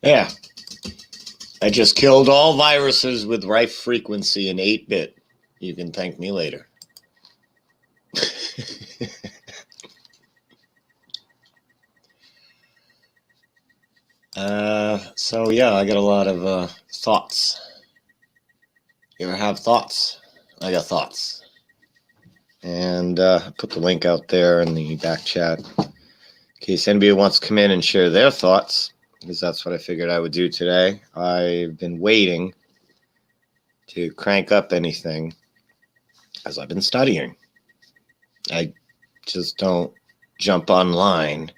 Yeah, I just killed all viruses with rife frequency in 8-bit. You can thank me later. So yeah, I got a lot of thoughts. You ever have thoughts? I got thoughts. And I put the link out there in the back chat in case anybody wants to come in and share their thoughts, because that's what I figured I would do today. I've been waiting to crank up anything as I've been studying. I just don't jump online.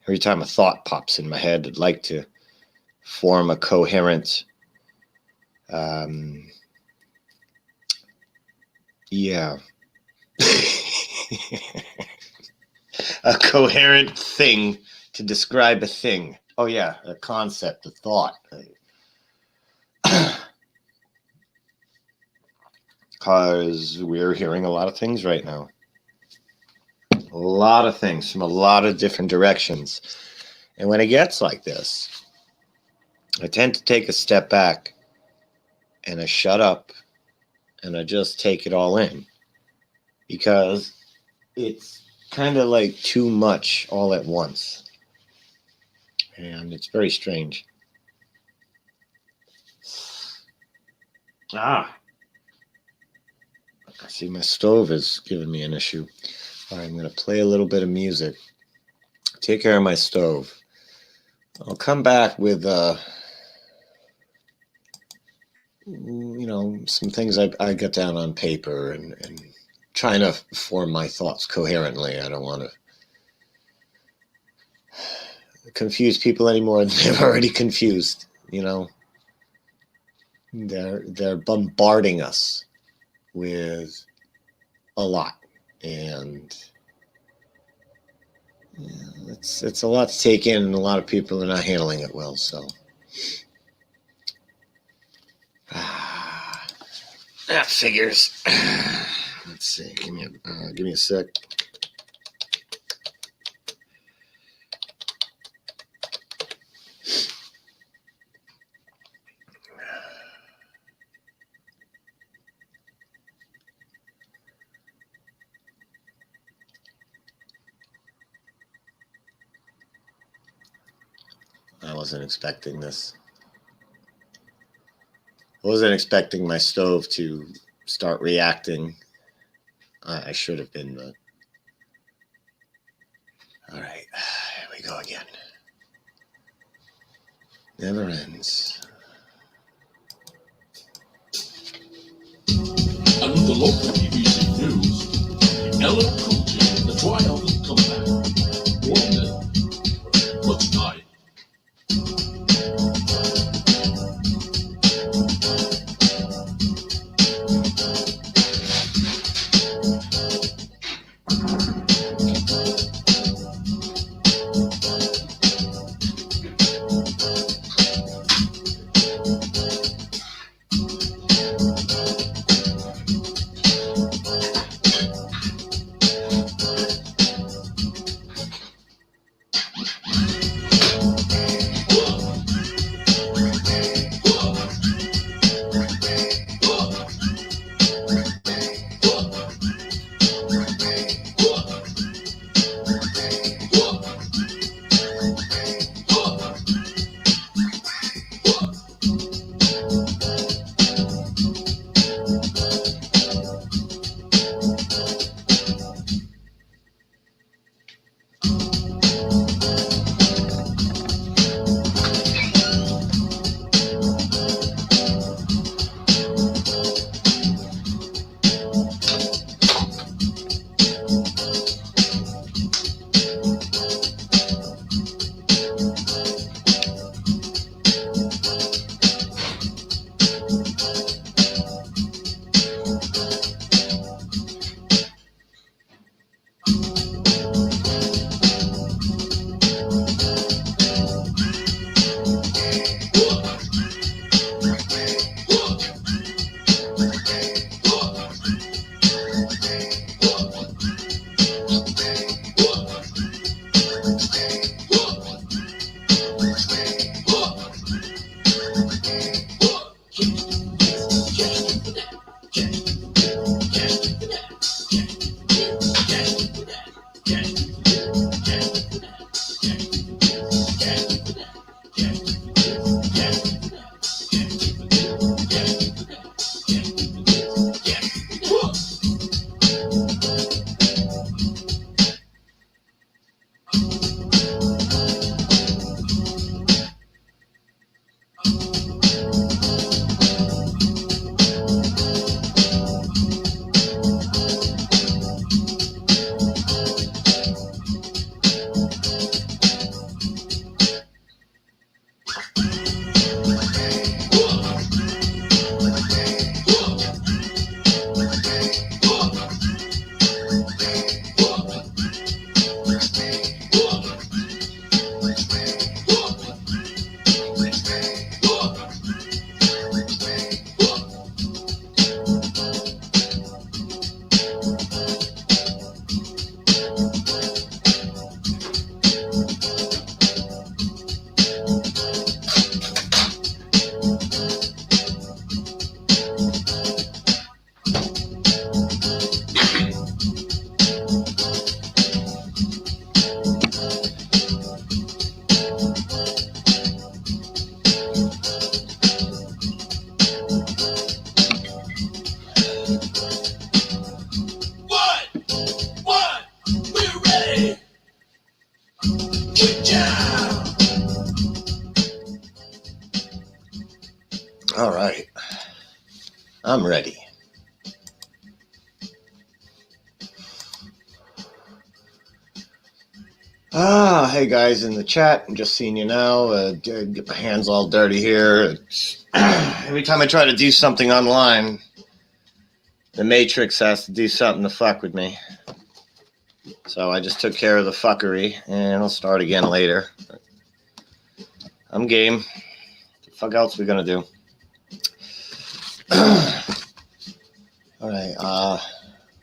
Every time a thought pops in my head, I'd like to form a coherent, yeah. A coherent thing to describe a thing. Oh yeah, a concept, a thought. Because we're hearing a lot of things right now. A lot of things from a lot of different directions. And when it gets like this, I tend to take a step back and I shut up and I just take it all in. Because it's kind of like too much all at once. And it's very strange. I see my stove is giving me an issue. All right, I'm going to play a little bit of music. Take care of my stove. I'll come back with, some things I got down on paper and trying to form my thoughts coherently. I don't want to confuse people anymore than they're already confused. They're bombarding us with a lot, and it's a lot to take in, and a lot of people are not handling it well. So that figures. Let's see. Give me a sec. I wasn't expecting this. I wasn't expecting my stove to start reacting. I should have been, but... All right, here we go again. Never ends. And with the local PPC news, LL Cool J, the triumphant comeback. Warning them, but tonight. All right. I'm ready. Hey guys in the chat. I'm just seeing you now. Get my hands all dirty here. Every time I try to do something online, the Matrix has to do something to fuck with me. So I just took care of the fuckery, and I'll start again later. I'm game. What the fuck else we gonna do? All right. Let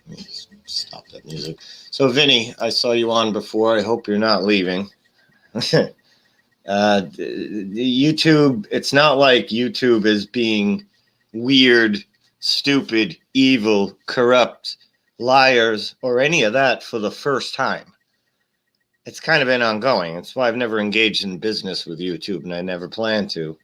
me stop that music. So Vinny, I saw you on before. I hope you're not leaving. YouTube, it's not like YouTube is being weird, stupid, evil, corrupt, liars, or any of that for the first time. It's kind of been ongoing. That's why I've never engaged in business with YouTube, and I never plan to.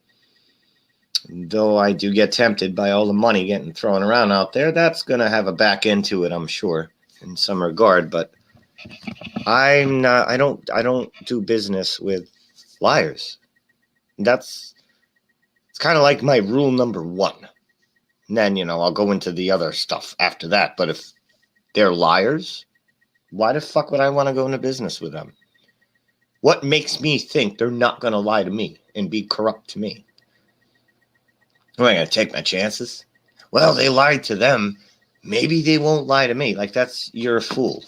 Though I do get tempted by all the money getting thrown around out there, that's going to have a back end to it, I'm sure, in some regard. But I don't do business with liars. It's kind of like my rule number one. And then, I'll go into the other stuff after that. But if they're liars, why the fuck would I want to go into business with them? What makes me think they're not going to lie to me and be corrupt to me? Am I going to take my chances? Well, they lied to them. Maybe they won't lie to me. Like, you're a fool.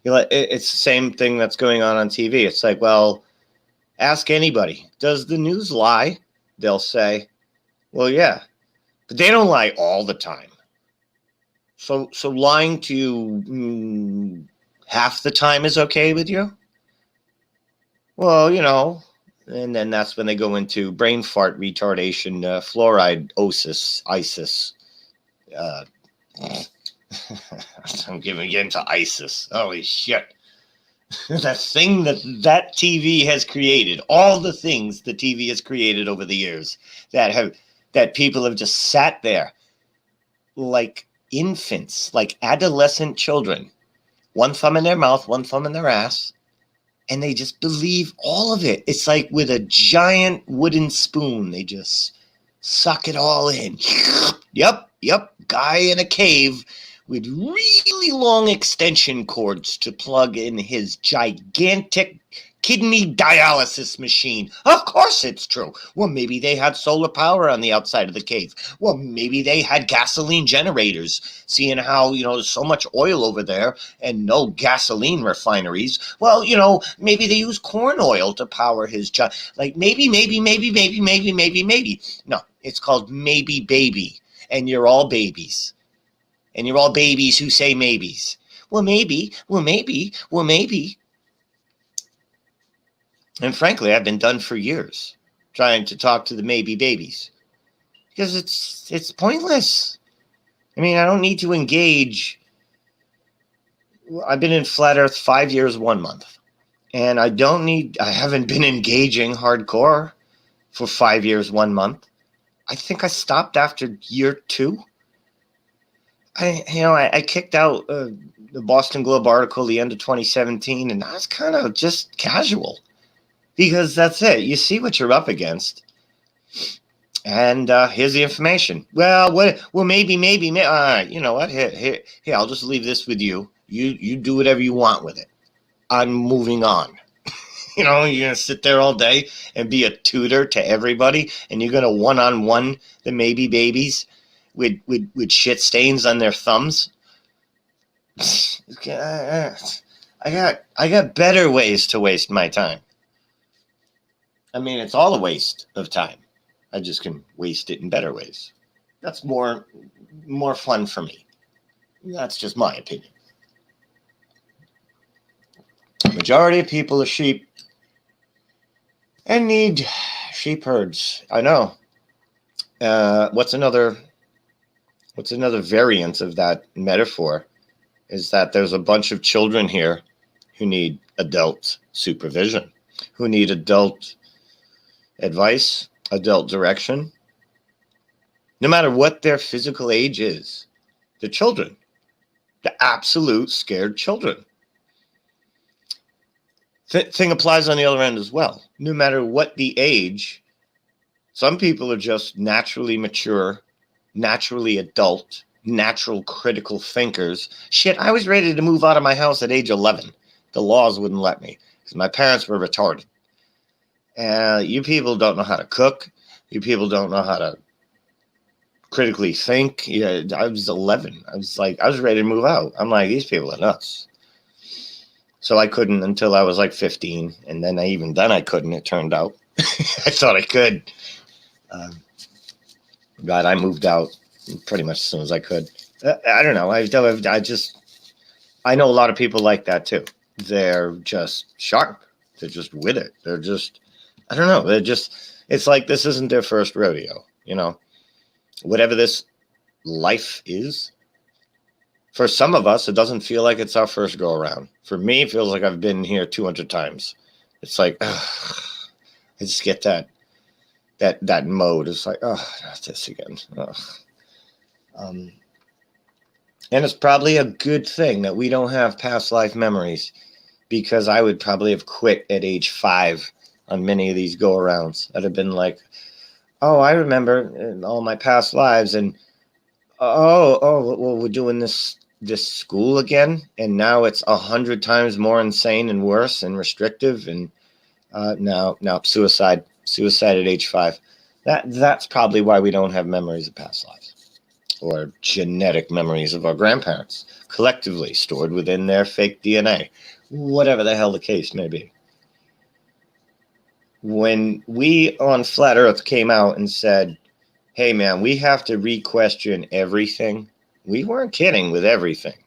It's the same thing that's going on TV. It's like, well, ask anybody. Does the news lie? They'll say, well, yeah. But they don't lie all the time. So lying to you half the time is okay with you? Well, and then that's when they go into brain fart retardation, fluoride, ISIS. I'm getting into ISIS. Holy shit. That thing that TV has created, all the things the TV has created over the years that people have just sat there like infants, like adolescent children, one thumb in their mouth, one thumb in their ass, and they just believe all of it. It's like with a giant wooden spoon, they just suck it all in. Yep, guy in a cave with really long extension cords to plug in his gigantic kidney dialysis machine. Of course it's true. Well, maybe they had solar power on the outside of the cave. Well, maybe they had gasoline generators, seeing how, there's so much oil over there and no gasoline refineries. Well, maybe they use corn oil to power his maybe. No, it's called maybe baby. And you're all babies. And you're all babies who say maybes. Well, maybe. And frankly, I've been done for years trying to talk to the maybe babies. Because it's pointless. I mean, I don't need to engage. I've been in Flat Earth 5 years, 1 month. And I haven't been engaging hardcore for 5 years, 1 month. I think I stopped after year 2. I kicked out the Boston Globe article the end of 2017, and I was kind of just casual because that's it. You see what you're up against, and here's the information. Well, maybe. All right, you know what? Here, I'll just leave this with you. You do whatever you want with it. I'm moving on. You're gonna sit there all day and be a tutor to everybody, and you're gonna one-on-one the maybe babies with shit stains on their thumbs. I got better ways to waste my time. I mean, it's all a waste of time. I just can waste it in better ways. That's more fun for me. That's just my opinion. Majority of people are sheep and need sheep herds. I know. What's another variant of that metaphor is that there's a bunch of children here who need adult supervision, who need adult advice, adult direction. No matter what their physical age is, they're children. The absolute scared children. Thing applies on the other end as well. No matter what the age, some people are just naturally mature, naturally adult, natural critical thinkers. Shit, I was ready to move out of my house at age 11. The laws wouldn't let me because my parents were retarded. You people don't know how to cook. You people don't know how to critically think. Yeah, I was 11. I was ready to move out. I'm like, these people are nuts. So I couldn't until I was like 15. And then I couldn't, it turned out. I thought I could. But I moved out pretty much as soon as I could. I don't know. I know a lot of people like that too. They're just sharp. They're just with it. They're just, I don't know. It's like this isn't their first rodeo, you know? Whatever this life is, for some of us, it doesn't feel like it's our first go around. For me, it feels like I've been here 200 times. It's like, ugh, I just get that mode. It's like, oh, not this again. And it's probably a good thing that we don't have past life memories, because I would probably have quit at age 5 on many of these go-arounds. I'd have been like, oh, I remember all my past lives, and well, we're doing this school again, and now it's 100 times more insane and worse and restrictive, and now suicide at age 5. That's probably why we don't have memories of past lives, or genetic memories of our grandparents collectively stored within their fake DNA, whatever the hell the case may be. When we on Flat Earth came out and said, hey man, we have to re-question everything, we weren't kidding with everything.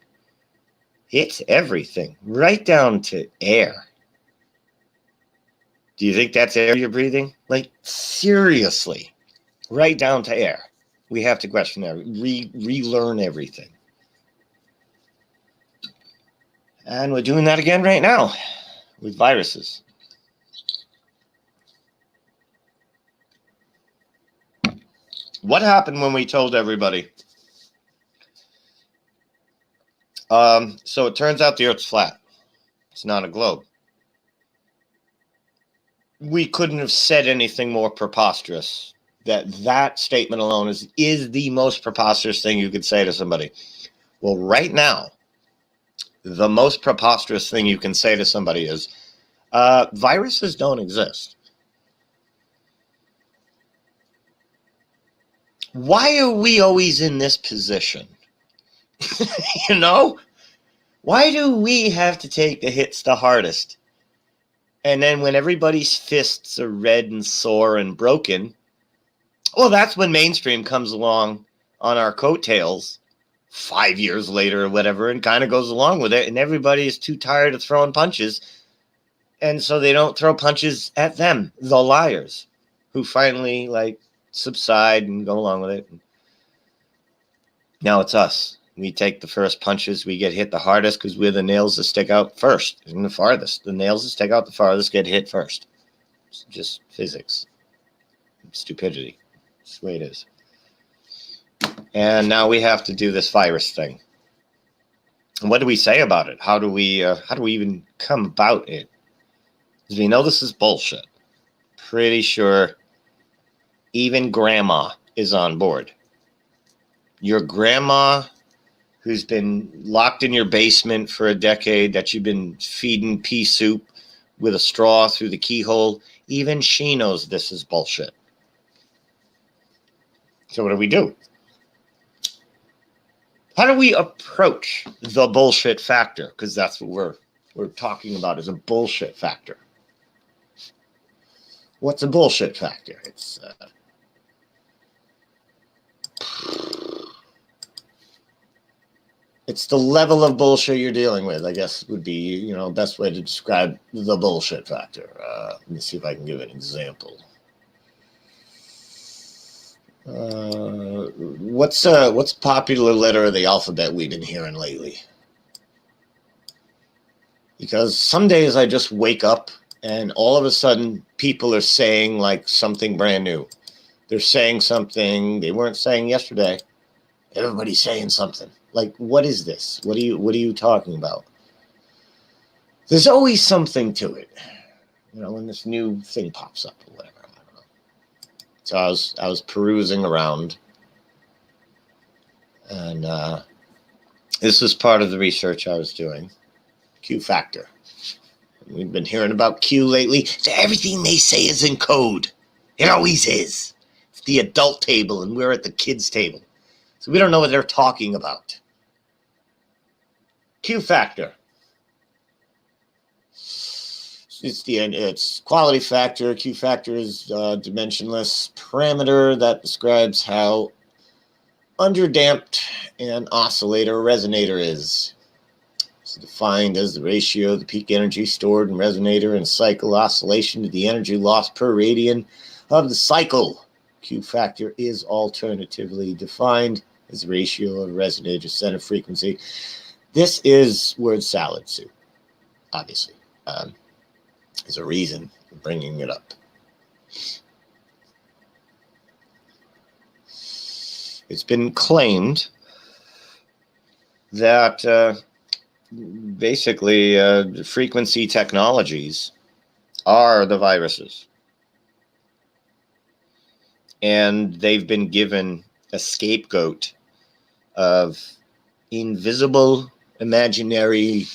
It's everything, right down to air. Do you think that's air you're breathing? Like, seriously, right down to air. We have to question relearn everything. And we're doing that again right now with viruses. What happened when we told everybody? So it turns out the Earth's flat. It's not a globe. We couldn't have said anything more preposterous. That statement alone is the most preposterous thing you could say to somebody. Well, right now, the most preposterous thing you can say to somebody is, viruses don't exist. Why are we always in this position? You know? Why do we have to take the hits the hardest? And then when everybody's fists are red and sore and broken, well, that's when mainstream comes along on our coattails 5 years later or whatever, and kind of goes along with it, and everybody is too tired of throwing punches, and so they don't throw punches at them, the liars, who finally subside and go along with it. Now it's us. We take the first punches. We get hit the hardest because we're the nails that stick out first and the farthest. The nails that stick out the farthest get hit first. It's just physics. Stupidity. That's the way it is. And now we have to do this virus thing. And what do we say about it? How do we even come about it? Because we know this is bullshit. Pretty sure even grandma is on board. Your grandma, who's been locked in your basement for a decade, that you've been feeding pea soup with a straw through the keyhole, even she knows this is bullshit. So what do? How do we approach the bullshit factor? Because that's what we're talking about, is a bullshit factor. What's a bullshit factor? It's the level of bullshit you're dealing with, I guess, would be, best way to describe the bullshit factor. Let me see if I can give an example. What's a popular letter of the alphabet we've been hearing lately? Because some days I just wake up and all of a sudden people are saying something brand new. They're saying something they weren't saying yesterday. Everybody's saying something. What is this? What are you talking about? There's always something to it, when this new thing pops up or whatever. I don't know. So I was perusing around, and this was part of the research I was doing. Q factor. We've been hearing about Q lately. So everything they say is in code. It always is. It's the adult table, and we're at the kids' table. So we don't know what they're talking about. Q factor. It's quality factor. Q factor is a dimensionless parameter that describes how underdamped an oscillator or resonator is. It's defined as the ratio of the peak energy stored in resonator and cycle oscillation to the energy lost per radian of the cycle. Q factor is alternatively defined as the ratio of resonator center frequency. This is word salad soup, obviously. There's a reason for bringing it up. It's been claimed that basically frequency technologies are the viruses. And they've been given a scapegoat of invisible, imaginary,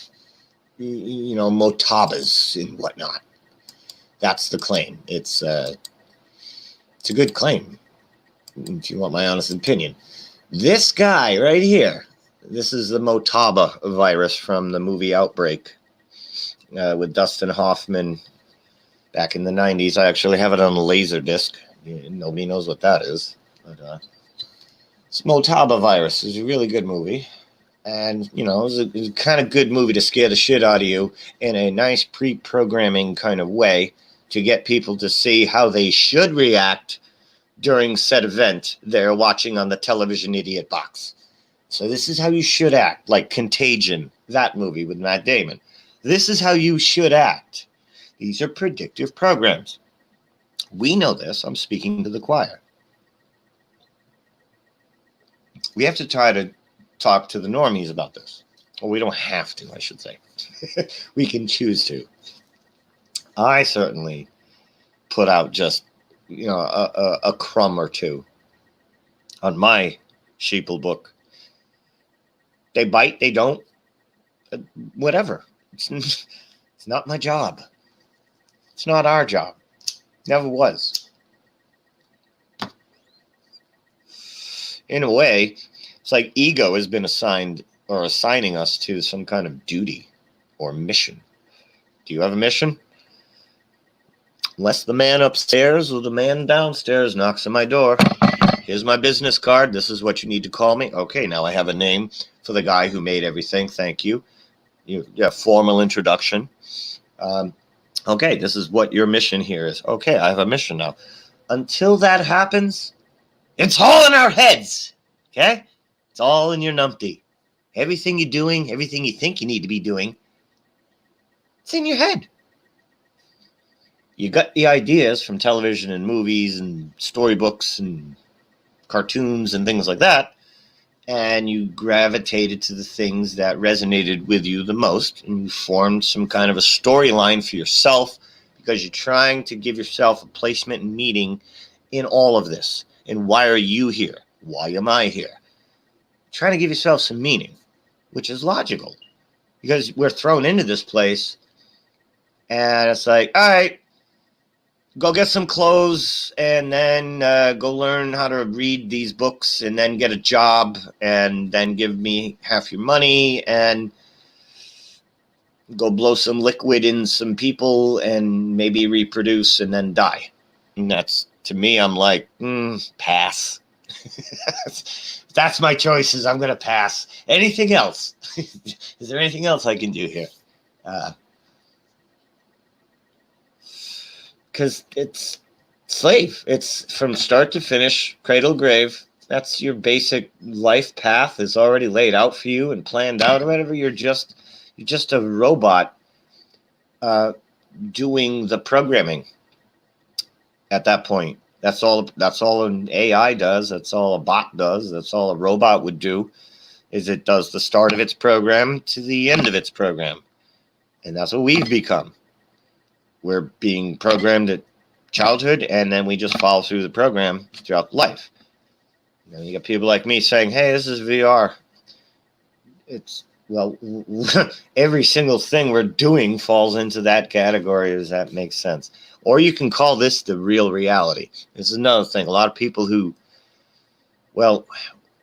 motabas and whatnot. That's the claim. It's a good claim, if you want my honest opinion. This guy right here, this is the Motaba virus from the movie Outbreak with Dustin Hoffman back in the 90s. I actually have it on a laser disc. Nobody knows what that is. But it's Motaba virus. It's a really good movie. And, it was a kind of good movie to scare the shit out of you in a nice pre-programming kind of way to get people to see how they should react during said event they're watching on the television idiot box. So this is how you should act, like Contagion, that movie with Matt Damon. This is how you should act. These are predictive programs. We know this. I'm speaking to the choir. We have to try to talk to the normies about this. Well, we don't have to, I should say. We can choose to. I certainly put out just, a crumb or two on my sheeple book. They bite, they don't. Whatever. It's not my job. It's not our job. Never was. In a way, it's like ego has been assigned or assigning us to some kind of duty or mission. Do you have a mission? Unless the man upstairs or the man downstairs knocks on my door. Here's my business card. This is what you need to call me. Okay, now I have a name for the guy who made everything. Thank you. Formal introduction. Okay, this is what your mission here is. Okay, I have a mission now. Until that happens, it's all in our heads. Okay? It's all in your numpty. Everything you're doing, everything you think you need to be doing, it's in your head. You got the ideas from television and movies and storybooks and cartoons and things like that, and you gravitated to the things that resonated with you the most, and you formed some kind of a storyline for yourself because you're trying to give yourself a placement and meaning in all of this. And why are you here? Why am I here? Trying to give yourself some meaning, which is logical because we're thrown into this place and it's like, all right, go get some clothes and then go learn how to read these books and then get a job and then give me half your money and go blow some liquid in some people and maybe reproduce and then die. And that's, to me, I'm like, pass. That's my choices. I'm going to pass. Anything else? Is there anything else I can do here? Because it's slave. It's from start to finish, cradle to grave. That's your basic life path is already laid out for you and planned out or whatever. You're just a robot doing the programming at that point. That's all an AI does. That's all a bot does. That's all a robot would do, is it does the start of its program to the end of its program. And that's what we've become. We're being programmed at childhood, and then we just follow through the program throughout life. You got people like me saying, hey, this is VR. Well, every single thing we're doing falls into that category. Does that make sense? Or you can call this the real reality. This is another thing. A lot of people who, well,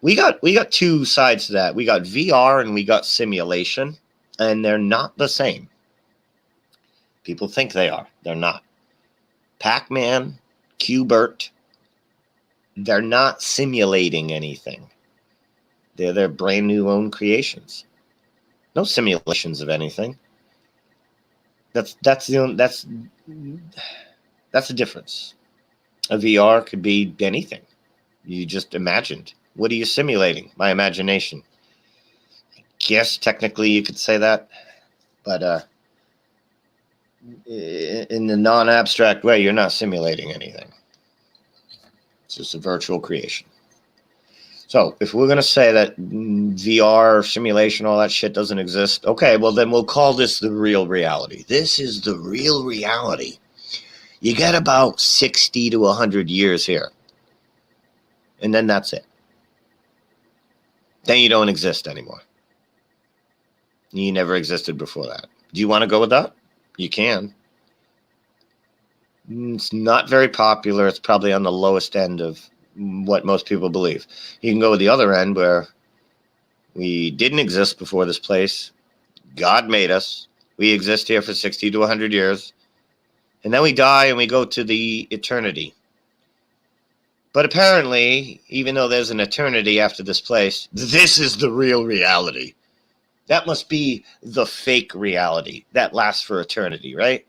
we got two sides to that. We got VR and we got simulation, and they're not the same. People think they are. They're not. Pac-Man, Q*bert, they're not simulating anything. They're their brand new own creations. No simulations of anything. That's the difference. A VR could be anything. You just imagined. What are you simulating? My imagination. I guess technically you could say that, but in the non-abstract way, you're not simulating anything. It's just a virtual creation. So if we're going to say that VR, simulation, all that shit doesn't exist, okay, well, then we'll call this the real reality. This is the real reality. You get about 60 to 100 years here. And then that's it. Then you don't exist anymore. You never existed before that. Do you want to go with that? You can. It's not very popular. It's probably on the lowest end of what most people believe. You can go with the other end where we didn't exist before this place. God made us. We exist here for 60 to 100 years. And then we die and we go to the eternity. But apparently, even though there's an eternity after this place, this is the real reality. That must be the fake reality that lasts for eternity, right?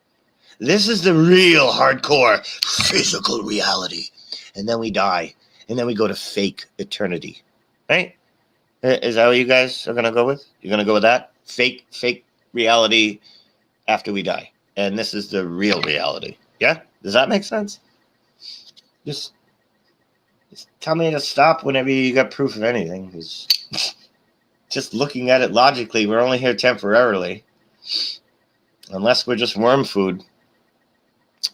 This is the real hardcore physical reality. And then we die. And then we go to fake eternity. Right? Is that what you guys are going to go with? You're going to go with that? Fake reality after we die. And this is the real reality. Yeah? Does that make sense? Just tell me to stop whenever you got proof of anything. Because just looking at it logically, we're only here temporarily. Unless we're just worm food.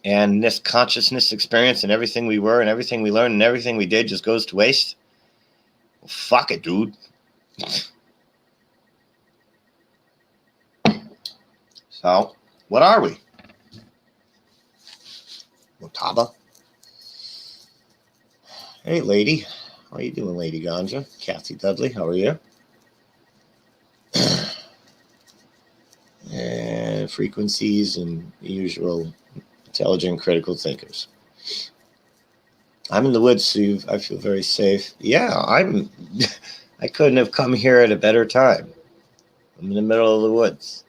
And this consciousness experience and everything we were and everything we learned and everything we did just goes to waste. Well, fuck it, dude. So, what are we? Motaba? Hey, lady. How are you doing, Lady Ganja? Kathy Dudley, how are you? And frequencies and usual intelligent, critical thinkers. I'm in the woods, Sue. I feel very safe. Yeah, I couldn't have come here at a better time. I'm in the middle of the woods.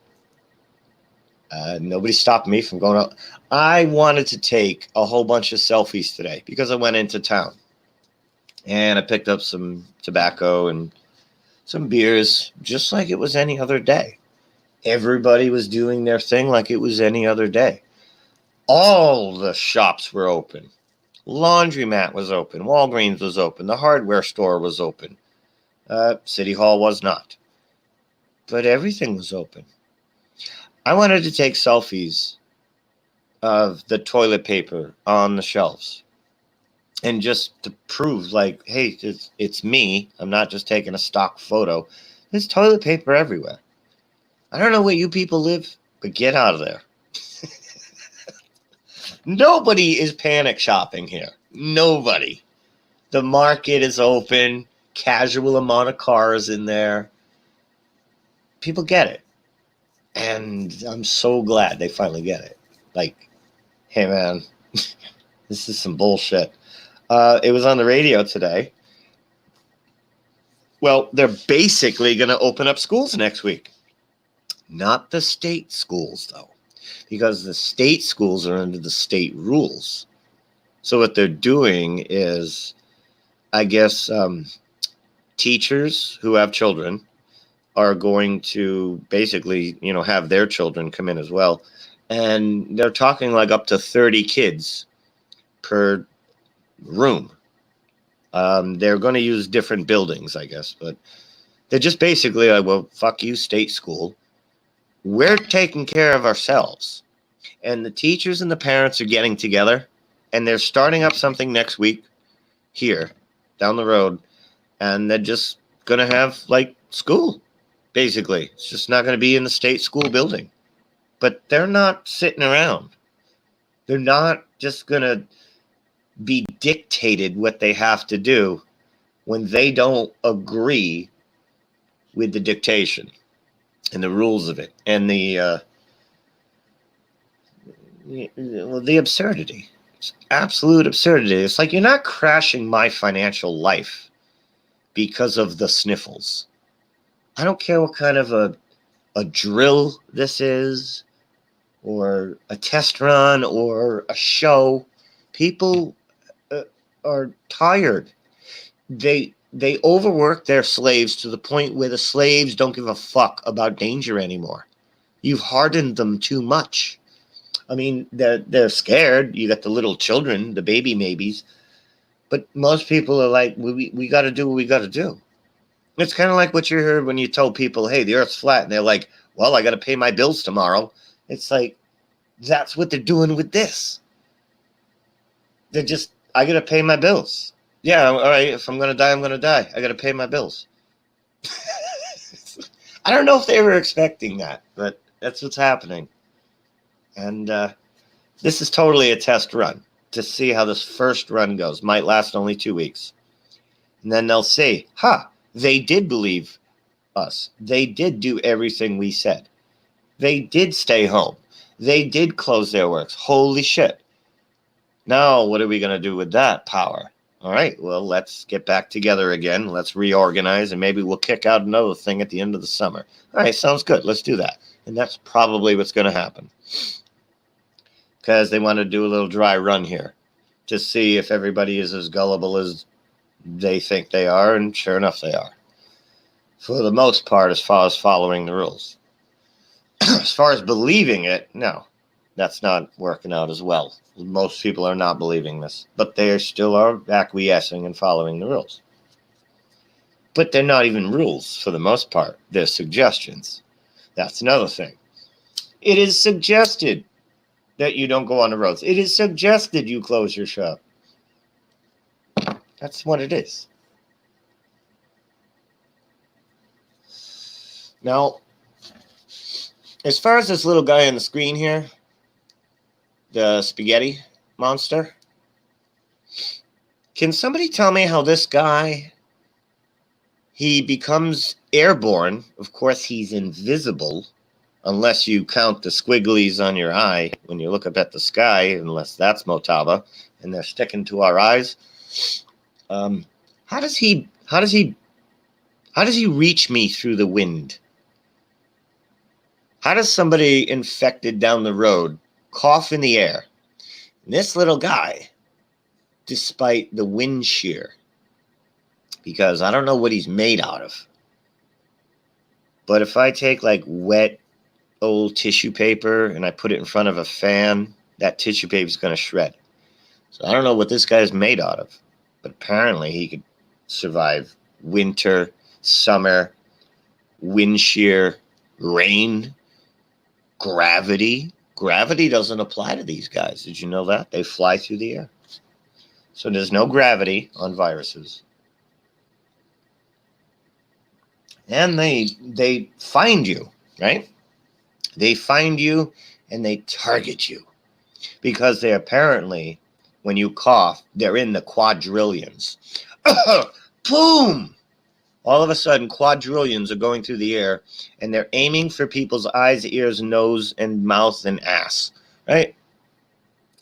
Nobody stopped me from going out. I wanted to take a whole bunch of selfies today because I went into town. And I picked up some tobacco and some beers, just like it was any other day. Everybody was doing their thing like it was any other day. All the shops were open. Laundromat was open. Walgreens was open. The hardware store was open. City Hall was not. But everything was open. I wanted to take selfies of the toilet paper on the shelves. And just to prove, like, hey, it's me. I'm not just taking a stock photo. There's toilet paper everywhere. I don't know where you people live, but get out of there. Nobody is panic shopping here. Nobody. The market is open. Casual amount of cars in there. People get it. And I'm so glad they finally get it. Like, hey, man, this is some bullshit. It was on the radio today. Well, they're basically going to open up schools next week. Not the state schools, though. Because the state schools are under the state rules. So what they're doing is, I guess, teachers who have children are going to basically, have their children come in as well. And they're talking like up to 30 kids per room. They're going to use different buildings, I guess. But they're just basically like, well, fuck you, state school. We're taking care of ourselves. And the teachers and the parents are getting together, and they're starting up something next week here down the road, and they're just going to have like school, basically. It's just not going to be in the state school building. But they're not sitting around. They're not just going to be dictated what they have to do when they don't agree with the dictation and the rules of it and the absurdity. It's absolute absurdity. It's like you're not crashing my financial life because of the sniffles. I don't care what kind of a drill this is, or a test run, or a show. People are tired. They overwork their slaves to the point where the slaves don't give a fuck about danger anymore. You've hardened them too much. I mean, they're scared. You got the little children, the baby maybes, but most people are like, we got to do what we got to do. It's kind of like what you heard when you told people, hey, the earth's flat, and they're like, well, I got to pay my bills tomorrow. It's like, that's what they're doing with this. They're just, I got to pay my bills. Yeah, all right, if I'm going to die, I'm going to die. I got to pay my bills. I don't know if they were expecting that, but that's what's happening. And this is totally a test run to see how this first run goes. Might last only 2 weeks. And then they'll say, they did believe us. They did do everything we said. They did stay home. They did close their works. Holy shit. Now, what are we going to do with that power? All right, well, let's get back together again. Let's reorganize, and maybe we'll kick out another thing at the end of the summer. All right, sounds good. Let's do that. And that's probably what's going to happen. Because they want to do a little dry run here to see if everybody is as gullible as they think they are, and sure enough, they are. For the most part, as far as following the rules. As far as believing it, no, that's not working out as well. Most people are not believing this, but they still are acquiescing and following the rules. But they're not even rules for the most part. They're suggestions. That's another thing. It is suggested that you don't go on the roads. It is suggested you close your shop. That's what it is. Now, as far as this little guy on the screen here, the spaghetti monster, can somebody tell me how this guy, he becomes airborne? Of course, he's invisible, unless you count the squigglies on your eye when you look up at the sky, unless that's Motaba, and they're sticking to our eyes. How does he reach me through the wind? How does somebody infected down the road cough in the air? And this little guy, despite the wind shear, because I don't know what he's made out of, but if I take like wet old tissue paper and I put it in front of a fan, that tissue paper is going to shred. So I don't know what this guy is made out of, but apparently he could survive winter, summer, wind shear, rain, gravity. Gravity doesn't apply to these guys. Did you know that? They fly through the air. So there's no gravity on viruses. And they find you, right? They find you and they target you because they apparently, when you cough, they're in the quadrillions. Boom! All of a sudden, quadrillions are going through the air, and they're aiming for people's eyes, ears, nose, and mouth, and ass, right?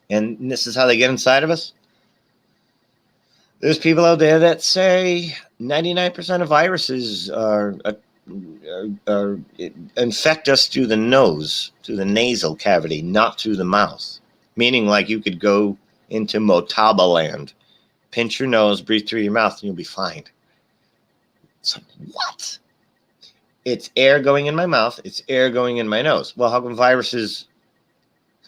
And this is how they get inside of us. There's people out there that say 99% of viruses are infect us through the nose, through the nasal cavity, not through the mouth. Meaning, like, you could go into Motaba land, pinch your nose, breathe through your mouth, and you'll be fine. So, what? It's air going in my mouth. It's air going in my nose. Well, how come viruses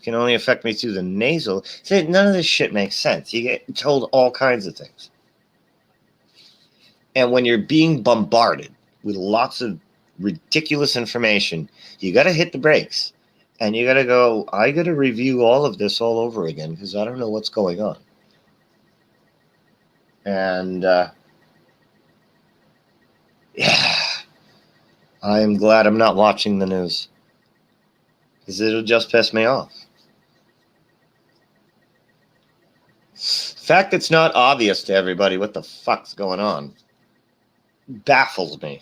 can only affect me through the nasal? See, none of this shit makes sense. You get told all kinds of things. And when you're being bombarded with lots of ridiculous information, you got to hit the brakes. And you got to go, I got to review all of this all over again because I don't know what's going on. And yeah, I am glad I'm not watching the news because it'll just piss me off. The fact it's not obvious to everybody what the fuck's going on baffles me.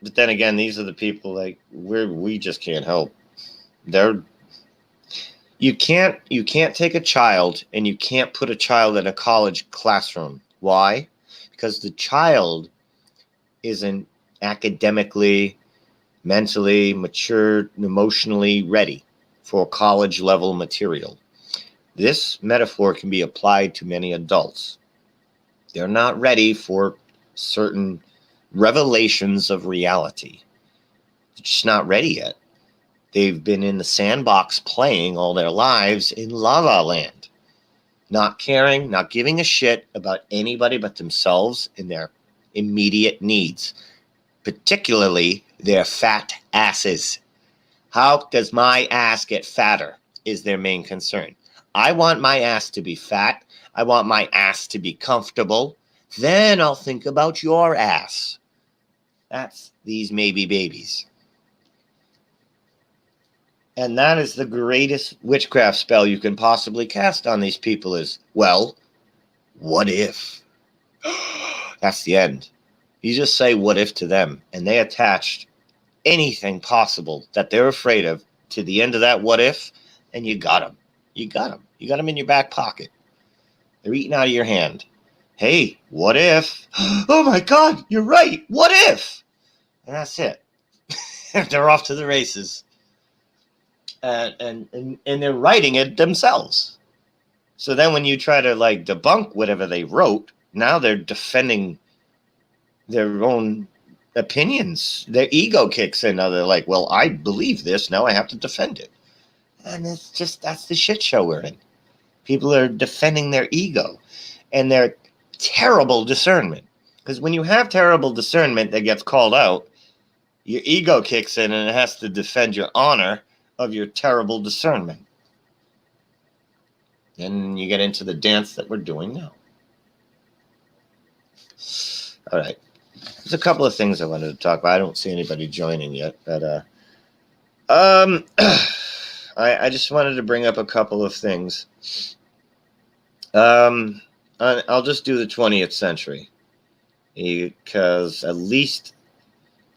But then again, these are the people like we just can't help. You can't take a child and you can't put a child in a college classroom. Why? Because the child isn't academically, mentally, mature, emotionally ready for college level material. This metaphor can be applied to many adults. They're not ready for certain revelations of reality. They're just not ready yet. They've been in the sandbox playing all their lives in La La Land, not caring, not giving a shit about anybody but themselves and their immediate needs, particularly their fat asses. How does my ass get fatter is their main concern. I want my ass to be fat. I want my ass to be comfortable. Then I'll think about your ass. That's these maybe babies. And that is the greatest witchcraft spell you can possibly cast on these people is, well, what if? That's the end. You just say what if to them, and they attached anything possible that they're afraid of to the end of that what if, and you got them. You got them. You got them in your back pocket. They're eating out of your hand. Hey, what if? Oh my God, you're right. What if? And that's it. They're off to the races. And they're writing it themselves. So then when you try to like debunk whatever they wrote, now they're defending their own opinions. Their ego kicks in. Now they're like, well, I believe this. Now I have to defend it. And it's just, that's the shit show we're in. People are defending their ego and their terrible discernment. Because when you have terrible discernment that gets called out, your ego kicks in and it has to defend your honor of your terrible discernment. Then you get into the dance that we're doing now. All right. There's a couple of things I wanted to talk about. I don't see anybody joining yet, but I just wanted to bring up a couple of things. I'll just do the 20th century because at least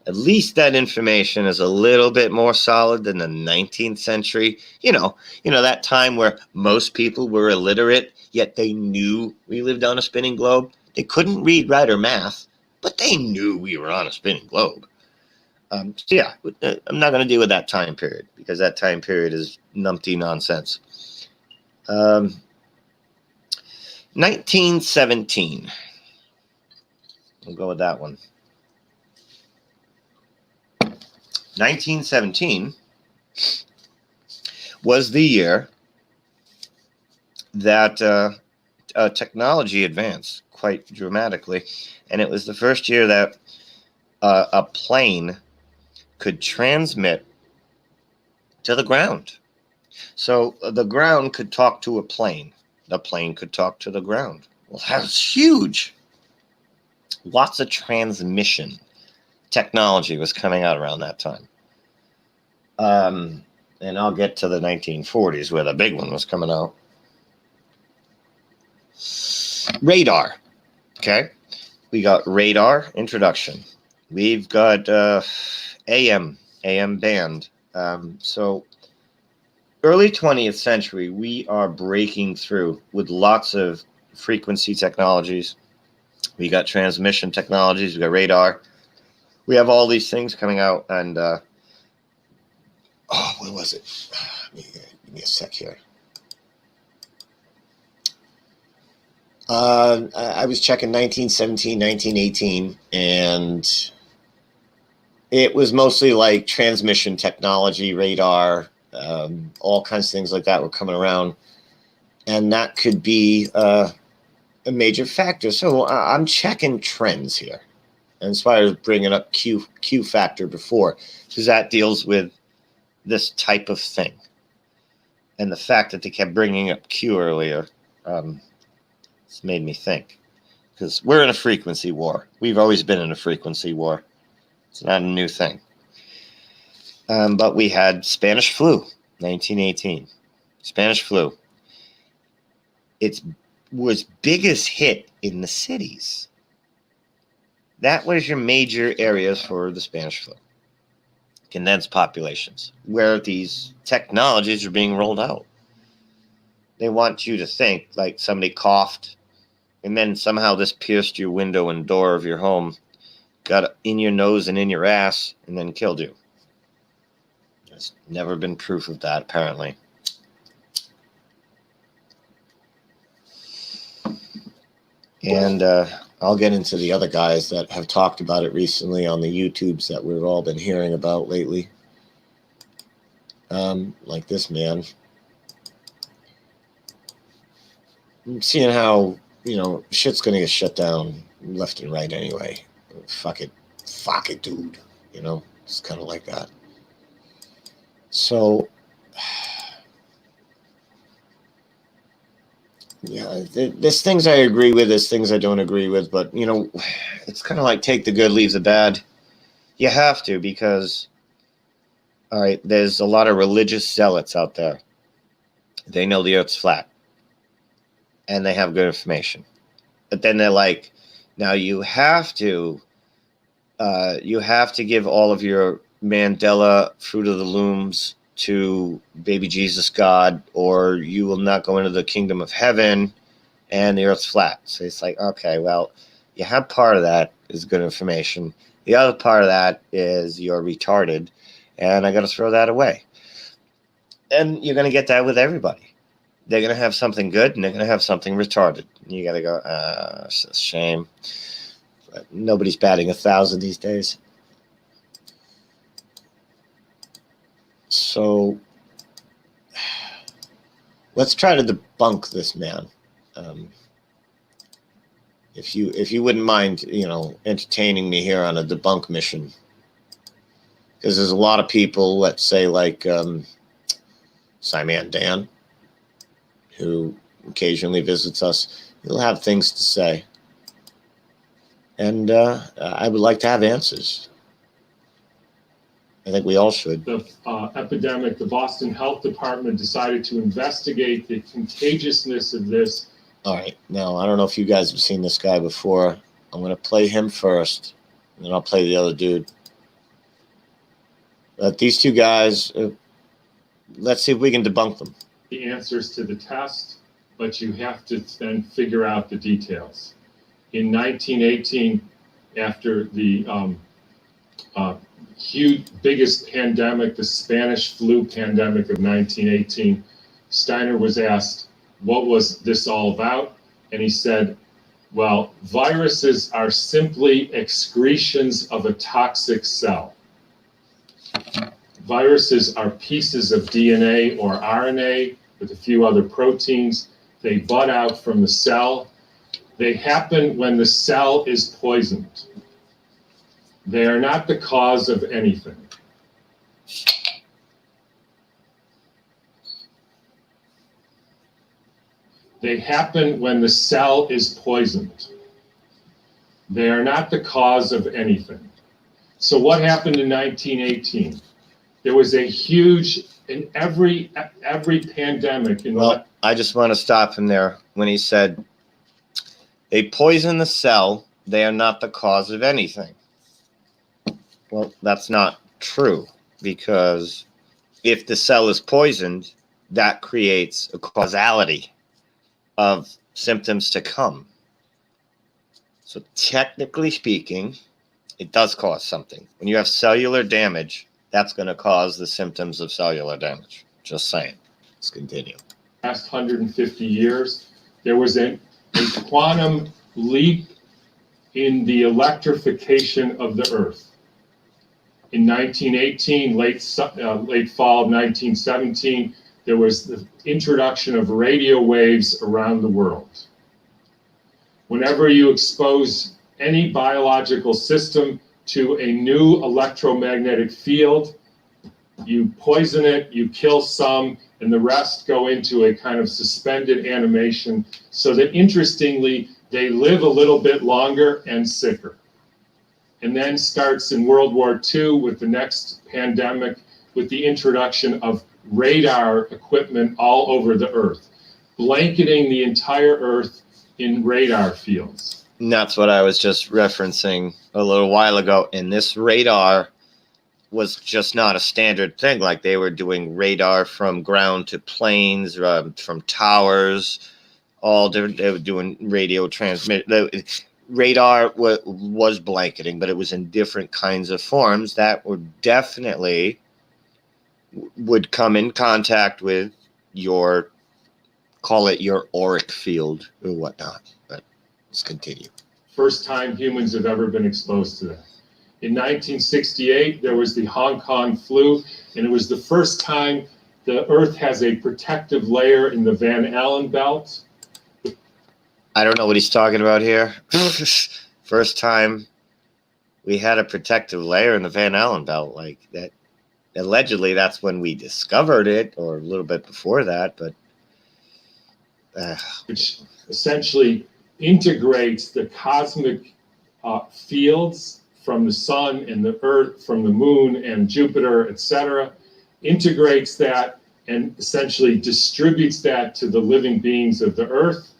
that information is a little bit more solid than the 19th century. You know that time where most people were illiterate, yet they knew we lived on a spinning globe. They couldn't read, write, or math, but they knew we were on a spinning globe. So yeah, I'm not going to deal with that time period because that time period is numpty nonsense. 1917. We'll go with that one. 1917 was the year that technology advanced quite dramatically, and it was the first year that a plane could transmit to the ground. So the ground could talk to a plane. The plane could talk to the ground. Well, that was huge. Lots of transmission technology was coming out around that time. And I'll get to the 1940s where the big one was coming out. Radar. Okay. We got radar introduction. We've got AM band. So early 20th century, we are breaking through with lots of frequency technologies. We got transmission technologies. We got radar. We have all these things coming out, and what was it? Give me a sec here. I was checking 1917, 1918, and it was mostly like transmission technology, radar, all kinds of things like that were coming around, and that could be a major factor. So I'm checking trends here. And that's why I was bringing up Q factor before, because that deals with this type of thing. And the fact that they kept bringing up Q earlier, it's made me think. Because we're in a frequency war. We've always been in a frequency war. It's not a new thing. But we had Spanish flu, 1918. Spanish flu. It was biggest hit in the cities. That was your major areas for the Spanish flu. Condensed populations, where these technologies are being rolled out. They want you to think like somebody coughed, and then somehow this pierced your window and door of your home, got in your nose and in your ass, and then killed you. There's never been proof of that, apparently. And I'll get into the other guys that have talked about it recently on the YouTubes that we've all been hearing about lately. Like this man. I'm seeing how, shit's going to get shut down left and right anyway. Fuck it, dude. It's kind of like that. So, yeah, there's things I agree with, there's things I don't agree with, but, it's kind of like take the good, leave the bad. You have to, because, all right, there's a lot of religious zealots out there. They know the earth's flat, and they have good information. But then they're like, now you have to give all of your Mandela Fruit of the Looms to baby Jesus God, or you will not go into the kingdom of heaven, and the earth's flat. So it's like, okay, well, you have part of that is good information. The other part of that is you're retarded, and I got to throw that away. And you're going to get that with everybody. They're going to have something good, and they're going to have something retarded. You got to go, it's a shame. But nobody's batting 1,000 these days. So let's try to debunk this man. If you wouldn't mind, entertaining me here on a debunk mission, because there's a lot of people, let's say like Simon Dan, who occasionally visits us. He'll have things to say, and I would like to have answers. I think we all should. The epidemic, the Boston Health Department decided to investigate the contagiousness of this. All right. Now, I don't know if you guys have seen this guy before. I'm going to play him first, and then I'll play the other dude. But these two guys, let's see if we can debunk them. The answers to the test, but you have to then figure out the details. In 1918, after the huge, biggest pandemic, the Spanish flu pandemic of 1918, Steiner was asked, what was this all about? And he said, well, viruses are simply excretions of a toxic cell. Viruses are pieces of DNA or RNA with a few other proteins. They bud out from the cell. They happen when the cell is poisoned. They are not the cause of anything. They happen when the cell is poisoned. They are not the cause of anything. So what happened in 1918? There was a huge, in every pandemic. Well, I just want to stop him there when he said, they poison the cell, they are not the cause of anything. Well, that's not true, because if the cell is poisoned, that creates a causality of symptoms to come. So technically speaking, it does cause something. When you have cellular damage, that's going to cause the symptoms of cellular damage. Just saying. Let's continue. Last 150 years, there was a quantum leap in the electrification of the Earth. In 1918, late fall of 1917, there was the introduction of radio waves around the world. Whenever you expose any biological system to a new electromagnetic field. You poison it, you kill some, and the rest go into a kind of suspended animation so that, interestingly, they live a little bit longer and sicker. And then starts in World War II with the next pandemic, with the introduction of radar equipment all over the Earth, blanketing the entire Earth in radar fields. And that's what I was just referencing a little while ago. And this radar was just not a standard thing. Like, they were doing radar from ground to planes, from towers, all different. They were doing radio transmit. Radar was blanketing, but it was in different kinds of forms that were definitely would come in contact with your, call it your auric field or whatnot. But let's continue. First time humans have ever been exposed to that. In 1968, there was the Hong Kong flu, and it was the first time the Earth has a protective layer in the Van Allen belt. I don't know what he's talking about here. First time we had a protective layer in the Van Allen belt, like that. Allegedly, that's when we discovered it, or a little bit before that. But which essentially integrates the cosmic fields from the sun and the Earth, from the moon and Jupiter, etc., integrates that and essentially distributes that to the living beings of the Earth.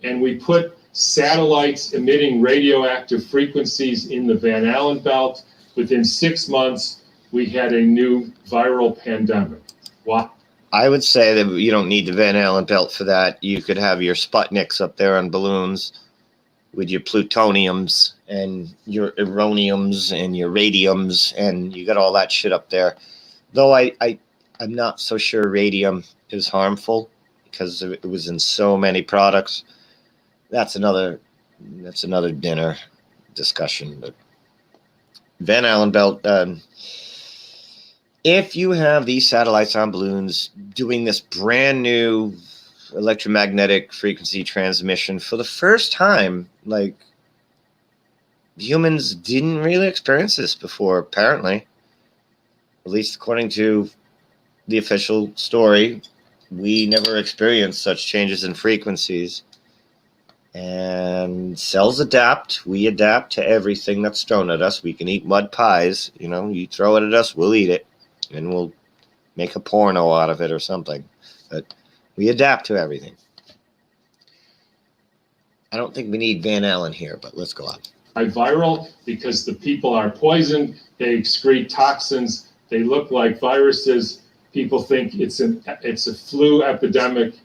And we put satellites emitting radioactive frequencies in the Van Allen belt. Within 6 months, we had a new viral pandemic. Why? I would say that you don't need the Van Allen belt for that. You could have your Sputniks up there on balloons with your plutoniums and your uraniums and your radiums, and you got all that shit up there. Though I'm not so sure radium is harmful because it was in so many products. That's another dinner discussion. But Van Allen belt. If you have these satellites on balloons doing this brand new electromagnetic frequency transmission for the first time, like, humans didn't really experience this before, apparently. At least according to the official story, we never experienced such changes in frequencies. And cells adapt. We adapt to everything that's thrown at us. We can eat mud pies. You know, you throw it at us, we'll eat it. And we'll make a porno out of it or something. But we adapt to everything. I don't think we need Van Allen here, but let's go on. Viral, because the people are poisoned, they excrete toxins, they look like viruses. People think it's a flu epidemic.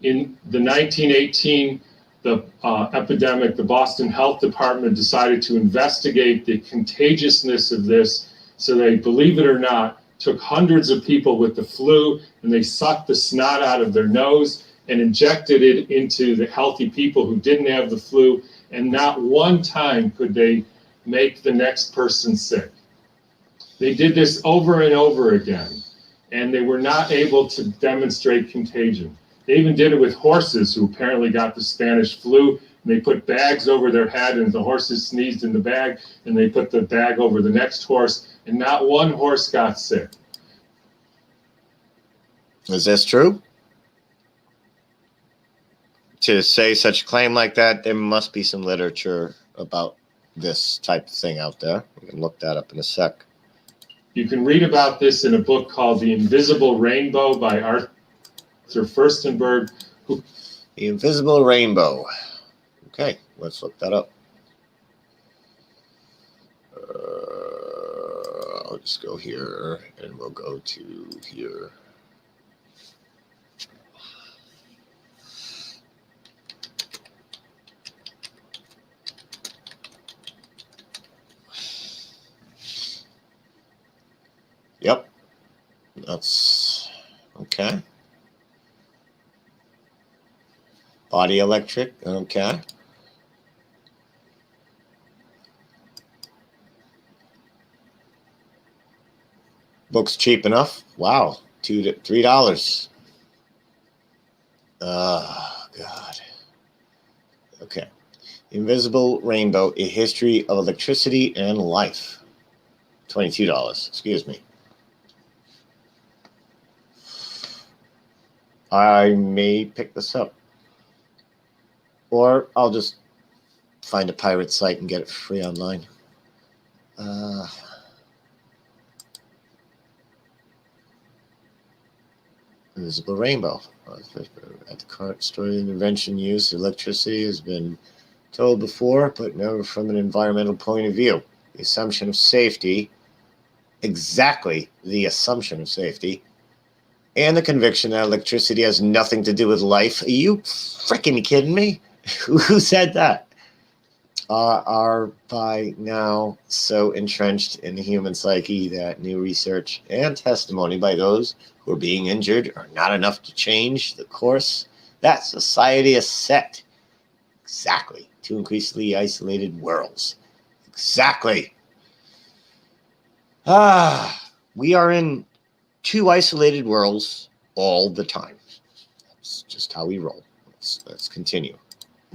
In the 1918 epidemic, the Boston Health Department decided to investigate the contagiousness of this. So they, believe it or not, took hundreds of people with the flu, and they sucked the snot out of their nose and injected it into the healthy people who didn't have the flu, and not one time could they make the next person sick. They did this over and over again, and they were not able to demonstrate contagion. They even did it with horses who apparently got the Spanish flu, and they put bags over their head, and the horses sneezed in the bag, and they put the bag over the next horse, and not one horse got sick. Is this true? To say such a claim like that, there must be some literature about this type of thing out there. We can look that up in a sec. You can read about this in a book called The Invisible Rainbow by Arthur Furstenberg. The Invisible Rainbow. Okay, let's look that up. I'll just go here, and we'll go to here. Yep, that's okay. Body electric, okay. Book's cheap enough. Wow, $2 to $3. Oh God. Okay. Invisible Rainbow, A History of Electricity and Life. $22, excuse me. I may pick this up. Or I'll just find a pirate site and get it free online. Invisible Rainbow. At the current story, invention use electricity has been told before, but never from an environmental point of view. The assumption of safety, exactly the assumption of safety, and the conviction that electricity has nothing to do with life. Are you freaking kidding me? Who said that? Are by now so entrenched in the human psyche that new research and testimony by those who are being injured are not enough to change the course that society has set. Exactly. Two increasingly isolated worlds. Exactly. We are in two isolated worlds all the time. That's just how we roll. Let's continue.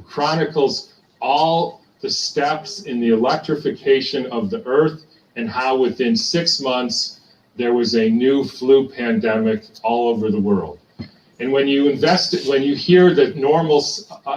Chronicles all the steps in the electrification of the earth and how within 6 months there was a new flu pandemic all over the world. And when you hear the normal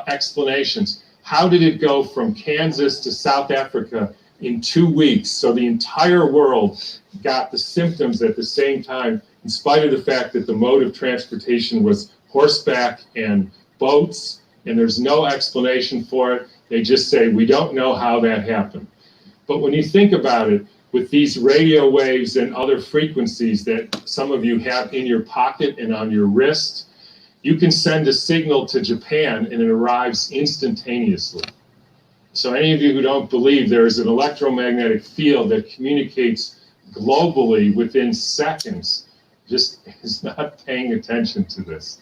explanations, how did it go from Kansas to South Africa in 2 weeks? So the entire world got the symptoms at the same time, in spite of the fact that the mode of transportation was horseback and boats, and there's no explanation for it. They just say, we don't know how that happened. But when you think about it, with these radio waves and other frequencies that some of you have in your pocket and on your wrist, you can send a signal to Japan and it arrives instantaneously. So any of you who don't believe there is an electromagnetic field that communicates globally within seconds just is not paying attention to this.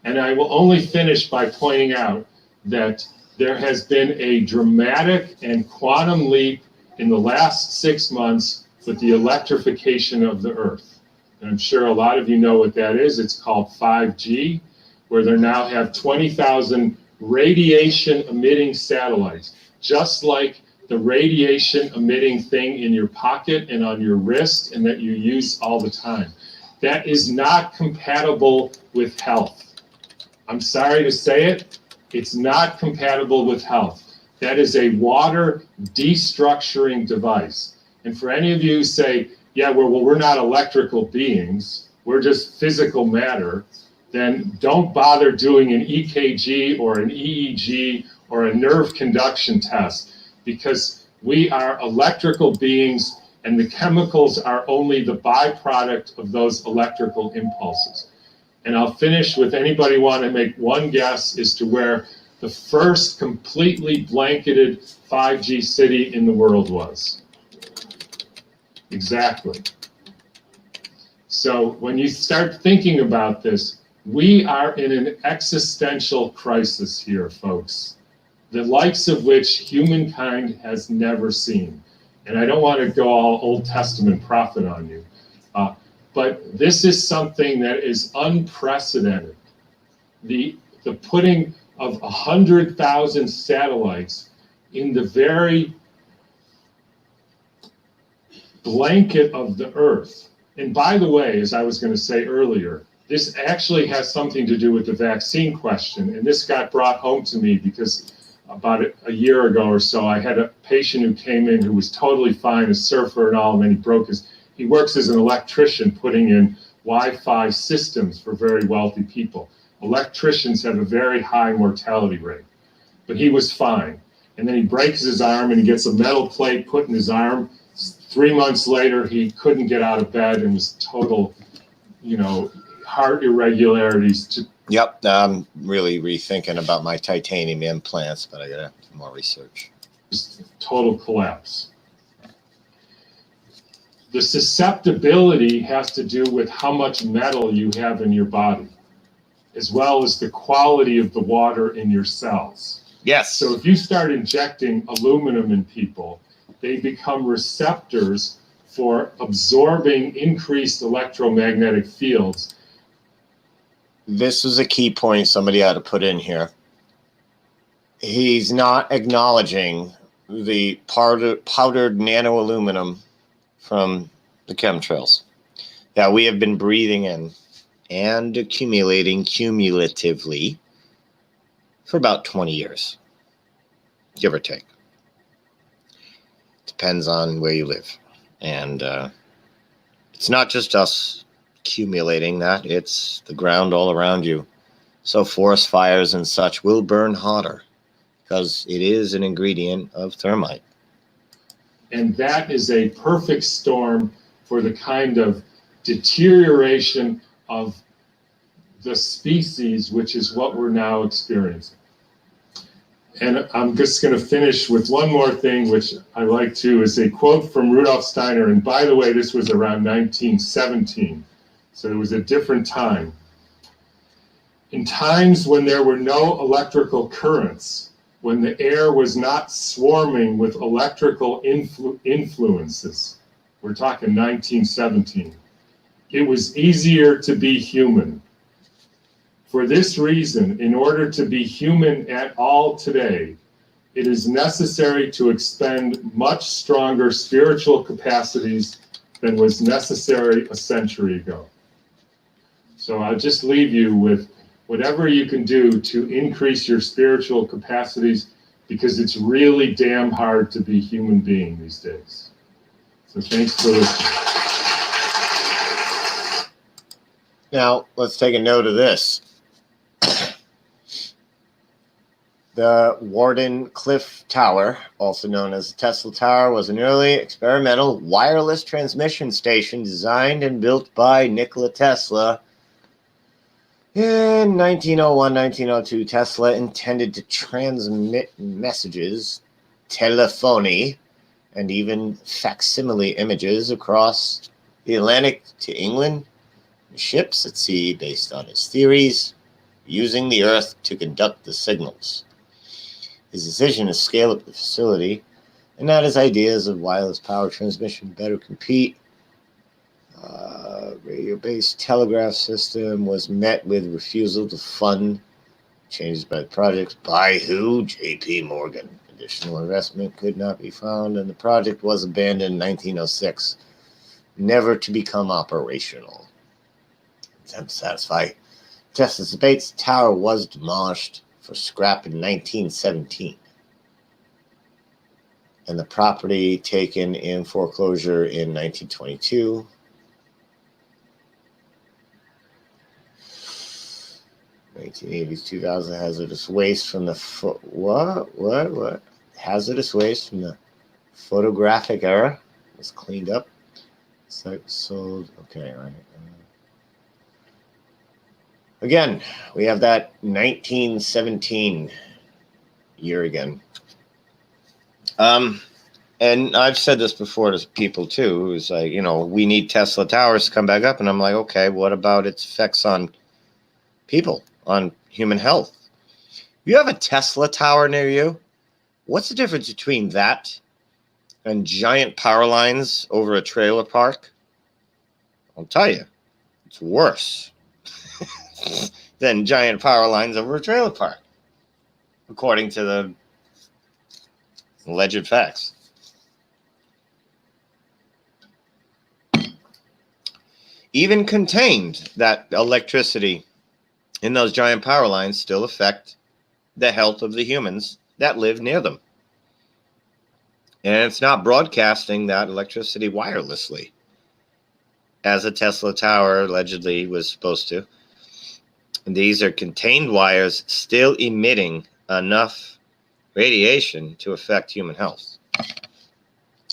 And I will only finish by pointing out that there has been a dramatic and quantum leap in the last 6 months with the electrification of the Earth. And I'm sure a lot of you know what that is. It's called 5G, where they now have 20,000 radiation-emitting satellites, just like the radiation-emitting thing in your pocket and on your wrist and that you use all the time. That is not compatible with health. I'm sorry to say it. It's not compatible with health. That is a water destructuring device. And for any of you who say, yeah, well, we're not electrical beings, we're just physical matter, then don't bother doing an EKG or an EEG or a nerve conduction test, because we are electrical beings and the chemicals are only the byproduct of those electrical impulses. And I'll finish with, anybody want to make one guess as to where the first completely blanketed 5G city in the world was? Exactly. So when you start thinking about this, we are in an existential crisis here, folks, the likes of which humankind has never seen. And I don't want to go all Old Testament prophet on you, but this is something that is unprecedented. The putting of 100,000 satellites in the very blanket of the Earth. And by the way, as I was going to say earlier, this actually has something to do with the vaccine question. And this got brought home to me because about a year ago or so, I had a patient who came in who was totally fine, a surfer and all, and then he works as an electrician putting in Wi-Fi systems for very wealthy people. Electricians have a very high mortality rate, but he was fine. And then he breaks his arm and he gets a metal plate put in his arm. 3 months later, he couldn't get out of bed and was total, heart irregularities. Yep, I'm really rethinking about my titanium implants, but I gotta do more research. Just total collapse. The susceptibility has to do with how much metal you have in your body, as well as the quality of the water in your cells. Yes. So if you start injecting aluminum in people, they become receptors for absorbing increased electromagnetic fields. This is a key point somebody ought to put in here. he's not acknowledging the powdered nano aluminum from the chemtrails that we have been breathing in and accumulating cumulatively for about 20 years, give or take. Depends on where you live. And it's not just us accumulating that, it's the ground all around you. So forest fires and such will burn hotter because it is an ingredient of thermite. And that is a perfect storm for the kind of deterioration of the species, which is what we're now experiencing. And I'm just going to finish with one more thing, which I like to, is a quote from Rudolf Steiner. And by the way, this was around 1917, so it was a different time. In times when there were no electrical currents, when the air was not swarming with electrical influences, we're talking 1917, it was easier to be human. For this reason, in order to be human at all today, it is necessary to expend much stronger spiritual capacities than was necessary a century ago. So I'll just leave you with whatever you can do to increase your spiritual capacities, because it's really damn hard to be a human being these days. So thanks for listening. Now, let's take a note of this. The Wardenclyffe Tower, also known as the Tesla Tower, was an early experimental wireless transmission station designed and built by Nikola Tesla. In 1901-1902, Tesla intended to transmit messages, telephony, and even facsimile images across the Atlantic to England, ships at sea based on his theories, using the Earth to conduct the signals. His decision to scale up the facility and that his ideas of wireless power transmission better compete radio-based telegraph system was met with refusal to fund changes by the project. By who? J.P. Morgan. Additional investment could not be found, and the project was abandoned in 1906, never to become operational. To satisfy Tesla's debates, the tower was demolished for scrap in 1917, and the property taken in foreclosure in 1922. 1980s, 2000, hazardous waste from the hazardous waste from the photographic era was cleaned up. Site sold. Okay, right. Again, we have that 1917 year again. And I've said this before to people too, who's like, we need Tesla towers to come back up. And I'm like, okay, what about its effects on people, on human health? You have a Tesla tower near you. What's the difference between that and giant power lines over a trailer park? I'll tell you, it's worse than giant power lines over a trailer park, according to the alleged facts. Even contained, that electricity in those giant power lines still affect the health of the humans that live near them. And it's not broadcasting that electricity wirelessly, as a Tesla tower allegedly was supposed to. And these are contained wires still emitting enough radiation to affect human health.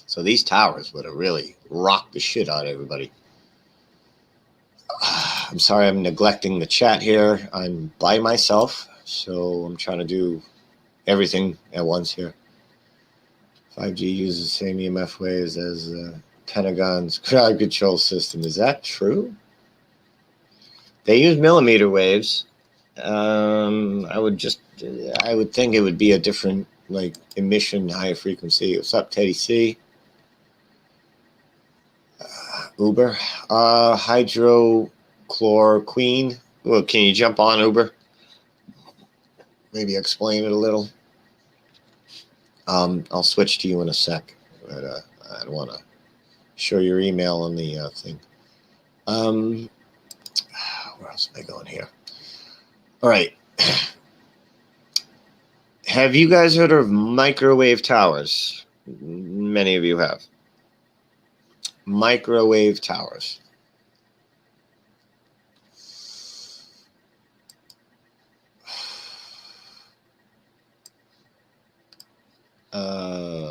So these towers would have really rocked the shit out of everybody. I'm sorry I'm neglecting the chat here. I'm by myself, so I'm trying to do everything at once here. 5G uses the same EMF waves as Pentagon's crowd control system. Is that true? They use millimeter waves. I would think it would be a different emission, higher frequency. What's up, Teddy C? Uber, hydrochloroquine. Well, can you jump on Uber? Maybe explain it a little. I'll switch to you in a sec, but I don't want to show your email on the thing. Where else am I going here? All right. Have you guys heard of microwave towers? Many of you have. Microwave towers. I'm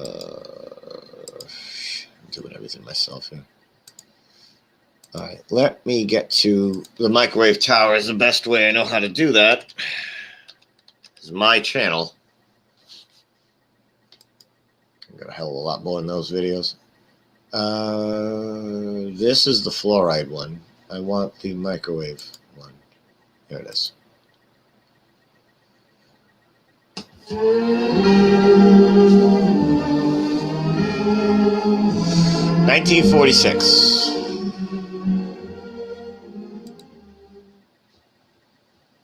doing everything myself here. All right, let me get to the microwave tower. Is the best way I know how to do that. This is my channel. I've got a hell of a lot more in those videos. This is the fluoride one. I want the microwave one. Here it is. 1946.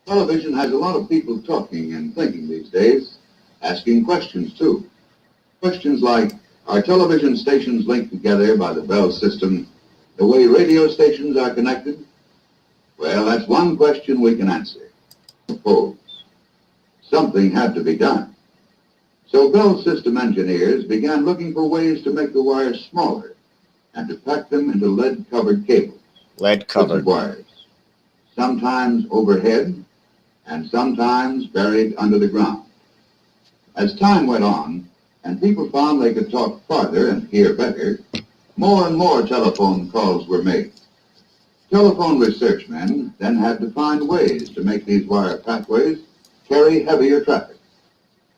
Television has a lot of people talking and thinking these days, asking questions too. Questions like, are television stations linked together by the Bell system the way radio stations are connected? Well, that's one question we can answer. Suppose. Something had to be done. So Bell system engineers began looking for ways to make the wires smaller and to pack them into lead-covered cables. Lead-covered wires, sometimes overhead and sometimes buried under the ground. As time went on, and people found they could talk farther and hear better, more and more telephone calls were made. Telephone research men then had to find ways to make these wire pathways carry heavier traffic,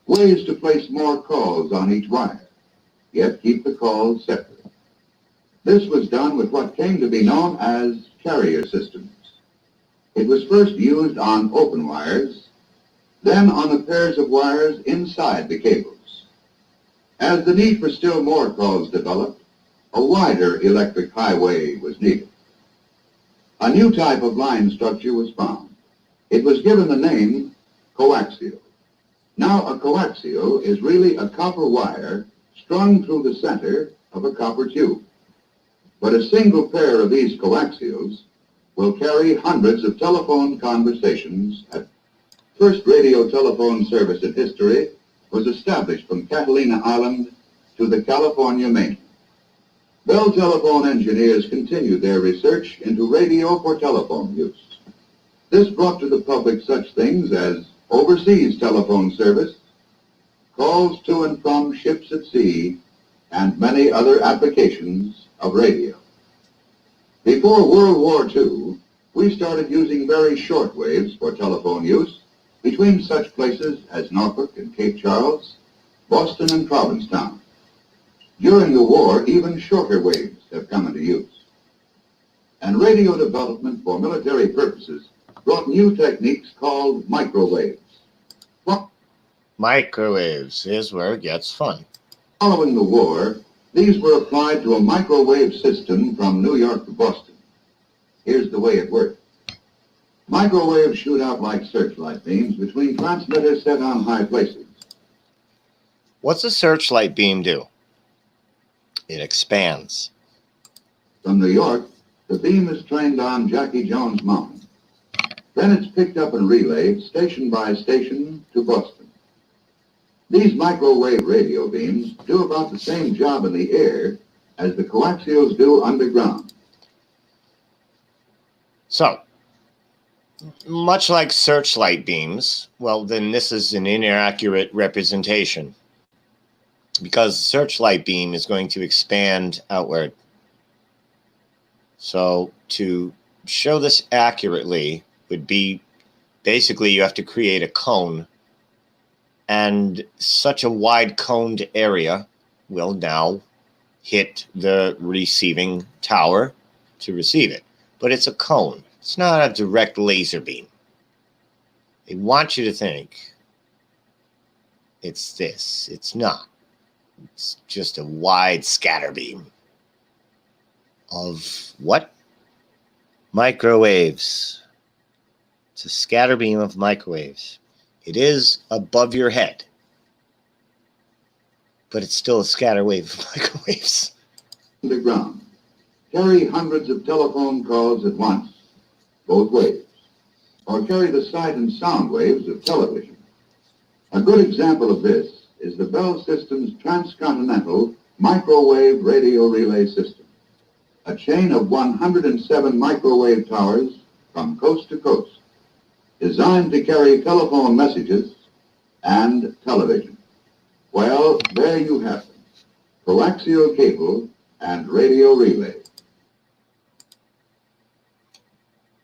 ways to place more calls on each wire, yet keep the calls separate. This was done with what came to be known as carrier systems. It was first used on open wires, then on the pairs of wires inside the cables. As the need for still more calls developed, a wider electric highway was needed. A new type of line structure was found. It was given the name coaxial. Now a coaxial is really a copper wire strung through the center of a copper tube. But a single pair of these coaxials will carry hundreds of telephone conversations. First radio telephone service in history was established from Catalina Island to the California mainland. Bell telephone engineers continued their research into radio for telephone use. This brought to the public such things as overseas telephone service, calls to and from ships at sea, and many other applications of radio. Before World War II, we started using very short waves for telephone use between such places as Norfolk and Cape Charles, Boston and Provincetown. During the war, even shorter waves have come into use. And radio development for military purposes brought new techniques called microwaves. Microwaves is where it gets fun. Following the war, these were applied to a microwave system from New York to Boston. Here's the way it worked. Microwaves shoot out like searchlight beams between transmitters set on high places. What's a searchlight beam do? It expands. From New York, the beam is trained on Jackie Jones Mountain. Then it's picked up and relayed station by station to Boston. These microwave radio beams do about the same job in the air as the coaxials do underground. So, much like searchlight beams, well, then this is an inaccurate representation because the searchlight beam is going to expand outward. So, to show this accurately would be basically you have to create a cone, and such a wide coned area will now hit the receiving tower to receive it. But it's a cone. It's not a direct laser beam. They want you to think it's this. It's not. It's just a wide scatter beam of what? Microwaves. It's a scatter beam of microwaves. It is above your head. but it's still a scatter wave of microwaves. Underground. Carry hundreds of telephone calls at once, both ways, or carry the sight and sound waves of television. A good example of this is the Bell System's transcontinental microwave radio relay system, a chain of 107 microwave towers from coast to coast, designed to carry telephone messages and television. Well, there you have them, coaxial cable and radio relay.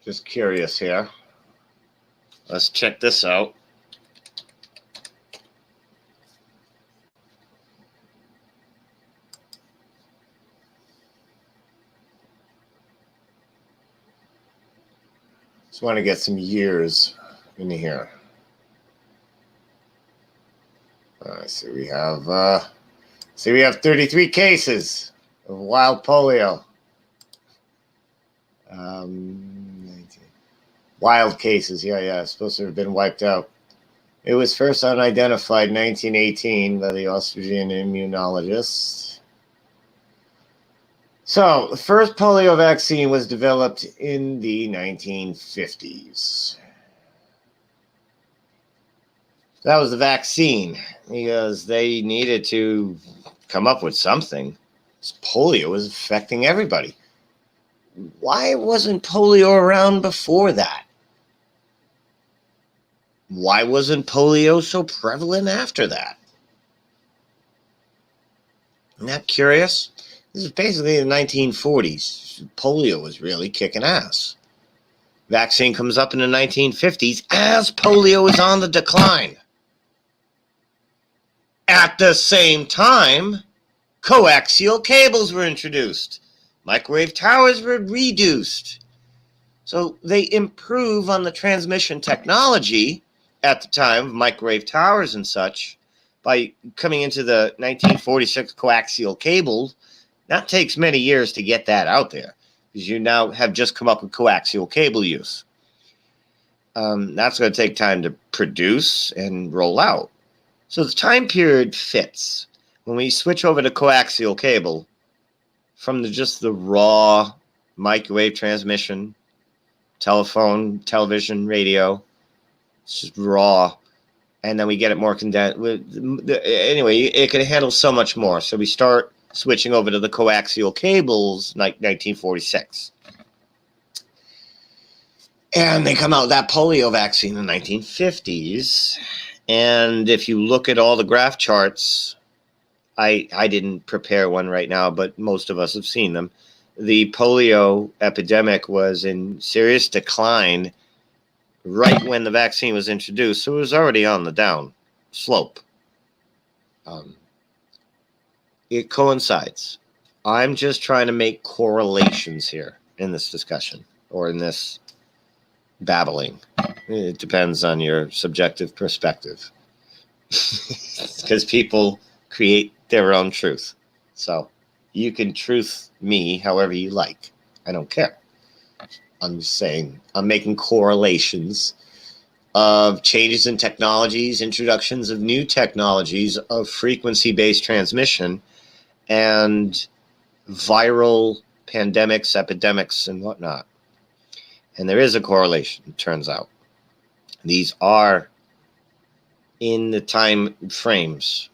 Just curious here. Let's check this out. Just want to get some years in here. So we have 33 cases of wild polio. 19. Wild cases, yeah, supposed to have been wiped out. It was first unidentified in 1918 by the Austrian immunologist. So, the first polio vaccine was developed in the 1950s. That was the vaccine, because they needed to come up with something. Polio was affecting everybody. Why wasn't polio around before that? Why wasn't polio so prevalent after that? Isn't that curious? This is basically the 1940s. Polio was really kicking ass. Vaccine comes up in the 1950s as polio is on the decline. At the same time, coaxial cables were introduced. Microwave towers were reduced. So they improve on the transmission technology at the time of microwave towers and such by coming into the 1946 coaxial cable. That takes many years to get that out there because you now have just come up with coaxial cable use. That's going to take time to produce and roll out. So the time period fits. When we switch over to coaxial cable, from just the raw microwave transmission, telephone, television, radio, it's just raw, and then we get it more condensed. Anyway, it can handle so much more. So we start switching over to the coaxial cables like 1946. And they come out with that polio vaccine in the 1950s. And if you look at all the graph charts, I didn't prepare one right now, but most of us have seen them. The polio epidemic was in serious decline right when the vaccine was introduced, so it was already on the down slope. It coincides. I'm just trying to make correlations here in this discussion or in this babbling. It depends on your subjective perspective because people create their own truth. So you can truth me however you like. I don't care. I'm just saying I'm making correlations of changes in technologies, introductions of new technologies of frequency-based transmission and viral pandemics, epidemics, and whatnot. And there is a correlation, it turns out. These are in the time frames.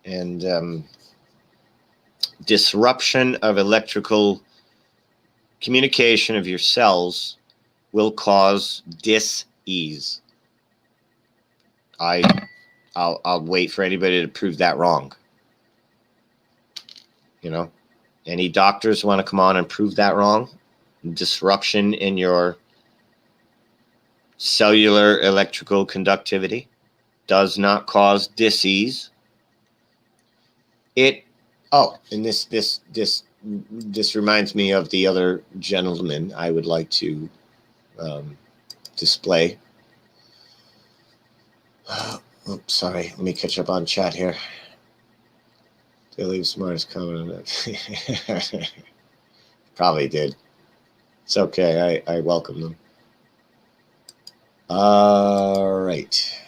And disruption of electrical communication of your cells will cause dis-ease. I'll wait for anybody to prove that wrong. You know, any doctors want to come on and prove that wrong? Disruption in your cellular electrical conductivity does not cause dis-ease. And this reminds me of the other gentleman I would like to display. Oops, sorry. Let me catch up on chat here. They leave smartest comment on that. Probably did. It's okay. I welcome them. All right.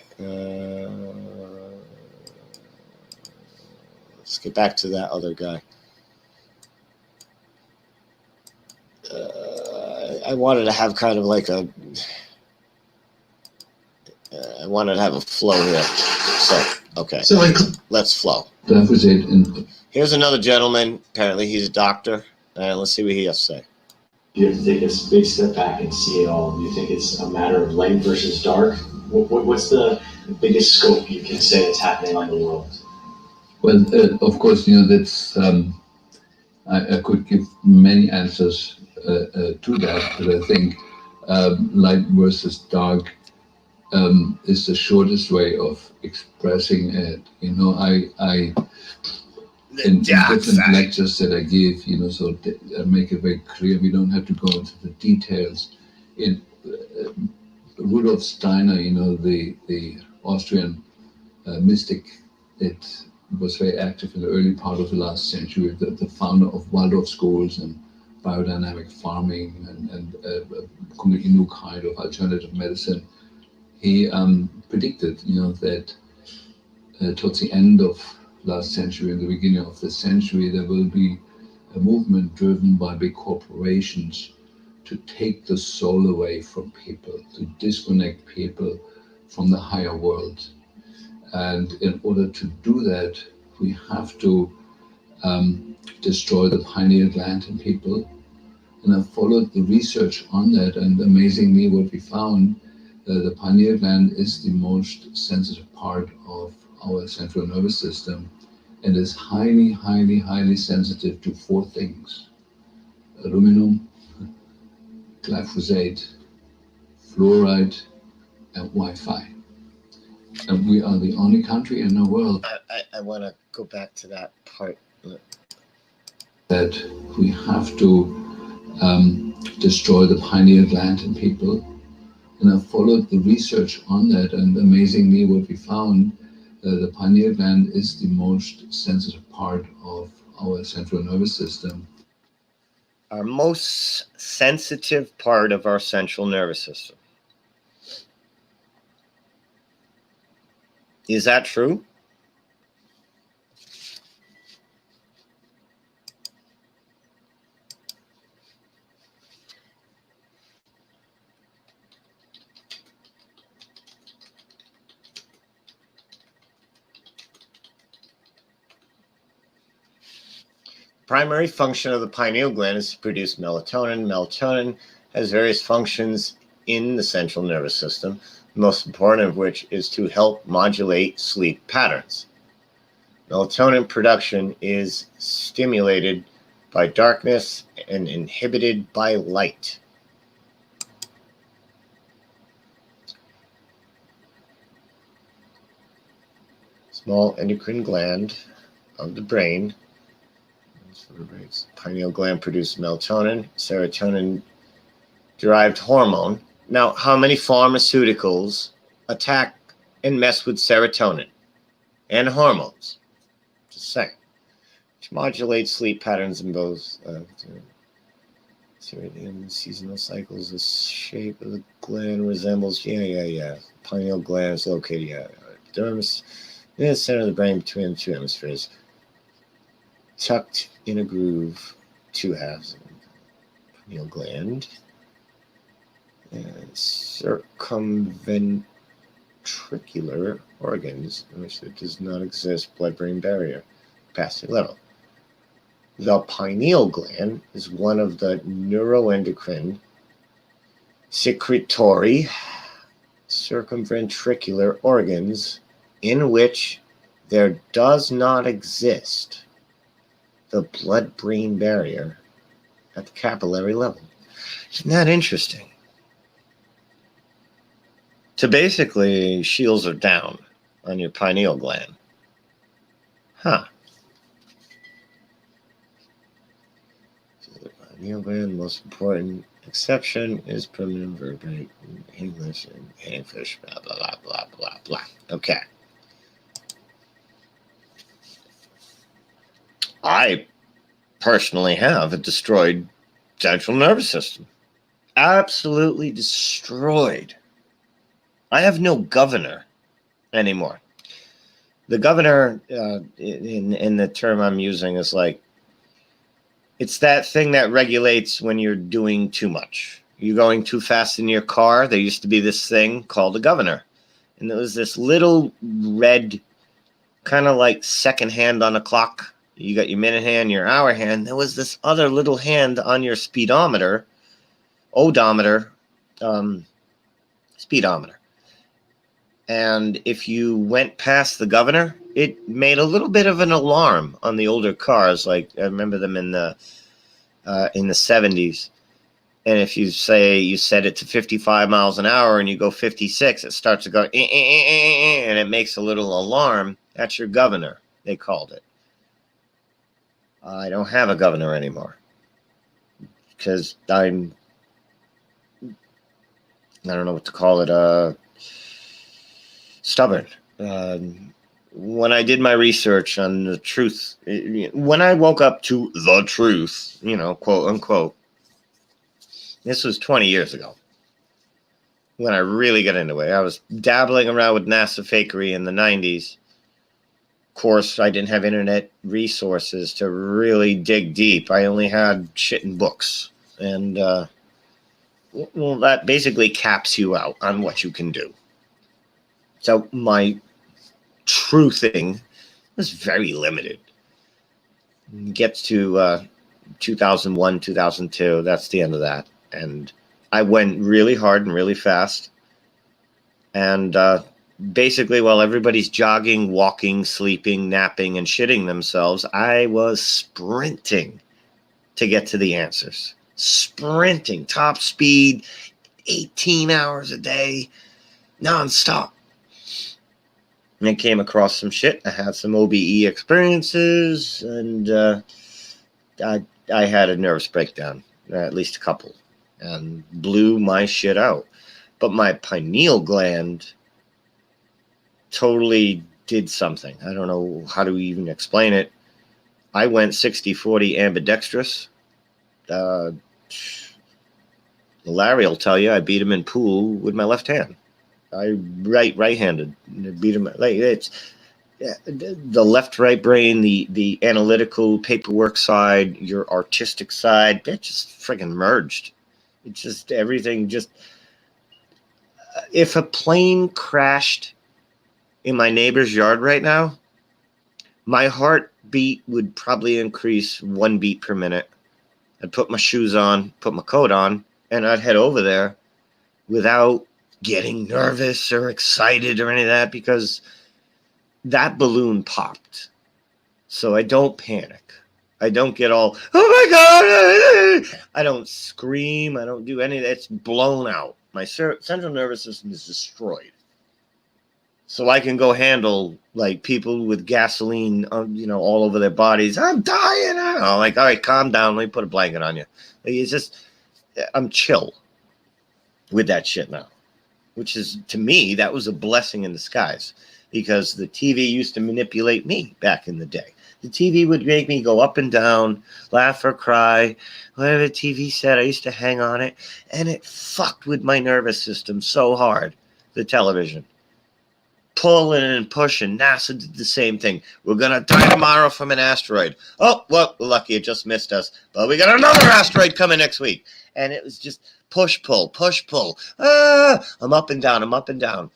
let's get back to that other guy. I wanted to have kind of like a, I wanted to have a flow here. So, okay, So let's flow. glyphosate in. Here's another gentleman. Apparently he's a doctor. Let's see what he has to say. You have to take a big step back and see it all. Do you think it's a matter of light versus dark? What's the biggest scope you can say that's happening on the world? Well, of course, that's. I could give many answers to that, but I think light versus dark is the shortest way of expressing it. I in different lectures that I give, so I make it very clear. We don't have to go into the details. In Rudolf Steiner, the Austrian mystic, it was very active in the early part of the last century, the founder of Waldorf schools and biodynamic farming and a completely new kind of alternative medicine. He predicted, that towards the end of last century and the beginning of this century, there will be a movement driven by big corporations to take the soul away from people, to disconnect people from the higher world. And in order to do that, we have to destroy the pineal gland in people. And I followed the research on that, and amazingly, what we found, the pineal gland is the most sensitive part of our central nervous system, and is highly, highly, highly sensitive to 4 things: aluminum, glyphosate, fluoride, and Wi-Fi. And we are the only country in the world. I want to go back to that part. That we have to destroy the pineal gland in people. And I followed the research on that, and amazingly, what we found, the pineal gland is the most sensitive part of our central nervous system. Our most sensitive part of our central nervous system. Is that true? Primary function of the pineal gland is to produce melatonin. Melatonin has various functions in the central nervous system, the most important of which is to help modulate sleep patterns. Melatonin production is stimulated by darkness and inhibited by light. Small endocrine gland of the brain. Pineal gland produces melatonin, serotonin-derived hormone. Now, how many pharmaceuticals attack and mess with serotonin and hormones? Just saying. Which modulates sleep patterns in both seasonal cycles. The shape of the gland resembles, pineal gland is located, dermis, in the center of the brain between the 2 hemispheres. Tucked in a groove, 2 halves of the pineal gland, and circumventricular organs in which there does not exist blood-brain barrier capacity level. The pineal gland is one of the neuroendocrine secretory circumventricular organs in which there does not exist the blood-brain barrier at the capillary level. Isn't that interesting? So basically, shields are down on your pineal gland. Huh. So the pineal gland, most important exception is permanent vertebrate, English, and hangfish, blah, blah, blah, blah, blah, blah. Okay. I personally have a destroyed central nervous system. Absolutely destroyed. I have no governor anymore. The governor, in the term I'm using, is like, it's that thing that regulates when you're doing too much. You're going too fast in your car. There used to be this thing called a governor. And there was this little red, kind of like second hand on a clock. You got your minute hand, your hour hand. There was this other little hand on your speedometer, odometer, speedometer. And if you went past the governor, it made a little bit of an alarm on the older cars. Like I remember them in the 70s. And if you say you set it to 55 miles an hour and you go 56, it starts to go, and it makes a little alarm. That's your governor, they called it. I don't have a governor anymore because I don't know what to call it, stubborn. When I did my research on the truth, when I woke up to the truth, quote unquote, this was 20 years ago when I really got into it. I was dabbling around with NASA fakery in the 90s. Of course, I didn't have internet resources to really dig deep. I only had shit in books. And, well, that basically caps you out on what you can do. So my truthing was very limited. It gets to 2001, 2002. That's the end of that. And I went really hard and really fast. And basically, while everybody's jogging, walking, sleeping, napping, and shitting themselves, I was sprinting to get to the answers. Sprinting, top speed, 18 hours a day, nonstop. And I came across some shit. I had some OBE experiences, and I had a nervous breakdown, at least a couple, and blew my shit out. But my pineal gland totally did something. I don't know how to even explain it. I went 60-40 ambidextrous. Larry will tell you I beat him in pool with my left hand. I right-handed. Beat him. Like it's the left-right brain, the analytical paperwork side, your artistic side. It just friggin' merged. It's just everything. Just if a plane crashed in my neighbor's yard right now, my heartbeat would probably increase 1 beat per minute. I'd put my shoes on, put my coat on, and I'd head over there without getting nervous or excited or any of that, because that balloon popped. So I don't panic. I don't get all, oh my God. I don't scream. I don't do any of that. It's blown out. My central nervous system is destroyed. So I can go handle like people with gasoline, all over their bodies. I'm dying. I'm like, all right, calm down. Let me put a blanket on you. Like, it's just, I'm chill with that shit now, which is, to me, that was a blessing in disguise, because the TV used to manipulate me back in the day. The TV would make me go up and down, laugh or cry, whatever the TV said. I used to hang on it, and it fucked with my nervous system so hard, the television. Pulling and pushing. NASA did the same thing. We're going to die tomorrow from an asteroid. Oh, well, lucky it just missed us. But we got another asteroid coming next week. And it was just push, pull, push, pull. I'm up and down. I'm up and down.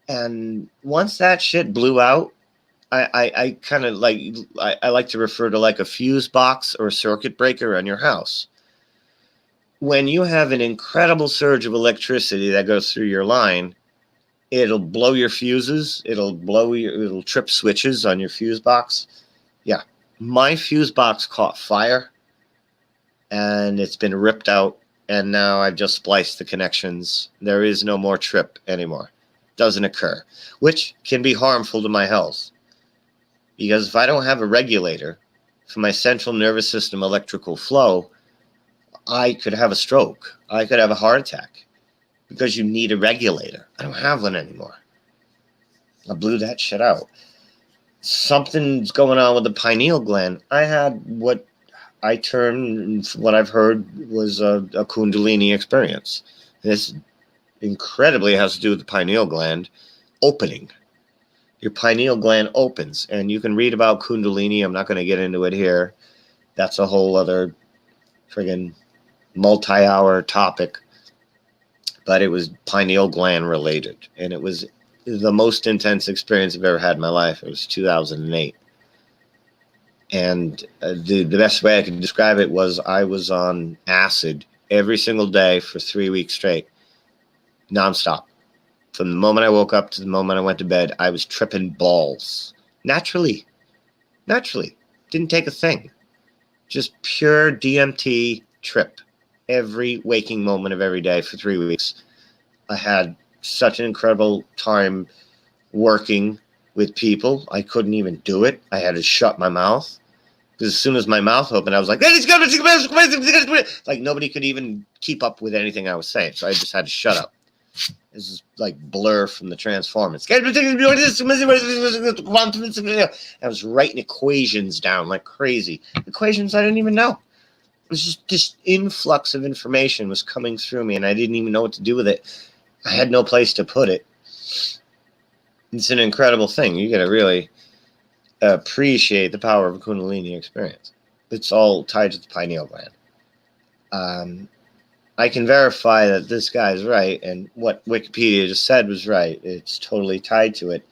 And once that shit blew out, I kind of like, I like to refer to like a fuse box or a circuit breaker on your house. When you have an incredible surge of electricity that goes through your line, it'll blow your fuses. It'll trip switches on your fuse box. Yeah. My fuse box caught fire and it's been ripped out. And now I've just spliced the connections. There is no more trip anymore. Doesn't occur, which can be harmful to my health. Because if I don't have a regulator for my central nervous system electrical flow, I could have a stroke. I could have a heart attack. Because you need a regulator. I don't have one anymore. I blew that shit out. Something's going on with the pineal gland. I had what I termed, what I've heard, was a Kundalini experience. This incredibly has to do with the pineal gland opening. your pineal gland opens, and you can read about Kundalini. I'm not going to get into it here. That's a whole other friggin' multi-hour topic. But it was pineal gland related, and it was the most intense experience I've ever had in my life. It was 2008. And the best way I could describe it was I was on acid every single day for 3 weeks straight, nonstop. From the moment I woke up to the moment I went to bed, I was tripping balls. Naturally. Didn't take a thing. Just pure DMT trip. Every waking moment of every day for 3 weeks. I had such an incredible time working with people. I couldn't even do it. I had to shut my mouth. Because as soon as my mouth opened, I was like, like nobody could even keep up with anything I was saying. So I just had to shut up. This is like Blur from the Transformers. I was writing equations down like crazy. Equations I didn't even know. It was just this influx of information was coming through me, and I didn't even know what to do with it. I had no place to put it. It's an incredible thing. You got to really appreciate the power of a Kundalini experience. It's all tied to the pineal gland. I can verify that this guy is right, and what Wikipedia just said was right. It's totally tied to it.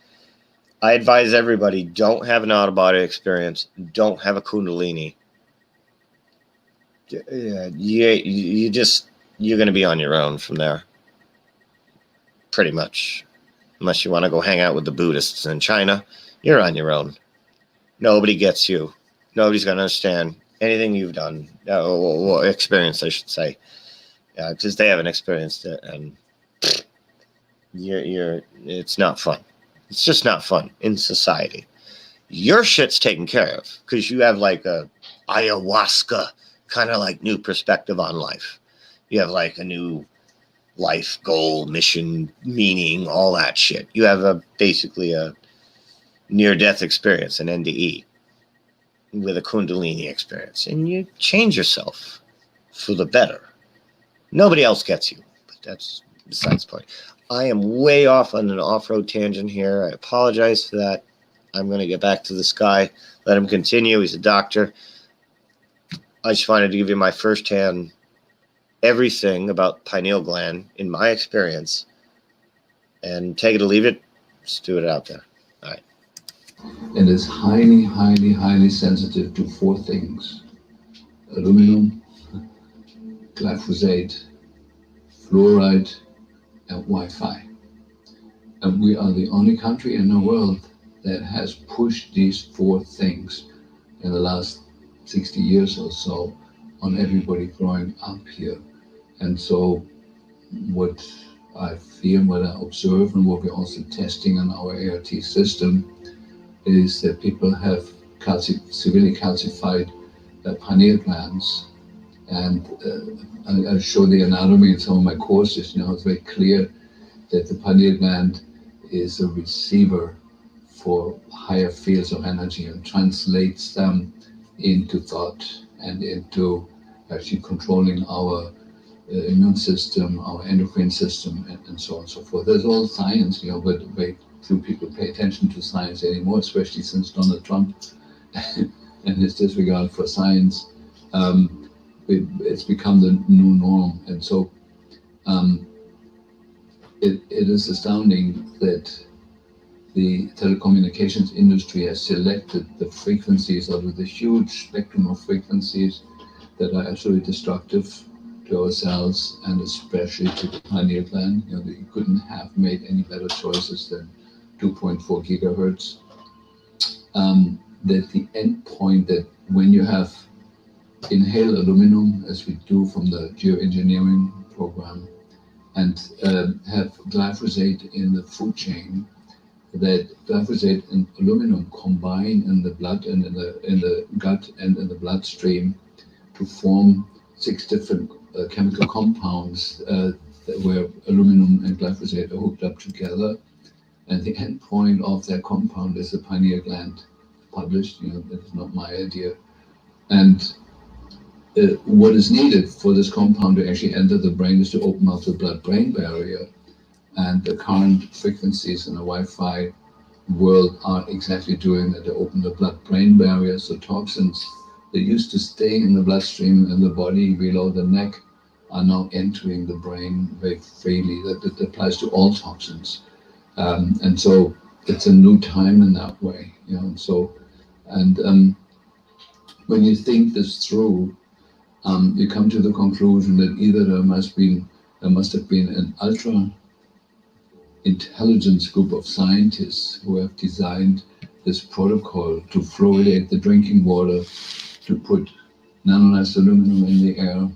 I advise everybody, don't have an out-of-body experience. Don't have a Kundalini. You're going to be on your own from there. Pretty much. Unless you want to go hang out with the Buddhists in China, you're on your own. Nobody gets you. Nobody's going to understand anything you've done, or experienced, I should say. Because they haven't experienced it, and it's not fun. It's just not fun in society. Your shit's taken care of because you have like a ayahuasca kind of like new perspective on life. You have like a new life goal, mission, meaning, all that shit. You have basically a near-death experience, an NDE, with a Kundalini experience, and you change yourself for the better. Nobody else gets you, but that's besides the point. I am way off on an off-road tangent here. I apologize for that. I'm going to get back to this guy. Let him continue. He's a doctor. I just wanted to give you my firsthand everything about pineal gland in my experience. And take it or leave it. Just do it out there. All right. And it's highly, highly, highly sensitive to 4 things: aluminum, glyphosate, fluoride, and Wi-Fi. And we are the only country in the world that has pushed these 4 things in the last 60 years or so on everybody growing up here. And so what I feel, what I observe, and what we're also testing on our ART system is that people have severely calcified pineal glands. And I show the anatomy in some of my courses. It's very clear that the pineal gland is a receiver for higher fields of energy and translates them into thought and into actually controlling our immune system, our endocrine system, and so on and so forth. There's all science, but very few people pay attention to science anymore, especially since Donald Trump and his disregard for science. It's become the new norm. And so it is astounding that the telecommunications industry has selected the frequencies out of the huge spectrum of frequencies that are absolutely destructive to our cells and especially to the pineal gland. You couldn't have made any better choices than 2.4 gigahertz. That the end point that when you have inhale aluminum, as we do from the geoengineering program, and have glyphosate in the food chain, that glyphosate and aluminum combine in the blood and in the gut and in the bloodstream to form 6 different chemical compounds where aluminum and glyphosate are hooked up together, and the end point of that compound is the pineal gland. Published, that is not my idea. And what is needed for this compound to actually enter the brain is to open up the blood-brain barrier, and the current frequencies in the Wi-Fi world are exactly doing that. They open the blood-brain barrier, so toxins that used to stay in the bloodstream and the body below the neck are now entering the brain very freely. That applies to all toxins, and so it's a new time in that way. So and when you think this through, you come to the conclusion that either there must have been an ultra intelligence group of scientists who have designed this protocol to fluoridate the drinking water, to put nanolized aluminum in the air,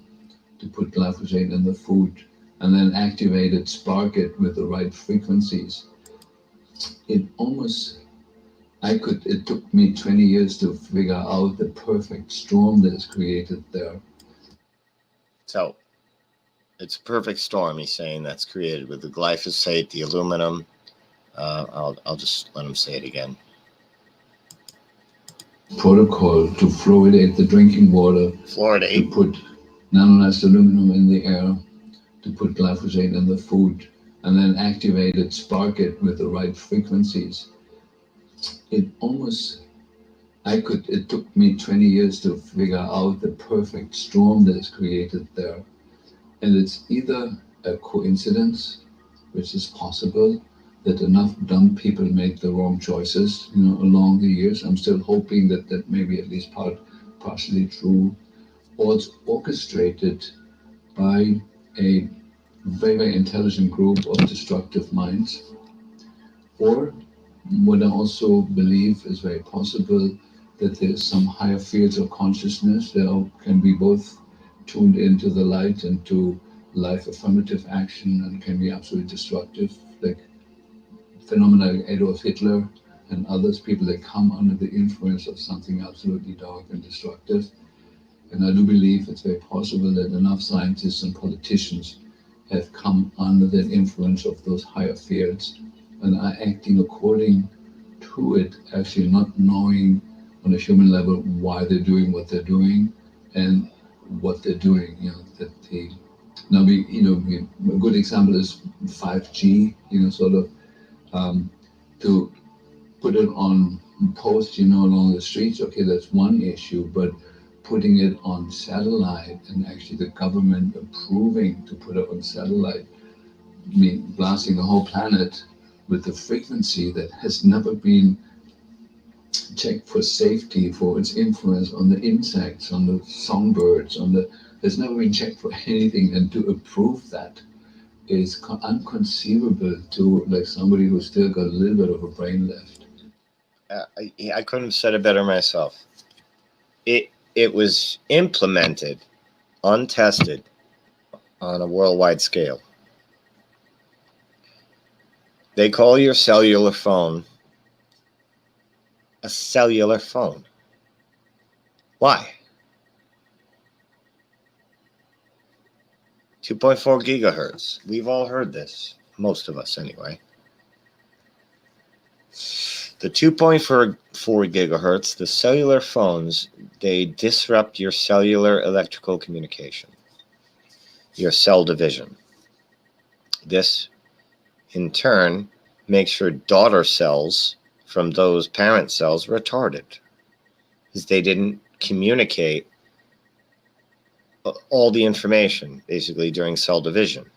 to put glyphosate in the food, and then activate it, spark it with the right frequencies. It took me 20 years to figure out the perfect storm that is created there. So it's a perfect storm, he's saying, that's created with the glyphosate, the aluminum. I'll just let him say it again. Protocol to fluoridate the drinking water, to put nanolized aluminum in the air, to put glyphosate in the food, and then activate it, spark it with the right frequencies. It took me 20 years to figure out the perfect storm that is created there. And it's either a coincidence, which is possible, that enough dumb people make the wrong choices, along the years. I'm still hoping that may be at least partially true, or it's orchestrated by a very, very intelligent group of destructive minds. Or what I also believe is very possible, that there's some higher fields of consciousness that can be both tuned into the light and to life affirmative action, and can be absolutely destructive, like phenomena like Adolf Hitler and others, people that come under the influence of something absolutely dark and destructive. And I do believe it's very possible that enough scientists and politicians have come under the influence of those higher fields and are acting according to it, actually not knowing on a human level why they're doing what they're doing and what they're doing. A good example is 5G. To put it on post, along the streets. Okay, that's one issue, but putting it on satellite and actually the government approving to put it on satellite, blasting the whole planet with a frequency that has never been checked for safety, for its influence on the insects, on the songbirds, there's never been checked for anything, and to approve that is unconceivable to somebody who's still got a little bit of a brain left. I couldn't have said it better myself. It was implemented, untested, on a worldwide scale. They call your cellular phone a cellular phone. Why? 2.4 gigahertz. We've all heard this. Most of us, anyway. The 2.4 gigahertz, the cellular phones, they disrupt your cellular electrical communication, your cell division. This, in turn, makes your daughter cells from those parent cells retarded, because they didn't communicate all the information, basically, during cell division.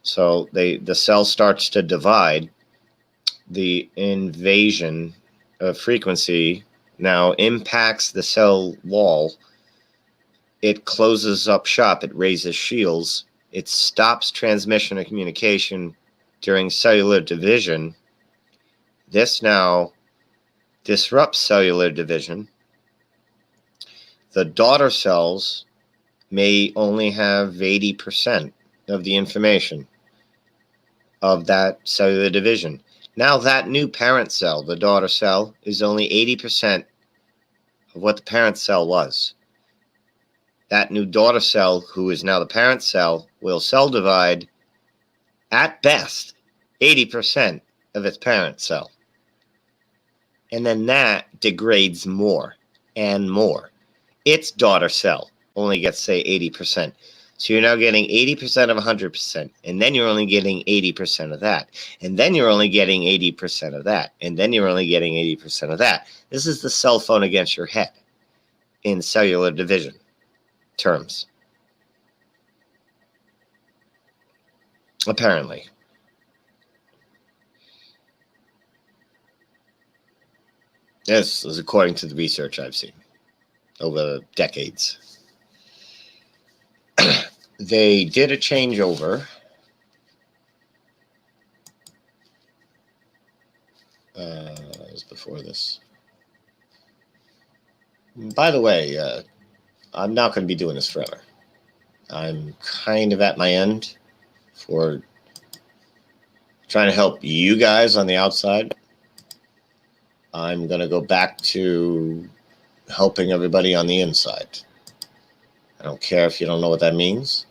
So the cell starts to divide. The invasion of frequency now impacts the cell wall. It closes up shop. It raises shields. It stops transmission of communication during cellular division. This now disrupts cellular division. The daughter cells may only have 80% of the information of that cellular division. Now that new parent cell, the daughter cell, is only 80% of what the parent cell was. That new daughter cell, who is now the parent cell, will cell divide at best 80% of its parent cell. And then that degrades more and more. Its daughter cell only gets, say, 80%. So you're now getting 80% of 100%, and then you're only getting 80% of that, and then you're only getting 80% of that, and then you're only getting 80% of that. This is the cell phone against your head in cellular division terms. Apparently. This is according to the research I've seen over decades. They did a changeover. It was before this. By the way, I'm not going to be doing this forever. I'm kind of at my end for trying to help you guys on the outside. I'm going to go back to helping everybody on the inside. I don't care if you don't know what that means.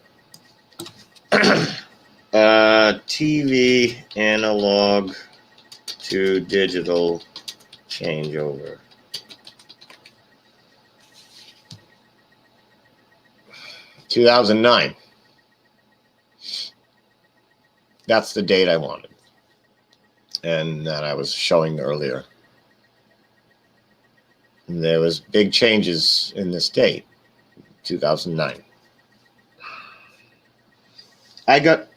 TV analog to digital changeover. (2009). That's the date I wanted, and that I was showing earlier. There was big changes in this date, 2009. That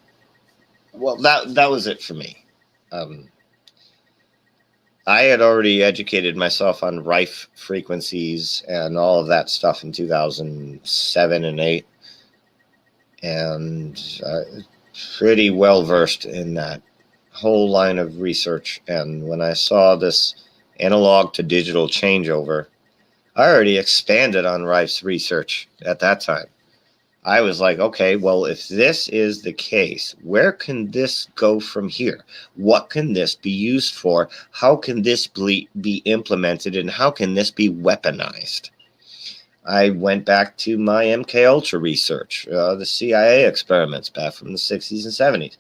was it for me. I had already educated myself on Rife frequencies and all of that stuff in 2007 and 8, and pretty well versed in that whole line of research. And when I saw this analog to digital changeover, I already expanded on Rife's research at that time. I was like, okay, well, if this is the case, where can this go from here? What can this be used for? How can this be implemented? And how can this be weaponized? I went back to my MK Ultra research, the CIA experiments back from the 60s and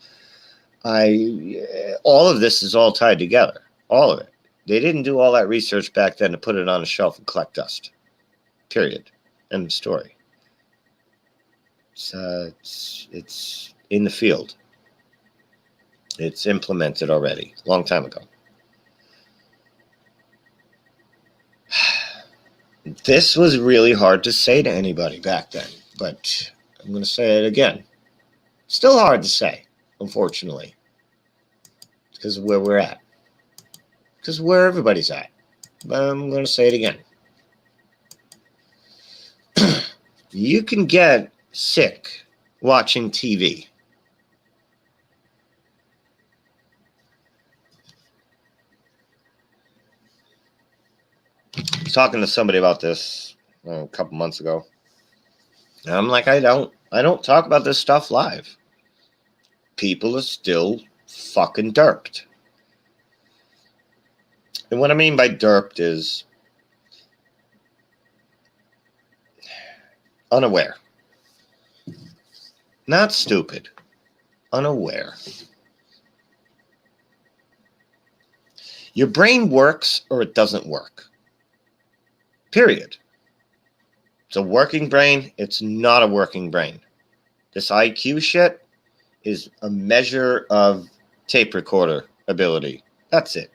70s. All of this is all tied together, all of it. They didn't do all that research back then to put it on a shelf and collect dust. Period. End of story. It's in the field. It's implemented already, a long time ago. This was really hard to say to anybody back then, but I'm going to say it again. Still hard to say, unfortunately, because of where we're at. Because of where everybody's at. But I'm going to say it again. You can get sick watching TV. I was talking to somebody about this a couple months ago. And I'm like, I don't talk about this stuff live. People are still fucking derped. And what I mean by derped is unaware. Not stupid. Unaware. Your brain works or it doesn't work. Period. It's a working brain. It's not a working brain. This IQ shit is a measure of tape recorder ability. That's it.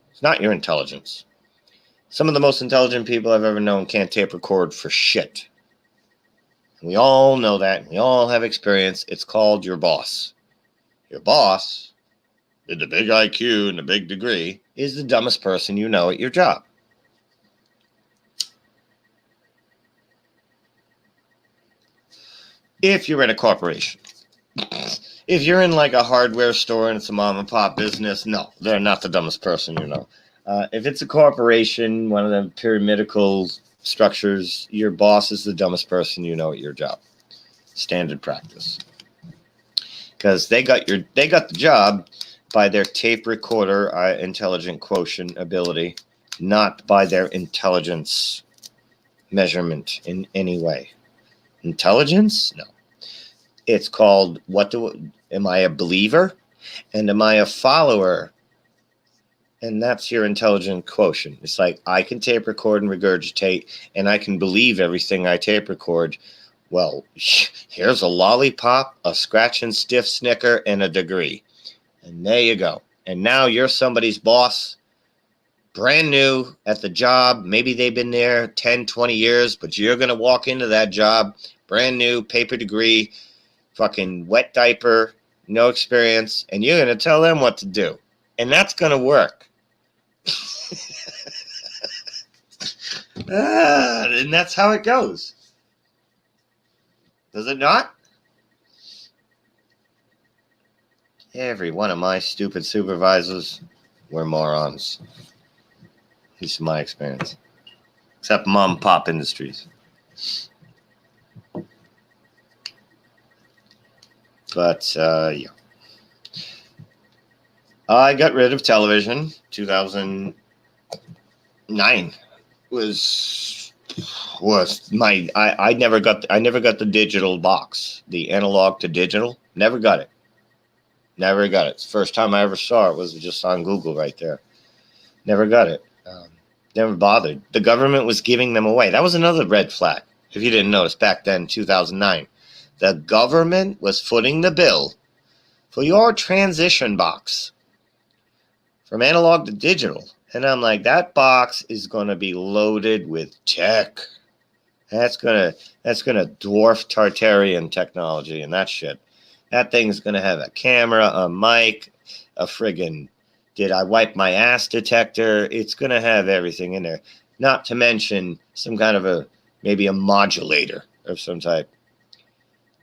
It's not your intelligence. Some of the most intelligent people I've ever known can't tape record for shit. We all know that. We all have experience. It's called your boss. Your boss, with the big IQ and the big degree, is the dumbest person you know at your job. If you're in a corporation. If you're in like a hardware store and it's a mom and pop business, no, they're not the dumbest person you know. If it's a corporation, one of the pyramidal structures, your boss is the dumbest person you know at your job. Standard practice. Because they got the job by their tape recorder intelligent quotient ability, not by their intelligence measurement in any way. Intelligence? No. It's called, am I a believer? And am I a follower? And that's your intelligent quotient. It's like, I can tape record and regurgitate, and I can believe everything I tape record, Well, here's a lollipop, a scratch and stiff snicker, and a degree. And there you go. And now you're somebody's boss, brand new at the job. Maybe they've been there 10, 20 years, but you're going to walk into that job, brand new, paper degree, fucking wet diaper, no experience, and you're going to tell them what to do. And that's going to work. And that's how it goes. Does it not? Every one of my stupid supervisors were morons. At least in my experience. Except mom and pop industries. But, yeah. I got rid of television. 2009 was my I never got the digital box, the analog to digital. Never got it. It's the first time I ever saw it was just on Google right there. Never got it. Never bothered. The government was giving them away. That was another red flag. If you didn't notice back then, 2009, the government was footing the bill for your transition box from analog to digital. And I'm like, that box is going to be loaded with tech. That's gonna dwarf Tartarian technology and that shit. That thing's gonna have a camera, a mic, a friggin' did I wipe my ass detector. It's gonna have everything in there. Not to mention some kind of maybe a modulator of some type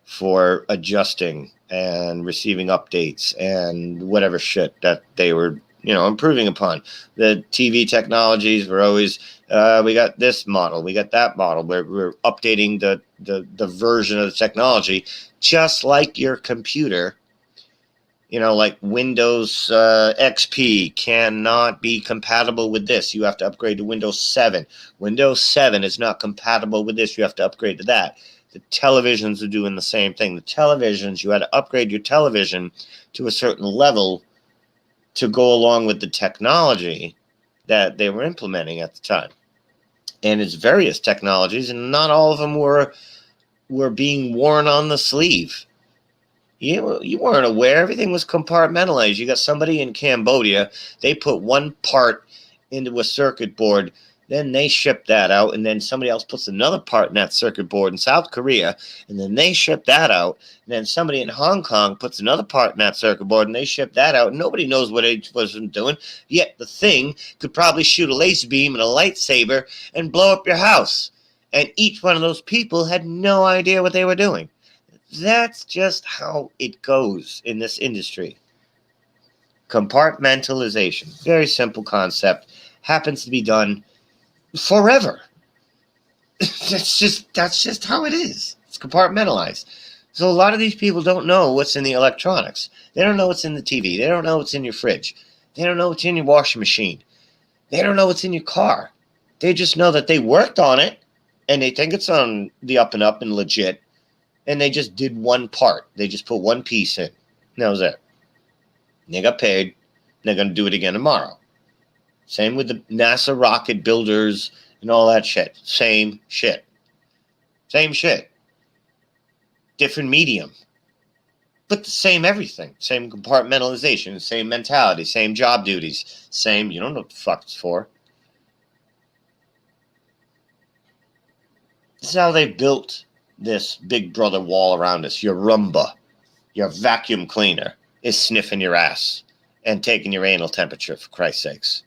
for adjusting and receiving updates and whatever shit that they were, improving upon. The TV technologies were always, we got this model, we got that model. We're updating the version of the technology, just like your computer. Like Windows XP cannot be compatible with this. You have to upgrade to Windows 7. Windows 7 is not compatible with this. You have to upgrade to that. The televisions are doing the same thing. The televisions, you had to upgrade your television to a certain level to go along with the technology that they were implementing at the time. And it's various technologies, and not all of them were being worn on the sleeve. You weren't aware. Everything was compartmentalized. You got somebody in Cambodia, they put one part into a circuit board, then they ship that out, and then somebody else puts another part in that circuit board in South Korea, and then they ship that out, and then somebody in Hong Kong puts another part in that circuit board, and they ship that out. Nobody knows what it was doing, yet the thing could probably shoot a laser beam and a lightsaber and blow up your house. And each one of those people had no idea what they were doing. That's just how it goes in this industry. Compartmentalization. Very simple concept. Happens to be done forever. That's just how it is. It's compartmentalized. So a lot of these people don't know what's in the electronics. They don't know what's in the TV. They don't know what's in your fridge. They don't know what's in your washing machine. They don't know what's in your car. They just know that they worked on it, and they think it's on the up and up and legit, and they just did one part. They just put one piece in. And that was it. And they got paid. They're going to do it again tomorrow. Same with the NASA rocket builders and all that shit. Same shit. Different medium. But the same everything. Same compartmentalization. Same mentality. Same job duties. Same, you don't know what the fuck it's for. This is how they built this big brother wall around us. Your Roomba, your vacuum cleaner is sniffing your ass and taking your anal temperature, for Christ's sakes.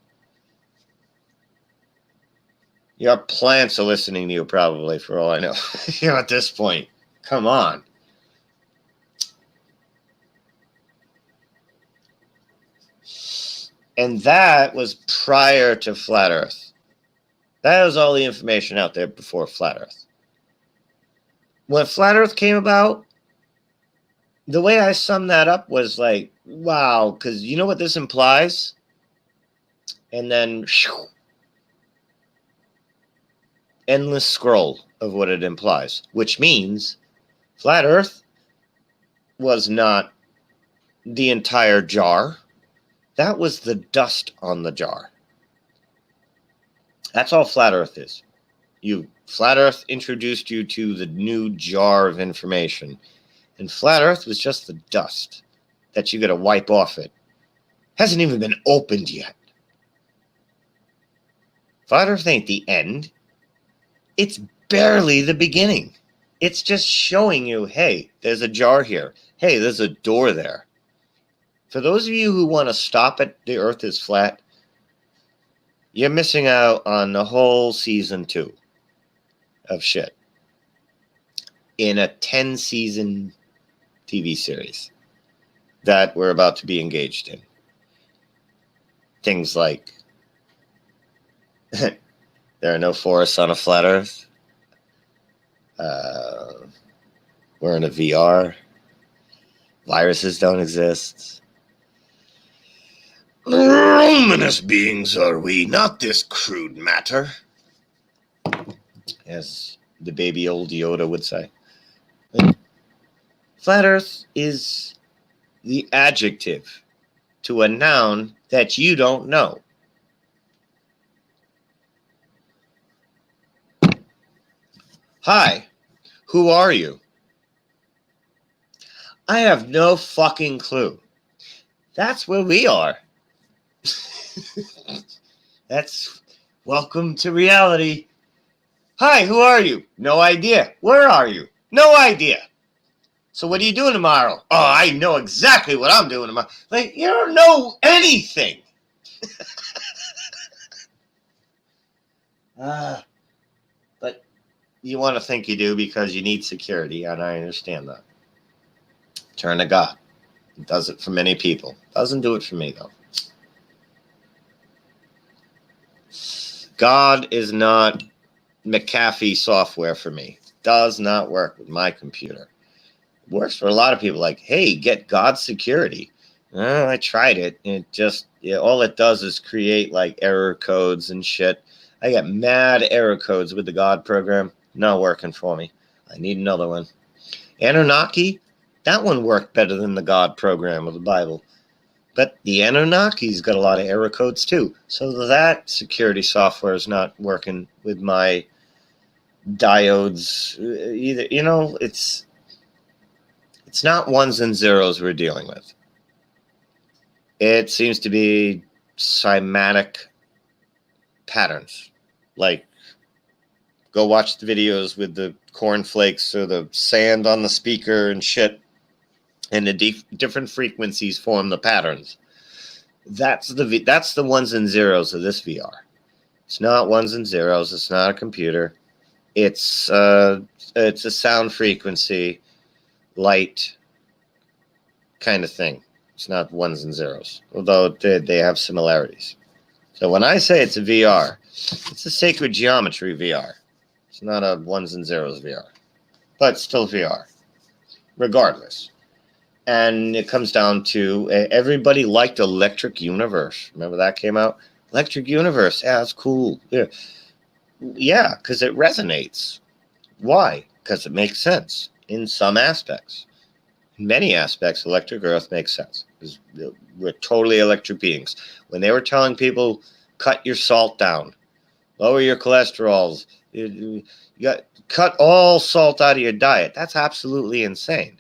Your plants are listening to you probably, for all I know. At this point. Come on. And that was prior to Flat Earth. That was all the information out there before Flat Earth. When Flat Earth came about, the way I summed that up was like, wow, because you know what this implies? And then, endless scroll of what it implies, which means Flat Earth was not the entire jar. That was the dust on the jar. That's all Flat Earth is. Flat Earth introduced you to the new jar of information. And Flat Earth was just the dust that you got to wipe off it. Hasn't even been opened yet. Flat Earth ain't the end. It's barely the beginning. It's just showing you, hey, there's a jar here. Hey, there's a door there. For those of you who want to stop at the Earth is flat, you're missing out on the whole season 2 of shit in a 10-season TV series that we're about to be engaged in. Things like there are no forests on a flat Earth. We're in a VR. Viruses don't exist. Luminous beings are we, not this crude matter, as the baby old Yoda would say. Flat Earth is the adjective to a noun that you don't know. Hi, who are you? I have no fucking clue. That's where we are. That's welcome to reality. Hi, who are you? No idea. Where are you? No idea. So what are you doing tomorrow? Oh, I know exactly what I'm doing tomorrow. Like, you don't know anything. But you want to think you do because you need security, and I understand that. Turn to God. It does it for many people. Doesn't do it for me, though. God is not McAfee software for me. Does not work with my computer. It works for a lot of people. Like, hey, get God security. I tried it. All it does is create like error codes and shit. I got mad error codes with the God program. Not working for me. I need another one. Anunnaki, that one worked better than the God program of the Bible. But the Anunnaki's got a lot of error codes too. So that security software is not working with my diodes either. You know, it's not ones and zeros we're dealing with. It seems to be cymatic patterns. Like, go watch the videos with the cornflakes or the sand on the speaker and shit. And the different frequencies form the patterns. That's the ones and zeros of this VR. It's not ones and zeros. It's not a computer. It's a sound frequency, light kind of thing. It's not ones and zeros, although they have similarities. So when I say it's a VR, it's a sacred geometry VR. It's not a ones and zeros VR, but still VR, regardless. And it comes down to everybody liked Electric Universe. Remember that came out? Electric Universe. Yeah, it's cool. Yeah, because it resonates. Why? Because it makes sense in some aspects. In many aspects, Electric Earth makes sense. Because we're totally electric beings. When they were telling people, cut your salt down, lower your cholesterols, you got cut all salt out of your diet. That's absolutely insane.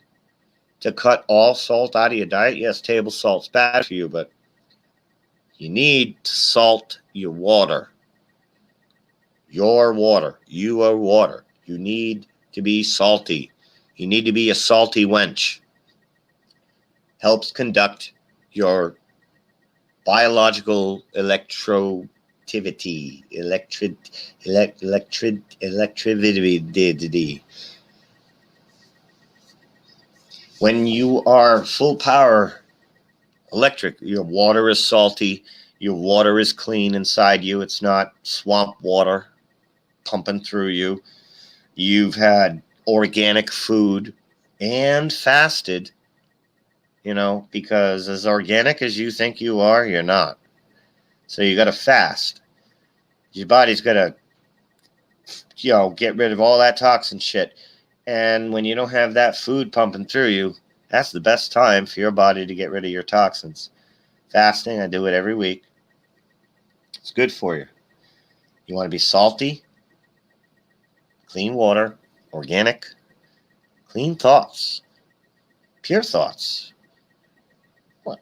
To cut all salt out of your diet, yes, table salt's bad for you, but you need to salt your water. Your water. You are water. You need to be salty. You need to be a salty wench. Helps conduct your biological electricity. When you are full power electric, your water is salty, your water is clean inside you. It's not swamp water pumping through you. You've had organic food and fasted, because as organic as you think you are, you're not. So you got to fast. Your body's got to, get rid of all that toxin shit. And when you don't have that food pumping through you, that's the best time for your body to get rid of your toxins. Fasting, I do it every week. It's good for you. You want to be salty? clean water, organic, clean thoughts, pure thoughts. What?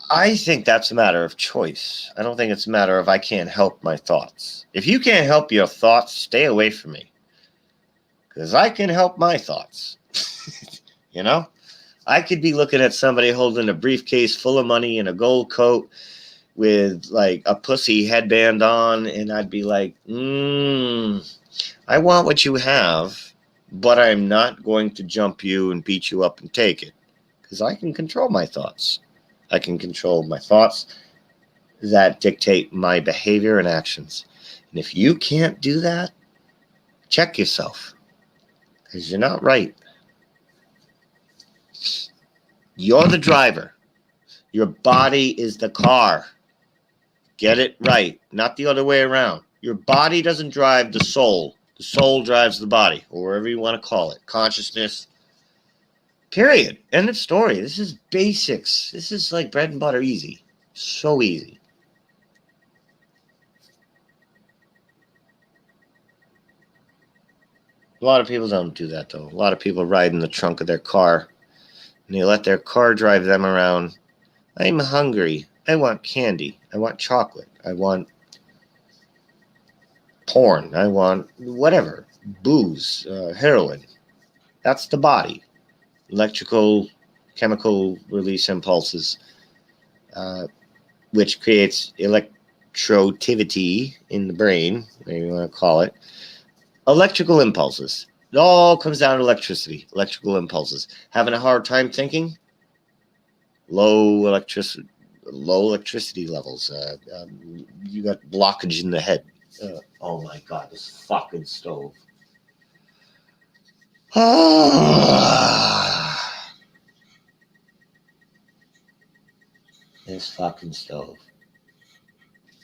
I think that's a matter of choice. I don't think it's a matter of I can't help my thoughts. If you can't help your thoughts, stay away from me. Because I can help my thoughts. You know? I could be looking at somebody holding a briefcase full of money and a gold coat with like a pussy headband on, and I'd be like, I want what you have, but I'm not going to jump you and beat you up and take it. Because I can control my thoughts. I can control my thoughts that dictate my behavior and actions. And if you can't do that, check yourself. Because you're not right. You're the driver. Your body is the car. Get it right. Not the other way around. Your body doesn't drive the soul. The soul drives the body, or whatever you want to call it. Consciousness. Period. End of story. This is basics. This is like bread and butter easy. So easy. A lot of people don't do that, though. A lot of people ride in the trunk of their car, and they let their car drive them around. I'm hungry. I want candy. I want chocolate. I want porn. I want whatever. Booze. Heroin. That's the body. Electrical, chemical release impulses, which creates electroactivity in the brain, whatever you want to call it. Electrical impulses. It all comes down to electricity. Electrical impulses. Having a hard time thinking? Low electricity levels. You got blockage in the head. Oh my God, this fucking stove. This fucking stove.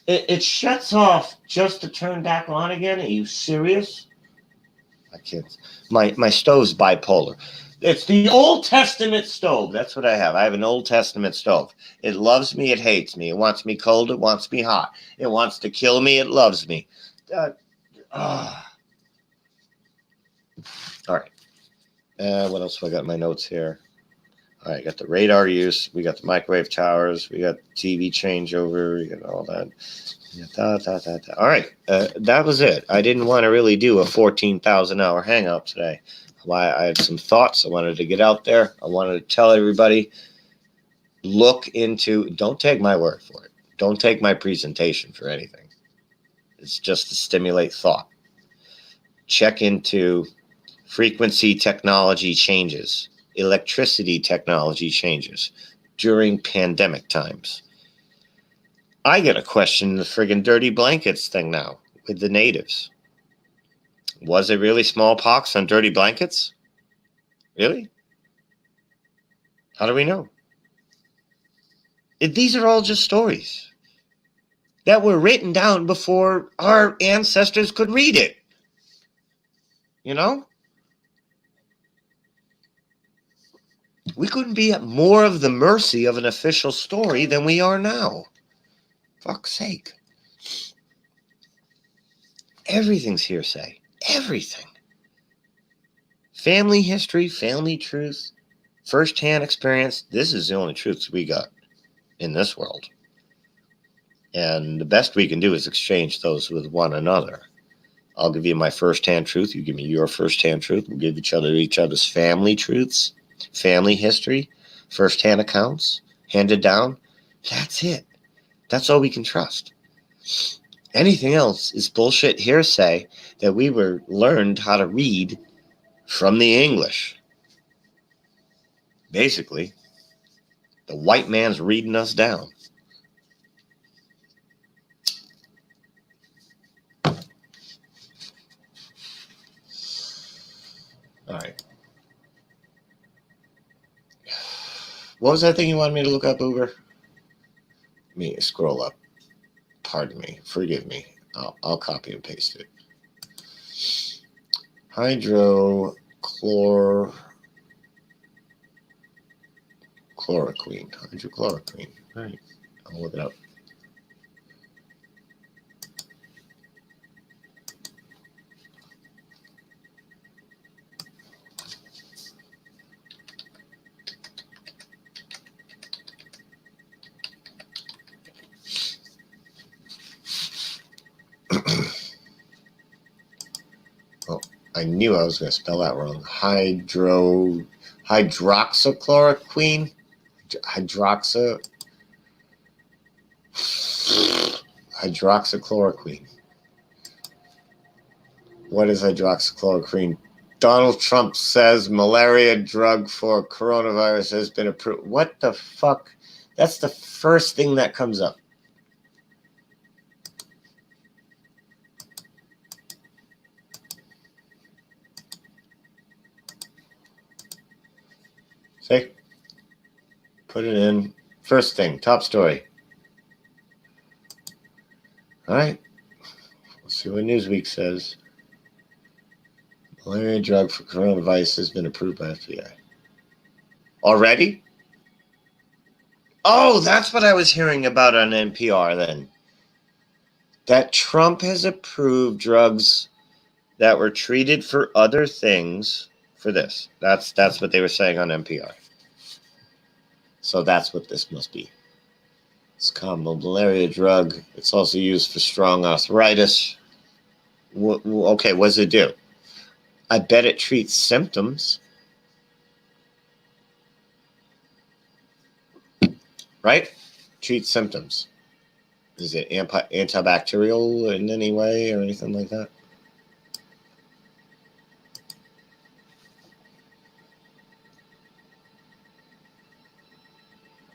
It shuts off just to turn back on again. Are you serious? I can't. My stove's bipolar. It's the Old Testament stove. That's what I have. I have an Old Testament stove. It loves me. It hates me. It wants me cold. It wants me hot. It wants to kill me. It loves me. All right. What else have I got in my notes here? All right, got the radar use. We got the microwave towers. We got TV changeover. We got all that. All right, that was it. I didn't want to really do a 14,000-hour hang up today. I had some thoughts I wanted to get out there. I wanted to tell everybody, look into, don't take my word for it. Don't take my presentation for anything. It's just to stimulate thought. Check into frequency technology changes, electricity technology changes during pandemic times. I get a question the friggin' dirty blankets thing now with the natives. Was it really smallpox on dirty blankets? Really? How do we know? These are all just stories that were written down before our ancestors could read it. You know? We couldn't be at more of the mercy of an official story than we are now. Fuck's sake. Everything's hearsay. Everything. Family history, family truth, first-hand experience. This is the only truths we got in this world. And the best we can do is exchange those with one another. I'll give you my first-hand truth. You give me your first-hand truth. We'll give each other's family truths, family history, first-hand accounts, handed down. That's it. That's all we can trust. Anything else is bullshit hearsay that we learned how to read from the English. Basically, the white man's reading us down. All right. What was that thing you wanted me to look up, Uber? Let me scroll up. Pardon me. Forgive me. I'll copy and paste it. Hydrochloroquine. Hydrochloroquine. All right. I'll look it up. I knew I was going to spell that wrong. Hydroxychloroquine? Hydroxychloroquine. What is hydroxychloroquine? Donald Trump says malaria drug for coronavirus has been approved. What the fuck? That's the first thing that comes up. See? Put it in. First thing, top story. All right. Let's see what Newsweek says. Malaria drug for coronavirus has been approved by FBI. Already? Oh, that's what I was hearing about on NPR then. That Trump has approved drugs that were treated for other things for this. That's what they were saying on NPR. So that's what this must be. It's a common malaria drug. It's also used for strong arthritis. Okay, what does it do? I bet it treats symptoms. Right? Treats symptoms. Is it antibacterial in any way or anything like that?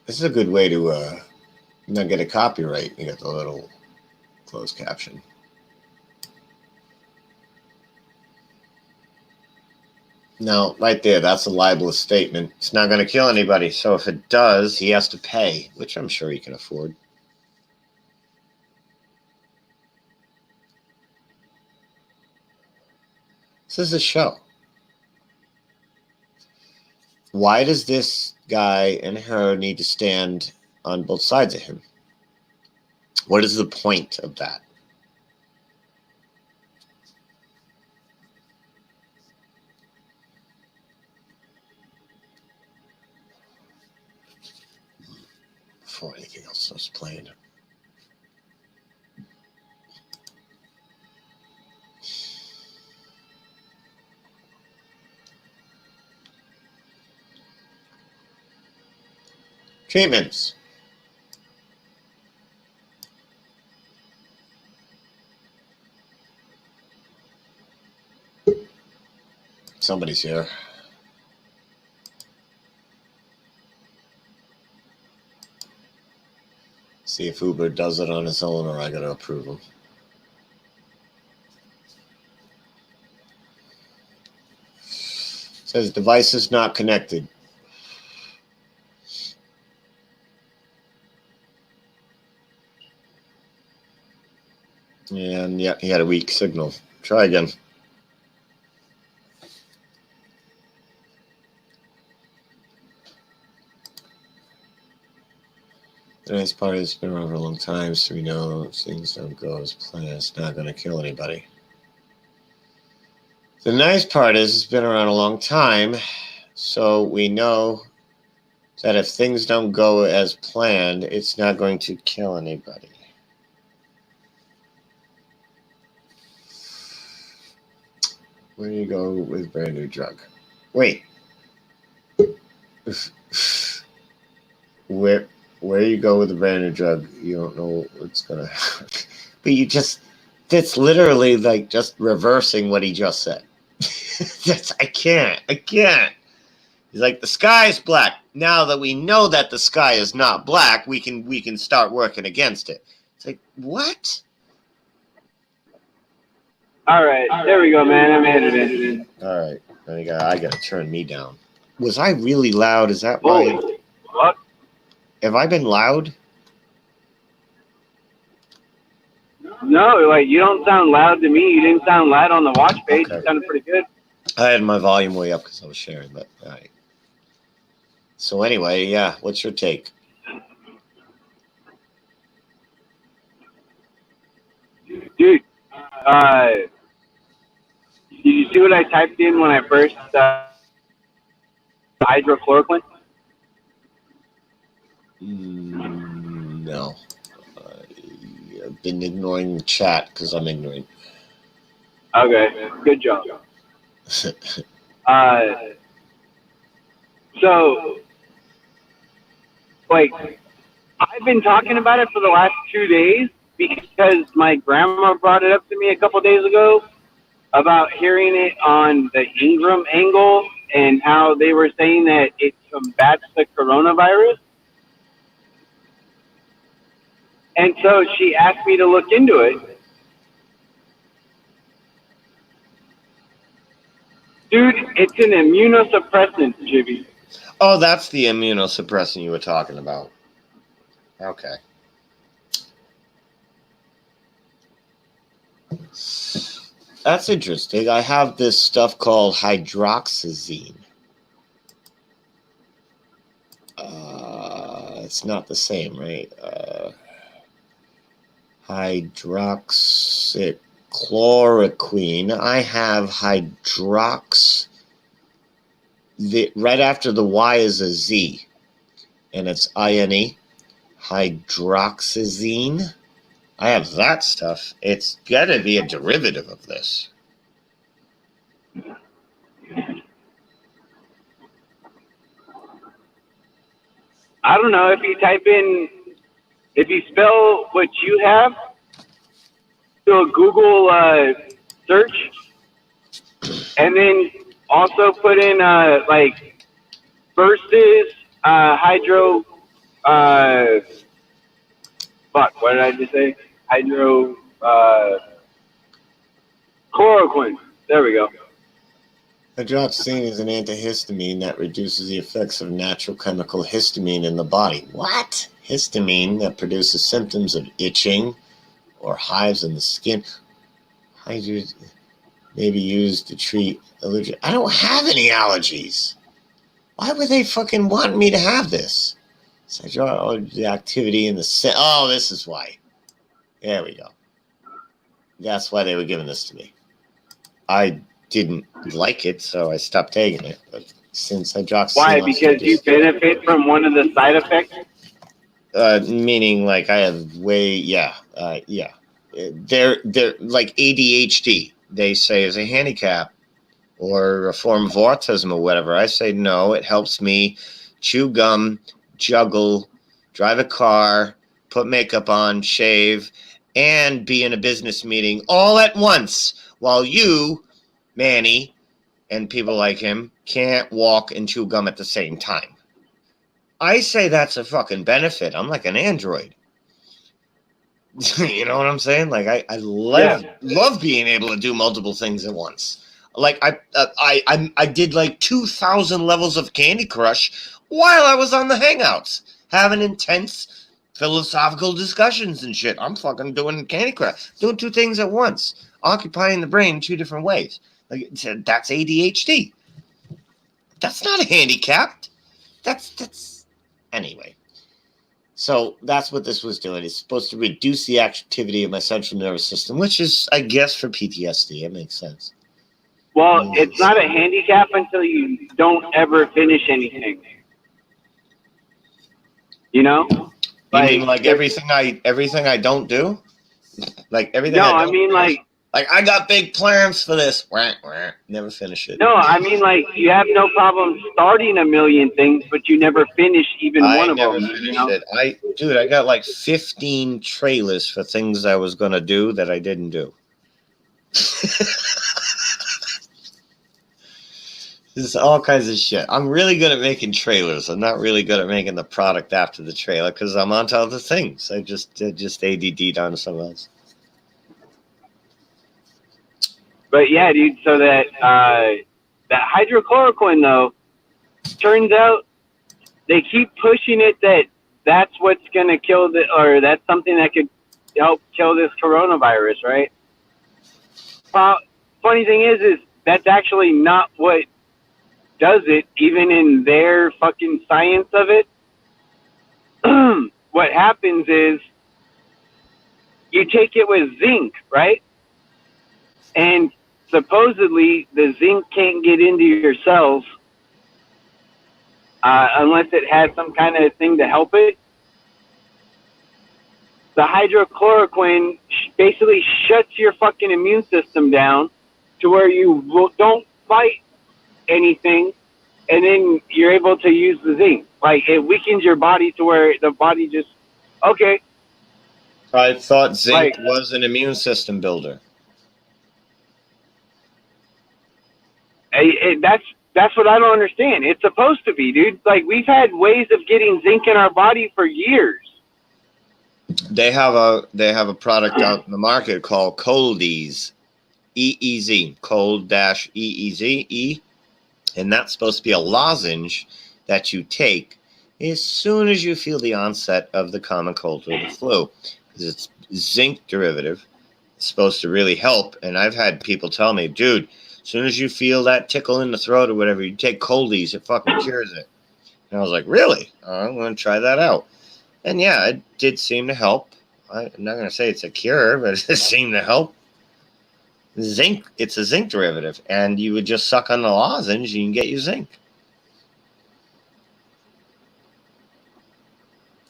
This is a good way to not get a copyright. You got the little closed caption. Now, right there, that's a libelous statement. It's not going to kill anybody. So if it does, he has to pay, which I'm sure he can afford. This is a show. Why does this guy and her need to stand on both sides of him? What is the point of that? Before anything else starts playing. Treatments. Somebody's here. See if Uber does it on his own or I gotta approve him. Says device is not connected. And yeah, he had a weak signal. Try again. The nice part is it's been around for a long time, so we know if things don't go as planned, it's not going to kill anybody. The nice part is it's been around a long time, so we know that if things don't go as planned, it's not going to kill anybody. Where do you go with brand new drug? Wait. Where you go with a brand new drug, you don't know what's gonna happen. But that's literally like just reversing what he just said. I can't. He's like, the sky is black. Now that we know that the sky is not black, we can start working against it. It's like, what? All right, there we go, man. I'm edited. All right, I gotta turn me down. Was I really loud? Is that why? Holy fuck. Have I been loud? No, like, you don't sound loud to me. You didn't sound loud on the watch page. Okay. You sounded pretty good. I had my volume way up because I was sharing, but all right. So anyway, yeah, what's your take? Dude, did you see what I typed in when I first hydrochloroquine? No. I've been ignoring the chat because I'm ignorant. Okay, good job. So, like, I've been talking about it for the last 2 days because my grandma brought it up to me a couple days ago about hearing it on the Ingram angle and how they were saying that it combats the coronavirus. And so she asked me to look into it. Dude, it's an immunosuppressant, Jibby. Oh, that's the immunosuppressant you were talking about. Okay. That's interesting. I have this stuff called hydroxyzine. It's not the same, right? Hydroxychloroquine. I have right after the Y is a Z, and it's INE. Hydroxyzine. I have that stuff. It's got to be a derivative of this. I don't know, if you spell what you have to a Google search, and then also put in like versus hydro what did I just say? Chloroquine. There we go. Hydroxyzine is an antihistamine that reduces the effects of natural chemical histamine in the body. What? Histamine that produces symptoms of itching or hives in the skin. Hydroxyzine may be used to treat allergy. I don't have any allergies. Why would they fucking want me to have this? The activity in the oh, this is why. There we go. That's why they were giving this to me. I didn't like it, so I stopped taking it. But since hydroxyzine, why? Because you benefit from one of the side effects. Meaning, like I have they're like ADHD. They say is a handicap or a form of autism or whatever. I say no. It helps me chew gum, juggle, drive a car, put makeup on, shave, and be in a business meeting all at once, while you, Manny, and people like him can't walk and chew gum at the same time. I say that's a fucking benefit. I'm like an android. You know what I'm saying? Like I love being able to do multiple things at once. Like I did like 2,000 levels of Candy Crush while I was on the Hangouts, having intense philosophical discussions and shit. I'm fucking doing Candy Crush, doing two things at once, occupying the brain in two different ways. Like that's ADHD. That's not a handicap. That's anyway. So that's what this was doing. It's supposed to reduce the activity of my central nervous system, which is, I guess, for PTSD. It makes sense. Well, it's not a handicap until you don't ever finish anything. You know? You mean like everything I don't do? Like everything? No, I mean like I got big plans for this. Never finish it. No, I mean like you have no problem starting a million things, but you never finish even one of them. I never finished it. I got like 15 trailers for things I was gonna do that I didn't do. This is all kinds of shit. I'm really good at making trailers. I'm not really good at making the product after the trailer because I'm onto other things. I just ADD'd on something else. But yeah, dude. So that hydrochloroquine though, turns out they keep pushing it that's what's gonna kill or that's something that could help kill this coronavirus, right? Funny thing is that's actually not what does it, even in their fucking science of it. What happens is you take it with zinc, right? And supposedly the zinc can't get into your cells unless it has some kind of thing to help it. The hydrochloroquine basically shuts your fucking immune system down to where you don't fight anything, and then you're able to use the zinc. Like, it weakens your body to where the body just, okay. I thought zinc Like, was an immune system builder. That's what I don't understand. It's supposed to be, dude. Like, we've had ways of getting zinc in our body for years. They have a product out in the market called Coldeez, EEZ, cold-EEZ, and that's supposed to be a lozenge that you take as soon as you feel the onset of the common cold or the flu, because it's zinc derivative. It's supposed to really help, and I've had people tell me, dude, as soon as you feel that tickle in the throat or whatever, you take Coldeez, it fucking cures it. And I was like, really? I'm going to try that out. And yeah, it did seem to help. I'm not going to say it's a cure, but it seemed to help. Zinc, it's a zinc derivative, and you would just suck on the lozenge, you can get you zinc.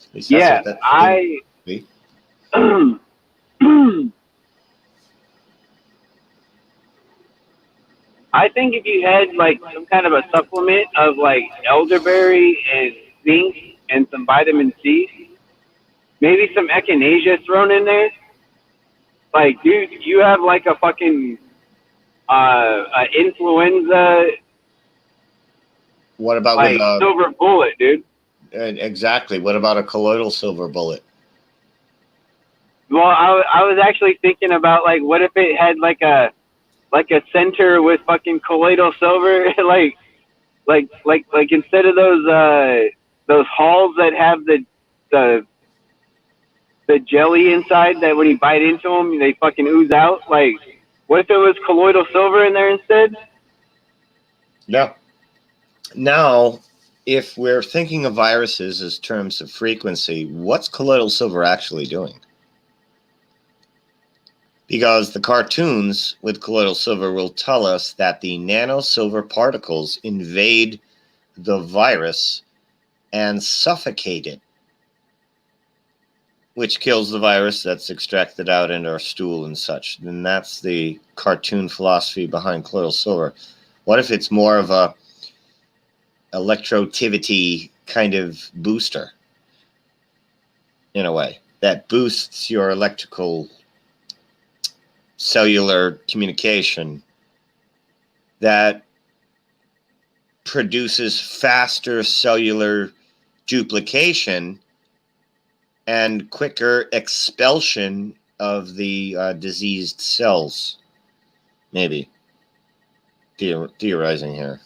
At least that's what that thing would be. I think if you had like some kind of a supplement of like elderberry and zinc and some vitamin C, maybe some echinacea thrown in there, like, dude, you have like a fucking influenza. What about like with silver bullet, dude? Exactly. What about a colloidal silver bullet? Well, I was actually thinking about, like, what if it had like a center with fucking colloidal silver, like instead of those hulls that have the jelly inside that when you bite into them they fucking ooze out. Like, what if it was colloidal silver in there instead? Yeah. Now, if we're thinking of viruses as terms of frequency, what's colloidal silver actually doing? Because the cartoons with colloidal silver will tell us that the nano silver particles invade the virus and suffocate it, which kills the virus that's extracted out into our stool and such. And that's the cartoon philosophy behind colloidal silver. What if it's more of a electrotivity kind of booster, in a way, that boosts your electrical cellular communication, that produces faster cellular duplication and quicker expulsion of the diseased cells? Maybe. Theorizing here.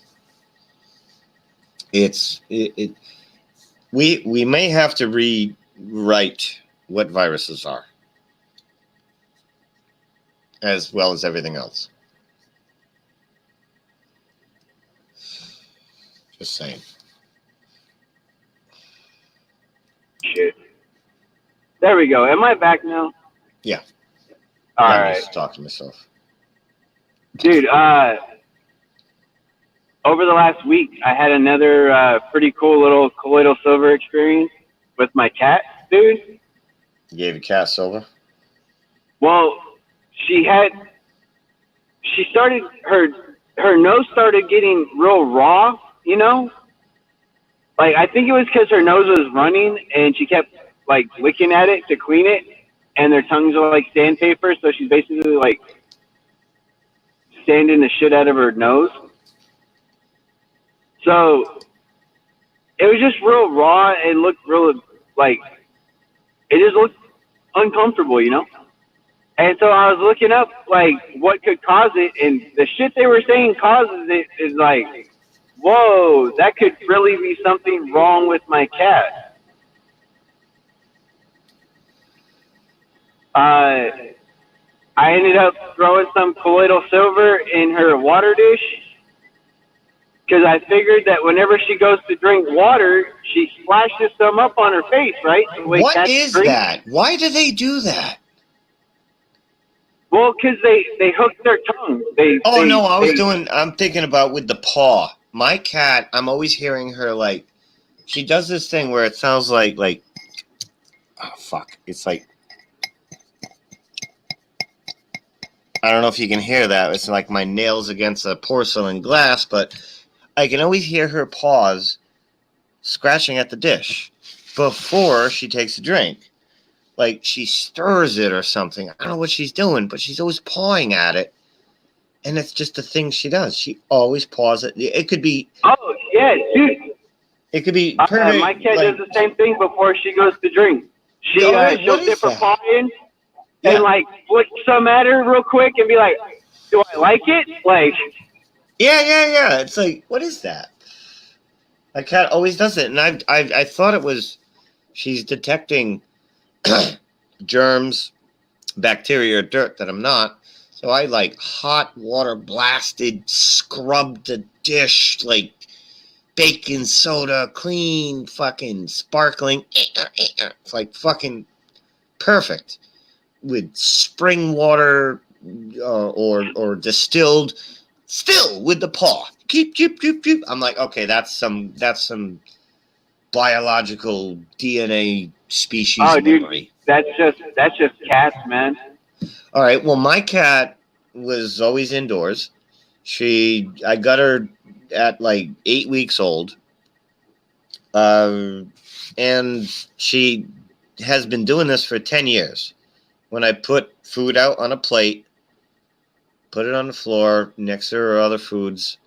We may have to rewrite what viruses are, as well as everything else. Just saying. Shit. There we go. Am I back now? Yeah. All I'm right. just talking to myself. Dude, over the last week, I had another pretty cool little colloidal silver experience with my cat, dude. You gave a cat silver? Well, her nose started getting real raw, you know? Like, I think it was because her nose was running and she kept, like, licking at it to clean it, and their tongues are like sandpaper, so she's basically, like, sanding the shit out of her nose. So it was just real raw and looked real, like, it just looked uncomfortable, you know? And so I was looking up, like, what could cause it, and the shit they were saying causes it is like, whoa, that could really be something wrong with my cat. I ended up throwing some colloidal silver in her water dish, because I figured that whenever she goes to drink water, she splashes some up on her face, right? What is that? Why do they do that? Well, because they hook their tongue. I'm thinking about with the paw. My cat, I'm always hearing her, like, she does this thing where it sounds like, oh, fuck. It's like, I don't know if you can hear that. It's like my nails against a porcelain glass, but I can always hear her paws scratching at the dish before she takes a drink. Like she stirs it or something. I don't know what she's doing, but she's always pawing at it. And it's just a thing she does. She always paws it. It could be. Oh, yeah, dude. It could be. My cat does the same thing before she goes to drink. She'll dip her paw in and like flick some at her real quick and be like, "Do I like it?" Like. Yeah. It's like, what is that? My cat always does it, and I thought it was she's detecting germs, bacteria, or dirt that I'm not. So I like hot water blasted, scrubbed the dish like baking soda, clean, fucking sparkling. It's like fucking perfect with spring water or distilled, still with the paw. Keep. I'm like, okay, that's some biological DNA species memory. Dude, that's just cats, man. All right. Well, my cat was always indoors. I got her at like 8 weeks old. And she has been doing this for 10 years. When I put food out on a plate, put it on the floor next to her other foods,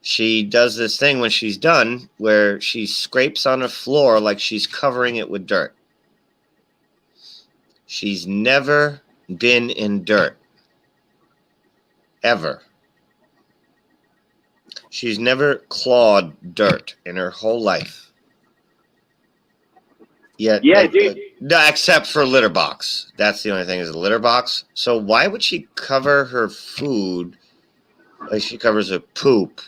she does this thing when she's done where she scrapes on the floor like she's covering it with dirt. She's never been in dirt. Ever. She's never clawed dirt in her whole life. Yet, yeah, dude. No, except for litter box. That's the only thing is a litter box. So why would she cover her food like she covers her poop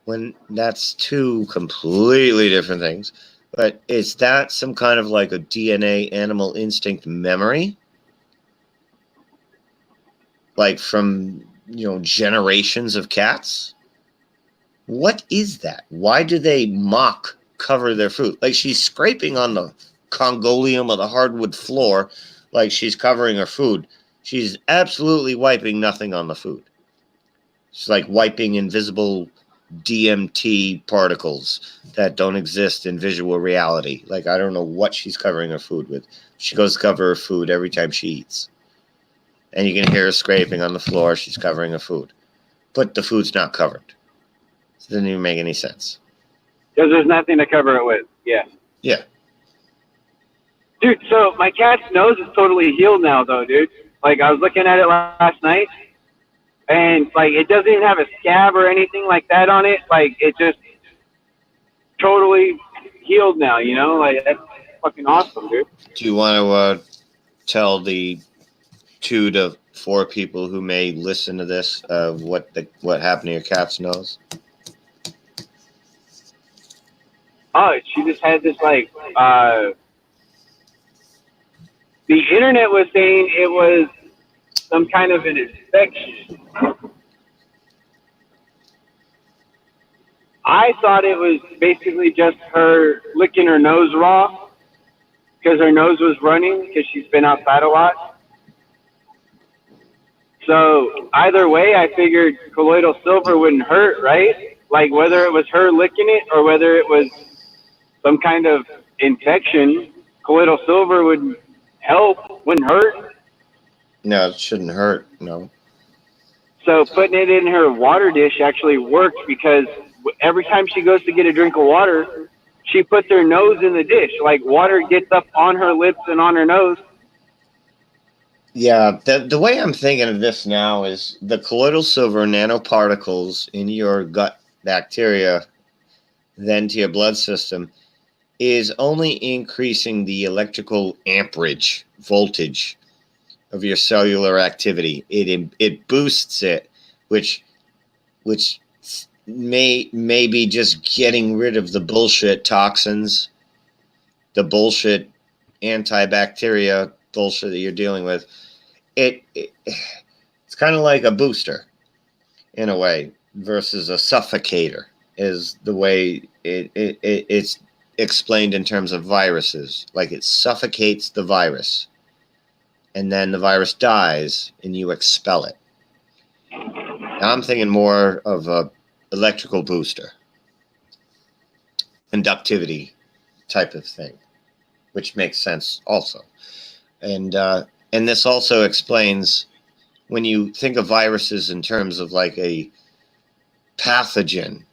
when that's two completely different things? But is that some kind of like a DNA animal instinct memory? Like from, generations of cats? What is that? Why do they cover their food? Like she's scraping on the Congolium of the hardwood floor like she's covering her food. She's absolutely wiping nothing on the food. It's like wiping invisible DMT particles that don't exist in visual reality. Like I don't know what she's covering her food with. She goes to cover her food every time she eats. And you can hear her scraping on the floor. She's covering her food. But the food's not covered. It doesn't even make any sense. Because there's nothing to cover it with. Yeah. Yeah. Dude, so my cat's nose is totally healed now, though, dude. Like, I was looking at it last night, and, like, it doesn't even have a scab or anything like that on it. Like, it just totally healed now, Like, that's fucking awesome, dude. Do you want to tell the 2 to 4 people who may listen to this what happened to your cat's nose? Oh, she just had this, like, the internet was saying it was some kind of an infection. I thought it was basically just her licking her nose raw because her nose was running because she's been outside a lot. So either way, I figured colloidal silver wouldn't hurt, right? Like whether it was her licking it or whether it was some kind of infection, colloidal silver would help, wouldn't hurt. No, it shouldn't hurt, no. So putting it in her water dish actually worked because every time she goes to get a drink of water, she puts her nose in the dish. Like water gets up on her lips and on her nose. Yeah, the way I'm thinking of this now is the colloidal silver nanoparticles in your gut bacteria, then to your blood system, is only increasing the electrical amperage, voltage of your cellular activity. It boosts it, which may be just getting rid of the bullshit toxins, the bullshit antibacteria bullshit that you're dealing with. It's kind of like a booster in a way versus a suffocator is the way it's explained in terms of viruses. Like it suffocates the virus and then the virus dies and you expel it. Now I'm thinking more of a electrical booster, conductivity type of thing, which makes sense also. And this also explains when you think of viruses in terms of like a pathogen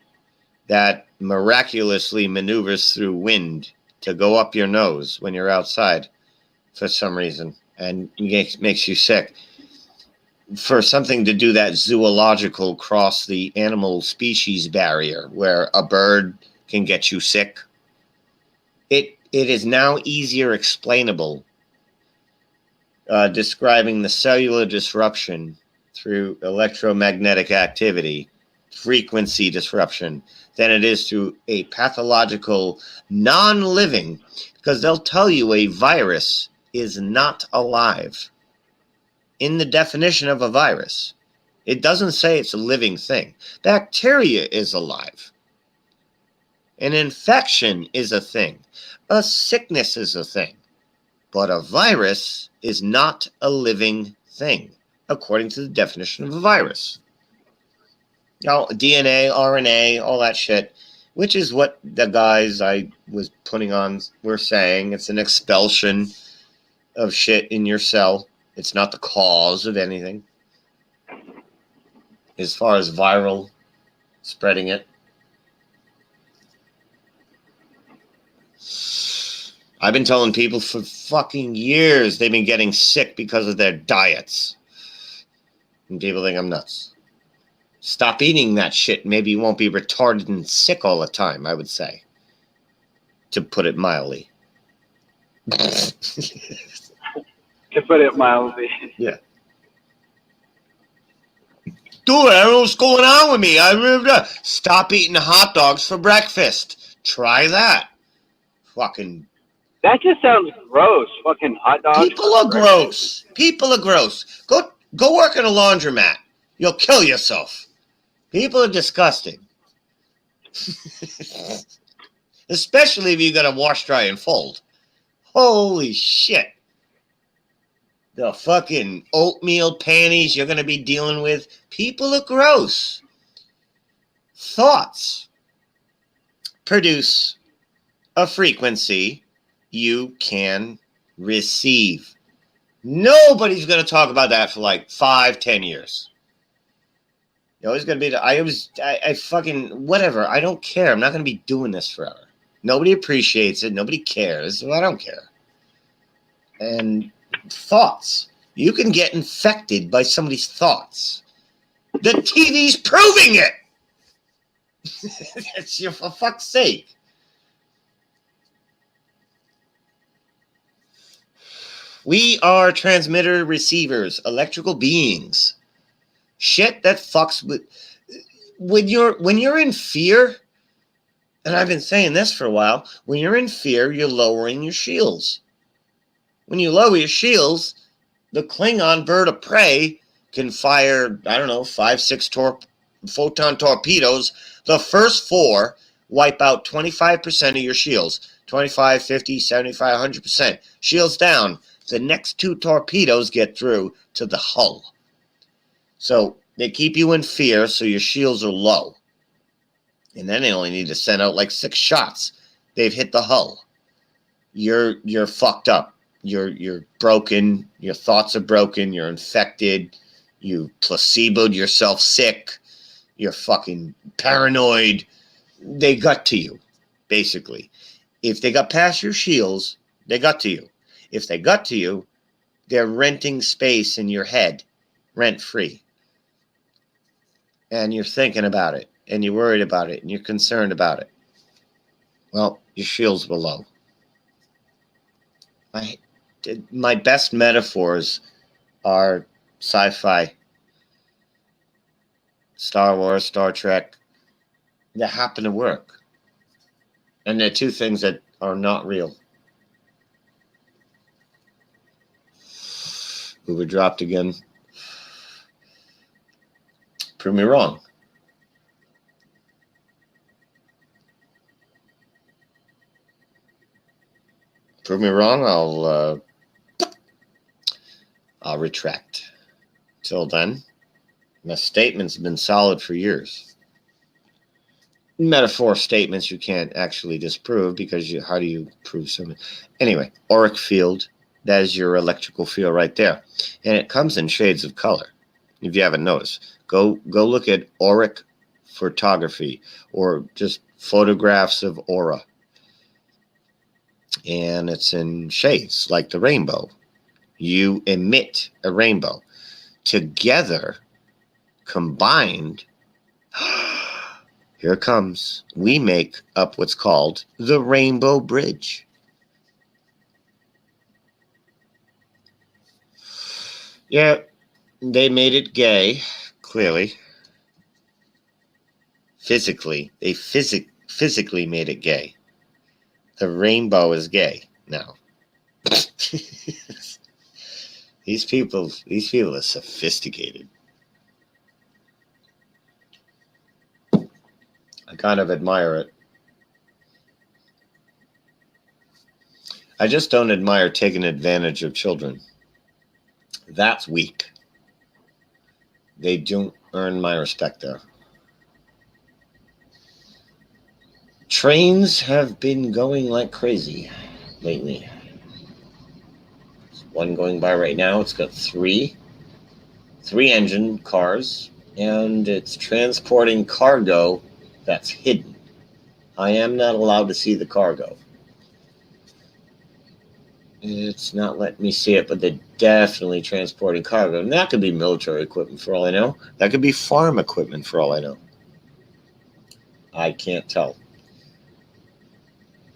that miraculously maneuvers through wind to go up your nose when you're outside for some reason and makes you sick. For something to do that zoological cross the animal species barrier where a bird can get you sick, it is now easier explainable, describing the cellular disruption through electromagnetic activity, frequency disruption, than it is through a pathological non-living, because they'll tell you a virus is not alive. In the definition of a virus, it doesn't say it's a living thing. Bacteria is alive. An infection is a thing. A sickness is a thing. But a virus is not a living thing, according to the definition of a virus. Now, DNA, RNA, all that shit, which is what the guys I was putting on were saying. It's an expulsion of shit in your cell. It's not the cause of anything. As far as viral spreading it. I've been telling people for fucking years they've been getting sick because of their diets. And people think I'm nuts. Stop eating that shit. Maybe you won't be retarded and sick all the time, I would say. To put it mildly. To put it mildly. Yeah. Dude, I don't know what's going on with me. Stop eating hot dogs for breakfast. Try that. Fucking. That just sounds gross. Fucking hot dogs. People are gross. People are gross. Go work in a laundromat. You'll kill yourself. People are disgusting. Especially if you got to wash, dry, and fold. Holy shit. The fucking oatmeal panties you're going to be dealing with. People are gross. Thoughts produce a frequency you can receive. Nobody's going to talk about that for like 5-10 years. You're always going to be, I fucking, whatever. I don't care. I'm not going to be doing this forever. Nobody appreciates it. Nobody cares. So I don't care. And thoughts. You can get infected by somebody's thoughts. The TV's proving it. It's for fuck's sake. We are transmitter receivers, electrical beings. Shit that fucks with when you're in fear, and I've been saying this for a while, when you're in fear, you're lowering your shields. When you lower your shields, the Klingon bird of prey can fire, 5-6 photon torpedoes. The first 4 wipe out 25% of your shields. 25, 50, 75, 100%. Shields down. The next 2 torpedoes get through to the hull. So they keep you in fear so your shields are low. And then they only need to send out like 6 shots. They've hit the hull. You're fucked up. You're broken. Your thoughts are broken. You're infected. You placeboed yourself sick. You're fucking paranoid. They got to you, basically. If they got past your shields, they got to you. If they got to you, they're renting space in your head, rent-free. And you're thinking about it, and you're worried about it, and you're concerned about it. Well, your shields were low. My best metaphors are sci-fi, Star Wars, Star Trek. They happen to work. And they're 2 things that are not real. We were dropped again. Prove me wrong. Prove me wrong, I'll I'll retract. Till then, my statement's been solid for years. Metaphor statements you can't actually disprove because how do you prove something? Anyway, auric field, that is your electrical field right there. And it comes in shades of color. If you haven't noticed, go look at auric photography or just photographs of aura. And it's in shades like the rainbow. You emit a rainbow. Together, combined, here it comes. We make up what's called the Rainbow Bridge. Yeah, they made it gay, clearly. Physically, they physically made it gay. The rainbow is gay now. These people are sophisticated. I kind of admire it. I just don't admire taking advantage of children. That's weak. They don't earn my respect there. Trains have been going like crazy lately. There's one going by right now. It's got three engine cars, and it's transporting cargo that's hidden. I am not allowed to see the cargo. It's not letting me see it, but they're definitely transporting cargo. And that could be military equipment for all I know. That could be farm equipment for all I know. I can't tell.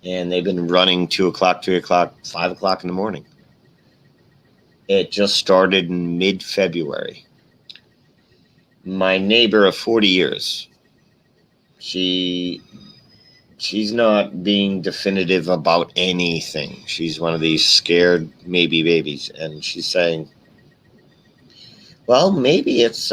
And they've been running 2 o'clock, 3 o'clock, 5 o'clock in the morning. It just started in mid-February. My neighbor of 40 years, she's not being definitive about anything. She's one of these scared maybe babies. And she's saying, well, maybe it's,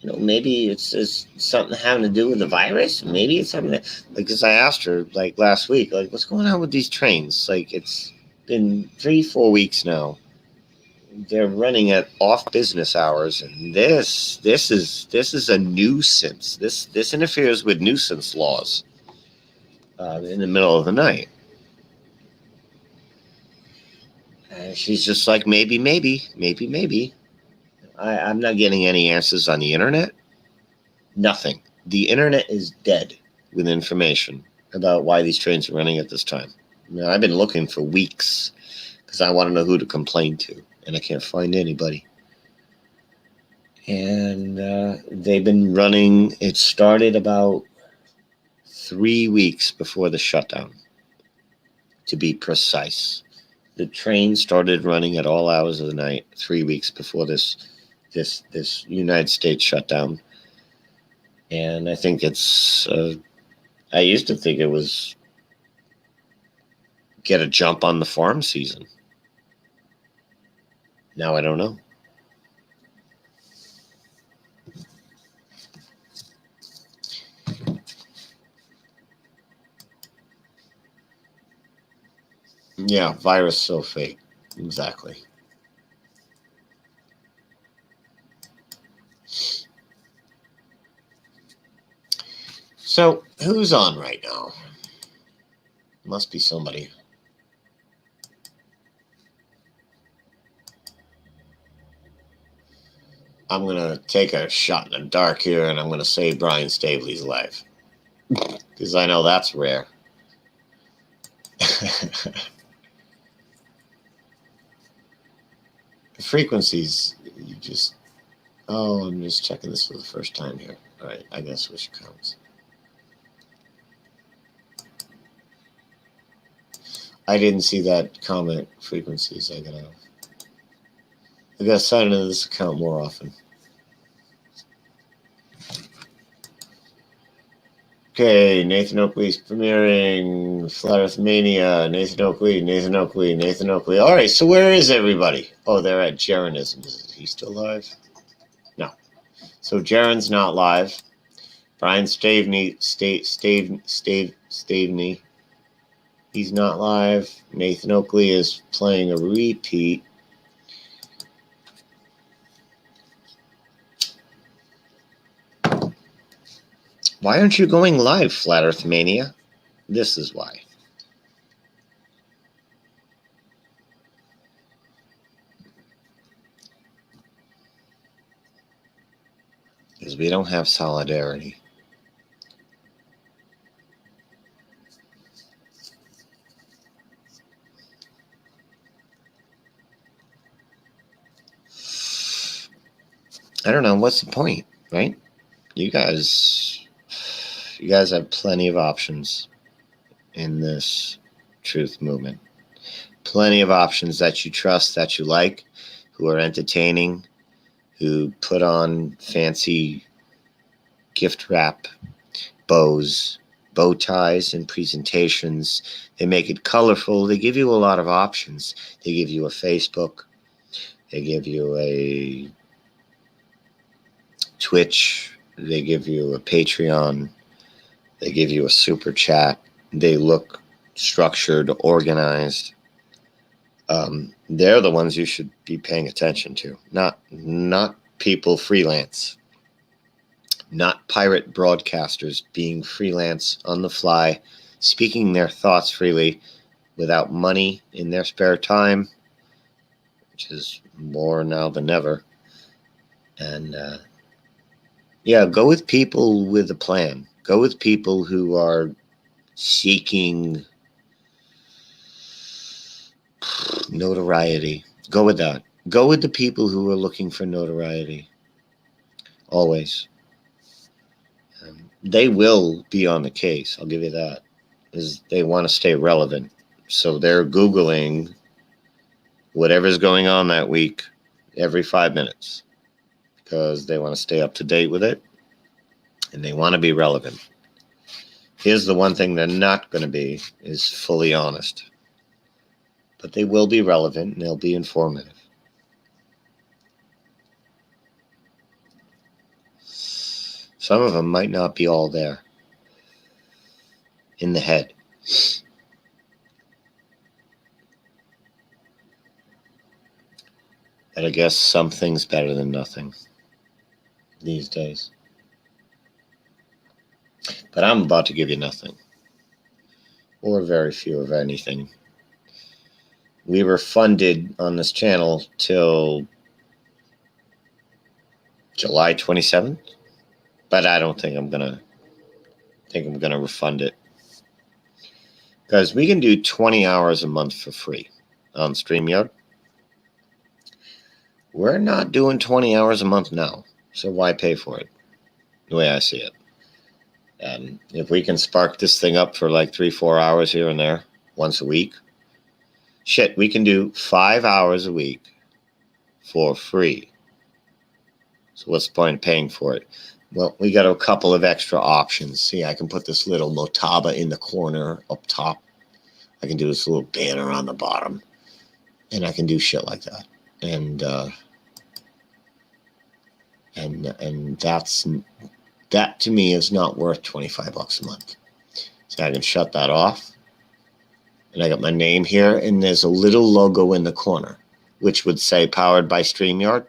maybe it's something having to do with the virus. Maybe it's something that, because I asked her like last week, like, what's going on with these trains? Like, it's been 3-4 weeks now. They're running at off business hours, and this is a nuisance. This interferes with nuisance laws in the middle of the night. And she's just like, maybe. I'm not getting any answers on the internet. Nothing. The internet is dead with information about why these trains are running at this time. Now, I've been looking for weeks because I want to know who to complain to, and I can't find anybody. And they've been running. It started about 3 weeks before the shutdown, to be precise. The train started running at all hours of the night 3 weeks before this United States shutdown. And I think it's, I used to think it was get a jump on the farm season. Now I don't know. Yeah, virus so fake. Exactly. So, who's on right now? Must be somebody. I'm going to take a shot in the dark here, and I'm going to say Brian Staveley's live. Because I know that's rare. The frequencies, you just... Oh, I'm just checking this for the first time here. All right, I gotta switch accounts. I didn't see that comment frequencies. I gotta sign into this account more often. Okay, Nathan Oakley's premiering Flat Earth Mania. Nathan Oakley. All right, so where is everybody? Oh, they're at Jaronism. Is he still live? No. So Jaron's not live. Brian Staveley, he's not live. Nathan Oakley is playing a repeat. Why aren't you going live, Flat Earth Mania? This is why. Because we don't have solidarity. I don't know, what's the point, right? You guys have plenty of options in this truth movement. Plenty of options that you trust, that you like, who are entertaining, who put on fancy gift wrap bows, bow ties, and presentations. They make it colorful. They give you a lot of options. They give you a Facebook. They give you a Twitch. They give you a Patreon. They give you a super chat. They look structured, organized. They're the ones you should be paying attention to, not people freelance, not pirate broadcasters being freelance on the fly, speaking their thoughts freely without money in their spare time, which is more now than ever. And go with people with a plan. Go with people who are seeking notoriety. Go with that. Go with the people who are looking for notoriety. Always. They will be on the case. I'll give you that. Is they want to stay relevant. So they're Googling whatever's going on that week every 5 minutes because they want to stay up to date with it and they want to be relevant. Here's the one thing they're not going to be is fully honest. But they will be relevant and they'll be informative. Some of them might not be all there in the head. But I guess something's better than nothing these days. But I'm about to give you nothing. Or very few of anything. We were funded on this channel till July 27th. But I don't think I'm gonna refund it. Because we can do 20 hours a month for free on StreamYard. We're not doing 20 hours a month now. So why pay for it? The way I see it. And if we can spark this thing up for like 3-4 hours here and there, once a week, shit, we can do 5 hours a week for free. So what's the point of paying for it? Well, we got a couple of extra options. See, I can put this little Motaba in the corner up top. I can do this little banner on the bottom. And I can do shit like that. And that to me is not worth $25 a month. So I can shut that off. And I got my name here, and there's a little logo in the corner, which would say powered by StreamYard.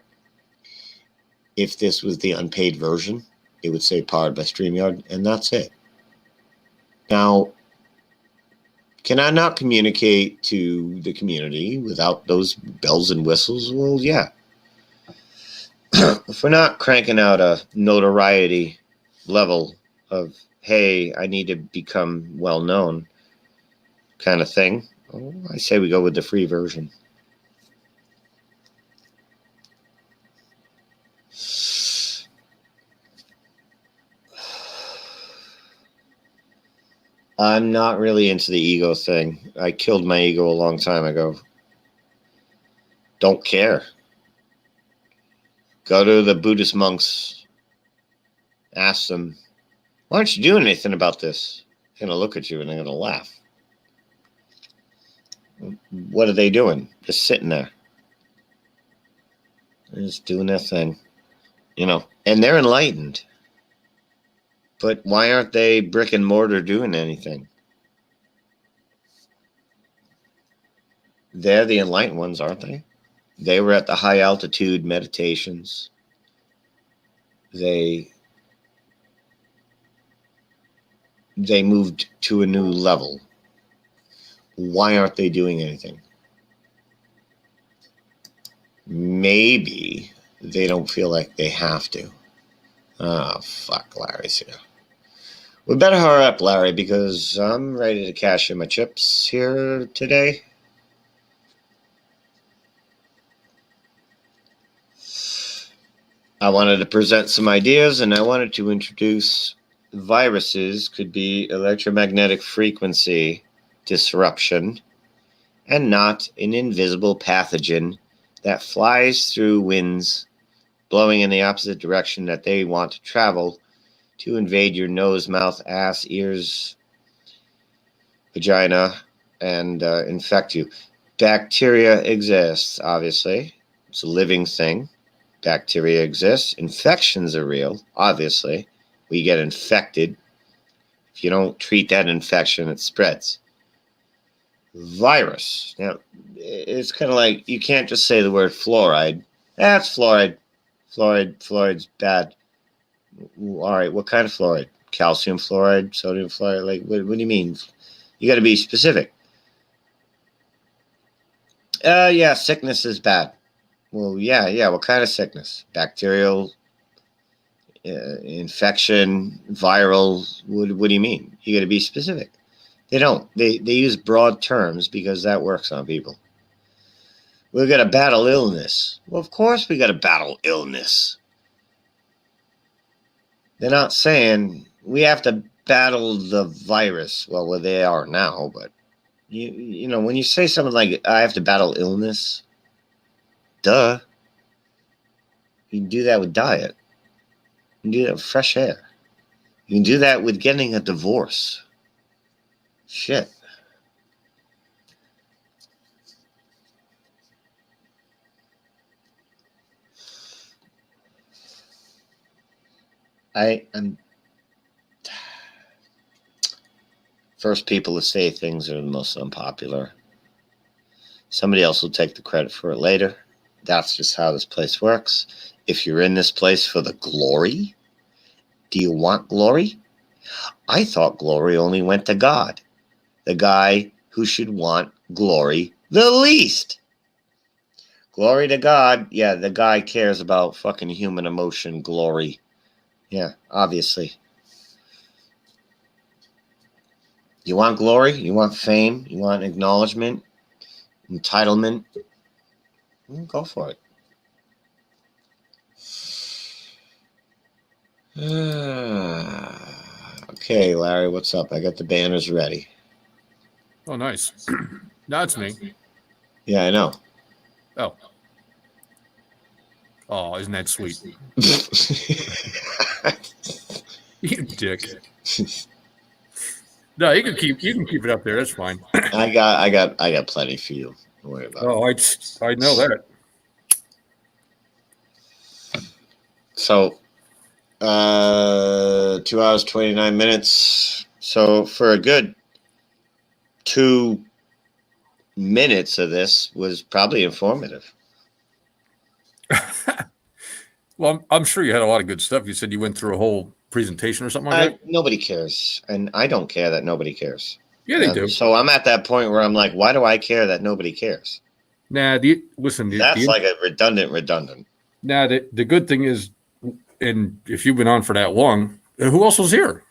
If this was the unpaid version, it would say powered by StreamYard, and that's it. Now, can I not communicate to the community without those bells and whistles? Well, yeah. If we're not cranking out a notoriety level of, hey, I need to become well-known kind of thing, well, I say we go with the free version. I'm not really into the ego thing. I killed my ego a long time ago. Don't care. Go to the Buddhist monks. Ask them, why aren't you doing anything about this? They're going to look at you and they're going to laugh. What are they doing? Just sitting there. They're just doing their thing. You know, and they're enlightened. But why aren't they brick and mortar doing anything? They're the enlightened ones, aren't they? They were at the high altitude meditations. They they moved to a new level. Why aren't they doing anything? Maybe they don't feel like they have to. Oh, fuck, Larry's here. We better hurry up, Larry, because I'm ready to cash in my chips here today. I wanted to present some ideas, and I wanted to introduce viruses could be electromagnetic frequency disruption and not an invisible pathogen that flies through winds, blowing in the opposite direction that they want to travel to invade your nose, mouth, ass, ears, vagina, and infect you. Bacteria exists, obviously. It's a living thing. Bacteria exists. Infections are real, obviously. We get infected. If you don't treat that infection, it spreads. Virus. Now, it's kind of like you can't just say the word fluoride. That's fluoride. Fluoride's bad. All right, what kind of fluoride? Calcium fluoride, sodium fluoride? Like, what do you mean? You got to be specific. Yeah, sickness is bad. Well, yeah. What kind of sickness? Bacterial, infection, viral. What do you mean? You got to be specific. They don't. They use broad terms because that works on people. We've got to battle illness. Well, of course we got to battle illness. They're not saying we have to battle the virus. Well, they are now, but you know, when you say something like, I have to battle illness, duh. You can do that with diet. You can do that with fresh air. You can do that with getting a divorce. Shit. I'm first people to say things are the most unpopular. Somebody else will take the credit for it later. That's just how this place works. If you're in this place for the glory, do you want glory? I thought glory only went to God, the guy who should want glory the least. Glory to God. Yeah, the guy cares about fucking human emotion, glory. Yeah, obviously. You want glory? You want fame? You want acknowledgement? Entitlement? Go for it. Okay, Larry, what's up? I got the banners ready. Oh, nice. That's me. Yeah, I know. Oh. Oh, isn't that sweet? You dick. No, you can keep it up there. That's fine. I got plenty for you. Don't worry about it. Oh, I know that. So 2 hours 29 minutes. So for a good 2 minutes of this was probably informative. Well, I'm sure you had a lot of good stuff. You said you went through a whole presentation or something like that. Nobody cares, and I don't care that nobody cares. Yeah, they do. So I'm at that point where I'm like, why do I care that nobody cares? Nah, listen. That's like a redundant. Nah, the good thing is, and if you've been on for that long, who else was here?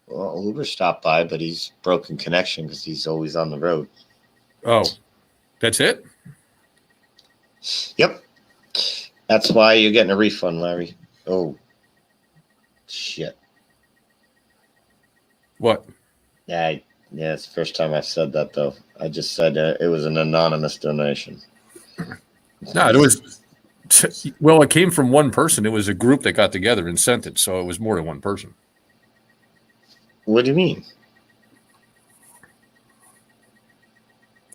Well, Uber stopped by, but he's broken connection because he's always on the road. Oh, that's it? Yep. That's why you're getting a refund, Larry. Oh, shit. What? Yeah, it's the first time I've said that, though. I just said it was an anonymous donation. No, it was. Well, it came from one person. It was a group that got together and sent it, so it was more than one person. What do you mean?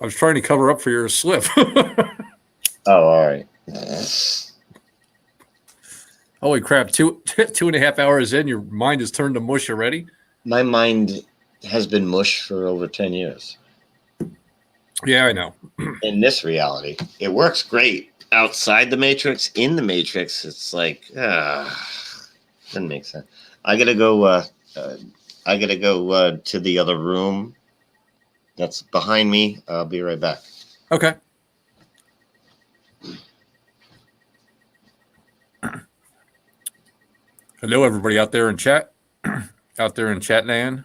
I was trying to cover up for your slip. Oh, all right. Holy crap! 2.5 hours in, your mind has turned to mush already. My mind has been mush for over 10 years. Yeah, I know. In this reality, it works great. Outside the Matrix, in the Matrix, it's like, doesn't make sense. I gotta go I gotta go to the other room that's behind me. I'll be right back. Okay. Hello, everybody out there in chat. Out there in chat land.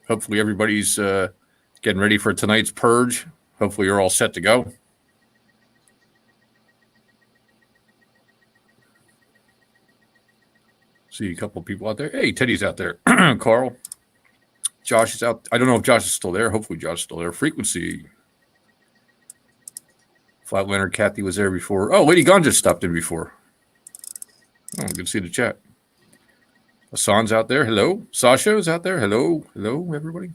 Hopefully everybody's getting ready for tonight's purge. Hopefully you're all set to go. See a couple of people out there. Hey, Teddy's out there. Carl. Josh is out. I don't know if Josh is still there. Hopefully Josh is still there. Frequency. Flatlander Kathy was there before. Oh, Lady Ganja stopped in before. Oh, good to see the chat. Hassan's out there. Hello. Sasha is out there. Hello. Hello, everybody.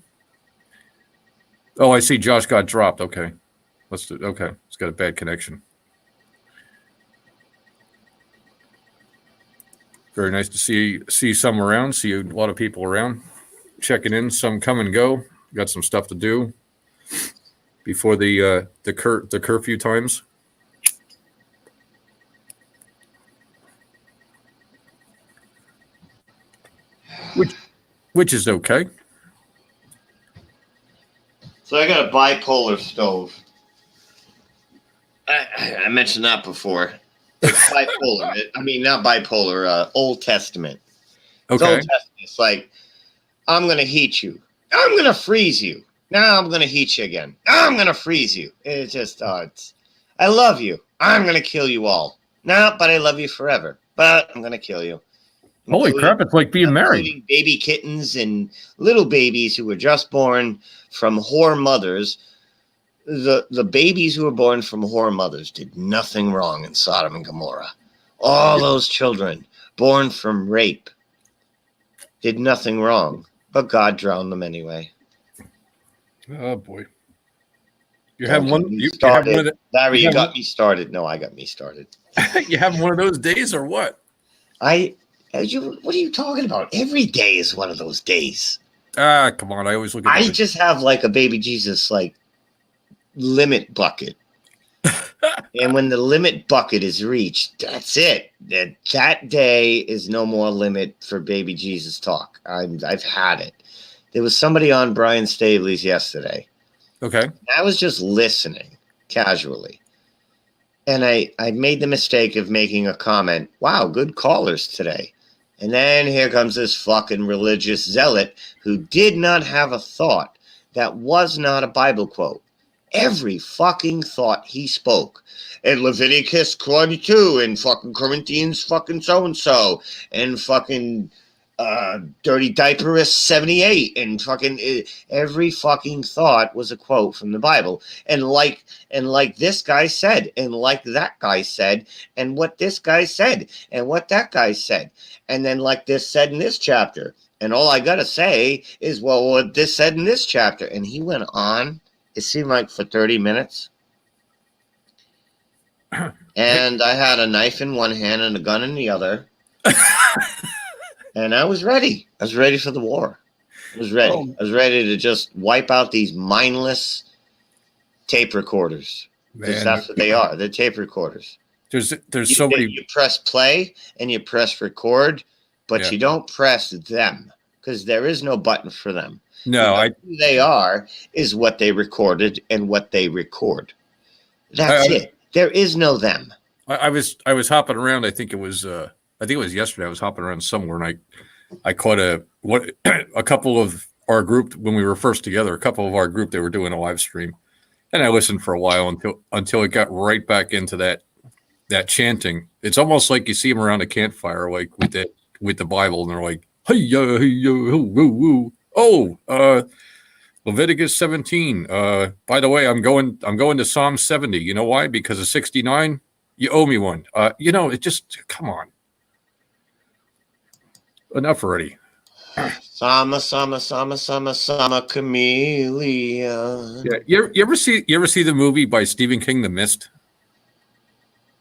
Oh, I see Josh got dropped. Okay. Let's do. Okay. It's got a bad connection. Very nice to see some around. See a lot of people around, checking in. Some come and go. Got some stuff to do before the curfew times. Which is okay. So I got a bipolar stove. I mentioned that before. It's bipolar. I mean, not bipolar. Old Testament. It's Okay. Old Testament. It's like, I'm going to heat you. I'm going to freeze you. Now I'm going to heat you again. Now I'm going to freeze you. It's just, I love you. I'm going to kill you all. No, but I love you forever. But I'm going to kill you. Holy crap! It's like being married. Including baby kittens and little babies who were just born from whore mothers. The babies who were born from whore mothers did nothing wrong in Sodom and Gomorrah. All those children born from rape did nothing wrong, but God drowned them anyway. Oh boy! You have one. You started. have one of the, Larry, you got me started. No, I got me started. you having one of those days or what? What are you talking about? Every day is one of those days. Ah, come on! I always look at. I just have like a baby Jesus like limit bucket, and when the limit bucket is reached, that's it. That day is no more limit for baby Jesus talk. I've had it. There was somebody on Brian Staley's yesterday. Okay. I was just listening casually. And I made the mistake of making a comment. Wow, good callers today. And then here comes this fucking religious zealot who did not have a thought that was not a Bible quote. Every fucking thought he spoke. And Leviticus 22 and fucking Corinthians fucking so-and-so and fucking Dirty Diaperist 78 and fucking every fucking thought was a quote from the Bible. And like this guy said, and like that guy said, and what this guy said, and what that guy said. And then like this said in this chapter. And all I got to say is, well, what this said in this chapter. And he went on, it seemed like for 30 minutes. And I had a knife in one hand and a gun in the other. And I was ready. I was ready for the war. I was ready. Oh. I was ready to just wipe out these mindless tape recorders. Because that's what they are. They're tape recorders. There's so many. You press play and you press record, but you don't press them because there is no button for them. No, who they are is what they recorded and what they record. That's it. There is no them. I was hopping around. I think it was yesterday. I was hopping around somewhere and I caught a couple of our group when we were first together. A couple of our group, they were doing a live stream, and I listened for a while until it got right back into that chanting. It's almost like you see them around a campfire, like with the Bible, and they're like, hey yo, woo woo. Oh, Leviticus 17. By the way, I'm going to Psalm 70. You know why? Because of 69. You owe me one. It just come on. Enough already. Sama chameleon. Yeah, you ever see the movie by Stephen King, The Mist?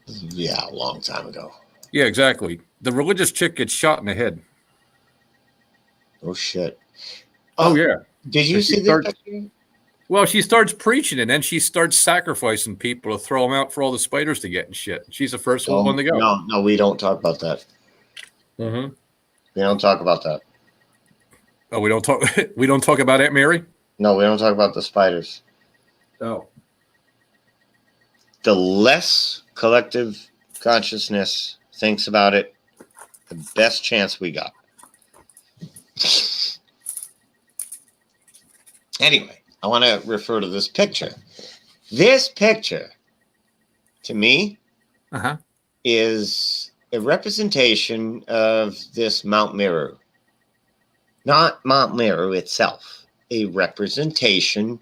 Yeah, a long time ago. Yeah, exactly. The religious chick gets shot in the head. Oh shit. Oh yeah. Did you see this? Well, she starts preaching and then she starts sacrificing people to throw them out for all the spiders to get and shit. She's the first one to go. No, we don't talk about that. Mm-hmm. We don't talk about that. Oh, we don't talk. We don't talk about Aunt Mary. No, we don't talk about the spiders. Oh, The less collective consciousness thinks about it, the best chance we got. Anyway, I want to refer to this picture. This picture, to me, is a representation of this Mount Meru. Not Mount Meru itself, a representation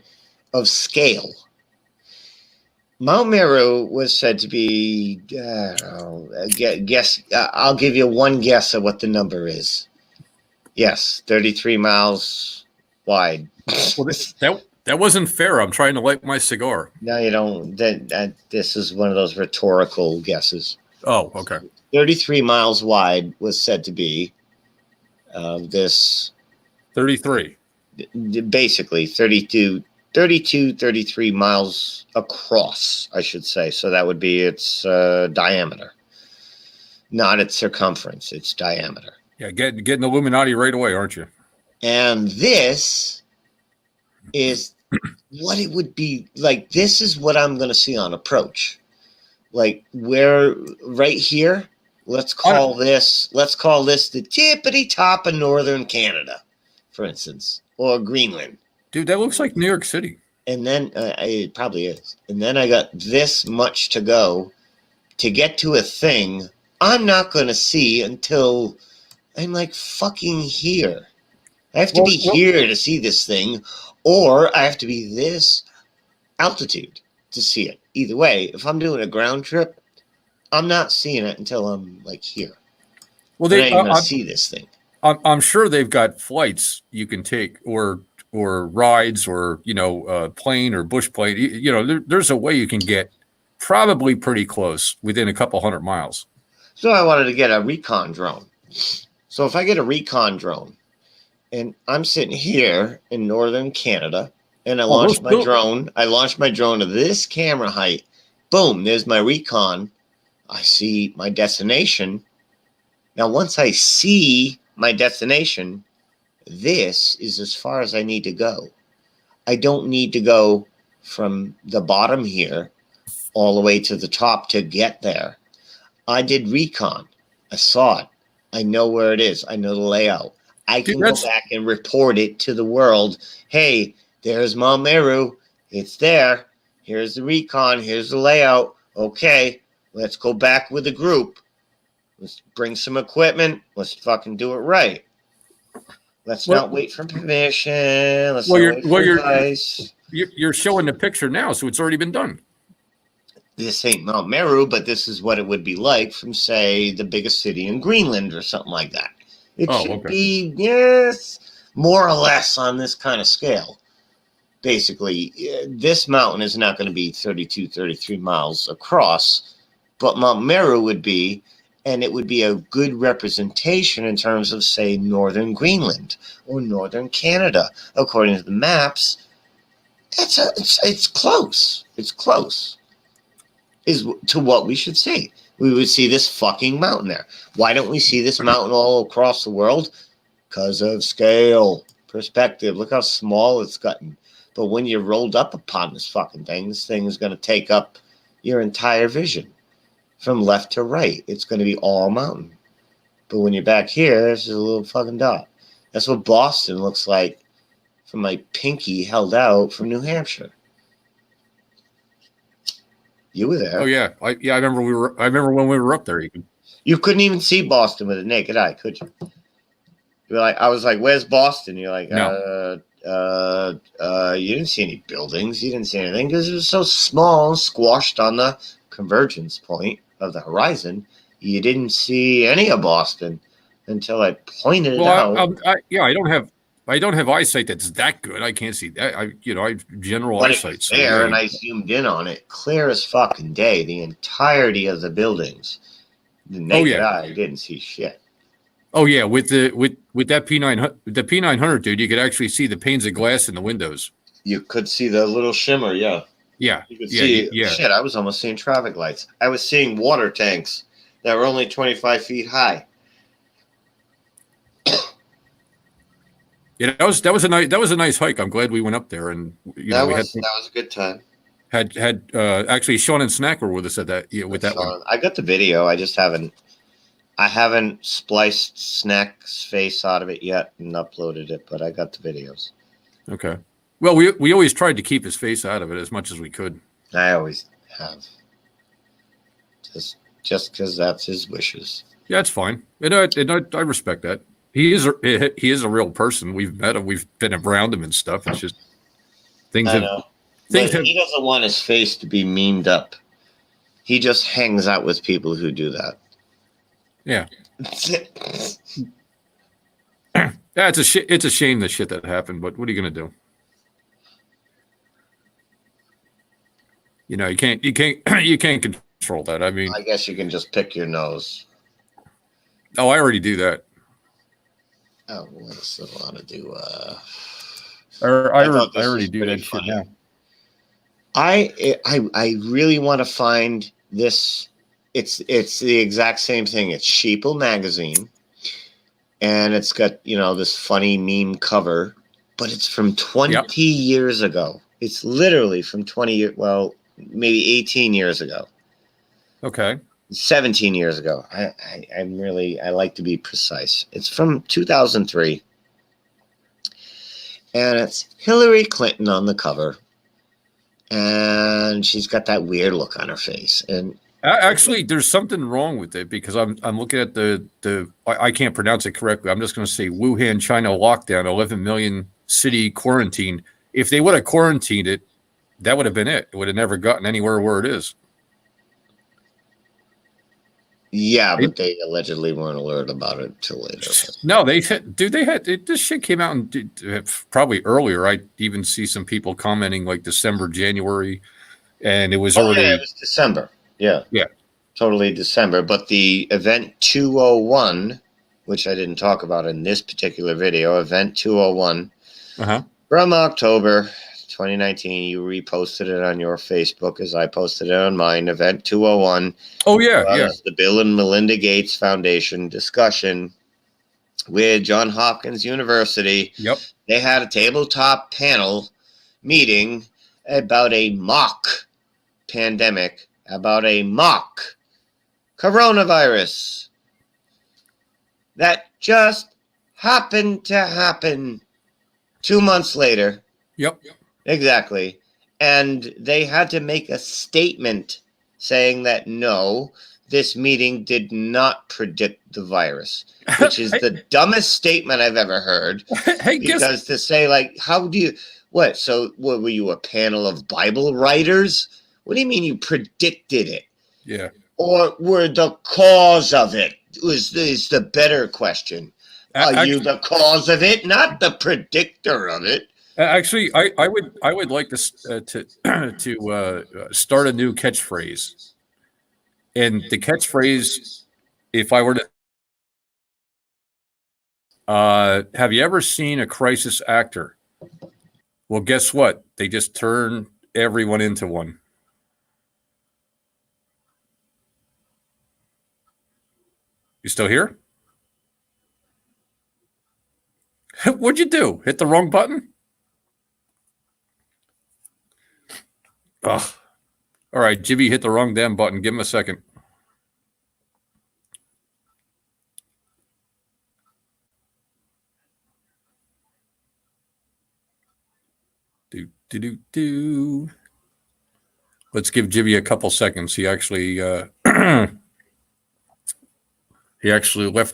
of scale. Mount Meru was said to be, I'll give you one guess at what the number is. Yes, 33 miles wide. well, that wasn't fair. I'm trying to light my cigar. No, you don't. This is one of those rhetorical guesses. Oh, okay. 33 miles wide was said to be this. 33. Basically, 33 miles across, I should say. So that would be its diameter, not its circumference, its diameter. Yeah, getting Illuminati right away, aren't you? And this is what it would be like. This is what I'm going to see on approach. Like where right here, let's call this the tippity top of northern Canada, for instance, or Greenland. Dude, that looks like New York City. And then it probably is. And then I got this much to go to get to a thing I'm not going to see until I'm like fucking here. I have to be here to see this thing, or I have to be this altitude to see it. Either way, if I'm doing a ground trip, I'm not seeing it until I'm like here. Well, I'm going to see this thing. I'm sure they've got flights you can take, or rides, or plane or bush plane. There's a way you can get probably pretty close within a couple 100 miles. So I wanted to get a recon drone. So if I get a recon drone, and I'm sitting here in northern Canada, and I launched my drone. I launched my drone to this camera height. Boom, there's my recon. I see my destination. Now, once I see my destination, this is as far as I need to go. I don't need to go from the bottom here all the way to the top to get there. I did recon. I saw it. I know where it is. I know the layout. I can go back and report it to the world. Hey, there's Mount Meru. It's there. Here's the recon. Here's the layout. Okay, let's go back with the group. Let's bring some equipment. Let's fucking do it right. Let's not wait for permission. Let's not wait for advice. You're showing the picture now, so it's already been done. This ain't Mount Meru, but this is what it would be like from, say, the biggest city in Greenland or something like that. It should be, yes, more or less on this kind of scale. Basically, this mountain is not going to be 32, 33 miles across, but Mount Meru would be, and it would be a good representation in terms of, say, northern Greenland or northern Canada. According to the maps, it's close. It's close. Is to what we should see. We would see this fucking mountain there. Why don't we see this mountain all across the world? Because of scale, perspective. Look how small it's gotten. But when you're rolled up upon this fucking thing, this thing is going to take up your entire vision from left to right. It's going to be all mountain. But when you're back here, it's just a little fucking dot. That's what Boston looks like from my pinky held out from New Hampshire. You were there. Oh yeah, I remember when we were up there. You couldn't even see Boston with a naked eye, could you? You're like, I was like, "Where's Boston?" You're like, no. You didn't see any buildings. You didn't see anything because it was so small, squashed on the convergence point of the horizon. You didn't see any of Boston until I pointed it out. I don't have eyesight that's that good. I can't see that. I have general eyesight. So there, and I zoomed in on it, clear as fucking day. The entirety of the buildings. The naked eye didn't see shit. Oh yeah, with that P900, the P900, dude, you could actually see the panes of glass in the windows. You could see the little shimmer, yeah. Yeah, you could see. Shit, I was almost seeing traffic lights. I was seeing water tanks that were only 25 feet high. Yeah, that was a nice hike. I'm glad we went up there, and That we was a good time. had actually Sean and Snack were with us at that with that one. I got the video. I haven't spliced Snack's face out of it yet and uploaded it, but I got the videos. Okay. Well, we always tried to keep his face out of it as much as we could. I always have. Just because that's his wishes. Yeah, it's fine. I respect that. He is a real person. We've met him. We've been around him and stuff. It's just things I have know. things But have. he doesn't want his face to be memed up. He just hangs out with people who do that. Yeah. Yeah, it's a shame the shit that happened, but what are you gonna do? You can't you can't control that. I mean, I guess you can just pick your nose. oh, I already do that. Oh, what else do I want to do? I thought this already was do pretty that shit funny. now. I really want to find this. It's the exact same thing. It's Sheeple magazine, and it's got this funny meme cover, but it's from 20 years ago. It's literally from 20 years. Well, maybe 18 years ago. Okay. 17 years ago. I like to be precise. It's from 2003. And it's Hillary Clinton on the cover. And she's got that weird look on her face. And Actually, there's something wrong with it because I'm looking at I can't pronounce it correctly. I'm just going to say Wuhan, China lockdown, 11 million city quarantine. If they would have quarantined it, that would have been it. It would have never gotten anywhere where it is. yeah, but they allegedly weren't alerted about it until later. No, they had this shit came out probably earlier. I even see some people commenting like December, January, and it was already. Yeah, it was December. Yeah. Yeah. Totally December. But the event 201, which I didn't talk about in this particular video, event 201 from October 2019, you reposted it on your Facebook as I posted it on mine. Event 201. Oh, yeah. The Bill and Melinda Gates Foundation discussion with Johns Hopkins University. Yep. They had a tabletop panel meeting about a mock pandemic, about a mock coronavirus that just happened to happen 2 months later. Yep. Exactly. And they had to make a statement saying that no, this meeting did not predict the virus, which is the dumbest statement I've ever heard. Because to say, like, how do you, what? So what, were you a panel of Bible writers? What do you mean you predicted it? Yeah. Or were the cause of it? Is the better question. Are you the cause of it, not the predictor of it? Actually, I would like to start a new catchphrase, and the catchphrase, if I were to, have you ever seen a crisis actor? Well, guess what? They just turn everyone into one. You still here? What'd you do? Hit the wrong button? Ugh. All right, Jimmy hit the wrong damn button. Give him a second. Do. Let's give Jimmy a couple seconds. He actually left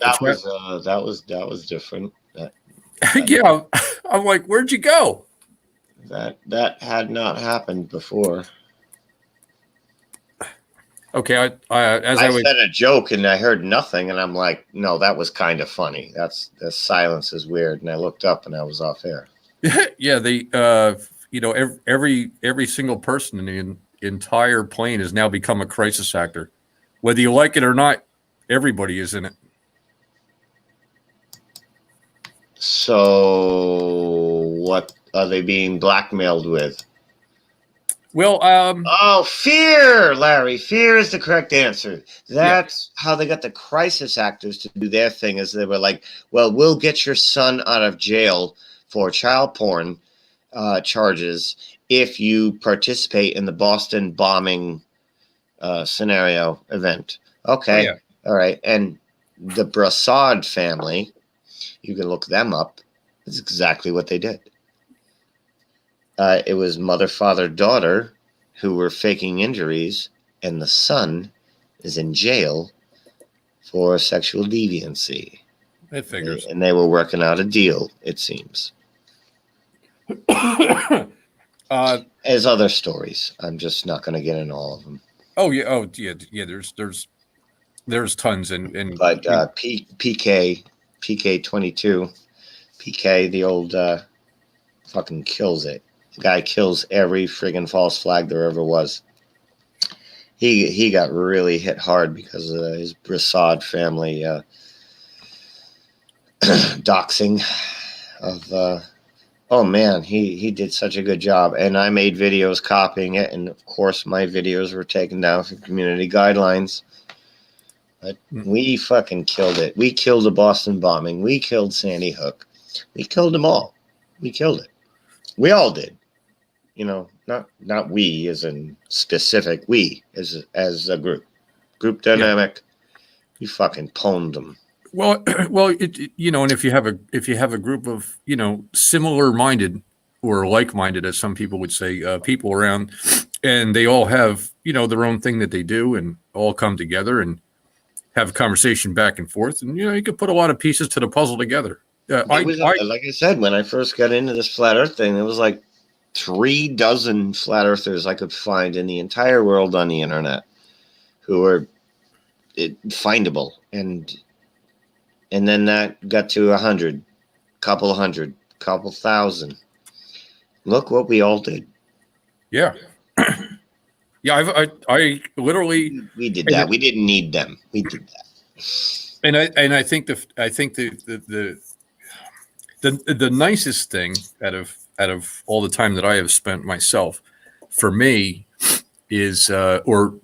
That the was that was different. yeah, I'm like, where'd you go? That had not happened before. Okay, I said a joke and I heard nothing, and I'm like, no, that was kind of funny. The silence is weird, and I looked up and I was off air. Yeah, every single person in the entire plane has now become a crisis actor, whether you like it or not. Everybody is in it. So what are they being blackmailed with? Well, Oh, fear, Larry. Fear is the correct answer. That's how they got the crisis actors to do their thing. Is they were like, well, we'll get your son out of jail for child porn charges if you participate in the Boston bombing scenario event. Okay. yeah. All right. And the Brassard family, you can look them up. That's exactly what they did. It was mother, father, daughter who were faking injuries, and the son is in jail for sexual deviancy. It figures. And they were working out a deal, it seems. As other stories. I'm just not going to get into all of them. Oh yeah. There's tons But PK 22, PK, the old fucking kills it. The guy kills every friggin' false flag there ever was. He got really hit hard because of his Brassard family doxing of oh man, he did such a good job. And I made videos copying it, and of course my videos were taken down for community guidelines. But we fucking killed it. We killed the Boston bombing. We killed Sandy Hook. We killed them all. We killed it. We all did. You know, not we as in specific, we as a group dynamic. We fucking pwned them. Well, and if you have a group of similar minded or like minded, as some people would say, people around, and they all have their own thing that they do, and all come together and have a conversation back and forth, and you could put a lot of pieces to the puzzle together. Like I said, when I first got into this flat Earth thing, it was like 3 dozen flat earthers I could find in the entire world on the internet who were findable, and then that got to 100, couple thousand. Look what we all did. Yeah. Yeah, I literally we did that. We didn't need them. We did that. And I think the nicest thing out of all the time that I have spent myself, for me, is or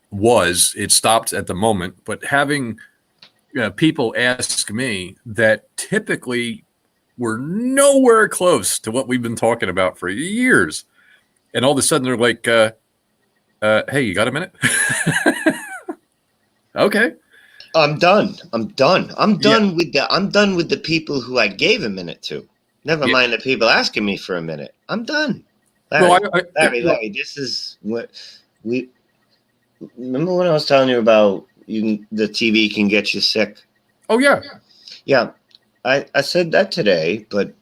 was, it stopped at the moment, but having people ask me that typically were nowhere close to what we've been talking about for years, and all of a sudden they're like, hey, you got a minute? Okay. I'm done with the people who I gave a minute to. Never mind the people asking me for a minute. I'm done. Larry, this is what we remember when I was telling you about the TV can get you sick. Oh yeah. Yeah. I said that today, but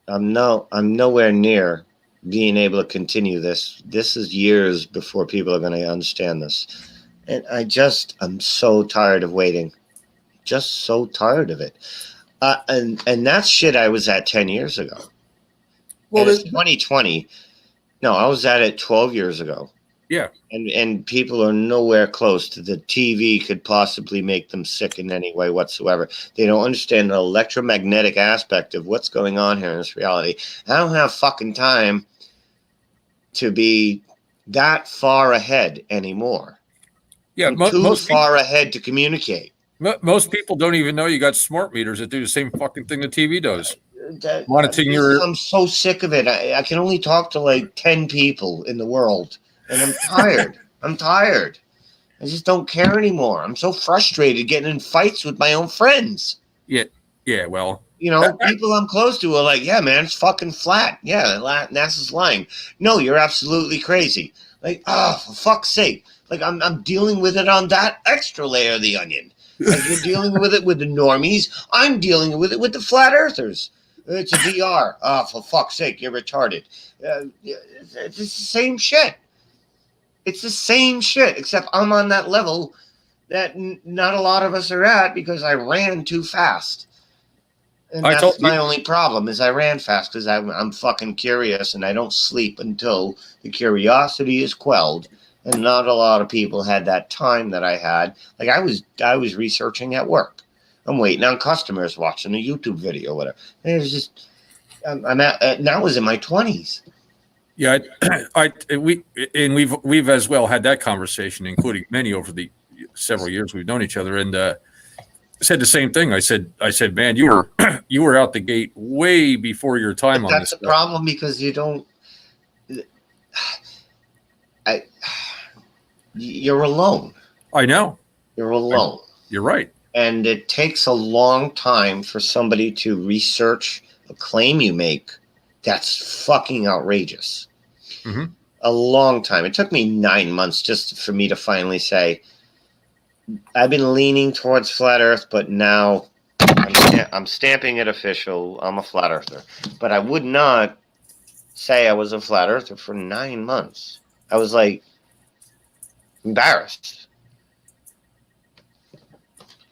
I'm nowhere near being able to continue this. This is years before people are going to understand this. And I'm so tired of waiting. Just so tired of it. And that's shit I was at 10 years ago. Well, it's 2020. No, I was at it 12 years ago. Yeah. And people are nowhere close to the TV could possibly make them sick in any way whatsoever. They don't understand the electromagnetic aspect of what's going on here in this reality. I don't have fucking time to be that far ahead anymore. Yeah, most far ahead to communicate. Most people don't even know you got smart meters that do the same fucking thing the TV does. I'm so sick of it. I can only talk to like 10 people in the world, and I'm tired. I'm tired. I just don't care anymore. I'm so frustrated getting in fights with my own friends. Yeah. Well, people I'm close to are like, yeah, man, it's fucking flat. Yeah, NASA's lying. No, you're absolutely crazy. Like, for fuck's sake. Like, I'm dealing with it on that extra layer of the onion. Like, you're dealing with it with the normies. I'm dealing with it with the flat earthers. It's a VR. For fuck's sake, you're retarded. It's the same shit. It's the same shit, except I'm on that level that not a lot of us are at because I ran too fast. And that's my only problem is I ran fast because I'm fucking curious and I don't sleep until the curiosity is quelled. And not a lot of people had that time that I had. Like I was researching at work. I'm waiting on customers watching a YouTube video or whatever. And it was just, now I was in my 20s. Yeah, we've as well had that conversation, including many over the several years we've known each other, and said the same thing. I said, man, you were out the gate way before your time But on that's this the stuff. problem because you don't. You're alone. I know. You're alone. You're right. And it takes a long time for somebody to research a claim you make that's fucking outrageous. Mhm. A long time. It took me 9 months just for me to finally say, I've been leaning towards flat Earth, but now I'm stamping it official. I'm a flat earther. But I would not say I was a flat earther for 9 months. I was like embarrassed.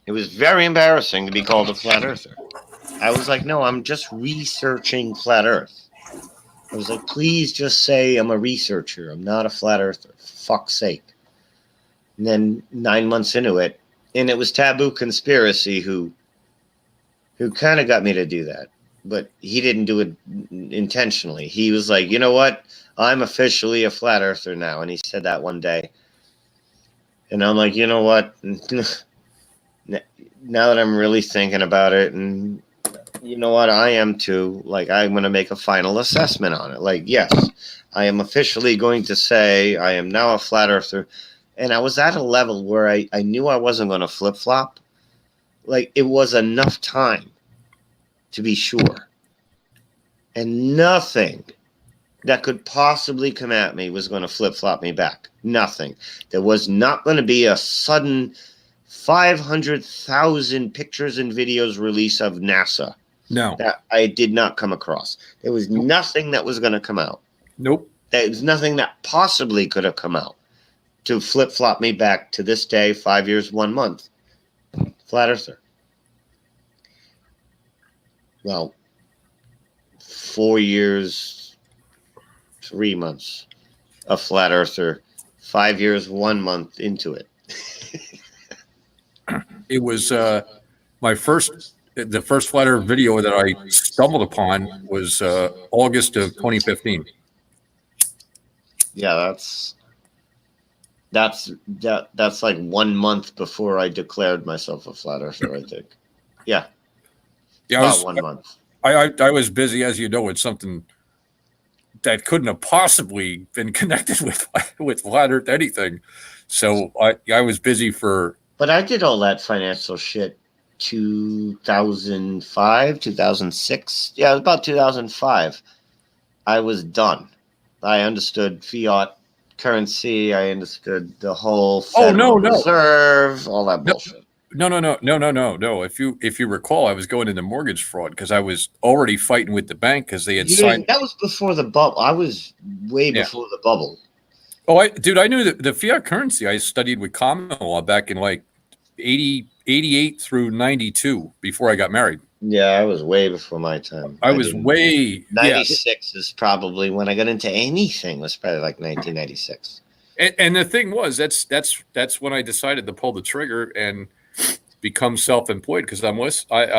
It was very embarrassing to be called a flat earther. I was like, no, I'm just researching flat Earth. I was like, please just say I'm a researcher. I'm not a flat earther. For fuck's sake. And then 9 months into it, and it was Taboo Conspiracy who kind of got me to do that. But he didn't do it intentionally. He was like, you know what? I'm officially a flat earther now. And he said that one day. And I'm like, you know what? Now that I'm really thinking about it, and you know what, I am too. Like, I'm going to make a final assessment on it. Like, yes, I am officially going to say I am now a flat earther. And I was at a level where I knew I wasn't going to flip flop. Like, it was enough time to be sure. And nothing that could possibly come at me was going to flip flop me back. Nothing. There was not going to be a sudden 500,000 pictures and videos release of NASA. No. That I did not come across. There was nothing that was going to come out. Nope. There was nothing that possibly could have come out to flip-flop me back to this day, 5 years, 1 month. Flat earther. Well, 4 years, 3 months. A flat earther. 5 years, 1 month into it. It was the first flat earth video that I stumbled upon was August of 2015. Yeah, that's like 1 month before I declared myself a flat earther, I think. Yeah. Yeah, About 1 month. I was busy, as you know, with something that couldn't have possibly been connected with flat earth anything. So I was busy for. But I did all that financial shit 2005, 2006. Yeah, it was about 2005. I was done. I understood fiat currency. I understood the whole Federal Reserve, all that bullshit. No. If you recall, I was going into mortgage fraud because I was already fighting with the bank because they had signed. That was before the bubble. I was way before the bubble. Oh, I knew the fiat currency. I studied with common law back in like 88 through 92 before I got married. Yeah, I was way before my time. I was way 96 is probably when I got into anything. Was probably like 1996. And the thing was, that's when I decided to pull the trigger and become self-employed because I'm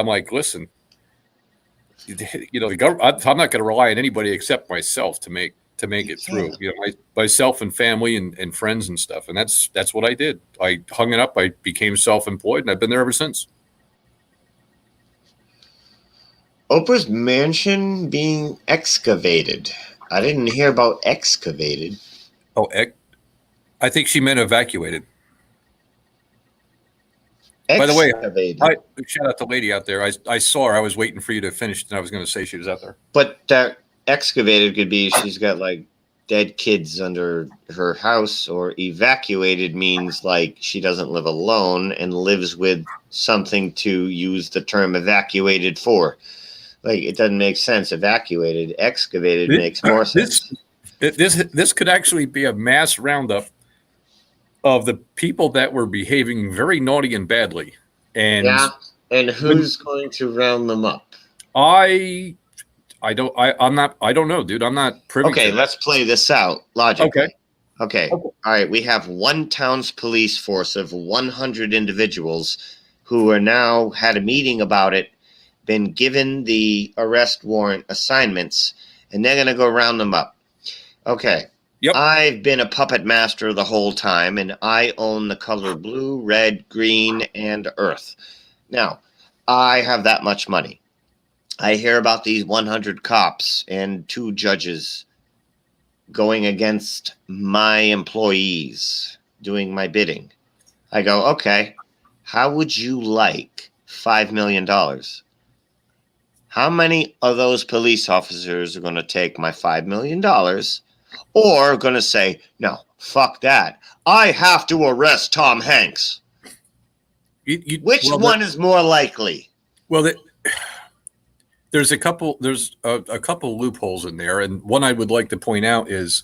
like, listen, you know, I'm not going to rely on anybody except myself to make it through. You know, myself and family and friends and stuff, and that's what I did. I hung it up. I became self-employed, and I've been there ever since. Oprah's mansion being excavated. I didn't hear about excavated. Oh, I think she meant evacuated. By the way, shout out to the lady out there. I saw her. I was waiting for you to finish, and I was going to say she was out there. But that excavated could be she's got like dead kids under her house, or evacuated means like she doesn't live alone and lives with something to use the term evacuated for. Like, it doesn't make sense. Evacuated, excavated makes more sense. This could actually be a mass roundup of the people that were behaving very naughty and badly. And and who's going to round them up? I don't know, dude. I'm not privy to that. Let's play this out logically. Okay. All right. We have one town's police force of 100 individuals who are now had a meeting about it, been given the arrest warrant assignments, and they're going to go round them up. Okay. Yep. I've been a puppet master the whole time, and I own the color blue, red, green, and earth. Now, I have that much money. I hear about these 100 cops and 2 judges going against my employees, doing my bidding. I go, okay, how would you like $5 million? How many of those police officers are going to take my $5 million or going to say, no, fuck that. I have to arrest Tom Hanks? Which one is more likely? Well, there's a couple loopholes in there, and one I would like to point out is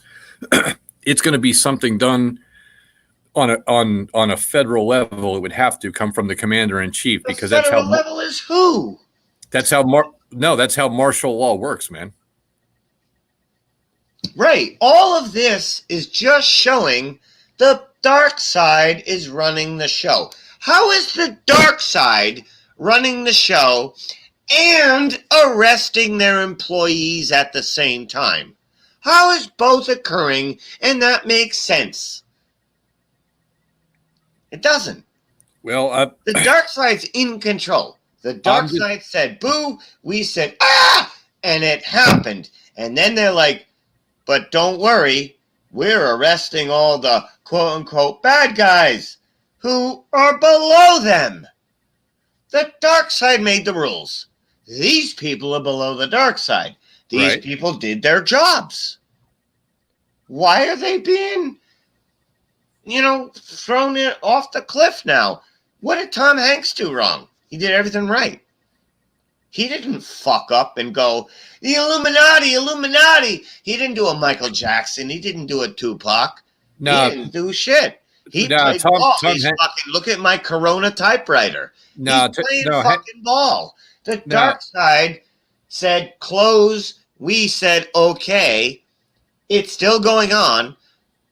it's going to be something done on a federal level. It would have to come from the commander in chief, because that's how level is who? That's how that's how martial law works, man. Right. All of this is just showing the dark side is running the show. How is the dark side running the show and arresting their employees at the same time? How is both occurring, and that makes sense? It doesn't. Well, the dark side's in control. The dark side said boo, we said ah, and it happened. And then they're like, but don't worry, we're arresting all the quote-unquote bad guys who are below them. The dark side made the rules. These people are below the dark side. These people did their jobs. Why are they being, thrown off the cliff now? What did Tom Hanks do wrong? He did everything right. He didn't fuck up and go, the Illuminati, Illuminati. He didn't do a Michael Jackson. He didn't do a Tupac. No. He didn't do shit. He played ball. Look at my Corona typewriter. He's playing fucking ball. The dark side said close. We said okay. It's still going on.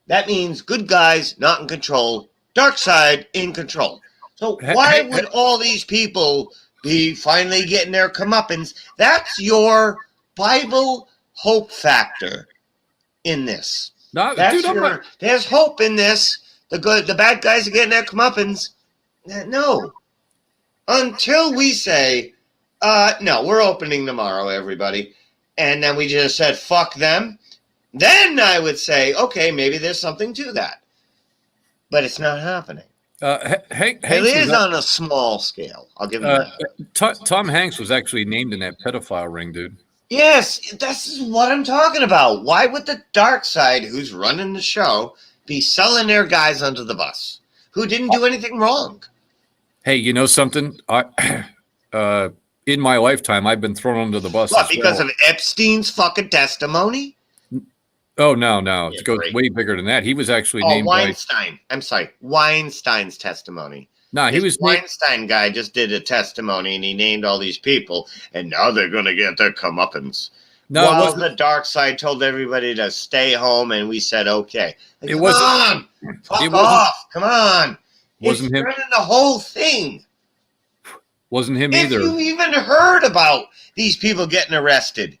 That means good guys not in control. Dark side in control. So why would all these people be finally getting their comeuppance? That's your Bible hope factor in this. There's hope in this. The bad guys are getting their comeuppance. No. Until we say, no, we're opening tomorrow, everybody. And then we just said, fuck them. Then I would say, okay, maybe there's something to that. But it's not happening. It is on a small scale. I'll give him that. Tom Hanks was actually named in that pedophile ring, dude. Yes, that's what I'm talking about. Why would the dark side, who's running the show, be selling their guys under the bus who didn't do anything wrong? Hey, you know something? In my lifetime, I've been thrown under the bus. What, because of Epstein's fucking testimony? Oh, no. It goes way bigger than that. He was actually named Weinstein. I'm sorry. Weinstein's testimony. No, he was Weinstein guy just did a testimony and he named all these people, and now they're going to get their comeuppance. No, while the dark side told everybody to stay home, and we said okay. Like, Come on, fuck off. Come on. Wasn't him running the whole thing. Wasn't him either. If you even heard about these people getting arrested,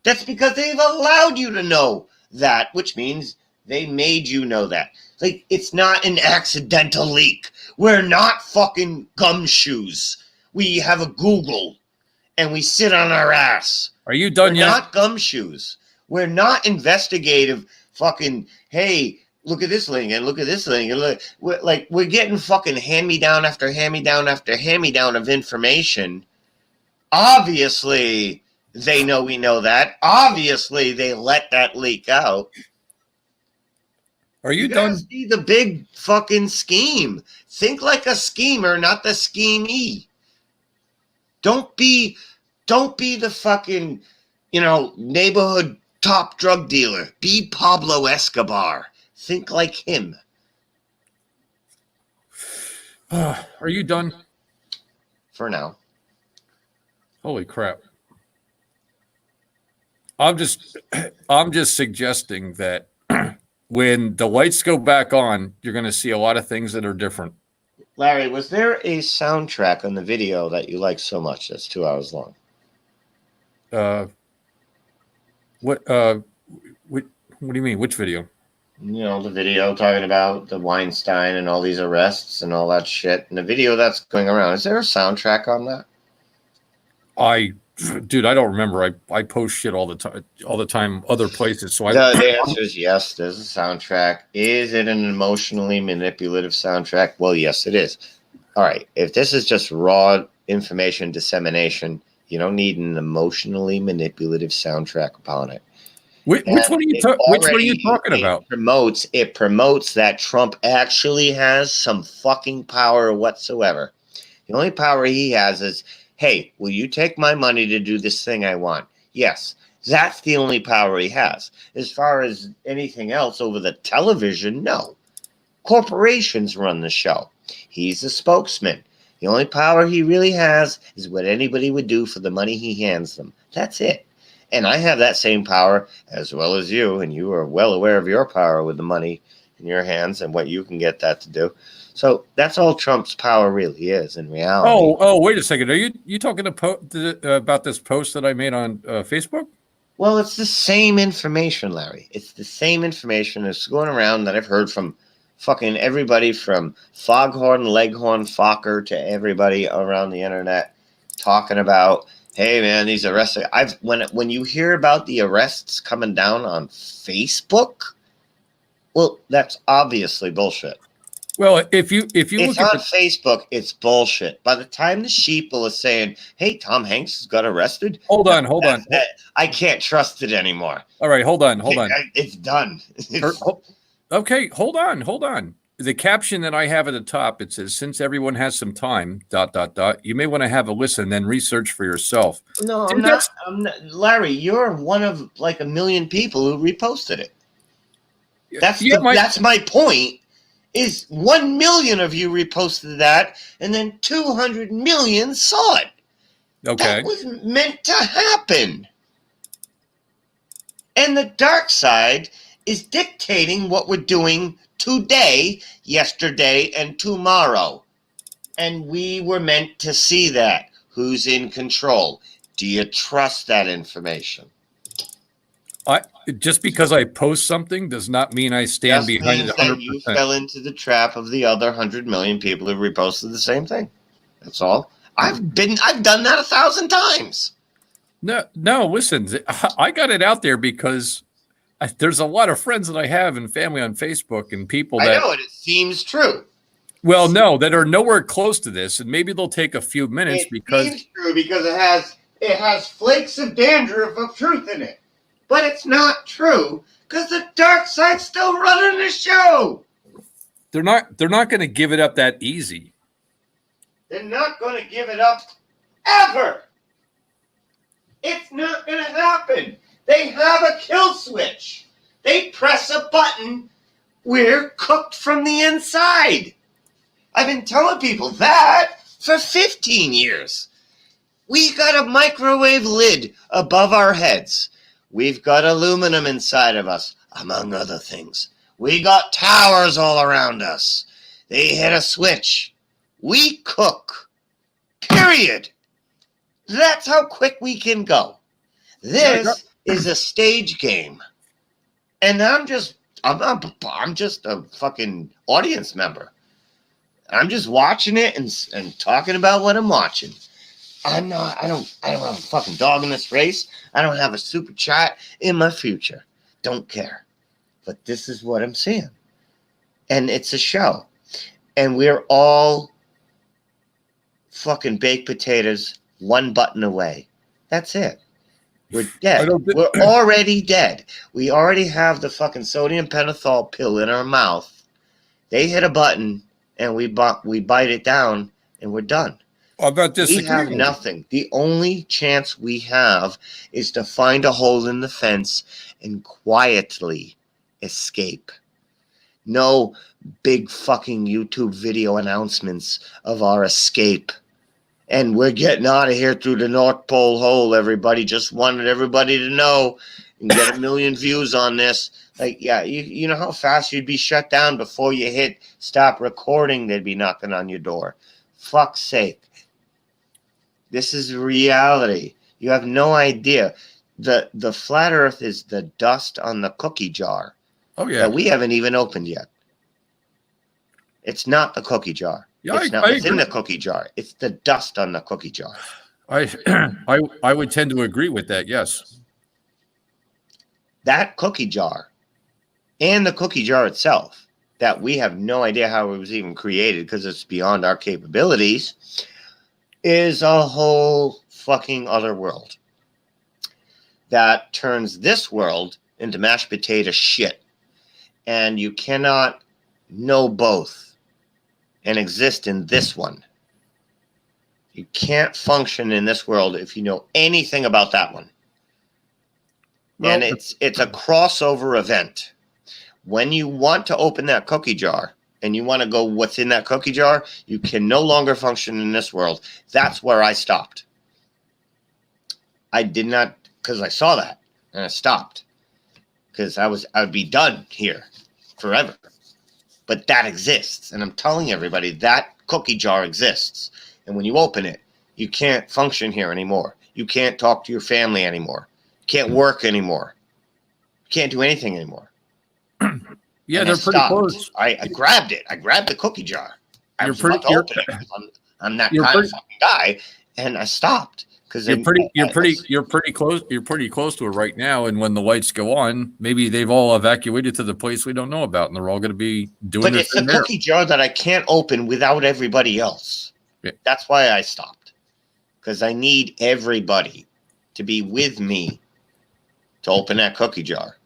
that's because they've allowed you to know that, which means they made you know that. Like, it's not an accidental leak. We're not fucking gumshoes. We have a Google and we sit on our ass. Are you done yet? We're not gumshoes. We're not investigative fucking, hey, look at this link and look at this link. And look, we're getting fucking hand-me-down after hand-me-down after hand-me-down of information. Obviously, they know we know that. Obviously, they let that leak out. Are you done? See the big fucking scheme. Think like a schemer, not the schemee. Don't be the fucking, neighborhood top drug dealer. Be Pablo Escobar. Think like him. Are you done? For now. Holy crap. I'm just suggesting that when the lights go back on, you're going to see a lot of things that are different. Larry, was there a soundtrack on the video that you like so much that's 2 hours long? What do you mean? Which video? You know, the video talking about the Weinstein and all these arrests and all that shit. And the video that's going around, is there a soundtrack on that? Dude, I don't remember. I post shit all the time, other places. So The answer is yes, there's a soundtrack. Is it an emotionally manipulative soundtrack? Well, yes, it is. All right. If this is just raw information dissemination, you don't need an emotionally manipulative soundtrack upon it. Which one are you talking about? It promotes that Trump actually has some fucking power whatsoever. The only power he has is, hey, will you take my money to do this thing I want? Yes. That's the only power he has. As far as anything else over the television, no. Corporations run the show. He's a spokesman. The only power he really has is what anybody would do for the money he hands them. That's it. And I have that same power as well as you, and you are well aware of your power with the money in your hands and what you can get that to do. So that's all Trump's power really is in reality. Oh, wait a second. Are you talking about this post that I made on Facebook? Well, it's the same information, Larry. It's the same information that's going around that I've heard from fucking everybody from Foghorn, Leghorn, Fokker to everybody around the internet talking about, hey man, these arrests. When you hear about the arrests coming down on Facebook, well, that's obviously bullshit. Well, if you It's look on Facebook, it's bullshit. By the time the sheeple is saying, "Hey, Tom Hanks got arrested," hold on. I can't trust it anymore. All right, hold on. It's done. Okay, hold on. The caption that I have at the top, it says, "Since everyone has some time, ... you may want to have a listen, then research for yourself." No, I'm not. Larry, you're one of like 1 million people who reposted it. That's my point. Is 1 million of you reposted that, and then 200 million saw it. Okay. That was meant to happen. And the dark side is dictating what we're doing today, yesterday, and tomorrow. And we were meant to see that. Who's in control? Do you trust that information? Just because I post something does not mean I stand behind it 100%. You fell into the trap of the other 100 million people who reposted the same thing. That's all. I've done that 1,000 times. No, listen, I got it out there because there's a lot of friends that I have and family on Facebook and people that... I know it. It seems true. Well, no, that are nowhere close to this, and maybe they'll take a few minutes because... It seems true because it has flakes of dandruff of truth in it. But it's not true because the dark side's still running the show. They're not going to give it up that easy. They're not going to give it up ever. It's not going to happen. They have a kill switch. They press a button. We're cooked from the inside. I've been telling people that for 15 years. We got a microwave lid above our heads. We've got aluminum inside of us, among other things. We got towers all around us. They hit a switch. We cook. Period. That's how quick we can go. This is a stage game. And I'm just a fucking audience member. I'm just watching it and talking about what I'm watching. I don't have a fucking dog in this race. I don't have a super chat in my future. Don't care. But this is what I'm seeing. And it's a show. And we're all fucking baked potatoes 1 button away. That's it. We're dead. We're already dead. We already have the fucking sodium pentothal pill in our mouth. They hit a button and we bite it down and we're done. We have nothing. The only chance we have is to find a hole in the fence and quietly escape. No big fucking YouTube video announcements of our escape. And we're getting out of here through the North Pole hole, everybody. Just wanted everybody to know and get 1 million views on this. Like, yeah, you know how fast you'd be shut down before you hit stop recording, they'd be knocking on your door. Fuck's sake. This is reality. You have no idea. The flat Earth is the dust on the cookie jar Oh yeah. that we haven't even opened yet. It's not the cookie jar. Yeah, It's not I within agree. the cookie jar. It's the dust on the cookie jar. I would tend to agree with that. Yes. That cookie jar and the cookie jar itself, that we have no idea how it was even created because it's beyond our capabilities, is a whole fucking other world that turns this world into mashed potato shit. And you cannot know both and exist in this one. You can't function in this world if you know anything about that one. Well, And it's a crossover event. When you want to open that cookie jar and you want to go what's in that cookie jar, you can no longer function in this world. That's where I stopped. I did not, because I saw that and I stopped, because I would be done here forever. But that exists, and I'm telling everybody that cookie jar exists. And when you open it, you can't function here anymore. You can't talk to your family anymore. You can't work anymore. You can't do anything anymore. yeah, And they're I pretty stopped. close. I grabbed it. I grabbed the cookie jar. I You're was pretty- about to you're- open it because I'm that you're kind pretty- of fucking guy, and I stopped because You're pretty close. You're pretty close to it right now. And when the lights go on, maybe they've all evacuated to the place we don't know about, and they're all going to be doing. But their it's a thing there. cookie jar that I can't open without everybody else. Yeah. That's why I stopped, because I need everybody to be with me to open that cookie jar.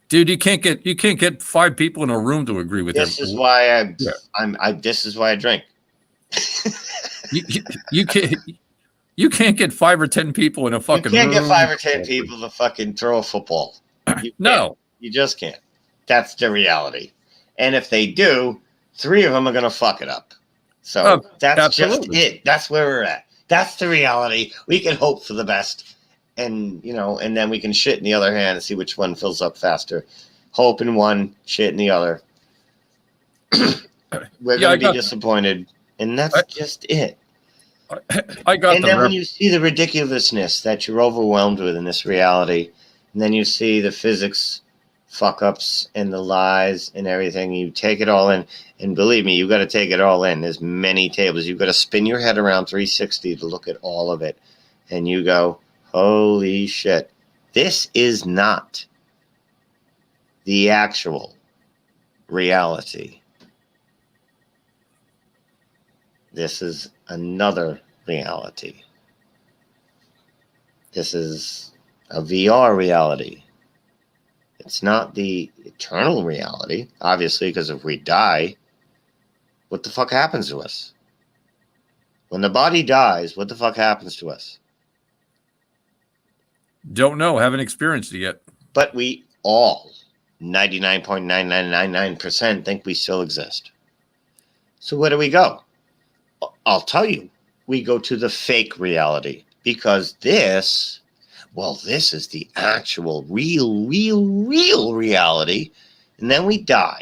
Dude, you can't get 5 people in a room to agree with This everything. is why Yeah. this is why I drink. You can't get 5 or 10 people in a You fucking can't room. get 5 or 10 people to fucking throw a football. You No. can't. You just can't. That's the reality. And if they do, 3 of them are going to fuck it up. So Oh, that's absolutely. just it. That's where we're at. That's the reality. We can hope for the best. And, and then we can shit in the other hand and see which one fills up faster. Hope in one, shit in the other. We're going to be disappointed. And that's just it. I got And then when you see the ridiculousness that you're overwhelmed with in this reality, and then you see the physics fuck ups and the lies and everything, you take it all in. And believe me, you got to take it all in. There's many tables. You've got to spin your head around 360 to look at all of it. And you go, holy shit, this is not the actual reality. This is another reality. This is a VR reality. It's not the eternal reality, obviously, because if we die, what the fuck happens to us? When the body dies, what the fuck happens to us? Don't know. Haven't experienced it yet. But we all, 99.9999%, think we still exist. So where do we go? I'll tell you. We go to the fake reality, because this is the actual real reality. And then we die.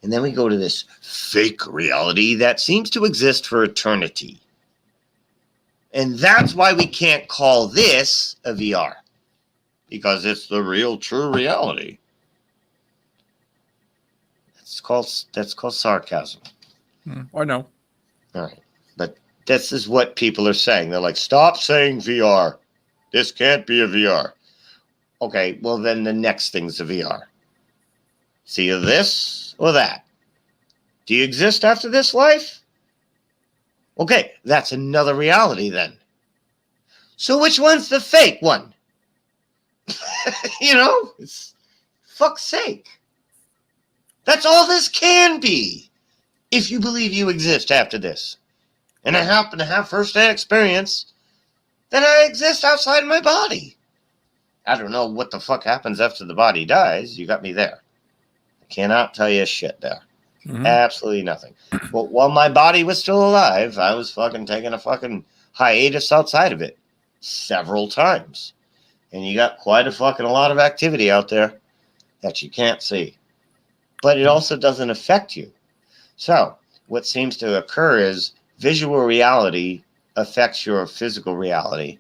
And then we go to this fake reality that seems to exist for eternity. And that's why we can't call this a VR, because it's the real, true reality. That's called sarcasm. I know. All right. But this is what people are saying. They're like, stop saying VR. This can't be a VR. Okay, well, then the next thing's a VR. It's either this or that. Do you exist after this life? Okay, that's another reality then. So which one's the fake one? It's fuck's sake. That's all this can be, if you believe you exist after this. And I happen to have first-hand experience that I exist outside my body. I don't know what the fuck happens after the body dies. You got me there. I cannot tell you shit there. Mhm. Absolutely nothing. But while my body was still alive, I was fucking taking a fucking hiatus outside of it several times. And you got quite a lot of activity out there that you can't see. But it also doesn't affect you. So what seems to occur is visual reality affects your physical reality,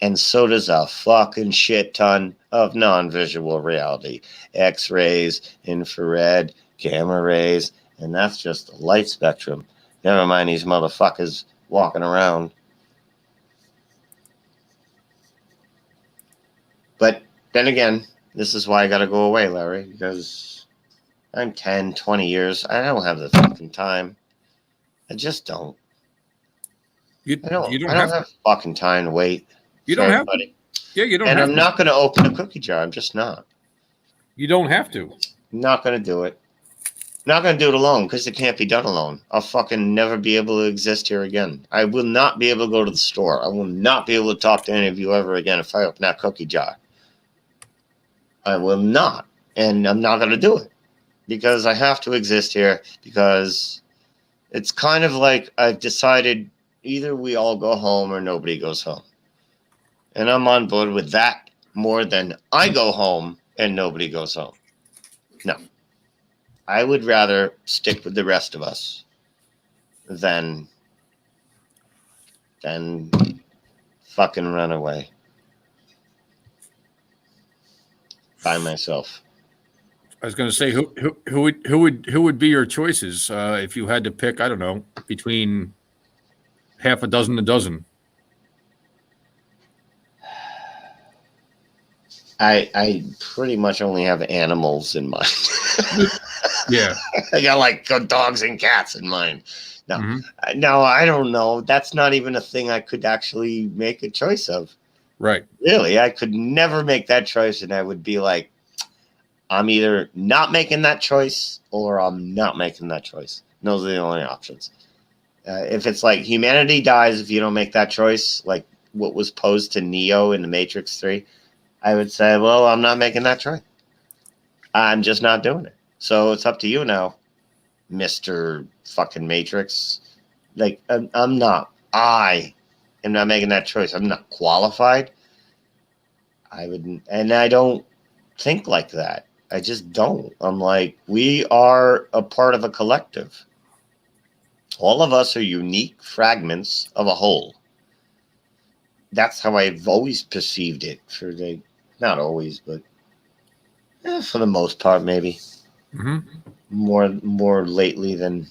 And so does a fucking shit ton of non-visual reality. X-rays, infrared, gamma rays, and that's just the light spectrum. Never mind these motherfuckers walking around. But then again, this is why I gotta go away, Larry, because I'm 10, 20 years. I don't have the fucking time. I just don't. You I don't don't have have fucking time to wait. you for don't have everybody. yeah, you don't And have I'm to. not going to open a cookie jar. I'm just not. You don't have to. Not going to do it. Not going to do it alone because it can't be done alone. I'll fucking never be able to exist here again. I will not be able to go to the store. I will not be able to talk to any of you ever again if I open that cookie jar. I will not. And I'm not going to do it because I have to exist here because it's kind of like I've decided either we all go home or nobody goes home. And I'm on board with that more than I go home and nobody goes home. No. I would rather stick with the rest of us than fucking run away by myself. I was going to say who would be your choices if you had to pick? I don't know, between half a dozen, a dozen. I pretty much only have animals in mind. Yeah, I got like dogs and cats in mind. No, Mhm. No, I don't know. That's not even a thing I could actually make a choice of. Right. Really, I could never make that choice, and I would be like, I'm either not making that choice or I'm not making that choice. Those are the only options. If it's like humanity dies if you don't make that choice, like what was posed to Neo in the Matrix 3, I would say, well, I'm not making that choice. I'm just not doing it. So it's up to you now, Mr. fucking Matrix. Like, I'm not. I am not making that choice. I'm not qualified. I wouldn't, and I don't think like that. I just don't. I'm like, we are a part of a collective. All of us are unique fragments of a whole. That's how I've always perceived it. Not always, but for the most part, maybe. Mm-hmm. More lately than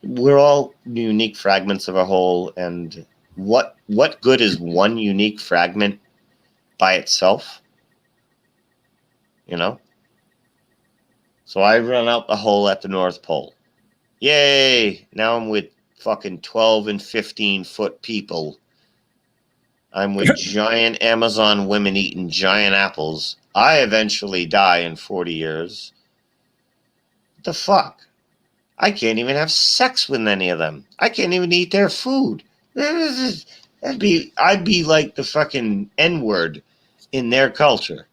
we're all unique fragments of a whole. And what good is one unique fragment by itself? You know? So I run out the hole at the North Pole. Yay! Now I'm with fucking 12 and 15 foot people. I'm with giant Amazon women eating giant apples. I eventually die in 40 years. What the fuck? I can't even have sex with any of them. I can't even eat their food. I'd be like the fucking N-word in their culture.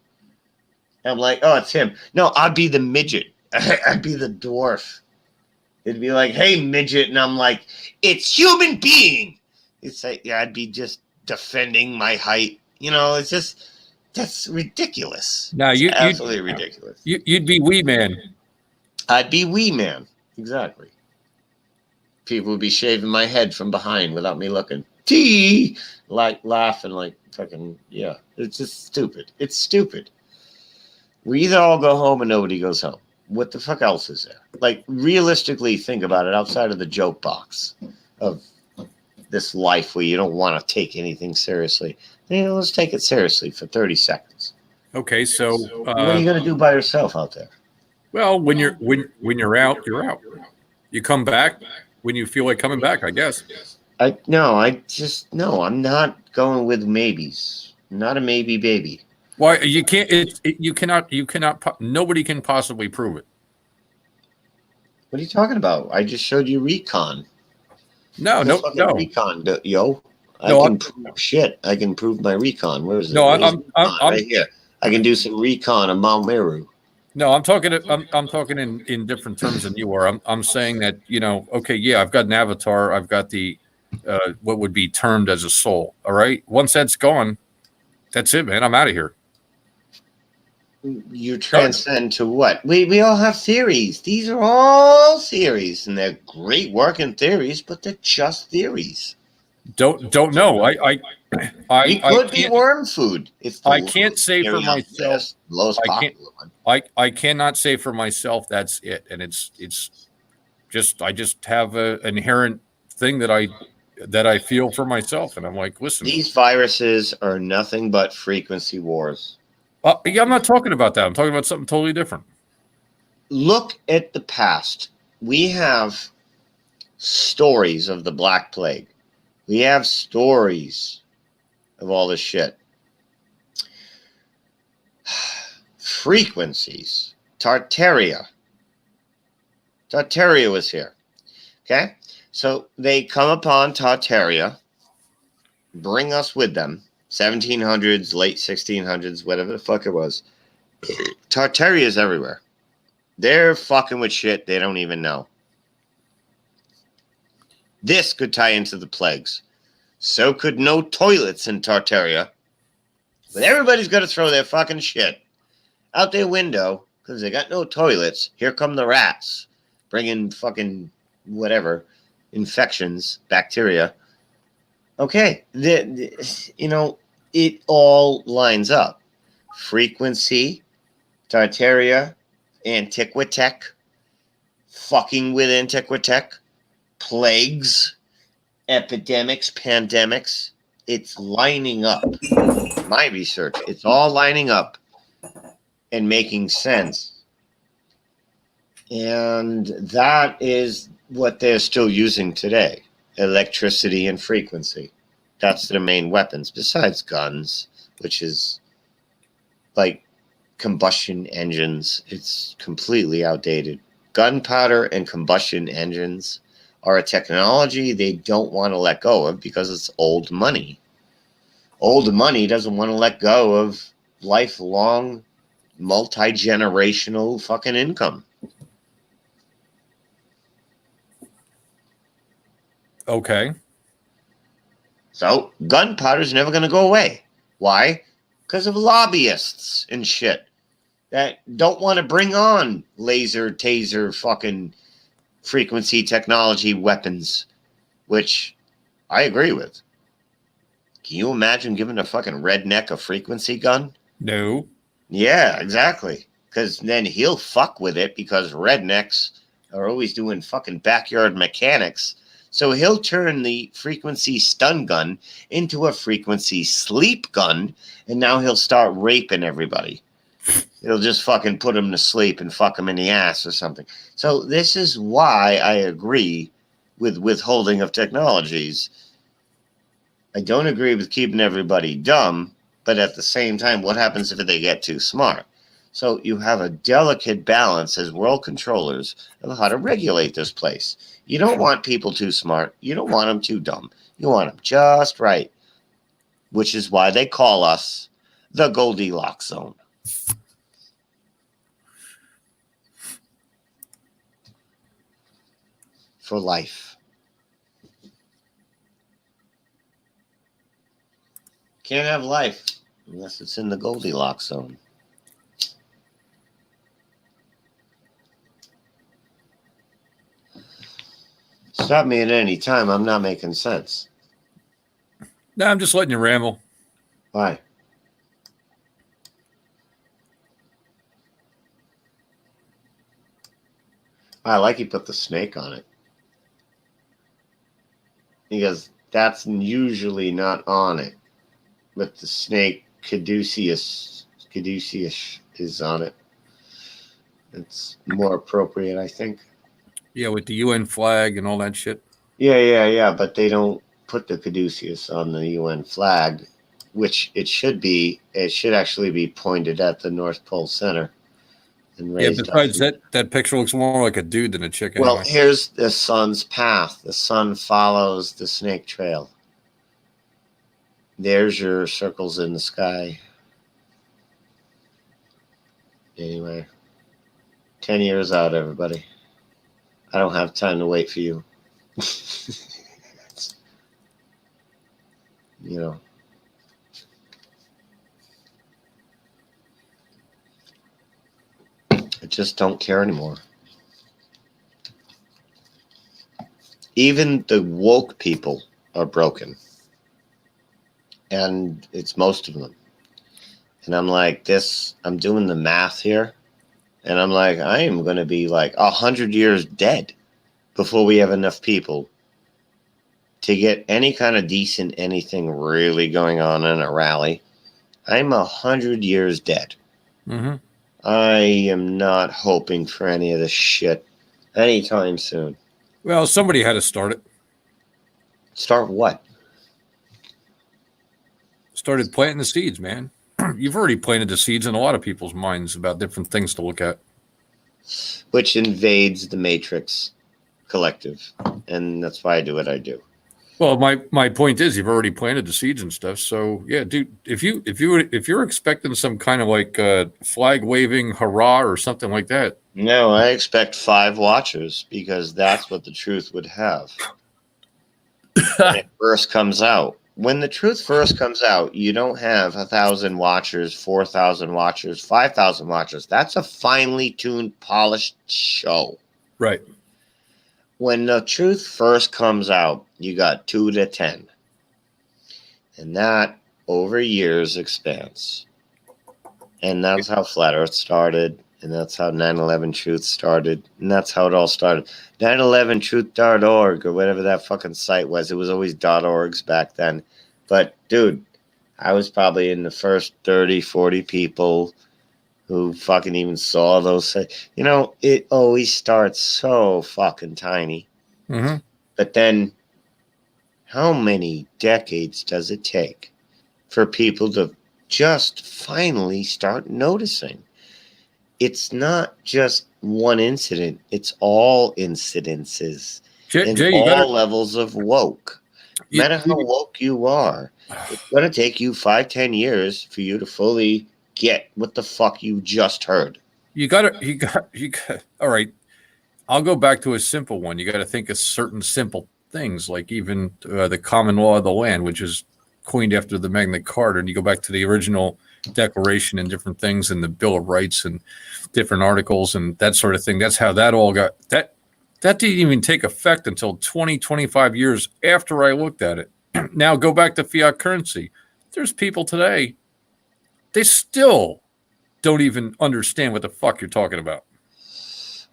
I'm like, oh, it's him. No, I'd be the midget. I'd be the dwarf. It'd be like, hey, midget. And I'm like, it's human being. It's like, yeah, I'd be just defending my height. You know, it's just, that's ridiculous. Now It's absolutely ridiculous. You'd be wee man. I'd be wee man. Exactly. People would be shaving my head from behind without me looking. Tee! Like laughing like fucking, yeah. It's just stupid. It's stupid. We either all go home and nobody goes home. What the fuck else is there? Like, realistically, think about it outside of the joke box of this life where you don't want to take anything seriously. Let's take it seriously for 30 seconds. Okay, so what are you going to do by yourself out there? Well, when you're out, you're out. You come back when you feel like coming back, I guess. I'm not going with maybes. I'm not a maybe baby. Why you can't? You cannot. Nobody can possibly prove it. What are you talking about? I just showed you recon. No. Recon, yo. I can prove shit. I can prove my recon. Where is it? No, I'm right here. I can do some recon on Mount Meru. No, I'm talking in different terms than you are. I'm saying that, okay, yeah, I've got an avatar. I've got the what would be termed as a soul. All right. Once that's gone, that's it, man. I'm out of here. You transcend to what? We all have theories. These are all theories, and they're great working theories, but they're just theories. Don't know. We I could be can't worm food. It's the I can't say for theory on the myself. list, lowest I can't. popular one. I cannot say for myself that's it, and it's just I just have an inherent thing that I feel for myself, and I'm like, listen, These viruses are nothing but frequency wars. yeah, I'm not talking about that. I'm talking about something totally different. Look at the past. We have stories of the Black Plague. We have stories of all this shit. Frequencies. Tartaria. Tartaria was here. Okay? So they come upon Tartaria, bring us with them. 1700s, late 1600s, whatever the fuck it was. Tartaria is everywhere. They're fucking with shit they don't even know. This could tie into the plagues. So could no toilets in Tartaria. But everybody's got to throw their fucking shit out their window because they got no toilets. Here come the rats bringing fucking whatever, infections, bacteria. Okay, it all lines up. Frequency, Tartaria, Antiquitech, fucking with Antiquitech, plagues, epidemics, pandemics. It's lining up. My research, it's all lining up and making sense. And that is what they're still using today. Electricity and frequency. That's the main weapons, besides guns, which is like combustion engines. It's completely outdated. Gunpowder and combustion engines are a technology they don't want to let go of because it's old money. Old money doesn't want to let go of lifelong, multi-generational fucking income. Okay. So gunpowder's never going to go away. Why? Because of lobbyists and shit that don't want to bring on laser, taser, fucking frequency technology weapons, which I agree with. Can you imagine giving a fucking redneck a frequency gun? No. Yeah, exactly. Because then he'll fuck with it because rednecks are always doing fucking backyard mechanics. So he'll turn the frequency stun gun into a frequency sleep gun, and now he'll start raping everybody. It'll just fucking put him to sleep and fuck him in the ass or something. So this is why I agree with withholding of technologies. I don't agree with keeping everybody dumb, but at the same time, what happens if they get too smart? So you have a delicate balance as world controllers of how to regulate this place. You don't want people too smart. You don't want them too dumb. You want them just right, which is why they call us the Goldilocks zone. For life. Can't have life unless it's in the Goldilocks zone. Stop me at any time. I'm not making sense. No, I'm just letting you ramble. Why? I like you put the snake on it. Because that's usually not on it. But the snake caduceus is on it. It's more appropriate, I think. Yeah, with the UN flag and all that shit. Yeah. But they don't put the caduceus on the UN flag, which it should be. It should actually be pointed at the North Pole Center. And Yeah, raised besides up. that picture looks more like a dude than a chick Well, anyway. here's the sun's path. The sun follows the snake trail. There's your circles in the sky. Anyway, 10 years out, everybody. I don't have time to wait for you. You know. I just don't care anymore. Even the woke people are broken. And it's most of them. And I'm like, I'm doing the math here. And I'm like, I am going to be like 100 years dead before we have enough people to get any kind of decent anything really going on in a rally. I'm 100 years dead. Mm-hmm. I am not hoping for any of this shit anytime soon. Well, somebody had to start it. Start what? Started planting the seeds, man. You've already planted the seeds in a lot of people's minds about different things to look at. Which invades the Matrix collective. And that's why I do what I do. Well, my point is you've already planted the seeds and stuff. So yeah, dude, if you're expecting some kind of like flag waving hurrah or something like that. No, I expect 5 watchers because that's what the truth would have. When it first comes out. When the truth first comes out, you don't have 1,000 watchers, 4,000 watchers, 5,000 watchers. That's a finely tuned, polished show. Right. When the truth first comes out, you got 2 to 10. And that, over years, expands. And that's how Flat Earth started. And that's how 9/11 Truth started. And that's how it all started. 9/11truth.org or whatever that fucking site was. It was always .orgs back then. But, dude, I was probably in the first 30, 40 people who fucking even saw those. You know, it always starts so fucking tiny. Mm-hmm. But then, how many decades does it take for people to just finally start noticing? It's not just one incident. It's all incidences in all levels of woke. No matter how woke you are, it's going to take you 5-10 years for you to fully get what the fuck you just heard. You got. All right. I'll go back to a simple one. You got to think of certain simple things, like even the common law of the land, which is coined after the Magna Carta. And you go back to the original Declaration and different things and the Bill of Rights and different articles and that sort of thing. That's how that all got that didn't even take effect until 25 years after I looked at it. Now go back to fiat currency. There's people today, they still don't even understand what the fuck you're talking about.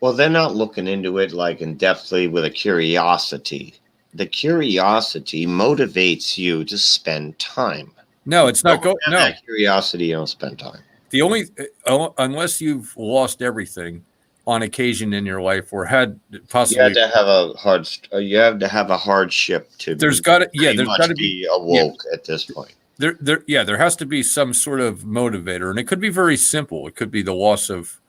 Well, they're not looking into it like in depthly with a curiosity. The curiosity motivates you to spend time. No, it's not No. That curiosity, you don't spend time. The only unless you've lost everything on occasion in your life or had possibly you have to have a hardship to there's got to be awoke at this point. There has to be some sort of motivator, and it could be very simple. It could be the loss of,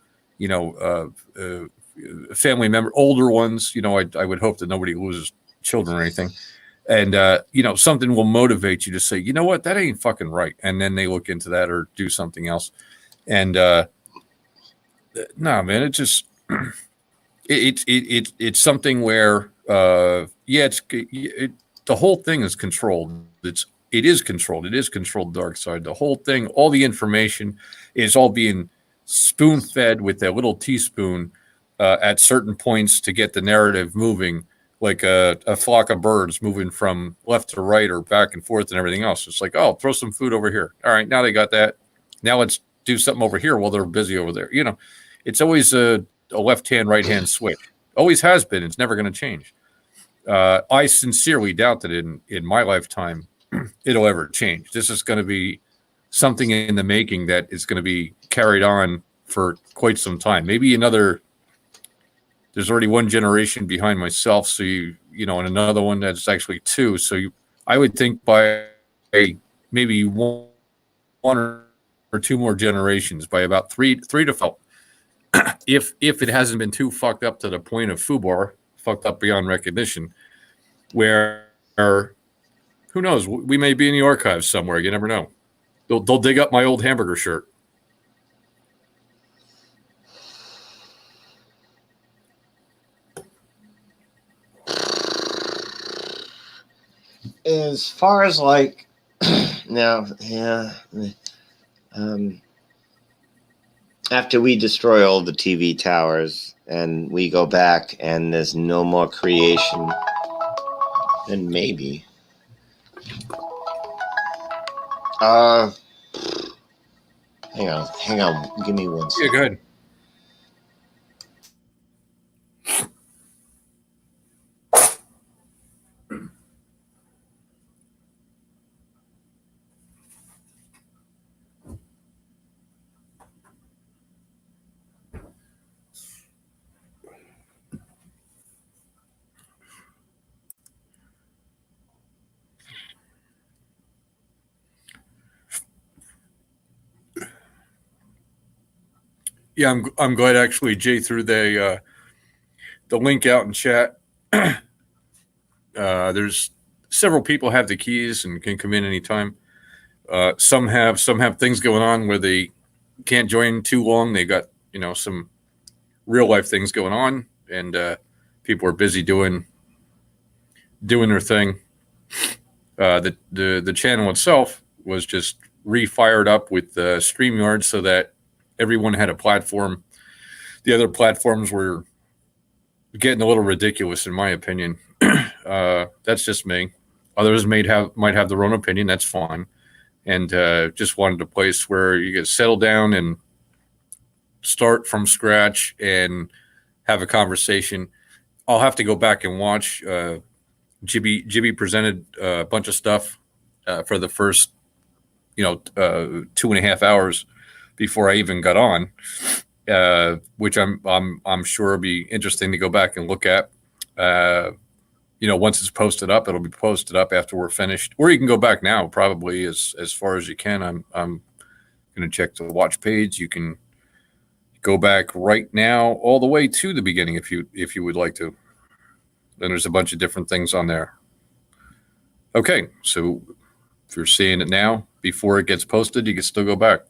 family member, older ones. I would hope that nobody loses children or anything. And, something will motivate you to say, you know what, that ain't fucking right. And then they look into that or do something else. And, no, man, it just, it's something where, the whole thing is controlled. It is controlled. It is controlled, dark side. The whole thing, all the information is all being spoon fed with that little teaspoon at certain points to get the narrative moving. Like a flock of birds moving from left to right or back and forth and everything else. It's like, oh, throw some food over here. All right, now they got that. Now let's do something over here while they're busy over there. It's always a left-hand, right-hand switch. Always has been. It's never going to change. I sincerely doubt that in my lifetime it'll ever change. This is going to be something in the making that is going to be carried on for quite some time. Maybe there's already one generation behind myself. So and another one that's actually 2. So I would think by maybe one or 2 more generations, by about 3 to 4, if it hasn't been too fucked up to the point of FUBAR, fucked up beyond recognition, where who knows, we may be in the archives somewhere. You never know. They'll dig up my old hamburger shirt. As far as like now, after we destroy all the TV towers and we go back and there's no more creation, then maybe Uh, hang on. Give me one Yeah, second. go ahead. Yeah, I'm glad actually Jay threw the link out in chat. There's several people have the keys and can come in anytime. Some have things going on where they can't join too long. They got some real life things going on, and people are busy doing their thing. The channel itself was just refired up with StreamYard so that everyone had a platform. The other platforms were getting a little ridiculous, in my opinion. That's just me. Others might have their own opinion. That's fine. And just wanted a place where you could settle down and start from scratch and have a conversation. I'll have to go back and watch. Jibby presented a bunch of stuff for the first 2.5 hours before I even got on, which I'm sure will be interesting to go back and look at. Once it's posted up, it'll be posted up after we're finished, or you can go back now, probably as far as you can. I'm going to check the watch page. You can go back right now all the way to the beginning if you would like to. Then there's a bunch of different things on there. Okay, so if you're seeing it now before it gets posted, you can still go back.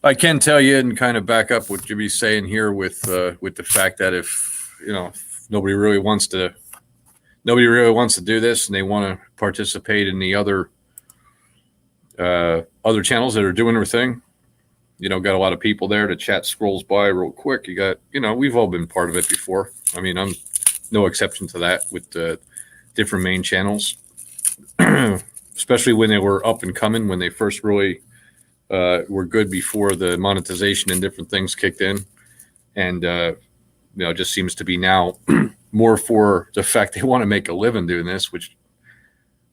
I can tell you and kind of back up what Jimmy's saying here with the fact that if nobody really wants to do this and they want to participate in the other channels that are doing their thing, got a lot of people there. The chat scrolls by real quick. You got, we've all been part of it before. I mean, I'm no exception to that with the different main channels, especially when they were up and coming, when they first really were good before the monetization and different things kicked in. And, it just seems to be now more for the fact they want to make a living doing this, which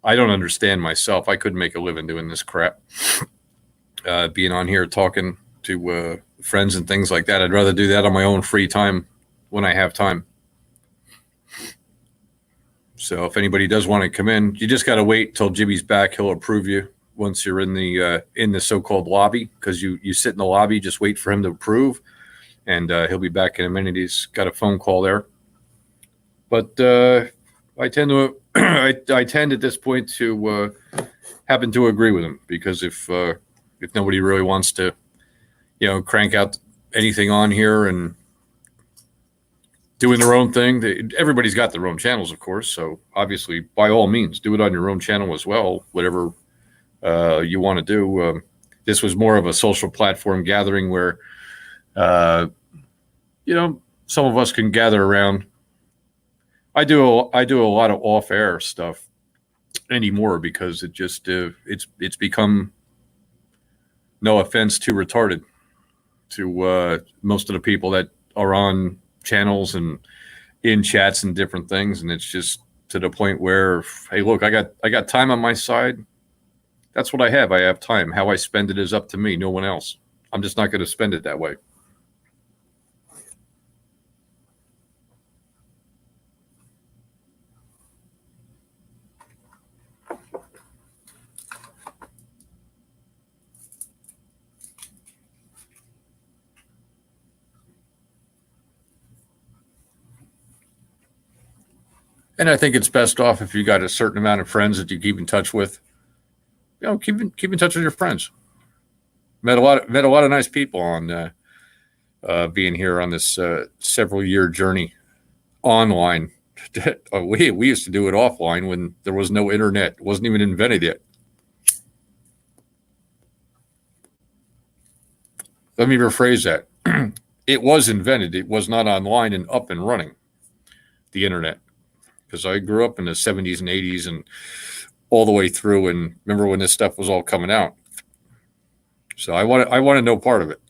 I don't understand myself. I couldn't make a living doing this crap. Being on here talking to friends and things like that. I'd rather do that on my own free time when I have time. So if anybody does want to come in, you just got to wait till Jimmy's back. He'll approve you once you're in the so-called lobby, because you sit in the lobby, just wait for him to approve, and he'll be back in a minute. He's got a phone call there. But I tend to I tend at this point to happen to agree with him, because if nobody really wants to crank out anything on here and doing their own thing, everybody's got their own channels, of course. So obviously, by all means, do it on your own channel as well, whatever you want to do. This was more of a social platform gathering where some of us can gather around. I do a lot of off-air stuff anymore, because it just it's become, no offense, too retarded to most of the people that are on channels and in chats and different things. And it's just to the point where, hey, look, I got time on my side. That's what I have. I have time. How I spend it is up to me, no one else. I'm just not going to spend it that way. And I think it's best off if you got a certain amount of friends that you keep in touch with. Keep in touch with your friends. Met a lot of nice people on being here on this several year journey online. We used to do it offline when there was no internet. It wasn't even invented yet. Let me rephrase that. It was invented. It was not online and up and running, the internet. because I grew up in the 70s and 80s and all the way through, and remember when this stuff was all coming out. So I want to know part of it.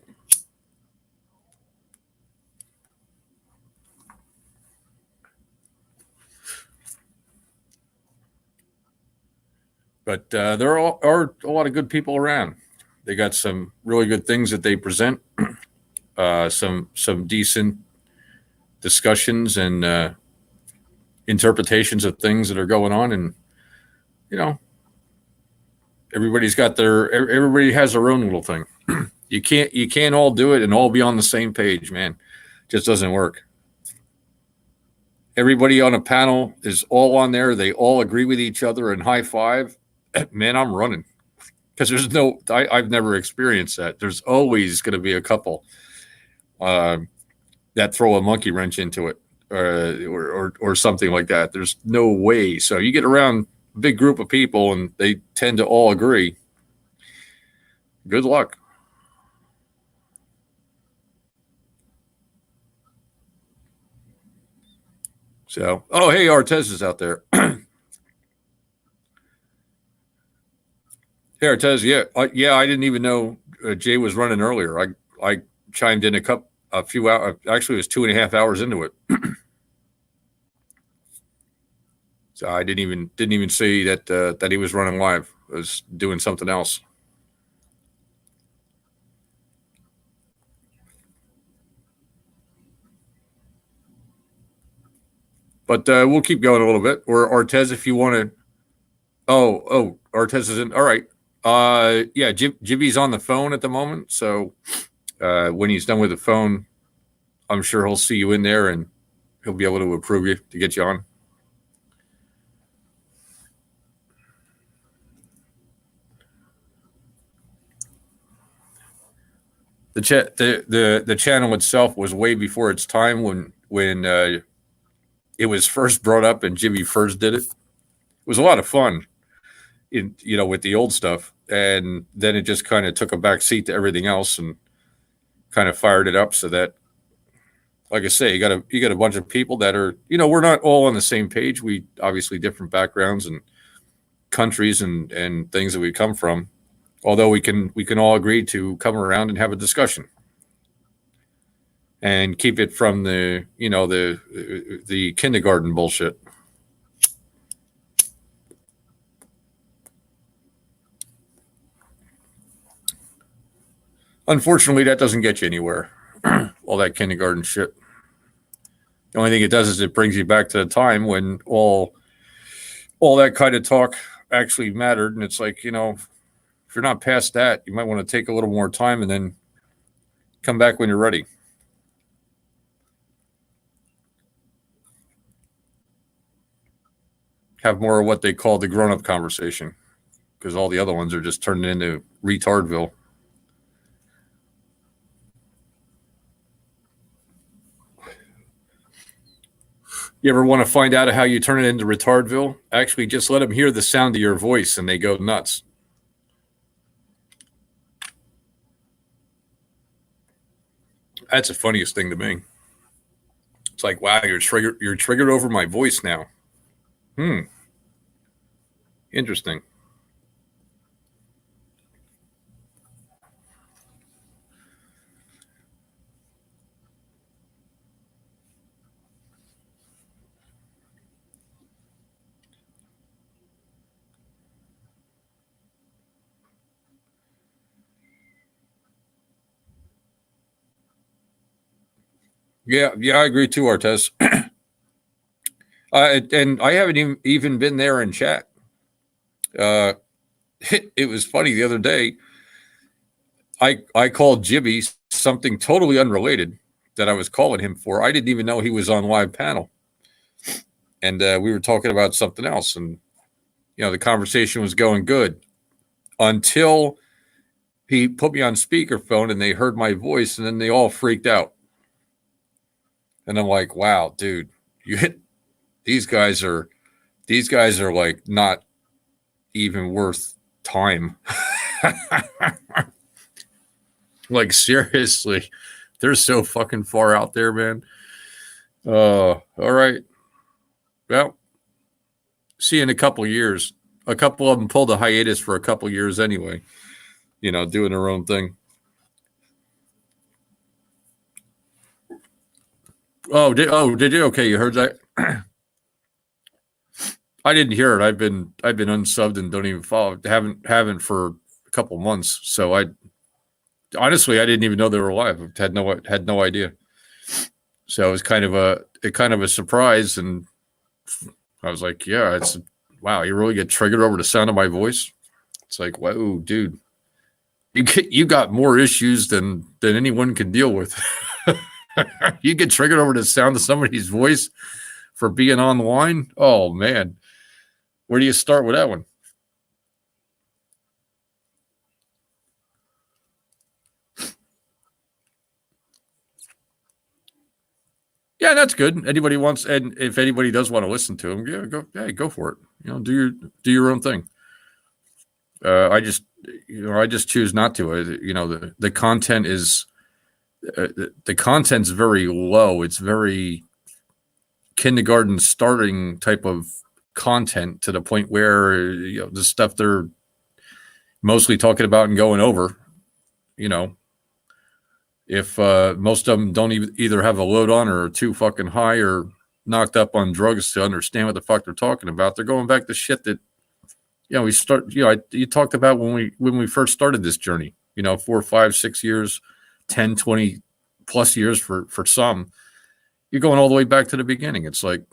But there are a lot of good people around. They got some really good things that they present, some decent discussions and interpretations of things that are going on, and everybody has their own little thing. You can't all do it and all be on the same page, man. It just doesn't work. Everybody on a panel is all on there. They all agree with each other and high five. Man, I'm running, because I've never experienced that. There's always going to be a couple that throw a monkey wrench into it, or something like that. There's no way. So you get around a big group of people and they tend to all agree. Good luck. So, hey, Artez is out there. Hey, Artez, yeah, I didn't even know Jay was running earlier. I chimed in a few hours. Actually, it was 2.5 hours into it. So I didn't even see that he was running live. I was doing something else. But we'll keep going a little bit. Or Artez, if you want to. Oh, Artez is in. All right. Yeah, Jibby's on the phone at the moment. So when he's done with the phone, I'm sure he'll see you in there and he'll be able to approve you to get you on. The channel itself was way before its time when it was first brought up and Jimmy first did it. It was a lot of fun, with the old stuff, and then it just kind of took a back seat to everything else and kind of fired it up so that, like I say, you got a bunch of people that are, we're not all on the same page. We obviously different backgrounds and countries and things that we come from. Although we can all agree to come around and have a discussion and keep it from the kindergarten bullshit. Unfortunately, that doesn't get you anywhere. All that kindergarten shit. The only thing it does is it brings you back to the time when all that kind of talk actually mattered. And it's like, if you're not past that, you might want to take a little more time and then come back when you're ready. Have more of what they call the grown-up conversation, because all the other ones are just turning into retardville. You ever want to find out how you turn it into retardville? Actually, just let them hear the sound of your voice and they go nuts. That's the funniest thing to me. It's like, wow, you're triggered over my voice now. Interesting. Yeah, I agree too, Artez. And I haven't even been there in chat. It was funny the other day. I called Jibby something totally unrelated that I was calling him for. I didn't even know he was on live panel. And we were talking about something else. And, the conversation was going good until he put me on speakerphone and they heard my voice and then they all freaked out. And I'm like, wow, dude, these guys are like not even worth time. Like, seriously, they're so fucking far out there, man. All right. Well, see in a couple of years. A couple of them pulled a hiatus for a couple of years anyway, doing their own thing. Did you? Okay, you heard that? I didn't hear it. I've been unsubbed and don't even follow. Haven't for a couple of months. So I didn't even know they were alive. Had no idea. So it was kind of a surprise, and I was like, yeah, wow, you really get triggered over the sound of my voice. It's like, whoa, dude, you got more issues than anyone can deal with. You get triggered over the sound of somebody's voice for being online. Oh man, where do you start with that one? Yeah, that's good. Anybody wants, and if anybody does want to listen to him, go for it. Do your own thing. I just choose not to. The content is the content's very low. It's very kindergarten starting type of content, to the point where the stuff they're mostly talking about and going over. If most of them don't either have a load on or are too fucking high or knocked up on drugs to understand what the fuck they're talking about, they're going back to shit that we start. You talked about when we first started this journey. 4, 5, 6 years, 10, 20 plus years for some. You're going all the way back to the beginning. It's like,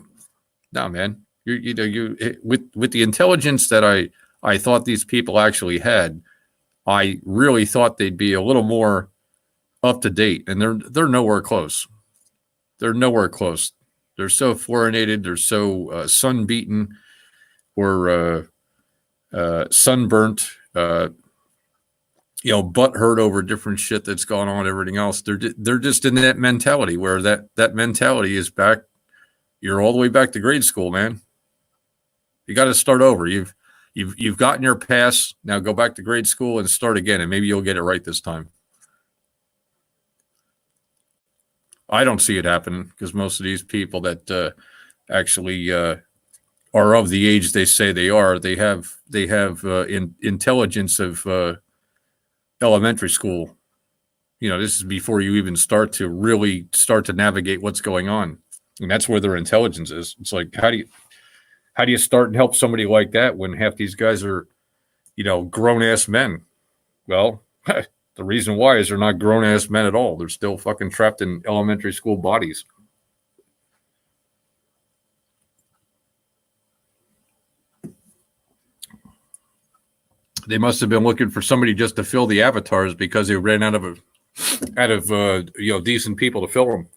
no, man. With the intelligence that I thought these people actually had, I really thought they'd be a little more up to date, and they're nowhere close. They're nowhere close. They're so fluorinated. They're so sun beaten or sunburnt. Butt hurt over different shit that's gone on, everything else. They're just in that mentality where that mentality is back. You're all the way back to grade school, man. You got to start over. You've gotten your pass. Now go back to grade school and start again, and maybe you'll get it right this time. I don't see it happening, because most of these people that actually are of the age they say they are, they have intelligence of elementary school. This is before you even start to navigate what's going on, and that's where their intelligence is. It's like, how do you start and help somebody like that when half these guys are, grown ass men? Well, the reason why is they're not grown ass men at all. They're still fucking trapped in elementary school bodies. They must have been looking for somebody just to fill the avatars, because they ran out of decent people to fill them.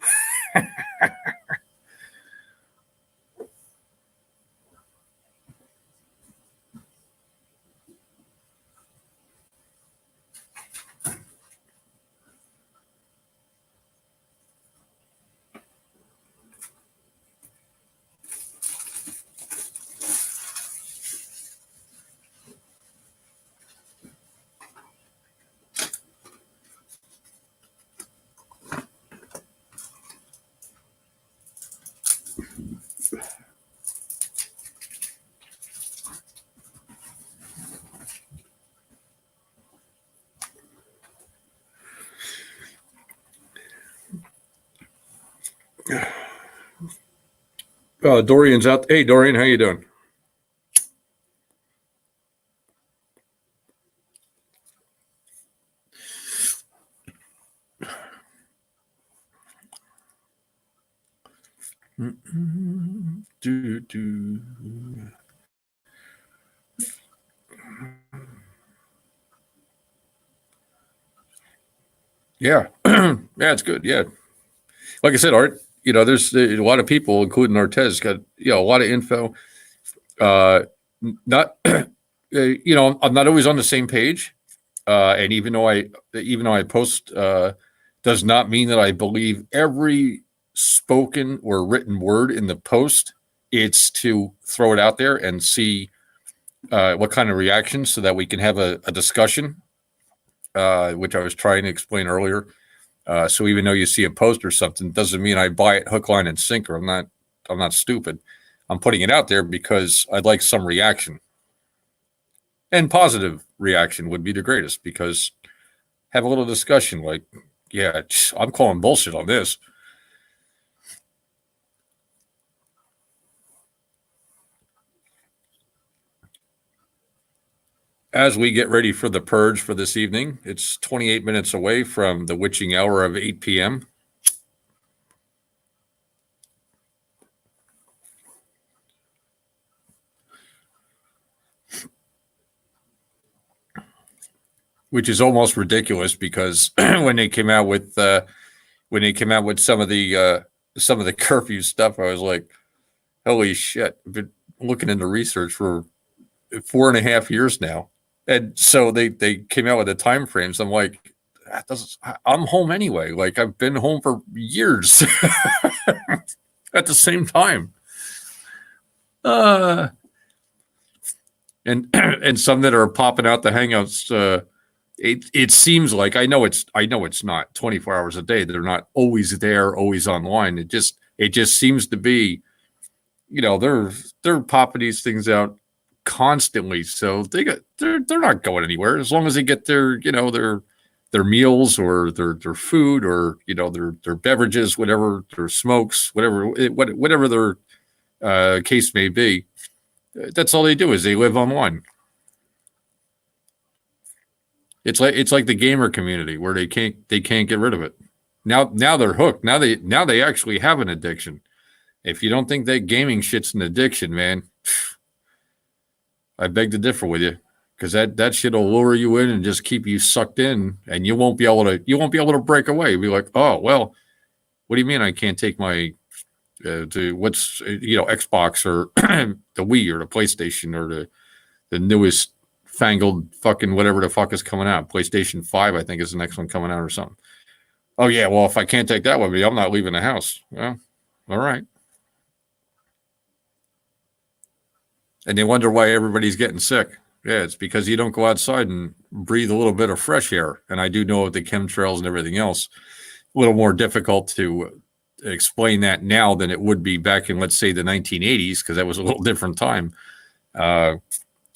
Dorian's out. Hey, Dorian, how you doing? Yeah. Yeah, it's good. Yeah. Like I said, Art, there's a lot of people, including Artez, got, a lot of info. Not, I'm not always on the same page. And even though I post, does not mean that I believe every spoken or written word in the post. It's to throw it out there and see what kind of reactions, so that we can have a discussion, which I was trying to explain earlier. So even though you see a post or something, doesn't mean I buy it hook, line, and sinker. I'm not stupid. I'm putting it out there because I'd like some reaction. And positive reaction would be the greatest, because have a little discussion like, yeah, I'm calling bullshit on this. As we get ready for the purge for this evening, it's 28 minutes away from the witching hour of 8 p.m. Which is almost ridiculous, because when they came out with some of the curfew stuff, I was like, holy shit! I've been looking into research for 4.5 years now, and so they came out with the time frames. I'm like, I'm home anyway. Like, I've been home for years at the same time. And some that are popping out the Hangouts. It seems like, I know it's not 24 hours a day. They're not always there, always online. It just seems to be, they're popping these things out constantly. So they're not going anywhere as long as they get their meals, or their food, or their beverages, whatever, their smokes, whatever their case may be. That's all they do, is they live online. It's like the gamer community, where they can't get rid of it. Now they're hooked. Now they actually have an addiction. If you don't think that gaming shit's an addiction, man, I beg to differ with you, because that shit will lure you in and just keep you sucked in, and you won't be able to break away. You'll be like, oh well, what do you mean I can't take my Xbox, or the Wii, or the PlayStation, or the newest fangled fucking whatever the fuck is coming out. PlayStation 5, I think, is the next one coming out, or something. Oh yeah, well, if I can't take that with me, I'm not leaving the house. Well, all right. And they wonder why everybody's getting sick. Yeah, it's because you don't go outside and breathe a little bit of fresh air. And I do know with the chemtrails and everything else, a little more difficult to explain that now than it would be back in, let's say, the 1980s, because that was a little different time.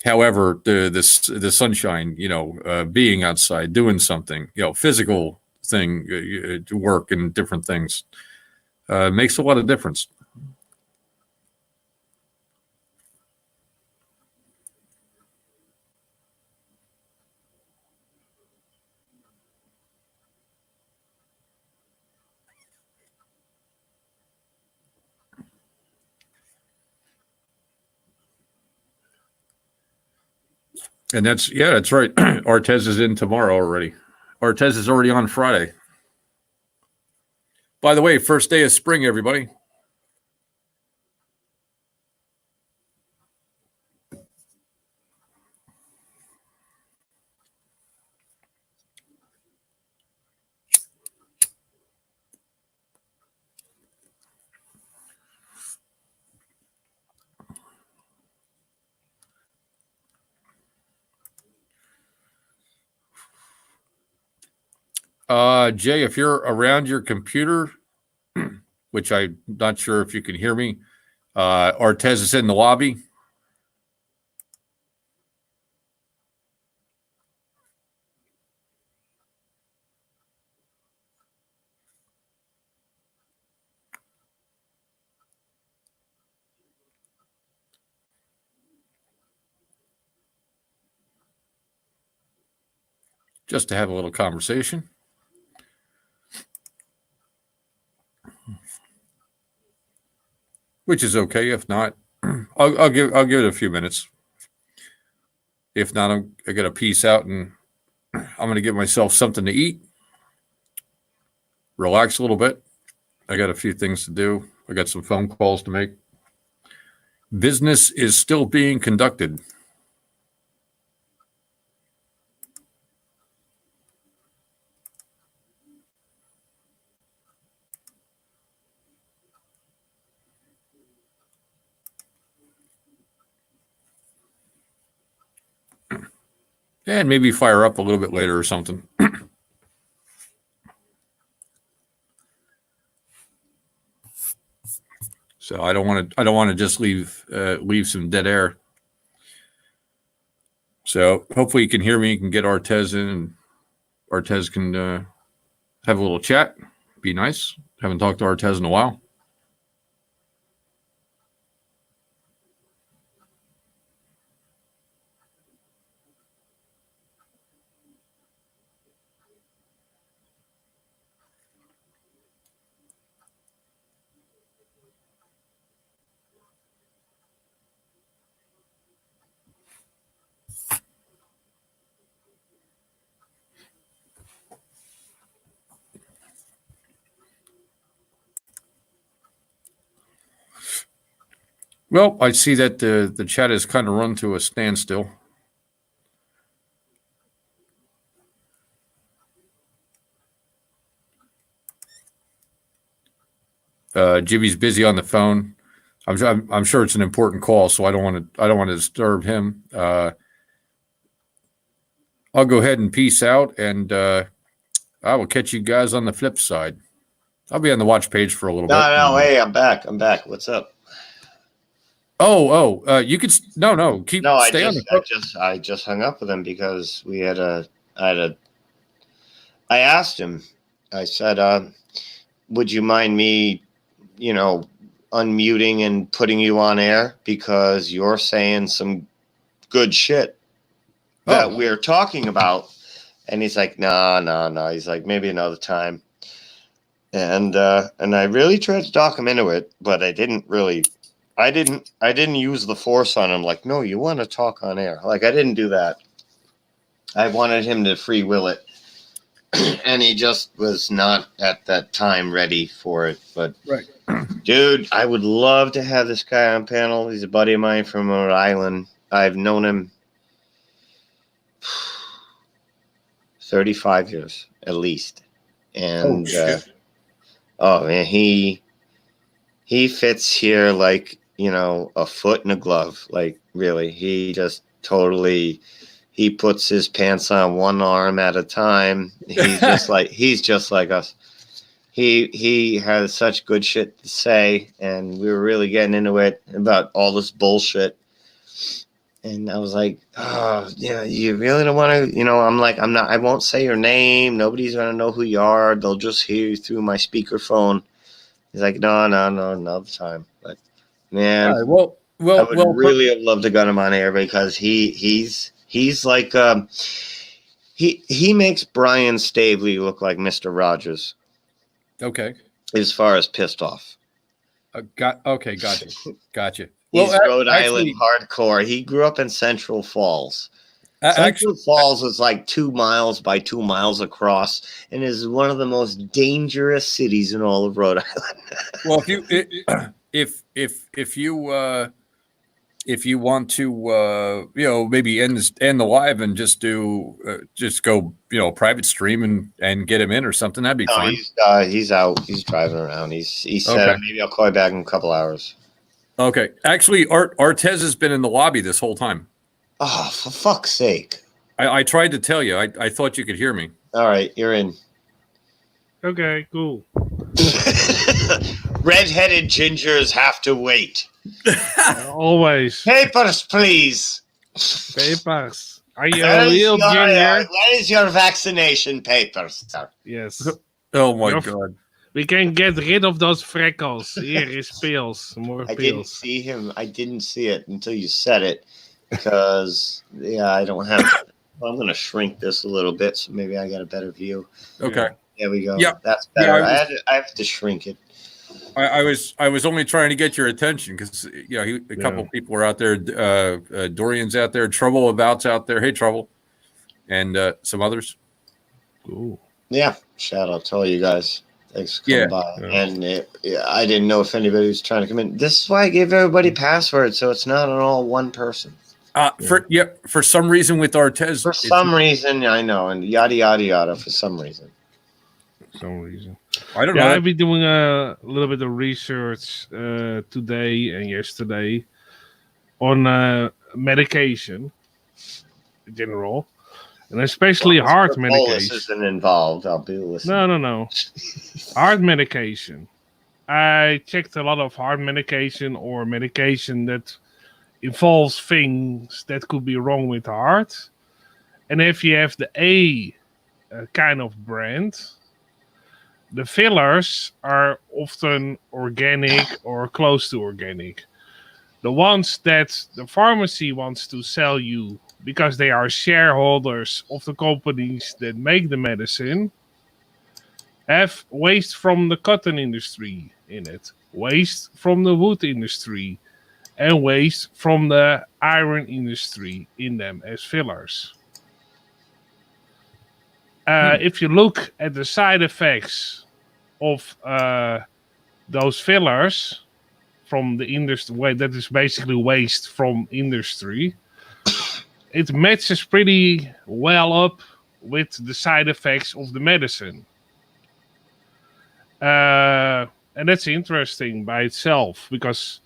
However, the sunshine, being outside, doing something, physical thing, work and different things, makes a lot of difference. And that's right. Artez is in tomorrow already. Artez is already on Friday. By the way, first day of spring, everybody. Jay, if you're around your computer, which I'm not sure if you can hear me, Artez is in the lobby. Just to have a little conversation. Which is okay. If not, I'll give it a few minutes. If not, I got to peace out, and I'm going to give myself something to eat, relax a little bit. I got a few things to do. I got some phone calls to make. Business is still being conducted. And maybe fire up a little bit later or something. So I don't want to just leave some dead air. So hopefully you can hear me. You can get Artez in, and Artez can have a little chat. Be nice. Haven't talked to Artez in a while. Well, I see that the chat has kind of run to a standstill. Jimmy's busy on the phone. I'm sure it's an important call, so I don't want to disturb him. I'll go ahead and peace out, and I will catch you guys on the flip side. I'll be on the watch page for a little bit. No, hey, I'm back. What's up? You could keep. No, stay on the phone. I just hung up with him because I asked him. I said, would you mind me, unmuting and putting you on air because you're saying some good shit that we're talking about? And he's like, no. He's like, maybe another time. And I really tried to talk him into it, but I didn't use the force on him. Like, no, you want to talk on air. Like, I didn't do that. I wanted him to free will it. And he just was not at that time ready for it. But, right. Dude, I would love to have this guy on panel. He's a buddy of mine from Rhode Island. I've known him 35 years at least. And, man, he fits here like, a foot in a glove. Like, really, he just totally... He puts his pants on one arm at a time. He's just like us. He has such good shit to say, and we were really getting into it about all this bullshit. And I was like, oh, yeah, you really don't want to, I'm like, I won't say your name. Nobody's going to know who you are. They'll just hear you through my speakerphone. He's like, no, another time. But man, I would really have loved to get him on air because he's like, he makes Brian Staveley look like Mr. Rogers. Okay. As far as pissed off. Gotcha. He's Rhode Island hardcore. He grew up in Central Falls. Central Falls is like 2 miles by 2 miles across and is one of the most dangerous cities in all of Rhode Island. Well, if you want to, maybe end the live and just go, private stream and get him in or something, that'd be fine. He's out. He's driving around. He said, maybe I'll call you back in a couple hours. Okay. Actually, Artez has been in the lobby this whole time. Oh, for fuck's sake. I tried to tell you. I thought you could hear me. All right. You're in. Okay, cool. Red-headed gingers have to wait. Always. Papers, please. Papers. Are you a real ginger? Where is your vaccination papers, sir? Yes. Oh, my God. We can get rid of those freckles. Here is pills. More pills. I didn't see him. I didn't see it until you said it. Because, I don't have... Well, I'm going to shrink this a little bit so maybe I got a better view. Okay. There we go. Yeah. That's better. I have to shrink it. I was only trying to get your attention because a couple of people were out there. Dorian's out there. Trouble About's out there. Hey, Trouble, and some others. Cool. Yeah, shout out to all you guys. Thanks for coming by. Yeah. And I didn't know if anybody was trying to come in. This is why I gave everybody passwords, so it's not all one person. For some reason with Artez. For some reason, I know, and yada yada yada. For some reason. I don't know. I've been doing a little bit of research today and yesterday on medication in general, and especially heart medication. This isn't involved. I'll be listening. No. Heart medication. I checked a lot of heart medication or medication that involves things that could be wrong with the heart. And if you have the A kind of brand, the fillers are often organic or close to organic. The ones that the pharmacy wants to sell you because they are shareholders of the companies that make the medicine have waste from the cotton industry in it, waste from the wood industry, and waste from the iron industry in them as fillers. If you look at the side effects of those fillers from the industry, that is basically waste from industry, it matches pretty well up with the side effects of the medicine. And that's interesting by itself because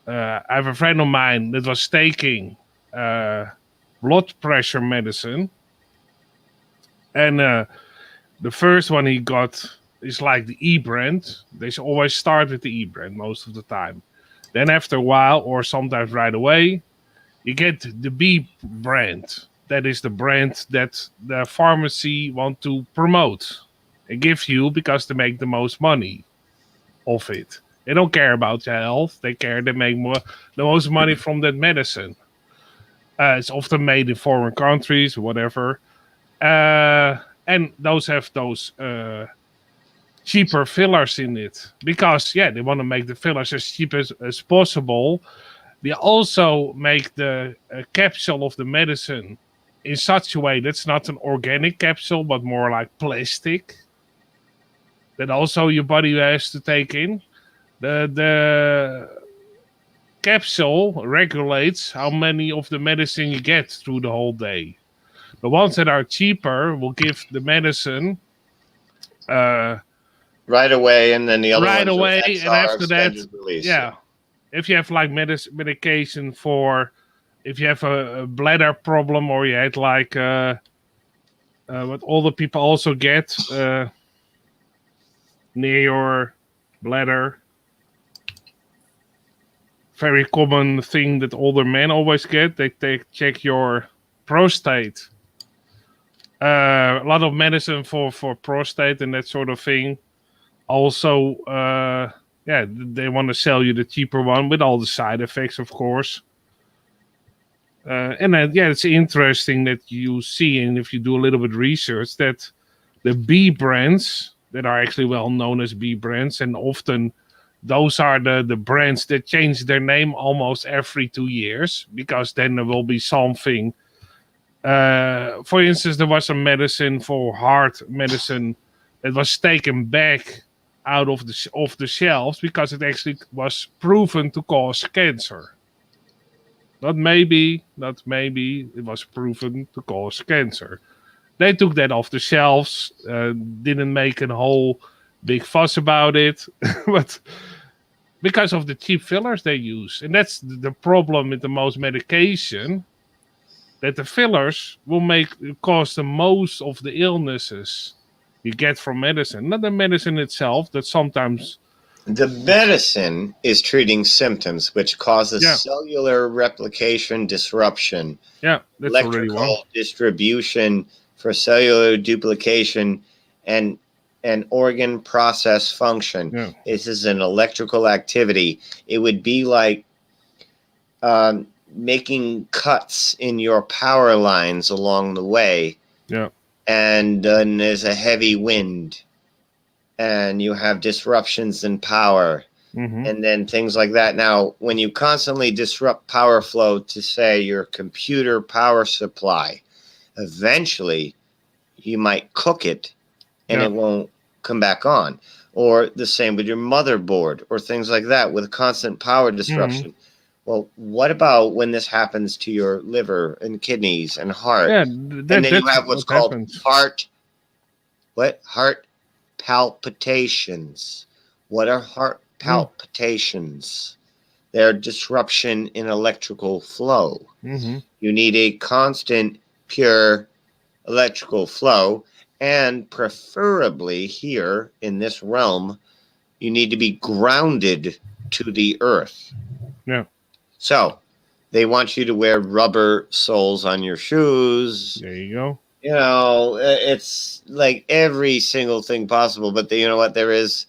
I have a friend of mine that was taking blood pressure medicine, and the first one he got is like the E brand. They always start with the E brand most of the time. Then after a while, or sometimes right away, you get the B brand. That is the brand that the pharmacy want to promote and give you because they make the most money of it. They don't care about your health. They make the most money from that medicine. It's often made in foreign countries, whatever. And those have those cheaper fillers in it because, they want to make the fillers as cheap as possible. They also make the capsule of the medicine in such a way that's not an organic capsule, but more like plastic that also your body has to take in. The capsule regulates how many of the medicine you get through the whole day. The ones that are cheaper will give the medicine right away, and then the other right ones away, are XR, and after that, extended release. if you have like medication for, if you have a bladder problem, or you had like what older people also get near your bladder. Very common thing that older men always get. They check your prostate. A lot of medicine for prostate and that sort of thing. Also, they want to sell you the cheaper one with all the side effects, of course. And it's interesting that you see, and if you do a little bit of research, that the B brands that are actually well known as B brands, and often those are the brands that change their name almost every 2 years, because then there will be something. For instance, there was a medicine for heart medicine that was taken back out of the shelves because it actually was proven to cause cancer. Not maybe, it was proven to cause cancer. They took that off the shelves, didn't make a whole big fuss about it, but because of the cheap fillers they use. And that's the problem with the most medication, that the fillers will cause the most of the illnesses you get from medicine. Not the medicine itself, that sometimes... The medicine is treating symptoms, which causes cellular replication disruption, that's already one. Electrical distribution for cellular duplication, and organ process function. This is an electrical activity. It would be like making cuts in your power lines along the way. And then there's a heavy wind, and you have disruptions in power, and then things like that. Now, when you constantly disrupt power flow to, say, your computer power supply, eventually you might cook it and it won't come back on. Or the same with your motherboard or things like that with constant power disruption. Well, what about when this happens to your liver and kidneys and heart? And then you have what's called heart palpitations. What are heart palpitations? They're disruption in electrical flow. You need a constant, pure electrical flow, and preferably here in this realm, You need to be grounded to the earth. Yeah. So they want you to wear rubber soles on your shoes. There you go. You know, it's like every single thing possible. But you know what? There is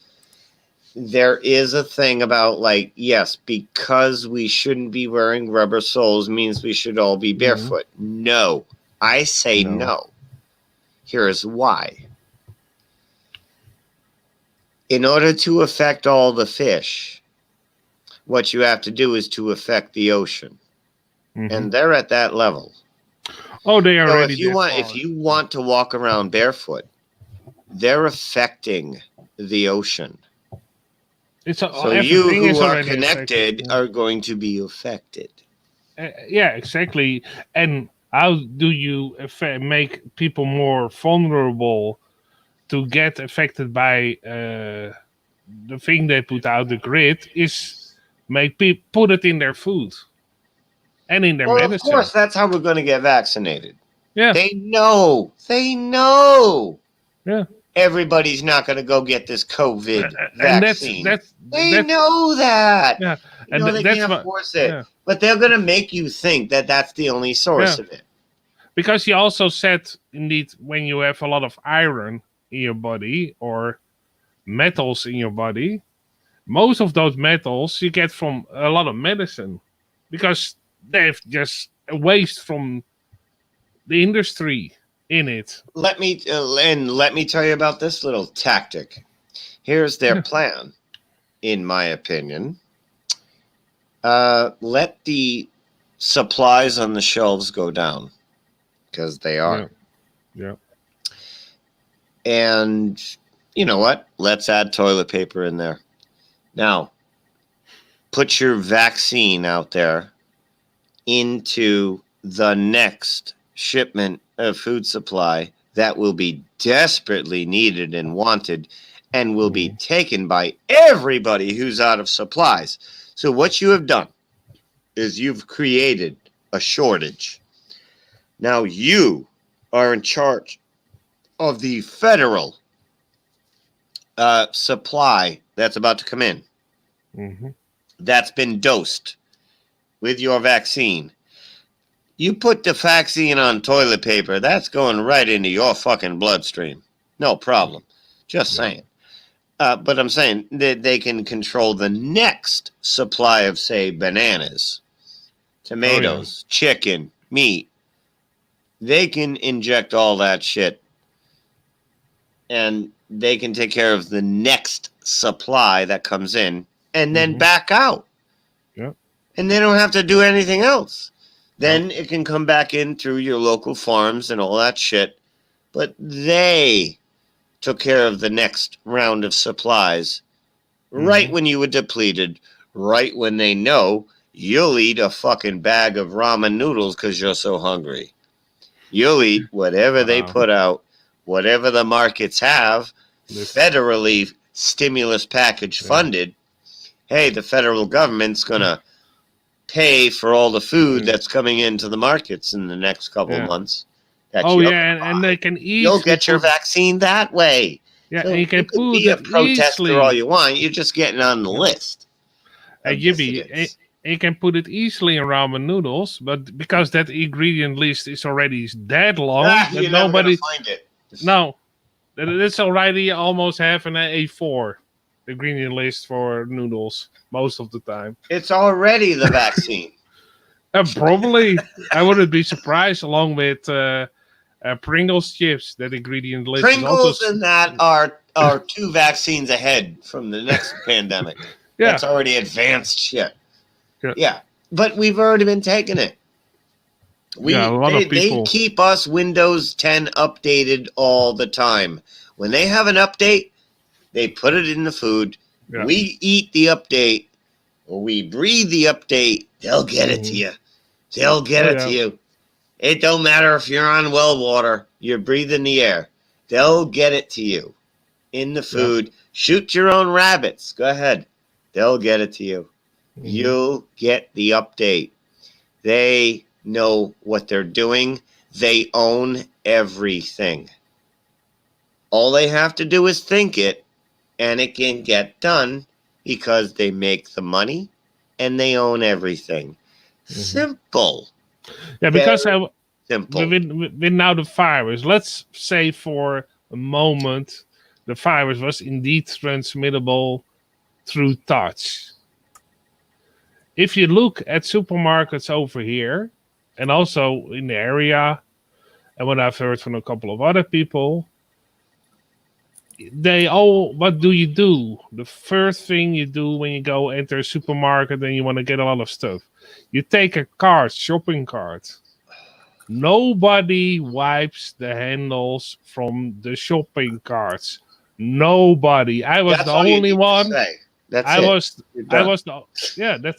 a thing about, like, yes, because we shouldn't be wearing rubber soles means we should all be barefoot. No, I say no. Here is why. In order to affect all the fish, what you have to do is to affect the ocean. And they're at that level. Oh, they are So already if you want to walk around barefoot, they're affecting the ocean. So you who are connected are going to be affected. Yeah, exactly. And how do you make people more vulnerable to get affected by the thing they put out, the grid, is make people put it in their food and in their medicine. Of course, that's how we're going to get vaccinated. Yeah. They know. Yeah. Everybody's not going to go get this COVID vaccine. They that's know that. Yeah. And they can't force it. Yeah. But they're going to make you think that that's the only source of it. Because he also said, indeed, when you have a lot of iron in your body or metals in your body, most of those metals you get from a lot of medicine because they've just a waste from the industry in it. Let me tell you about this little tactic. Here's their plan, in my opinion. Let the supplies on the shelves go down, because they are. Yeah. And you know what? Let's add toilet paper in there. Now, put your vaccine out there into the next shipment of food supply that will be desperately needed and wanted and will be taken by everybody who's out of supplies. So what you have done is you've created a shortage. Now you are in charge of the federal supply that's about to come in. That's been dosed with your vaccine. You put the vaccine on toilet paper, that's going right into your fucking bloodstream. No problem. Just saying. But I'm saying that they can control the next supply of, say, bananas, tomatoes, chicken, meat. They can inject all that shit, and they can take care of the next supply that comes in and then back out. Yeah. And they don't have to do anything else. Then it can come back in through your local farms and all that shit. But they took care of the next round of supplies right when you were depleted, right when they know you'll eat a fucking bag of ramen noodles because you're so hungry. You'll eat whatever they put out, whatever the markets have, federally stimulus package funded. Hey, the federal government's going to pay for all the food that's coming into the markets in the next couple of months. And they can easily... You'll get your vaccine that way. Yeah, so and you can be a protester all you want. You're just getting on the list. You can put it easily in ramen noodles, but because that ingredient list is already that long, that you're nobody never gonna find it. No, it's already almost half an A4 ingredient list for noodles most of the time. It's already the vaccine. Probably, I wouldn't be surprised. Along with Pringles chips, that ingredient list. Pringles and that are two vaccines ahead from the next pandemic. Yeah, that's already advanced shit. Yeah, but we've already been taking it. They keep us Windows 10 updated all the time. When they have an update, they put it in the food. Yeah. We eat the update, or we breathe the update. They'll get it to you. They'll get it to you. It don't matter if you're on well water. You're breathing the air. They'll get it to you in the food. Yeah. Shoot your own rabbits. Go ahead. They'll get it to you. You'll get the update. They know what they're doing. They own everything. All they have to do is think it, and it can get done because they make the money and they own everything. Simple. Yeah, because Simple. with now the virus, let's say for a moment the virus was indeed transmittable through touch. If you look at supermarkets over here and also in the area, and what I've heard from a couple of other people, what do you do? The first thing you do when you go enter a supermarket and you want to get a lot of stuff, you take a shopping cart. Nobody wipes the handles from the shopping carts. Nobody. I was the only one. That's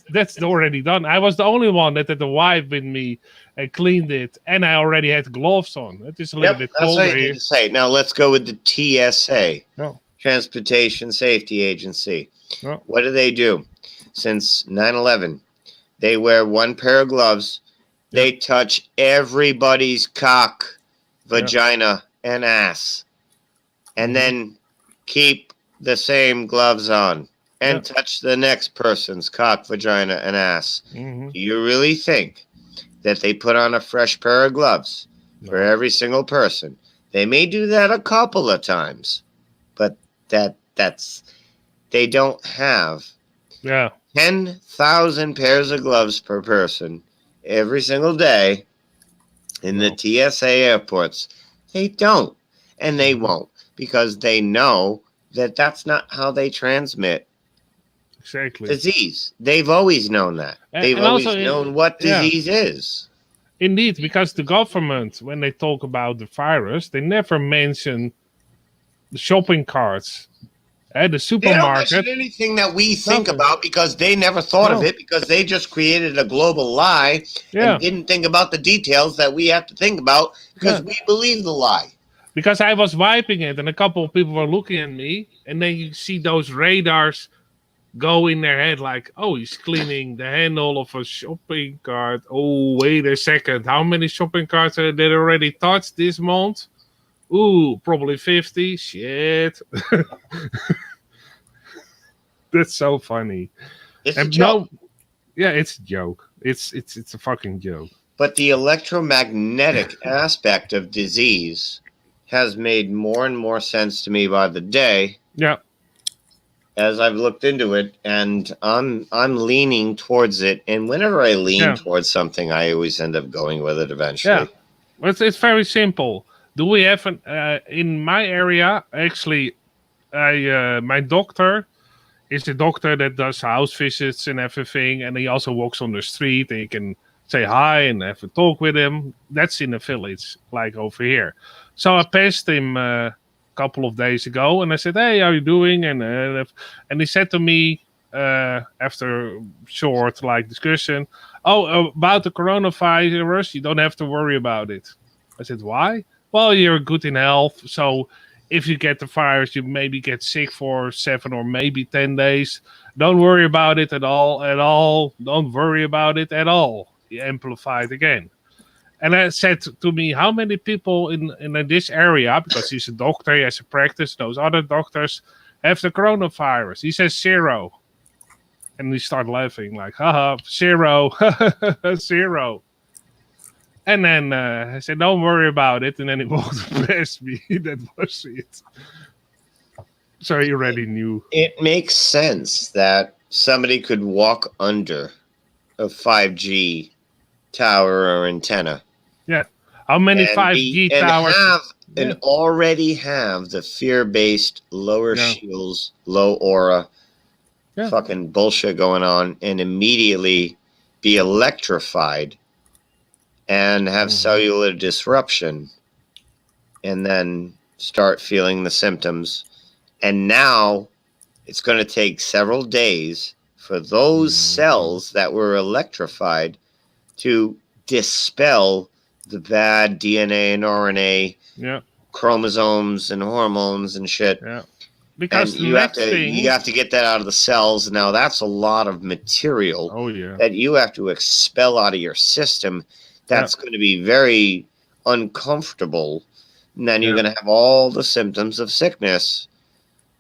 that's already done. I was the only one that had the wipe with me and cleaned it, and I already had gloves on. It is a little bit that's colder what you here. need to say. Now let's go with the TSA, No. Transportation Safety Agency. No. What do? Since 9/11, they wear one pair of gloves. They touch everybody's cock, vagina, and ass, and then keep the same gloves on and touch the next person's cock, vagina, and ass. Do you really think that they put on a fresh pair of gloves for every single person? They may do that a couple of times, but they don't have 10,000 pairs of gloves per person every single day in the TSA airports. They don't, and they won't, because they know that that's not how they transmit disease. They've always known that. They've always known what disease is. Indeed, because the government, when they talk about the virus, they never mention the shopping carts at the supermarket. They don't mention anything that we think about because they never thought of it, because they just created a global lie and didn't think about the details that we have to think about because we believe the lie. Because I was wiping it and a couple of people were looking at me, and then you see those radars go in their head like, oh, he's cleaning the handle of a shopping cart. Oh, wait a second. How many shopping carts are they already touched this month? Ooh, probably 50. Shit. That's so funny. It's a joke. It's a joke. It's a fucking joke. But the electromagnetic aspect of disease has made more and more sense to me by the day. Yeah. As I've looked into it, and I'm leaning towards it. And whenever I lean towards something, I always end up going with it eventually. Yeah, it's very simple. Do we have in my area? Actually, my doctor is a doctor that does house visits and everything, and he also walks on the street, and you can say hi and have a talk with him. That's in a village, like over here. So I passed him couple of days ago, and I said, "Hey, how are you doing?" And he said to me after a short discussion, "Oh, about the coronavirus, you don't have to worry about it." I said, "Why?" "Well, you're good in health, so if you get the virus, you maybe get sick for 7 or maybe 10 days. Don't worry about it at all. Don't worry about it at all." He amplified again. And I said to me, how many people in this area, because he's a doctor, he has a practice, those other doctors have the coronavirus? He says 0. And we start laughing like, haha, 0, 0. And then I said, don't worry about it. And then he walked past me. That was it. So he already knew. It makes sense that somebody could walk under a 5G tower or antenna. Yeah. How many 5G towers? And already have the fear-based lower shields, low aura fucking bullshit going on, and immediately be electrified and have cellular disruption and then start feeling the symptoms. And now it's going to take several days for those cells that were electrified to dispel the bad DNA and RNA, chromosomes and hormones and shit. Yeah. Because and you have to get that out of the cells. Now that's a lot of material that you have to expel out of your system. That's going to be very uncomfortable. And then you're going to have all the symptoms of sickness.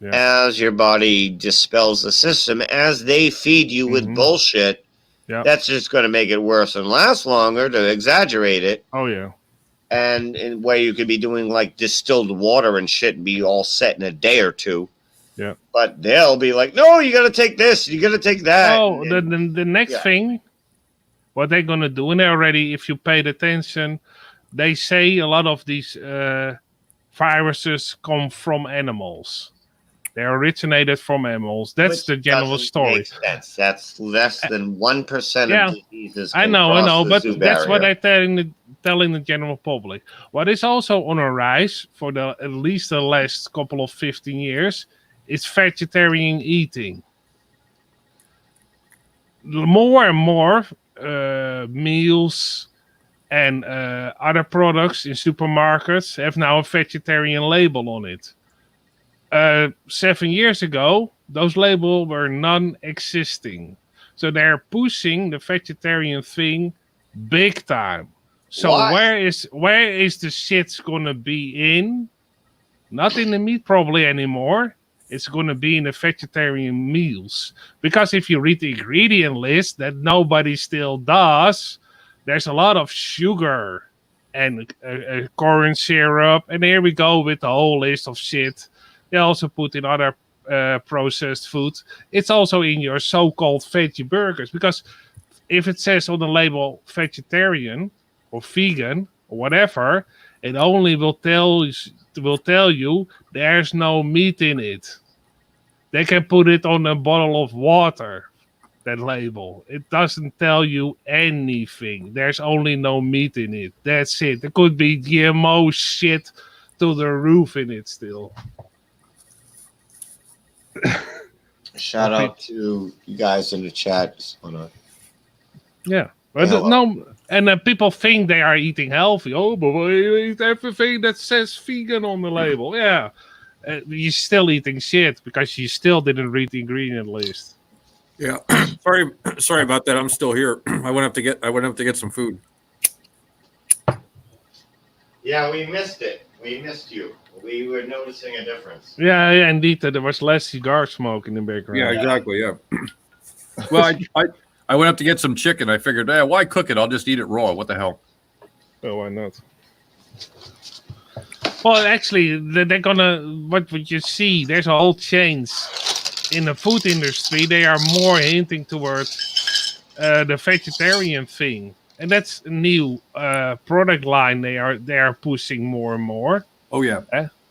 as your body dispels the system, as they feed you with bullshit. Yeah. That's just going to make it worse and last longer to exaggerate it. Oh yeah. And in where you could be doing like distilled water and shit and be all set in a day or two. Yeah. But they'll be like, no, you got to take this, you got to take that. Oh, the next thing, what they're gonna do, and they already, if you paid attention, they say a lot of these viruses come from animals. They originated from animals. That's Which the general doesn't story. make sense. That's less than 1% Yeah. of diseases. I can know, cross the but zoo that's what barrier. I'm telling the general public. What is also on a rise for at least the last couple of 15 years is vegetarian eating. More and more meals and other products in supermarkets have now a vegetarian label on it. 7 years ago, those labels were non-existing. So they're pushing the vegetarian thing big time. So Why? where is the shit's gonna be in? Not in the meat probably anymore. It's gonna be in the vegetarian meals. Because if you read the ingredient list that nobody still does, there's a lot of sugar and corn syrup. And here we go with the whole list of shit. They also put in other processed food. It's also in your so-called veggie burgers. Because if it says on the label vegetarian or vegan or whatever, it only will tell you there's no meat in it. They can put it on a bottle of water, that label. It doesn't tell you anything. There's only no meat in it. That's it. There could be GMO shit to the roof in it still. Shout out to you guys in the chat. Just wanna... Yeah. But no, and people think they are eating healthy. Oh, but you eat everything that says vegan on the label. Yeah. You're still eating shit because you still didn't read the ingredient list. Yeah. Sorry about that. I'm still here. I went up to get some food. Yeah, we missed it. We missed you. We were noticing a difference. Yeah, indeed. There was less cigar smoke in the background. Yeah, exactly. Yeah. Well, I went up to get some chicken. I figured, why cook it? I'll just eat it raw. What the hell? Oh, why not? Well, actually, they're gonna. What you see, there's a whole change in the food industry. They are more hinting towards the vegetarian thing, and that's a new product line. They are pushing more and more. Oh yeah.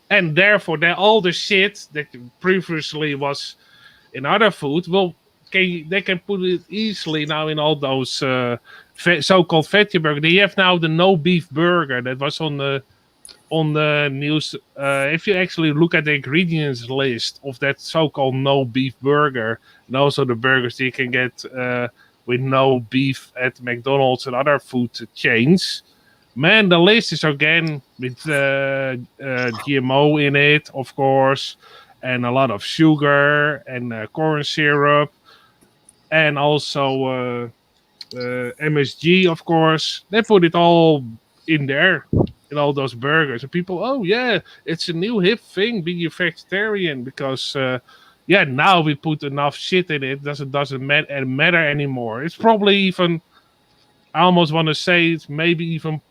And therefore, all the shit that previously was in other food they can put it easily now in all those so-called veggie burgers. They have now the no beef burger that was on the news. If you actually look at the ingredients list of that so-called no beef burger, and also the burgers you can get with no beef at McDonald's and other food chains, man, the list is again with GMO in it, of course, and a lot of sugar and corn syrup, and also MSG, of course. They put it all in there, in all those burgers. And people, oh yeah, it's a new hip thing, being a vegetarian, because now we put enough shit in it, doesn't matter anymore. It's probably even, I almost want to say it's maybe even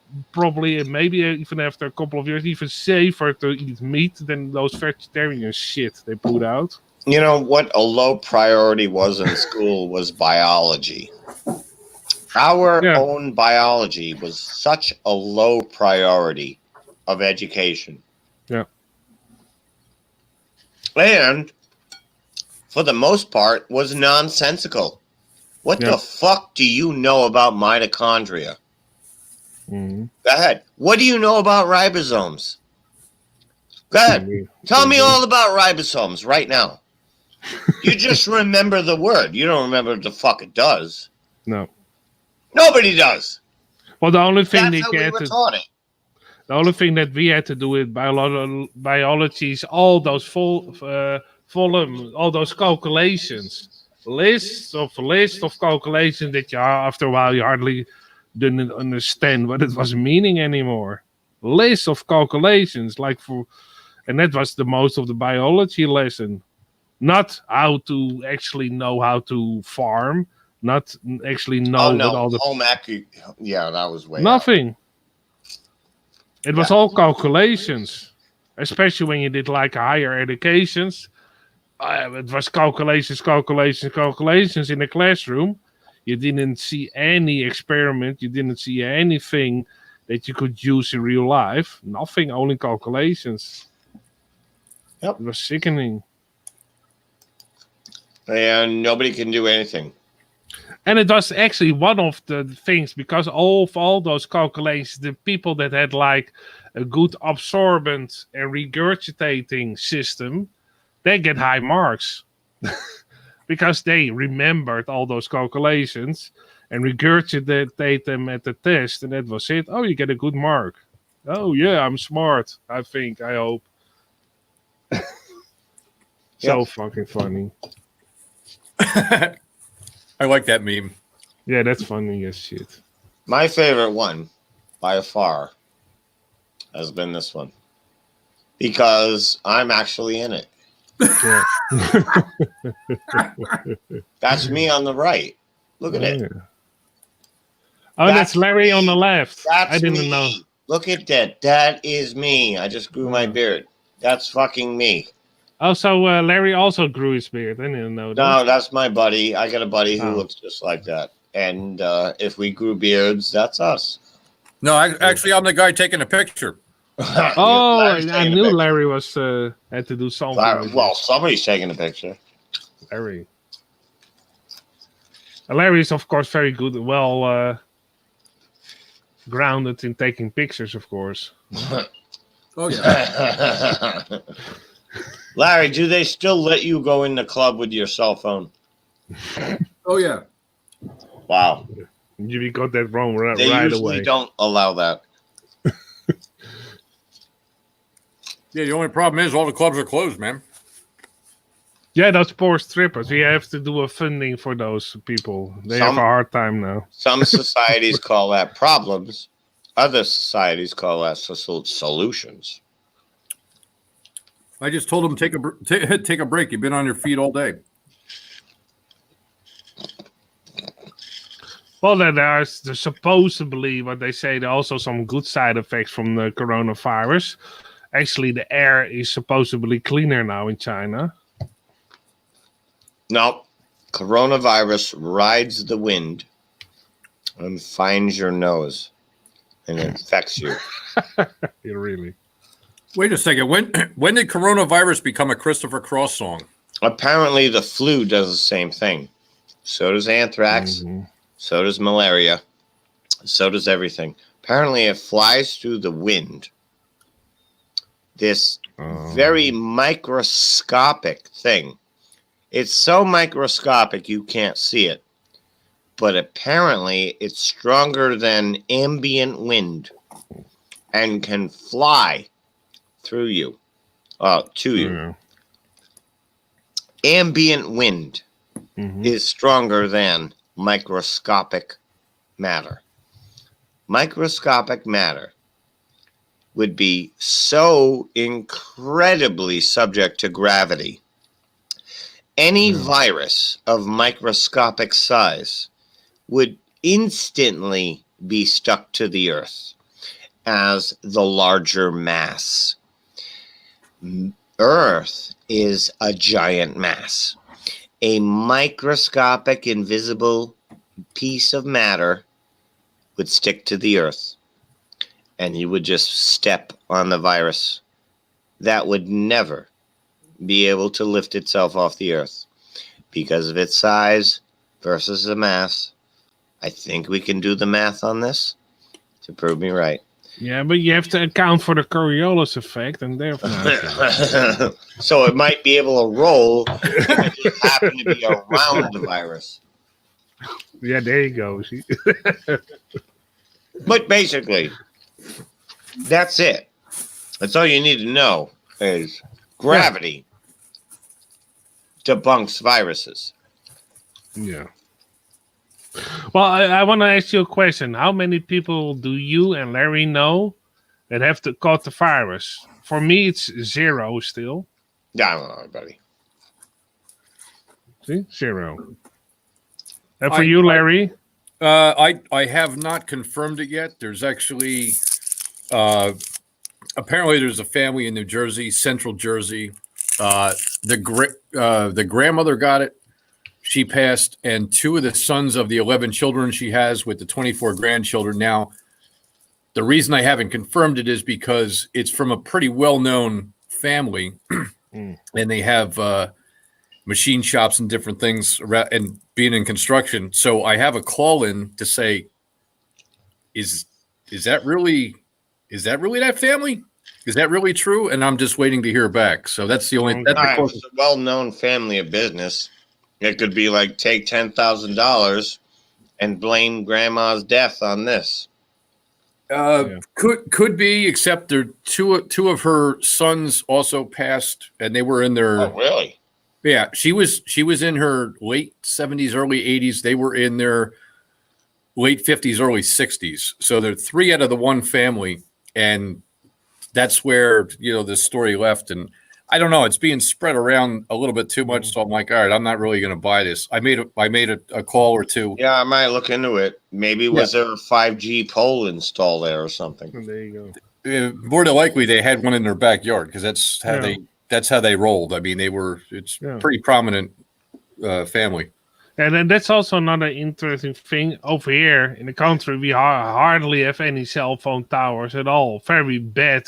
after a couple of years, even safer to eat meat than those vegetarian shit they put out. You know what a low priority was in school was biology. Our own biology was such a low priority of education. Yeah. And for the most part was nonsensical. What the fuck do you know about mitochondria? Mm-hmm. Go ahead. What do you know about ribosomes? Go ahead. Tell me all about ribosomes right now. You just remember the word. You don't remember what the fuck it does. No. Nobody does. Well, the only thing That's how we were taught it. The only thing that we had to do with biology is all those all those calculations. List of calculations that after a while you hardly didn't understand what it was meaning anymore. List of calculations, like And that was the most of the biology lesson. Not how to actually know how to farm, not actually know Oh no, what all the home ec. Yeah, that was way out. nothing. It was Yeah. all calculations, especially when you did like higher educations. It was calculations in the classroom. You didn't see any experiment. You didn't see anything that you could use in real life. Nothing, only calculations. Yep. It was sickening. And nobody can do anything. And it was actually one of the things, because of all those calculations, the people that had like a good absorbent and regurgitating system, they get high marks. Because they remembered all those calculations and regurgitate them at the test, and that was it. Oh, you get a good mark. Oh yeah, I'm smart. I think. I hope. So fucking funny. I like that meme. Yeah, that's funny as shit. My favorite one, by far, has been this one. Because I'm actually in it. Yeah. That's me on the right. Look at it. Yeah. Oh, that's Larry on the left. That's I didn't me. know. Look at that. That is me. I just grew my beard. That's fucking me. Oh, so Larry also grew his beard. I didn't know that. No, that's my buddy. I got a buddy who Oh. looks just like that. And if we grew beards, that's us. No, actually, I'm the guy taking a picture. Oh, Larry's I taking a knew picture. Larry was had to do something. with Well, this. somebody's taking a picture. Larry. Larry is, of course, very good. Well, grounded in taking pictures, of course. Oh yeah. Larry, do they still let you go in the club with your cell phone? Oh yeah. Wow. You got that wrong right They usually away. don't allow that. Yeah. The only problem is all the clubs are closed, man. Yeah, those poor strippers. We have to do a funding for those people. They have a hard time now. Some societies call that problems. Other societies call that solutions. I just told them take a break. You've been on your feet all day. Well, there's supposedly what they say. There are also some good side effects from the coronavirus. Actually, the air is supposedly cleaner now in China. No, coronavirus rides the wind and finds your nose and infects you. Yeah, really. Wait a second. When did coronavirus become a Christopher Cross song? Apparently, the flu does the same thing. So does anthrax. Mm-hmm. So does malaria. So does everything. Apparently, it flies through the wind. This very microscopic thing. It's so microscopic you can't see it. But apparently, it's stronger than ambient wind and can fly through you, to you. Yeah. Ambient wind Mhm. is stronger than microscopic matter. Microscopic matter would be so incredibly subject to gravity. Any virus of microscopic size would instantly be stuck to the earth as the larger mass. Earth is a giant mass. A microscopic, invisible piece of matter would stick to the earth, and you would just step on the virus. That would never be able to lift itself off the earth because of its size versus the mass. I think we can do the math on this to prove me right. Yeah, but you have to account for the Coriolis effect, and therefore. So it might be able to roll if it just happened to be around the virus. Yeah, there you go. See? But basically, that's it. That's all you need to know is gravity debunks viruses. Yeah. Well, I want to ask you a question. How many people do you and Larry know that have caught the virus. For me, it's 0 still. Yeah, I don't know, buddy. See, 0. And for you, Larry? I have not confirmed it yet. There's actually apparently there's a family in New Jersey, Central Jersey. The grandmother got it. She passed, and 2 of the sons of the 11 children she has with the 24 grandchildren. Now, the reason I haven't confirmed it is because it's from a pretty well-known family, and they have machine shops and different things around, and being in construction. So I have a call in to say, is that really that family? Is that really true? And I'm just waiting to hear back. So that's the only. That's It's a well-known family of business. It could be like take $10,000 and blame grandma's death on this. Could be, except there two of her sons also passed, and they were in their. Oh, really? Yeah, she was in her late 70s, early 80s. They were in their late 50s, early 60s. So they're 3 out of the one family, and that's where this story left. And I don't know, it's being spread around a little bit too much. So I'm like, all right, I'm not really going to buy this. I made a call or 2. Yeah, I might look into it. Maybe was there a 5G pole installed there or something? There you go. More than likely, they had one in their backyard because that's how they rolled. I mean, it's pretty prominent family. And then that's also another interesting thing. Over here in the country, we hardly have any cell phone towers at all. Very bad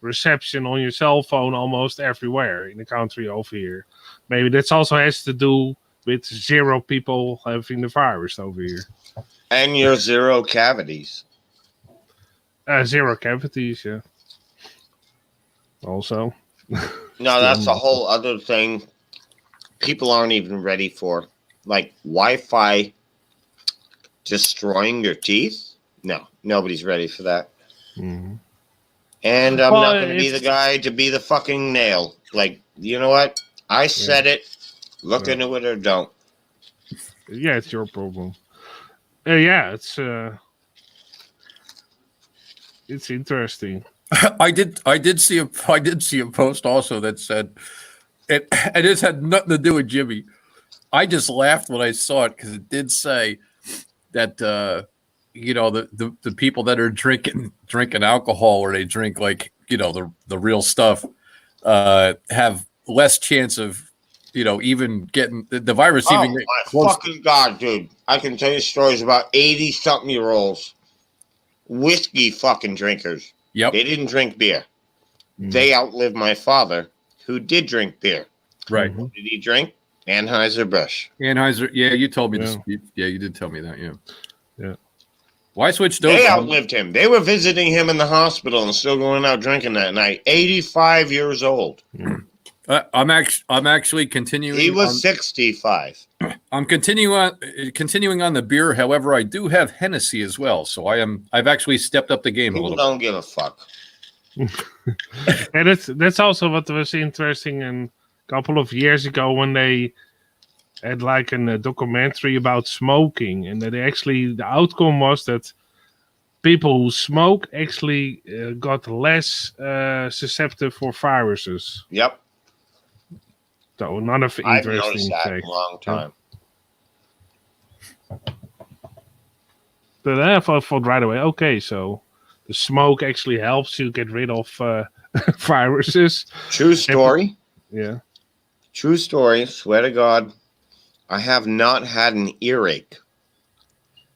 reception on your cell phone almost everywhere in the country over here. Maybe that also has to do with 0 people having the virus over here. And your 0 cavities. 0 cavities, yeah. Also. No, that's a whole other thing people aren't even ready for. Like Wi-Fi destroying your teeth? No, nobody's ready for that. Mm-hmm. And I'm not going to be the guy to be the fucking nail. Like, you know what? I said it. Look into it or don't. Yeah, it's your problem. It's interesting. I did see a post also that said, and this had nothing to do with Jimmy. I just laughed when I saw it because it did say that the people that are drinking alcohol, or they drink like the real stuff, have less chance of even getting the virus. Oh, even my fucking God, dude! I can tell you stories about 80-something-year-olds, whiskey fucking drinkers. Yep, they didn't drink beer. They outlived my father, who did drink beer. Right? What did he drink? Anheuser-Busch. Anheuser, yeah, you told me this. Yeah, you did tell me that. Yeah. Why switch those? They outlived him. They were visiting him in the hospital and still going out drinking that night. 85 years old. I'm actually continuing. He was 65. I'm continuing on the beer. However, I do have Hennessy as well, so I've actually stepped up the game a little. People don't give a fuck. And that's also what was interesting a couple of years ago when they had like a documentary about smoking, and that the outcome was that people who smoke actually got less susceptible for viruses. Yep. So another I've interesting noticed that fact. a long time. But I thought right away, okay, so the smoke actually helps you get rid of viruses. True story. Yeah. True story. Swear to God, I have not had an earache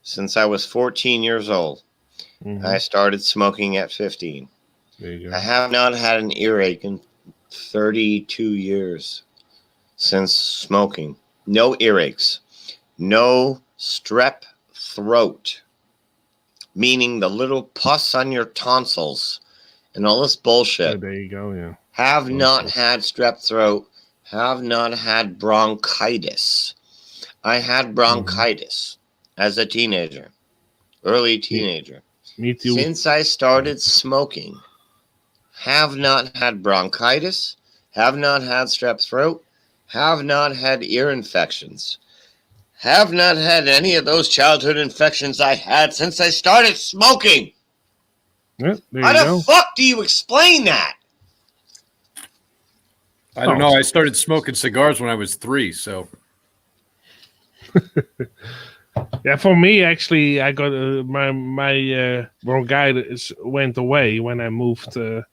since I was 14 years old. Mm-hmm. I started smoking at 15. There you go. I have not had an earache in 32 years since smoking. No earaches. No strep throat, meaning the little pus on your tonsils and all this bullshit. Oh, there you go, yeah. Have not had strep throat. Have not had bronchitis. I had bronchitis as a teenager, early teenager. Me too. Since I started smoking, have not had bronchitis, have not had strep throat, have not had ear infections, have not had any of those childhood infections I had since I started smoking. Yeah, there How you the go. fuck do you explain that? I don't know. I started smoking cigars when I was 3, so Yeah, for me, actually, I got my bronchitis went away when I moved to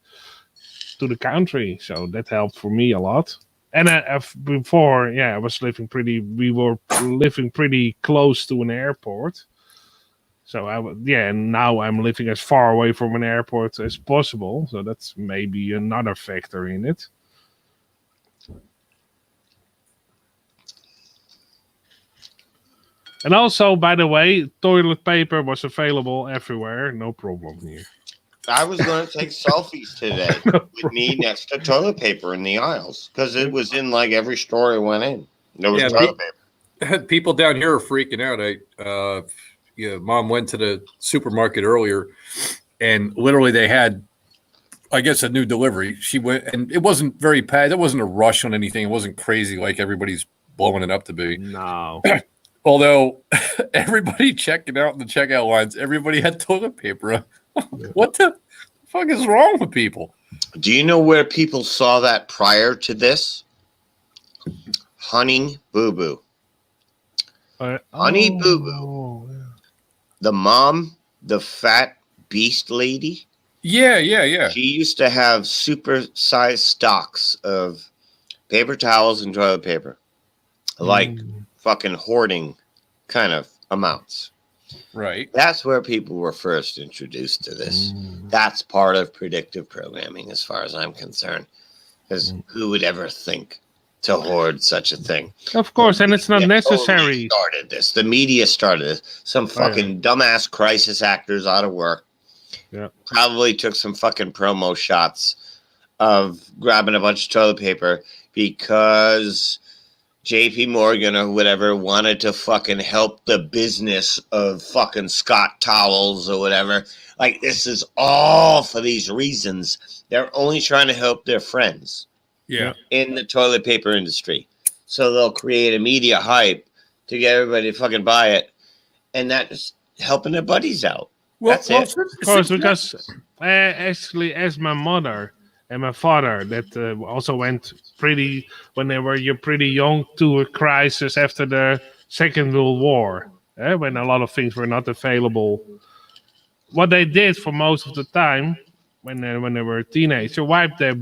the country, so that helped for me a lot. And before, yeah, I was living pretty. We were living pretty close to an airport, so and now I'm living as far away from an airport as possible. So that's maybe another factor in it. And also, by the way, toilet paper was available everywhere. No problem here. I was going to take selfies today with me next to toilet paper in the aisles because it was in like every store I went in. There was toilet paper. People down here are freaking out. Mom went to the supermarket earlier, and literally they had, I guess, a new delivery. She went, and it wasn't very packed. There wasn't a rush on anything. It wasn't crazy like everybody's blowing it up to be. No. Although everybody checking out in the checkout lines, everybody had toilet paper. What the fuck is wrong with people? Do you know where people saw that prior to this? Honey Boo Boo. Honey Boo Boo. Yeah. The mom, the fat beast lady. Yeah. She used to have super-sized stocks of paper towels and toilet paper. Like fucking hoarding kind of amounts. Right. That's where people were first introduced to this. That's part of predictive programming as far as I'm concerned. Because who would ever think to hoard such a thing? Of course, and it's not necessary. Totally started this. The media started this. Some fucking dumbass crisis actors out of work. Yeah. Probably took some fucking promo shots of grabbing a bunch of toilet paper because JP Morgan or whatever wanted to fucking help the business of fucking Scott Towels or whatever. Like, this is all for these reasons. They're only trying to help their friends in the toilet paper industry. So they'll create a media hype to get everybody to fucking buy it. And that's helping their buddies out. That's it. Of course, because actually, as my mother and my father, that also went when they were pretty young to a crisis after the Second World War, when a lot of things were not available. What they did for most of the time, when they were teenagers, they wiped their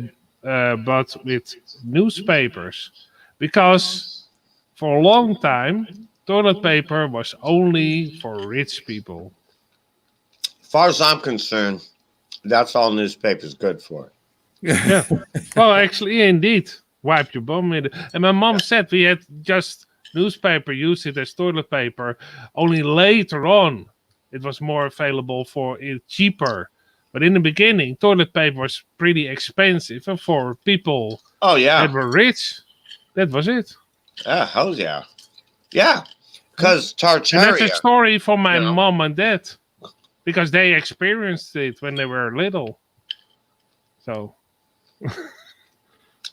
butt with newspapers, because for a long time, toilet paper was only for rich people. As far as I'm concerned, that's all newspaper's good for. Yeah. Well, actually, indeed. Wipe your bum with it. And my mom said we had just newspaper, use it as toilet paper. Only later on, it was more available for it cheaper. But in the beginning, toilet paper was pretty expensive. And for people that were rich, that was it. Hell yeah. Yeah. Because Tartaria. And that's a story from my mom and dad. Because they experienced it when they were little. So.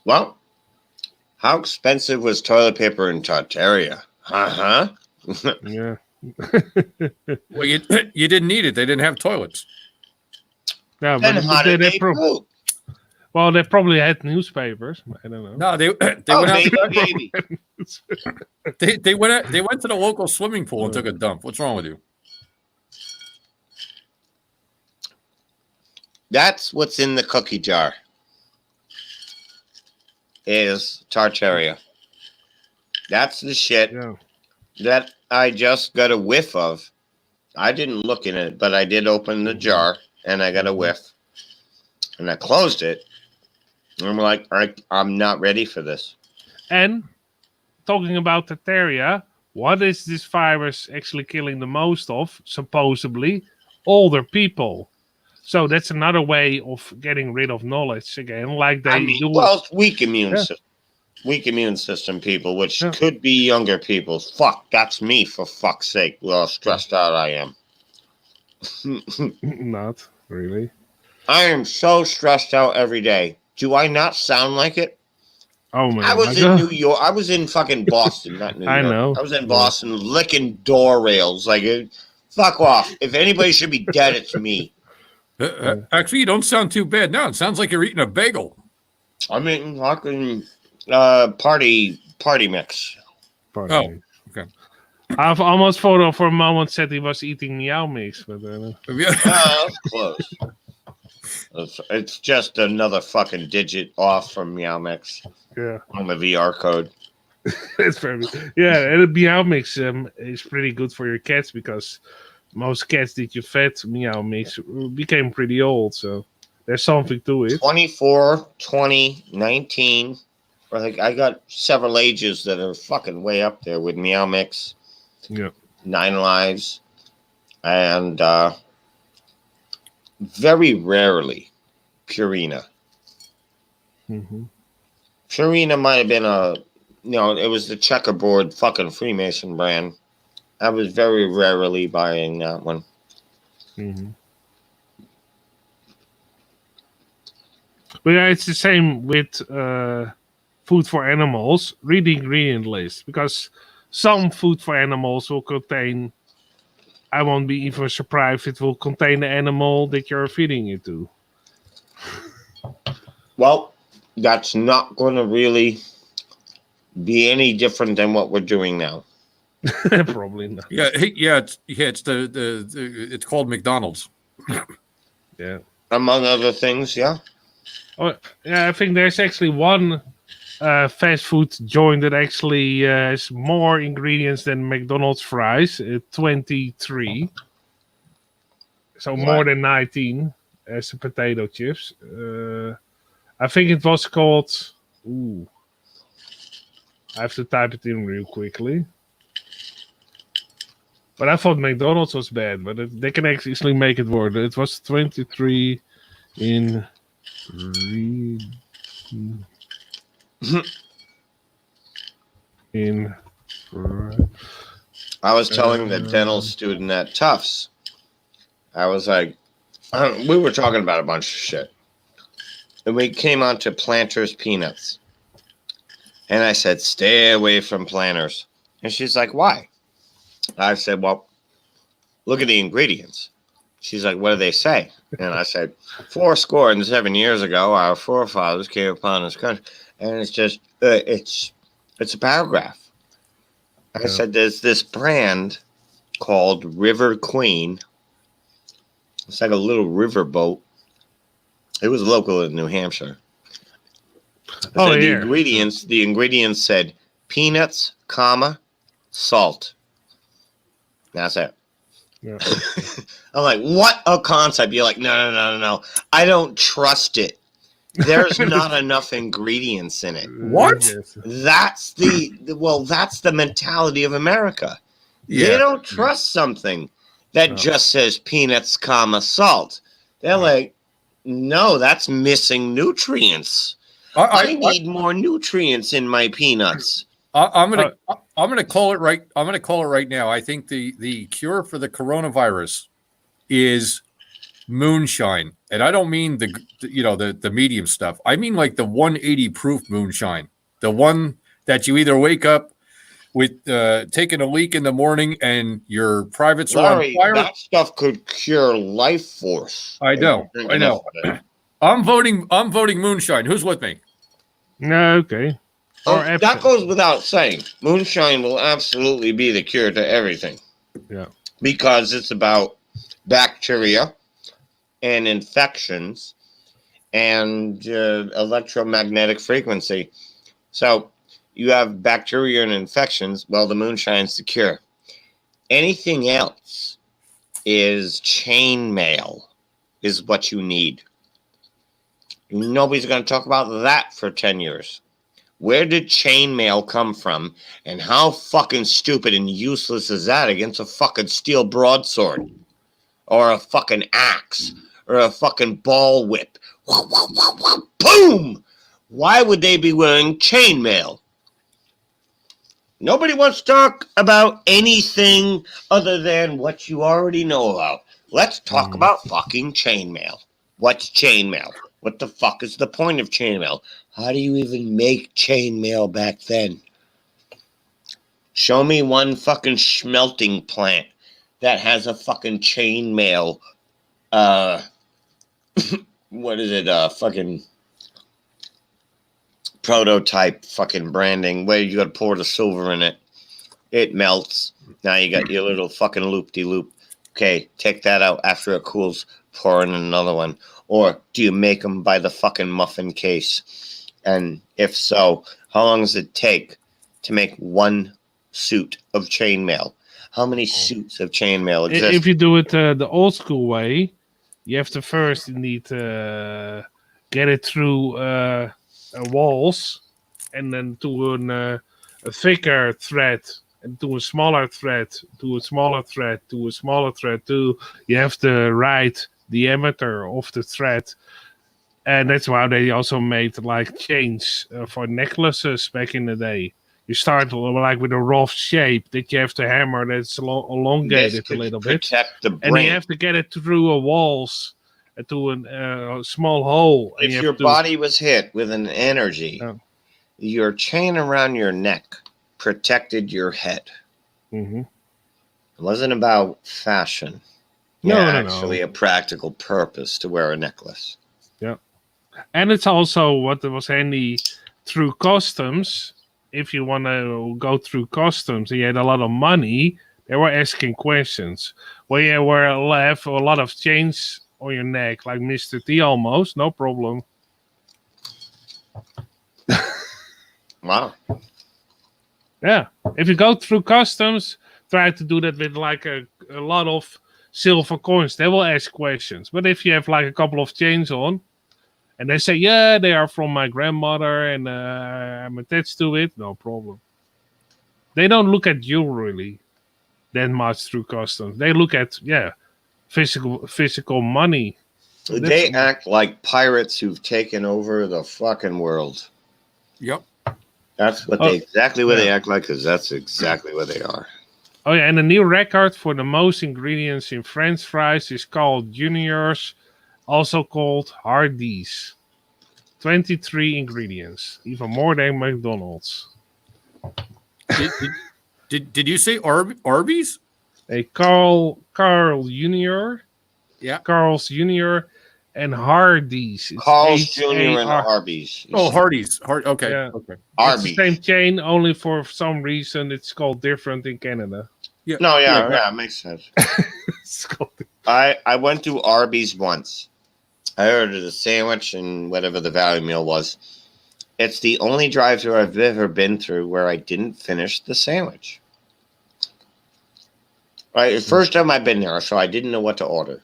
Well, how expensive was toilet paper in Tartaria? Yeah. Well, you didn't need it. They didn't have toilets. No, Then how did they poop? Well, they probably had newspapers. I don't know. No, they went out. They went to the local swimming pool and took a dump. What's wrong with you? That's what's in the cookie jar. Is Tartaria. That's the shit that I just got a whiff of. I didn't look in it, but I did open the jar and I got a whiff. And I closed it. And I'm like, I'm not ready for this. And talking about Tartaria, what is this virus actually killing the most of? Supposedly, older people. So that's another way of getting rid of knowledge again, like they do. Well, it's weak immune system. Weak immune system people, which could be younger people. Fuck, that's me, for fuck's sake. Well, stressed out I am. Not really. I am so stressed out every day. Do I not sound like it? Oh, man. I was in New York. I was in fucking Boston, not New York. I know. I was in Boston licking door rails. Like, fuck off. If anybody should be dead, it's me. Actually, you don't sound too bad now. It sounds like you're eating a bagel. I'm eating fucking party mix. Pardon me. Okay. I've almost thought for a moment said he was eating Meow Mix, but That's close. It's just another fucking digit off from Meow Mix yeah, on the VR code. it's very and the Meow Mix is pretty good for your cats because most cats that you fed Meow Mix became pretty old, so there's something to it. 24, 20, 19. I got several ages that are fucking way up there with Meow Mix. Yeah. 9 Lives. And very rarely Purina. Mm-hmm. Purina might have been it was the checkerboard fucking Freemason brand. I was very rarely buying that one. Mm-hmm. But yeah, it's the same with food for animals. Read the ingredient list because some food for animals will contain. I won't be even surprised if it will contain the animal that you're feeding it to. Well, that's not going to really be any different than what we're doing now. Probably not. It's it's called McDonald's. Yeah. Among other things, yeah. Oh, yeah, I think there's actually one fast food joint that actually has more ingredients than McDonald's fries. 23. So more than 19 as the potato chips. I think it was called... Ooh. I have to type it in real quickly. But I thought McDonald's was bad, but they can actually make it work. It was 23 in... I was telling the dental student at Tufts, I was like, we were talking about a bunch of shit. And we came on to Planters peanuts. And I said, stay away from Planters. And she's like, why? I said, well, look at the ingredients. She's like, what do they say? And I said, 407 years ago, our forefathers came upon this country. And it's just, it's a paragraph. I said, there's this brand called River Queen. It's like a little river boat. It was local in New Hampshire. The ingredients said peanuts, salt. That's it. Yeah. I'm like, what a concept. You're like, no. I don't trust it. There's not enough ingredients in it. What? That's the mentality of America. Yeah. They don't trust something that just says peanuts, salt. They're like, no, that's missing nutrients. I need more nutrients in my peanuts. I'm gonna call it right. I'm gonna call it right now. I think the cure for the coronavirus is moonshine, and I don't mean the medium stuff. I mean like the 180 proof moonshine, the one that you either wake up with taking a leak in the morning and your privates are on fire. That stuff could cure life force. I know. I'm voting moonshine. Who's with me? No, okay. That goes without saying. Moonshine will absolutely be the cure to everything. Yeah. Because it's about bacteria and infections and electromagnetic frequency. So you have bacteria and infections. Well, the moonshine's the cure. Anything else is chain mail is what you need. Nobody's going to talk about that for 10 years. Where did chainmail come from, and how fucking stupid and useless is that against a fucking steel broadsword? Or a fucking axe? Or a fucking ball whip? Boom! Why would they be wearing chainmail? Nobody wants to talk about anything other than what you already know about. Let's talk about fucking chainmail. What's chainmail? What the fuck is the point of chainmail? How do you even make chainmail back then? Show me one fucking smelting plant that has a fucking chainmail what is it? Fucking prototype fucking branding where you got to pour the silver in it. It melts. Now you got your little fucking loop-de-loop. Okay, take that out after it cools. Pour in another one. Or do you make them by the fucking muffin case? And if so, how long does it take to make one suit of chainmail? How many suits of chainmail exist? If you do it the old school way, you have to first indeed get it through walls, and then to a thicker thread, and to a smaller thread, to a smaller thread, to a smaller thread. Too, you have the right diameter of the thread, and that's why they also made like chains for necklaces back in the day. You start like with a rough shape that you have to hammer that's elongated a little bit, Protect the brain. and you have to get it through a walls to a small hole. And If your body was hit with an energy, Oh. your chain around your neck protected your head. Mm-hmm. It wasn't about fashion. No, Yeah, no, actually no. a practical purpose to wear a necklace. And it's also what was handy through customs. If you want to go through customs and you had a lot of money, they were asking questions. Well, you have a lot of chains on your neck, like Mr. T almost, no problem. Wow. Yeah. If you go through customs, try to do that with like a lot of silver coins. They will ask questions. But if you have like a couple of chains on, and they say, yeah, they are from my grandmother and I'm attached to it, no problem. They don't look at you really that much through customs. They look at, physical money. They act like pirates who've taken over the fucking world. Yep. That's what they exactly what they act like, because that's exactly what they are. Oh yeah, and the new record for the most ingredients in French fries is called Juniors, also called Hardee's. 23 ingredients, even more than McDonald's. Did you say Arby's? A Carl Jr. Yeah. Carl's Jr. and Hardee's. It's Carl's Jr. and H-A-R. Arby's. Oh, Hardee's. Okay. Yeah. Okay. It's Arby's. the same chain, only for some reason it's called different in Canada. Yeah. No, yeah, it makes sense. It's called I went to Arby's once. I ordered a sandwich and whatever the value meal was. It's the only drive-thru I've ever been through where I didn't finish the sandwich. Right, the first time I've been there, so I didn't know what to order.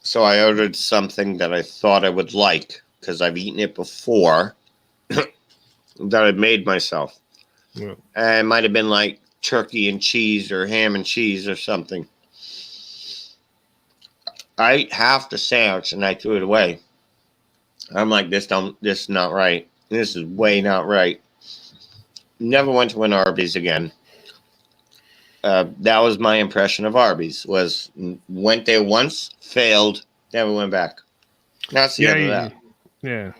So I ordered something that I thought I would like because I've eaten it before that I made myself. Yeah. And it might have been like turkey and cheese or ham and cheese or something. I ate half the sandwich and I threw it away. I'm like, this is not right. This is way not right. Never went to an Arby's again. That was my impression of Arby's. Was went there once, failed, never went back. That's the end of that. Yeah.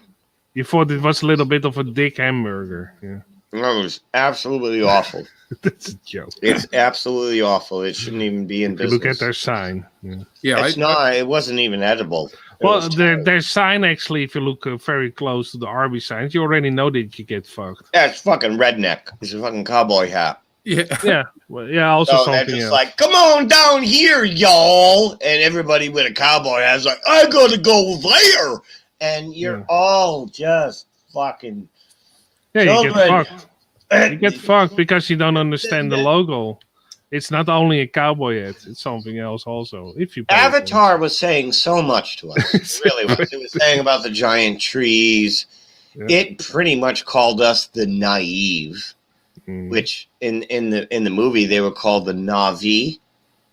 You thought it was a little bit of a dick hamburger. Yeah. It was absolutely awful. That's a joke. It's absolutely awful. It shouldn't even be in business. Look at their sign. Yeah. Yeah. It's not. It wasn't even edible. It Well, was their sign actually, if you look very close to the Arby's signs, you already know that you get fucked. yeah, it's fucking redneck. It's a fucking cowboy hat. Yeah. Yeah. Well, yeah. Also So they're something just else. like, come on down here, y'all. And everybody with a cowboy hat is like, I gotta go there. And you're all just fucking yeah, you get children. fucked. You get fucked because you don't understand the logo. It's not only a cowboy hat; it's something else also. If you pay Avatar was saying so much to us. It really was. It was saying about the giant trees. Yeah. It pretty much called us the naive, attention. which in the movie they were called the Navi.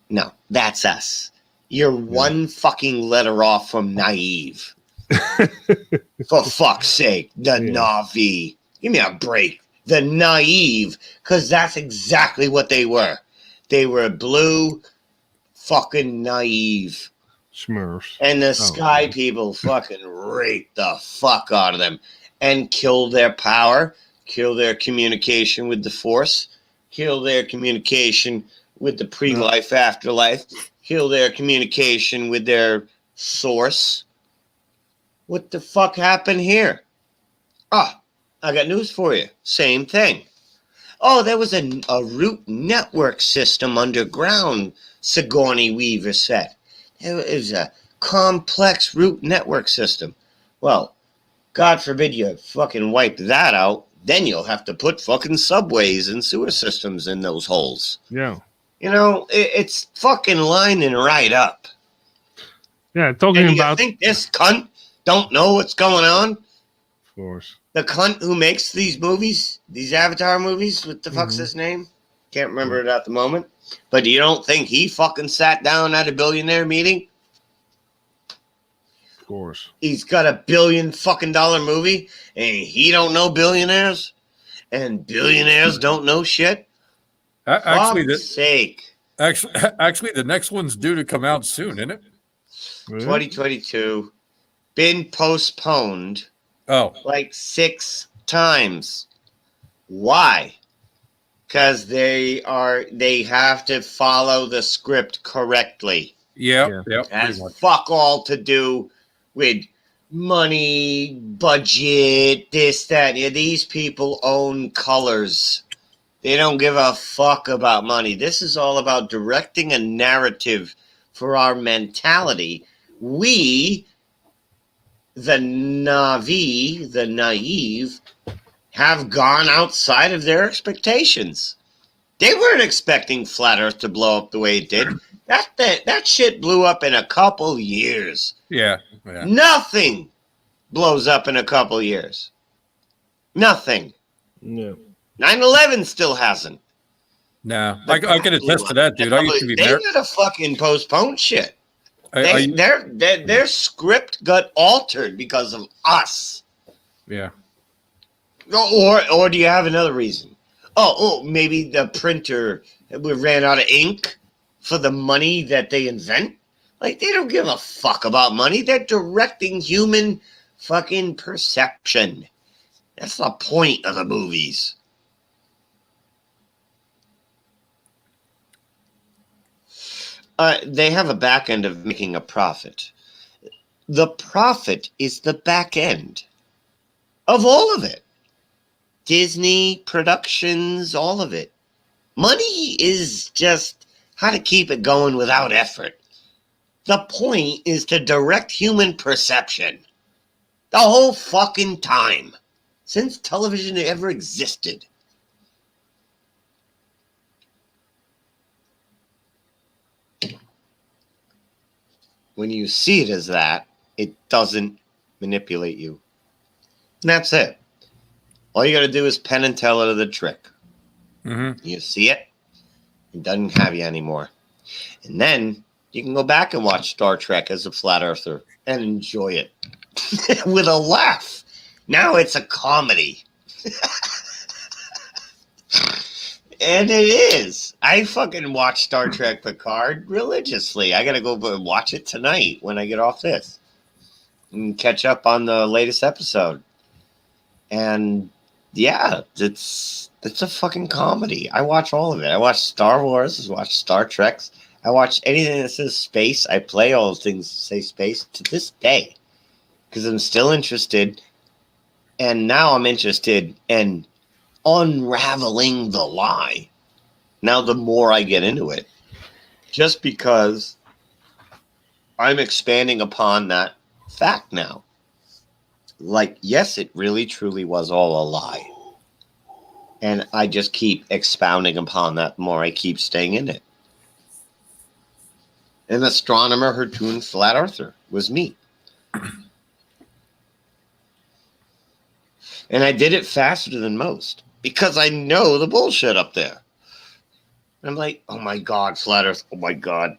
No, that's us. You're one fucking letter off from naive. For fuck's sake, the Navi. Give me a break. The naive, because that's exactly what they were. They were blue, fucking naive. Smurfs. And the sky people fucking raped the fuck out of them and killed their power, kill their communication with the Force, kill their communication with the pre-life, afterlife, kill their communication with their source. What the fuck happened here? Ah, I got news for you. Same thing. Oh, there was a root network system underground, Sigourney Weaver said. It was a complex root network system. Well, God forbid you fucking wipe that out. Then you'll have to put fucking subways and sewer systems in those holes. Yeah. You know, it's fucking lining right up. Yeah, talking And you about... think this cunt don't know what's going on? Of course. The cunt who makes these movies, these Avatar movies, what the fuck's his name? Can't remember it at the moment. But you don't think he fucking sat down at a billionaire meeting? Of course. He's got $1 billion fucking movie, and he don't know billionaires? And billionaires don't know shit? Actually, Fuck's sake. Actually, the next one's due to come out soon, isn't it? 2022. Been postponed. Oh, Like 6 times. Why? Because they have to follow the script correctly. yeah. Has fuck all to do with money, budget, this, that. Yeah, these people own colors. They don't give a fuck about money. This is all about directing a narrative for our mentality. We, the naive, have gone outside of their expectations. They weren't expecting Flat Earth to blow up the way it did. That shit blew up in a couple years. Yeah. Nothing blows up in a couple years. Nothing. Yeah. 9/11 still hasn't. No, I can attest to that, dude. I used to be They there. gotta fucking postpone shit. Their script got altered because of us. Yeah. Or do you have another reason? Oh, maybe the printer, we ran out of ink for the money that they invent. Like, they don't give a fuck about money. They're directing human fucking perception. That's the point of the movies. They have a back end of making a profit. The profit is the back end of all of it. Disney, productions, all of it. Money is just how to keep it going without effort. The point is to direct human perception. The whole fucking time. Since television ever existed. When you see it as that, it doesn't manipulate you. And that's it. All you got to do is pen and tell it of the trick. Mm-hmm. You see it, it doesn't have you anymore. And then you can go back and watch Star Trek as a flat earther and enjoy it with a laugh. Now it's a comedy. And it is. I fucking watch Star Trek Picard religiously. I got to go watch it tonight when I get off this and catch up on the latest episode. And yeah, it's a fucking comedy. I watch all of it. I watch Star Wars. I watch Star Treks. I watch anything that says space. I play all those things that say space to this day because I'm still interested. And now I'm interested in unraveling the lie. Now, the more I get into it, just because I'm expanding upon that fact now. Like, yes, it really truly was all a lie. And I just keep expounding upon that the more I keep staying in it. An astronomer, Hertoon Flat Earther was me. And I did it faster than most because I know the bullshit up there. I'm like, oh my God, Flat Earth. Oh my God.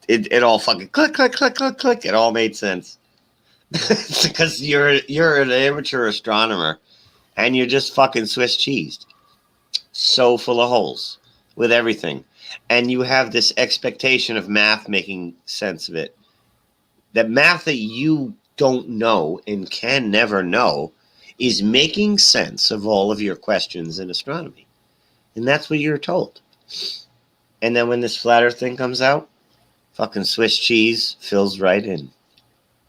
It all fucking click. It all made sense. Because you're an amateur astronomer and you're just fucking Swiss cheesed. So full of holes with everything. And you have this expectation of math making sense of it. That math that you don't know and can never know is making sense of all of your questions in astronomy. And that's what you're told. And then when this flat earth thing comes out, fucking Swiss cheese fills right in.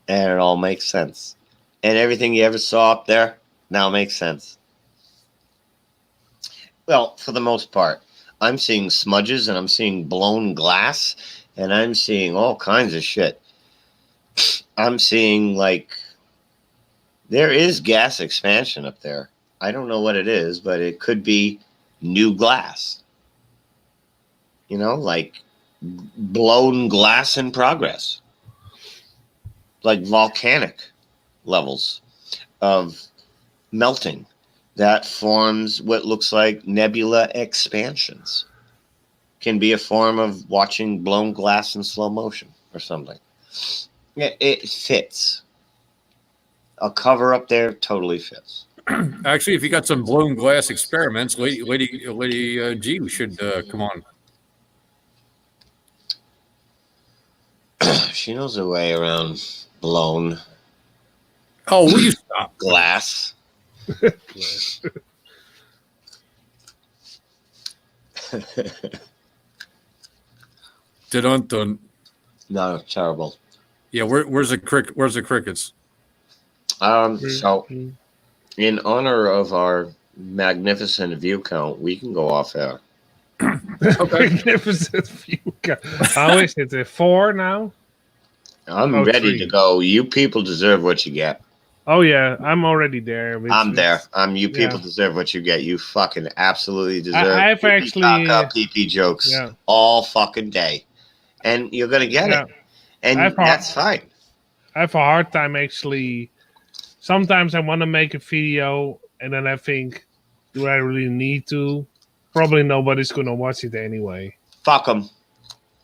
And it all makes sense. and everything you ever saw up there now makes sense. Well, for the most part, I'm seeing smudges and I'm seeing blown glass and I'm seeing all kinds of shit. I'm seeing like there is gas expansion up there. I don't know what it is, but it could be new glass. You know, like blown glass in progress. Like volcanic levels of melting that forms what looks like nebula expansions. Can be a form of watching blown glass in slow motion or something. It fits. A cover up there totally fits. Actually, if you got some blown glass experiments, Lady G should come on. She knows her way around blown Oh, will you stop? glass. Dun. No, terrible. Yeah, where's the crickets? So, in honor of our magnificent view count, we can go off air. Magnificent view count. How is it? 4 now? I'm Oh, ready 3. to go. You people deserve what you get. Oh yeah, I'm already there. I'm there. You people deserve what you get. You fucking absolutely deserve. I've PP actually PP jokes all fucking day, and you're gonna get it, and that's fine. I have a hard time actually. Sometimes I want to make a video, and then I think, do I really need to? Probably nobody's gonna watch it anyway. Fuck them.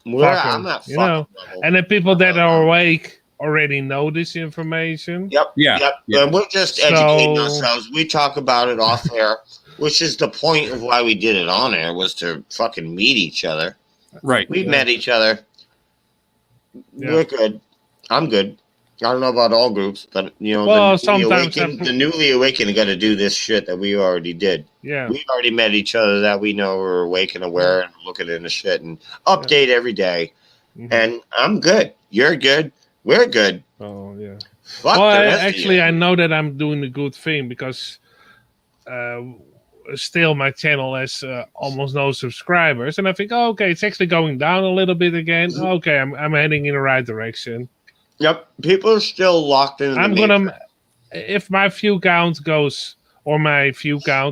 I'm not you know. And the people that are awake already know this information. Yep. Yeah. And we're just educating ourselves. We talk about it off air, which is the point of why we did it on air, was to fucking meet each other. Right. We met each other. We're good. I'm good. I don't know about all groups, but you know, the newly awakened got to do this shit that we already did. Yeah. We already met each other that we know we're awake and aware and looking into shit and update every day. Mm-hmm. And I'm good. You're good. We're good. Oh yeah. Fuck I know that I'm doing a good thing because still my channel has almost no subscribers, and I think, okay, it's actually going down a little bit again. Mm-hmm. Okay, I'm heading in the right direction. Yep, people are still locked in. If my view count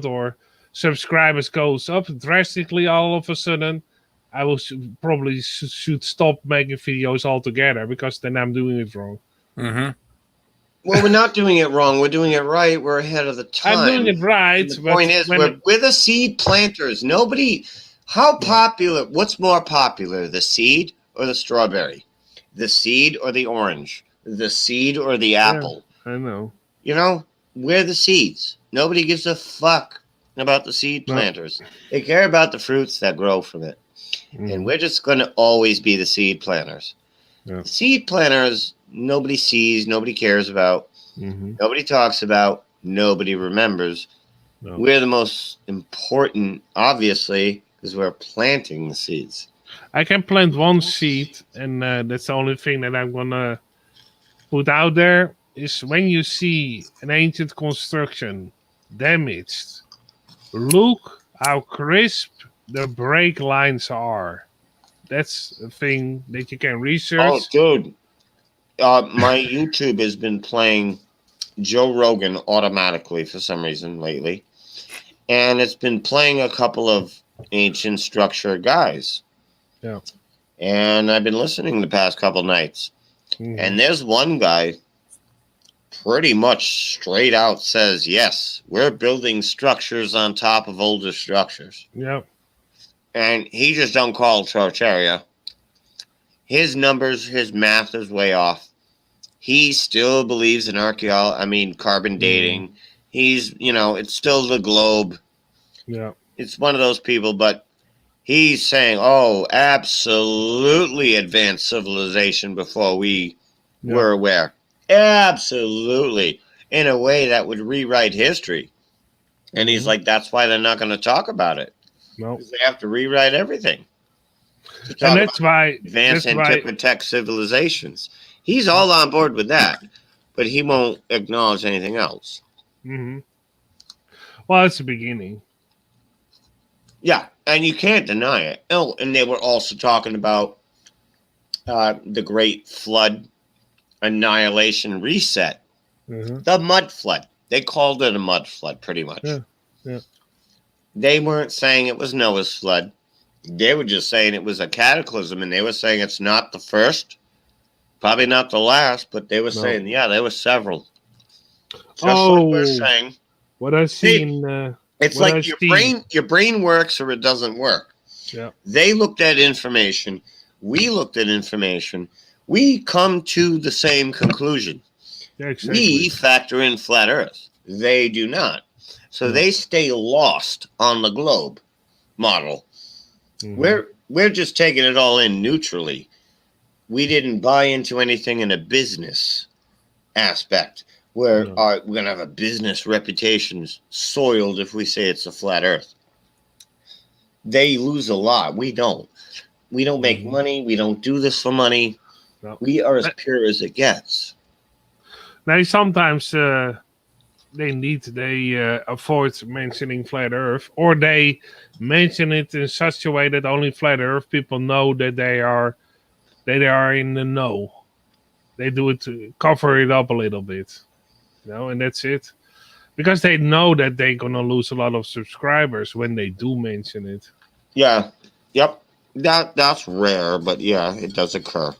or subscribers goes up drastically all of a sudden, I will probably should stop making videos altogether, because then I'm doing it wrong. Mm-hmm. Well, we're not doing it wrong. We're doing it right. We're ahead of the time. I'm doing it right. And the point is, we're the seed planters. How popular? What's more popular, the seed or the strawberry? The seed or the orange? The seed or the apple? Yeah, I know. You know, we're the seeds. Nobody gives a fuck about the seed planters. They care about the fruits that grow from it. Mm. And we're just going to always be the seed planters. Yeah. The seed planters, nobody sees, nobody cares about, nobody talks about, nobody remembers. No. We're the most important, obviously, because we're planting the seeds. I can plant one seed, and that's the only thing that I'm going to put out there, is when you see an ancient construction damaged, look how crisp the break lines are. That's a thing that you can research. Oh, dude. My YouTube has been playing Joe Rogan automatically for some reason lately. And it's been playing a couple of ancient structure guys. Yeah. And I've been listening the past couple nights. Mm. And there's one guy pretty much straight out says, yes, we're building structures on top of older structures. Yeah. And he just don't call Tartaria. His numbers, his math is way off. He still believes in carbon dating. He's, it's still the globe. Yeah. It's one of those people, but he's saying, oh, absolutely advanced civilization before we were aware. Absolutely. In a way that would rewrite history. And he's like, that's why they're not going to talk about it. No. Because they have to rewrite everything. And that's why advanced Antiquitech civilizations. He's all on board with that. but he won't acknowledge anything else. Hmm. Well, it's the beginning. Yeah, and you can't deny it. Oh, and they were also talking about the Great Flood, Annihilation, Reset, Hmm. the mud flood. They called it a mud flood, pretty much. Yeah, yeah. They weren't saying it was Noah's flood. They were just saying it was a cataclysm, and they were saying it's not the first, probably not the last, but they were saying, yeah, there were several. Just like we're saying, what I see in it's what I like see- your brain works or it doesn't work. Yeah. They looked at information. We looked at information. We come to the same conclusion. Yeah, exactly. We factor in flat Earth. They do not. So No. they stay lost on the globe model. Mhm. We're just taking it all in neutrally. We didn't buy into anything in a business aspect where No. we're going to have a business reputation soiled if we say it's a flat Earth. They lose a lot. We don't. We don't make Mhm. money. We don't do this for money. No. We are as pure as it gets. Now, sometimes they avoid mentioning flat Earth, or they mention it in such a way that only flat Earth people know that they are in the know. They do it to cover it up a little bit, and that's it. Because they know that they're gonna lose a lot of subscribers when they do mention it. Yeah. Yep. That's rare, but yeah, it does occur.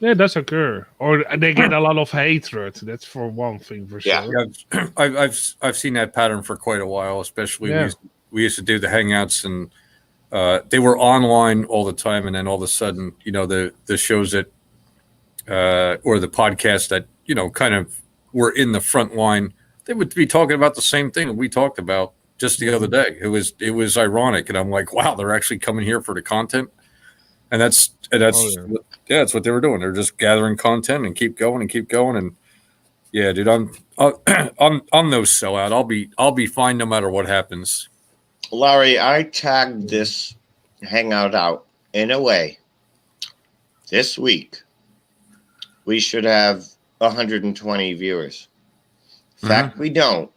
Yeah, it does occur, or they get a lot of hatred. That's for one thing for Yeah. sure. Yeah, I've seen that pattern for quite a while. Especially Yeah. we used to do the hangouts, and they were online all the time, and then all of a sudden, the shows that or the podcasts that kind of were in the front line, they would be talking about the same thing that we talked about just the other day. It was ironic, and I'm like, wow, they're actually coming here for the content, and that's that's what they were doing. They're just gathering content and keep going, and yeah, dude, I'm no sellout. I'll be fine no matter what happens. Larry, I tagged this hangout out in a way. This week, we should have 120 viewers. In fact, we don't.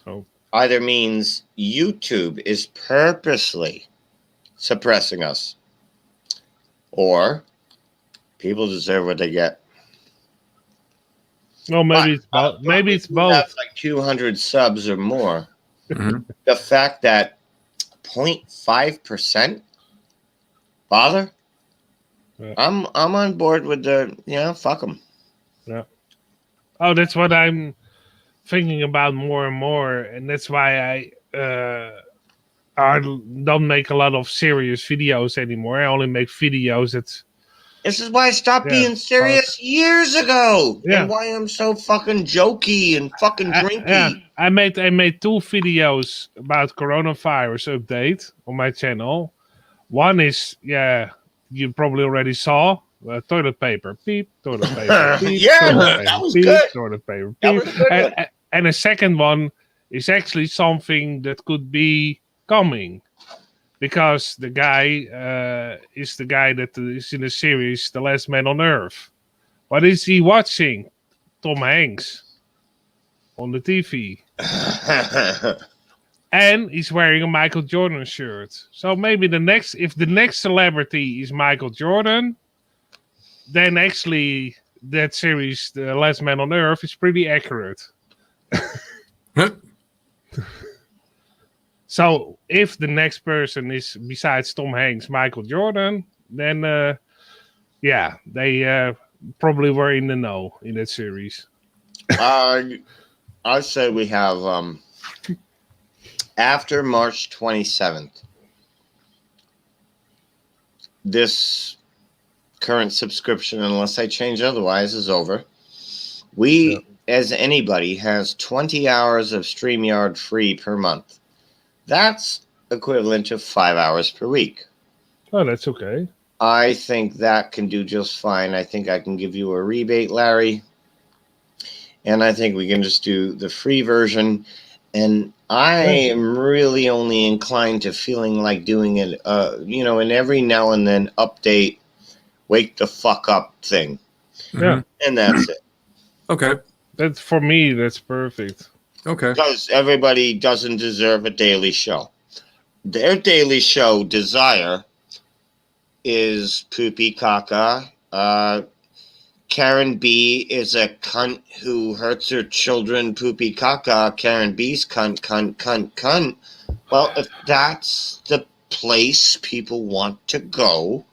Oh. Either means YouTube is purposely suppressing us, or people deserve what they get. Well, maybe it's both. Maybe it's We both. have like 200 subs or more. Mhm. The fact that 0.5% bother, Yeah. I'm on board with the fuck them. Oh, that's what I'm thinking about more and more, and that's why I don't make a lot of serious videos anymore. I only make videos that. This is why I stopped being serious years ago, Yeah. and why I'm so fucking jokey and fucking drinky. I made 2 videos about coronavirus update on my channel. One is you probably already saw toilet paper beep, toilet paper beep, Yeah, toilet that paper was beep, good. toilet paper That beep. was a good one. And the second one is actually something that could be coming. Because the guy is the guy that is in the series The Last Man on Earth. What is he watching? Tom Hanks on the TV. And he's wearing a Michael Jordan shirt. So maybe if the next celebrity is Michael Jordan, then actually that series, The Last Man on Earth, is pretty accurate. So if the next person is, besides Tom Hanks, Michael Jordan, then they probably were in the know in that series. I say we have after March 27th, this current subscription, unless I change otherwise, is over. We, as anybody, has 20 hours of StreamYard free per month. That's equivalent to 5 hours per week. Oh, that's okay. I think that can do just fine. I think I can give you a rebate, Larry. And I think we can just do the free version. And I am really only inclined to feeling like doing it, an every now and then update, wake the fuck up thing. Yeah. And that's it. Okay. That for me, that's perfect. Okay. Because everybody doesn't deserve a daily show. Their daily show desire is poopy caca. Karen B is a cunt who hurts her children. Poopy caca. Karen B's cunt, cunt, cunt, cunt. Well, if that's the place people want to go,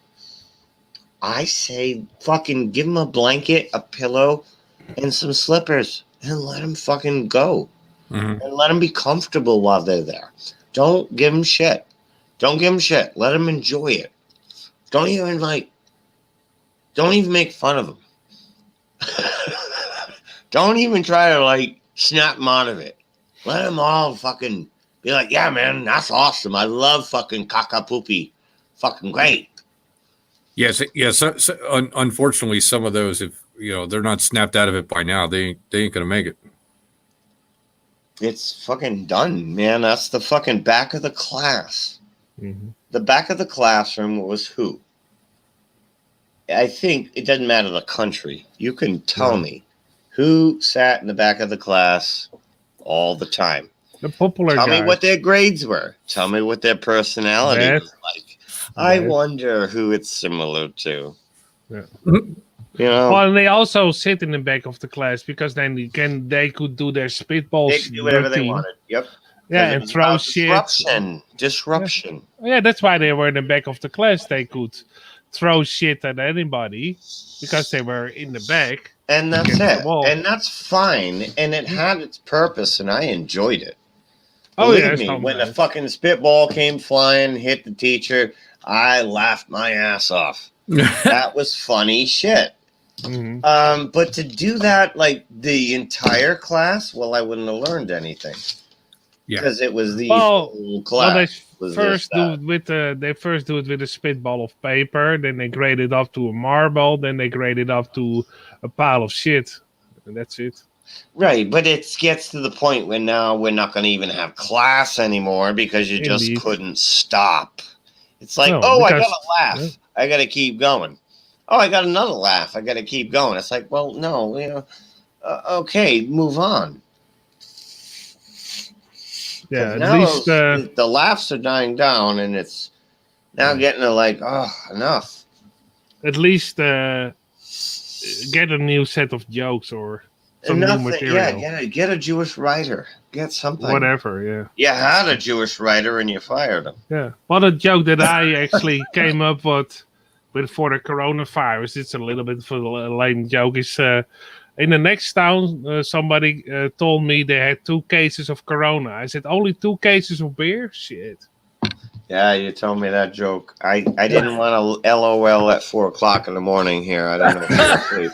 I say fucking give them a blanket, a pillow, and some slippers, and let them fucking go. Mhm. And let them be comfortable while they're there. Don't give them shit. Don't give them shit. Let them enjoy it. Don't even make fun of them. Don't even try to snap them out of it. Let them all fucking be like, yeah, man, that's awesome. I love fucking caca poopy. Fucking great. Yes. Unfortunately, some of those, if they're not snapped out of it by now, they ain't gonna make it. It's fucking done, man. That's the fucking back of the class. Mm-hmm. The back of the classroom was who? I think it doesn't matter the country. You can tell me who sat in the back of the class all the time. The popular Tell guys. me what their grades were. Tell me what their personality was like. I wonder who it's similar to. Yeah. Well, and they also sit in the back of the class because then they could do their spitballs. they could do whatever they routine. wanted. Yep. Yeah, and throw shit. Disruption. Yeah, that's why they were in the back of the class. They could throw shit at anybody because they were in the back. And that's it. And that's fine. And it had its purpose, and I enjoyed it. Believe me, when the fucking spitball came flying, hit the teacher, I laughed my ass off. That was funny shit. Mm-hmm. But to do that, the entire class, well, I wouldn't have learned anything. Yeah, because it was the whole class. They first do it with a spitball of paper, then they grade it up to a marble, then they grade it up to a pile of shit, and that's it. Right, but it gets to the point where now we're not going to even have class anymore because you just couldn't stop. It's like, I got a laugh. Yeah. I got to keep going. Oh, I got another laugh. I got to keep going. It's like, well, no, okay, move on. Yeah, at now least the laughs are dying down, and it's now getting to enough. At least get a new set of jokes or some new material. Yeah, get a Jewish writer. Get something. Whatever, yeah. You had a Jewish writer and you fired him. Yeah. Well, a joke that I actually came up with for the coronavirus, it's a little bit of a lame joke, is in the next town, somebody told me they had 2 cases of corona. I said, only 2 cases of beer? Shit. Yeah, you told me that joke. I didn't want to LOL at 4 o'clock in the morning here. I didn't know if you were asleep.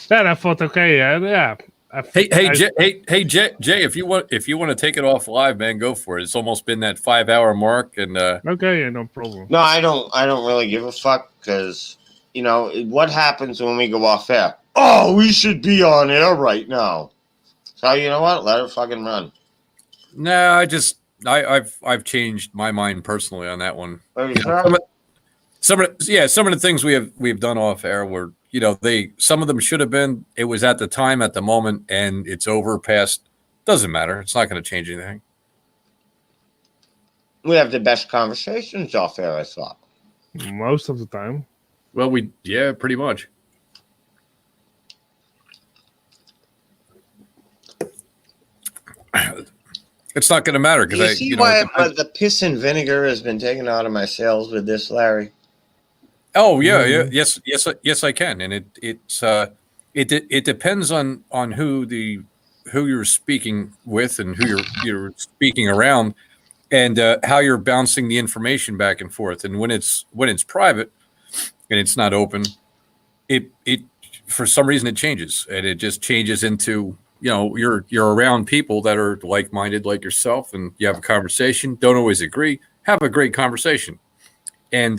Then I thought, okay, yeah. Jay, if you want to take it off live, man, go for it. It's almost been that 5-hour mark, and okay, yeah, no problem. No, I don't really give a fuck because what happens when we go off air? Oh, we should be on air right now. So you know what? Let it fucking run. No, I've changed my mind personally on that one. Some of the things we've done off air were, some of them should have been. It was at the time, at the moment, and it's over. Past doesn't matter. It's not going to change anything. We have the best conversations off air, I thought. Most of the time. Well, pretty much. It's not going to matter because you see why the piss and vinegar has been taken out of my sales with this, Larry? Oh yeah, yes, I can, and it depends on who you're speaking with and who you're speaking around, and how you're bouncing the information back and forth. And when it's private and it's not open, it for some reason it changes, and it just changes into you're around people that are like-minded like yourself, and you have a conversation. Don't always agree. Have a great conversation, and